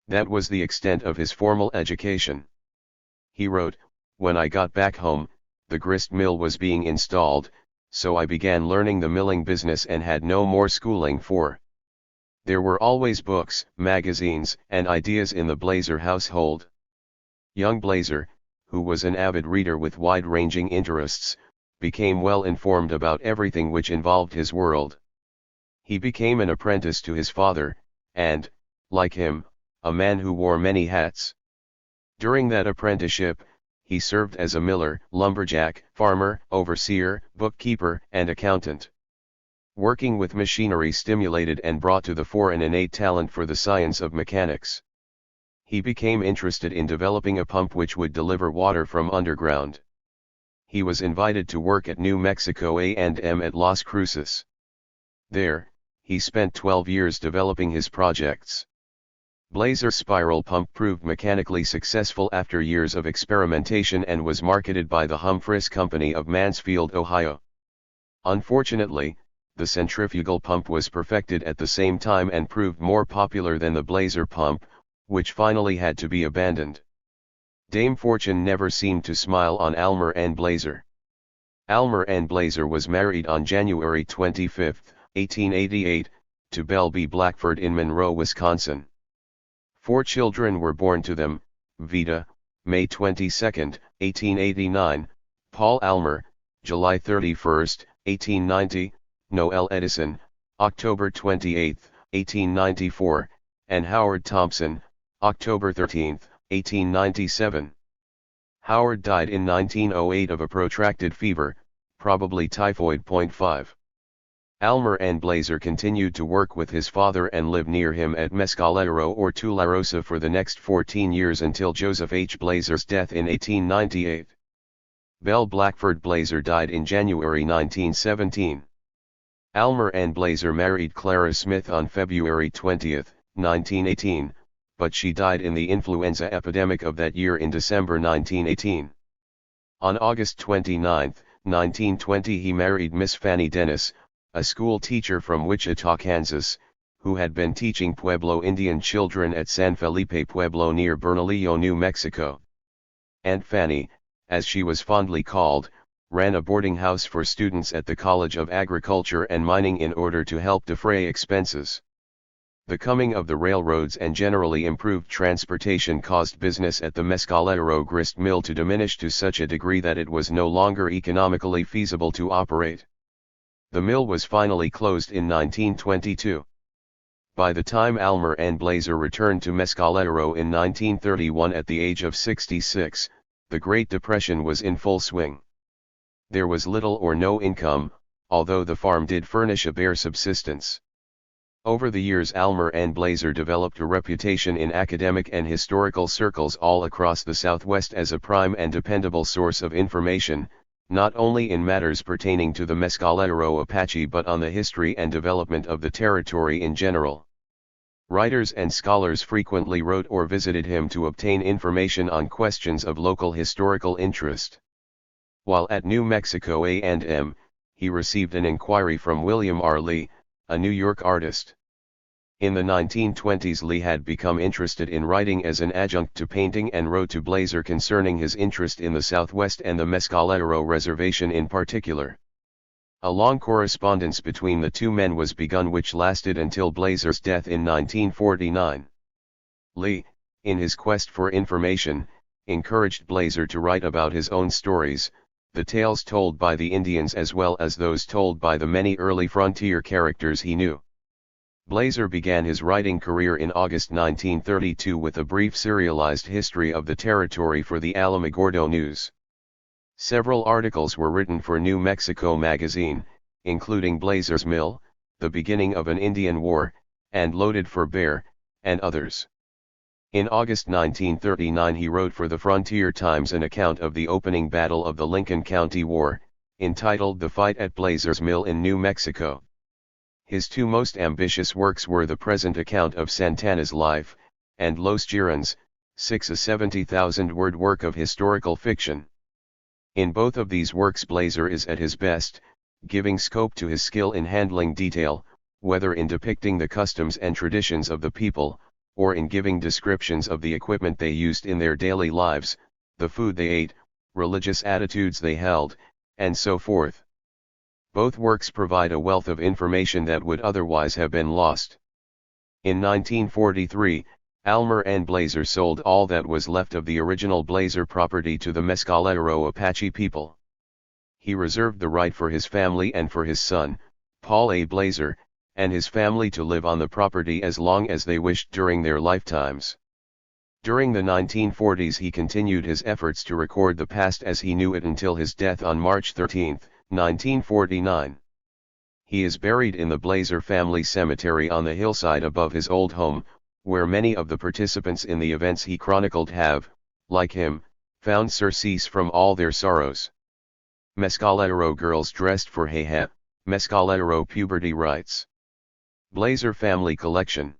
That was the extent of his formal education. He wrote, "When I got back home, the grist mill was being installed, so I began learning the milling business and had no more schooling for. There were always books, magazines, and ideas in the Blazer household." Young Blazer, who was an avid reader with wide-ranging interests, became well informed about everything which involved his world. He became an apprentice to his father, and, like him, a man who wore many hats. During that apprenticeship, he served as a miller, lumberjack, farmer, overseer, bookkeeper, and accountant. Working with machinery stimulated and brought to the fore an innate talent for the science of mechanics. He became interested in developing a pump which would deliver water from underground. He was invited to work at New Mexico A&M at Las Cruces. There, he spent 12 years developing his projects. Blazer's spiral pump proved mechanically successful after years of experimentation and was marketed by the Humphreys Company of Mansfield, Ohio. Unfortunately, the centrifugal pump was perfected at the same time and proved more popular than the Blazer pump, which finally had to be abandoned. Dame Fortune never seemed to smile on Almer and Blazer. Almer and Blazer was married on January 25, 1888, to Belle B. Blackford in Monroe, Wisconsin. 4 children were born to them: Vida, May 22, 1889, Paul Almer, July 31, 1890, Noel Edison, October 28, 1894, and Howard Thompson, October 13, 1897. Howard died in 1908 of a protracted fever, probably typhoid. 5 Almer and Blazer continued to work with his father and live near him at Mescalero or Tularosa for the next 14 years until Joseph H. Blazer's death in 1898. Belle Blackford Blazer died in January 1917. Almer and Blazer married Clara Smith on February 20, 1918, but she died in the influenza epidemic of that year in December 1918. On August 29, 1920 he married Miss Fanny Dennis, a school teacher from Wichita, Kansas, who had been teaching Pueblo Indian children at San Felipe Pueblo near Bernalillo, New Mexico. Aunt Fanny, as she was fondly called, ran a boarding house for students at the College of Agriculture and Mining in order to help defray expenses. The coming of the railroads and generally improved transportation caused business at the Mescalero grist mill to diminish to such a degree that it was no longer economically feasible to operate. The mill was finally closed in 1922. By the time Almer and Blazer returned to Mescalero in 1931 at the age of 66, the Great Depression was in full swing. There was little or no income, although the farm did furnish a bare subsistence. Over the years Almer and Blazer developed a reputation in academic and historical circles all across the Southwest as a prime and dependable source of information, not only in matters pertaining to the Mescalero Apache but on the history and development of the territory in general. Writers and scholars frequently wrote or visited him to obtain information on questions of local historical interest. While at New Mexico A&M, he received an inquiry from William R. Lee, a New York artist. In the 1920s Lee had become interested in writing as an adjunct to painting and wrote to Blazer concerning his interest in the Southwest and the Mescalero Reservation in particular. A long correspondence between the two men was begun which lasted until Blazer's death in 1949. Lee, in his quest for information, encouraged Blazer to write about his own stories, the tales told by the Indians as well as those told by the many early frontier characters he knew. Blazer began his writing career in August 1932 with a brief serialized history of the territory for the Alamogordo News. Several articles were written for New Mexico magazine, including Blazer's Mill, The Beginning of an Indian War, and Loaded for Bear, and others. In August 1939 he wrote for the Frontier Times an account of the opening battle of the Lincoln County War, entitled The Fight at Blazer's Mill in New Mexico. His two most ambitious works were the present account of Santana's life, and Los Girons, a 70,000-word work of historical fiction. In both of these works Blazer is at his best, giving scope to his skill in handling detail, whether in depicting the customs and traditions of the people, or in giving descriptions of the equipment they used in their daily lives, the food they ate, religious attitudes they held, and so forth. Both works provide a wealth of information that would otherwise have been lost. In 1943, Almer and Blazer sold all that was left of the original Blazer property to the Mescalero Apache people. He reserved the right for his family and for his son, Paul A. Blazer, and his family to live on the property as long as they wished during their lifetimes. During the 1940s he continued his efforts to record the past as he knew it until his death on March 13, 1949. He is buried in the Blazer family cemetery on the hillside above his old home, where many of the participants in the events he chronicled have, like him, found surcease from all their sorrows. Mescalero girls dressed for Hehe, Mescalero puberty rites. Blazer family collection.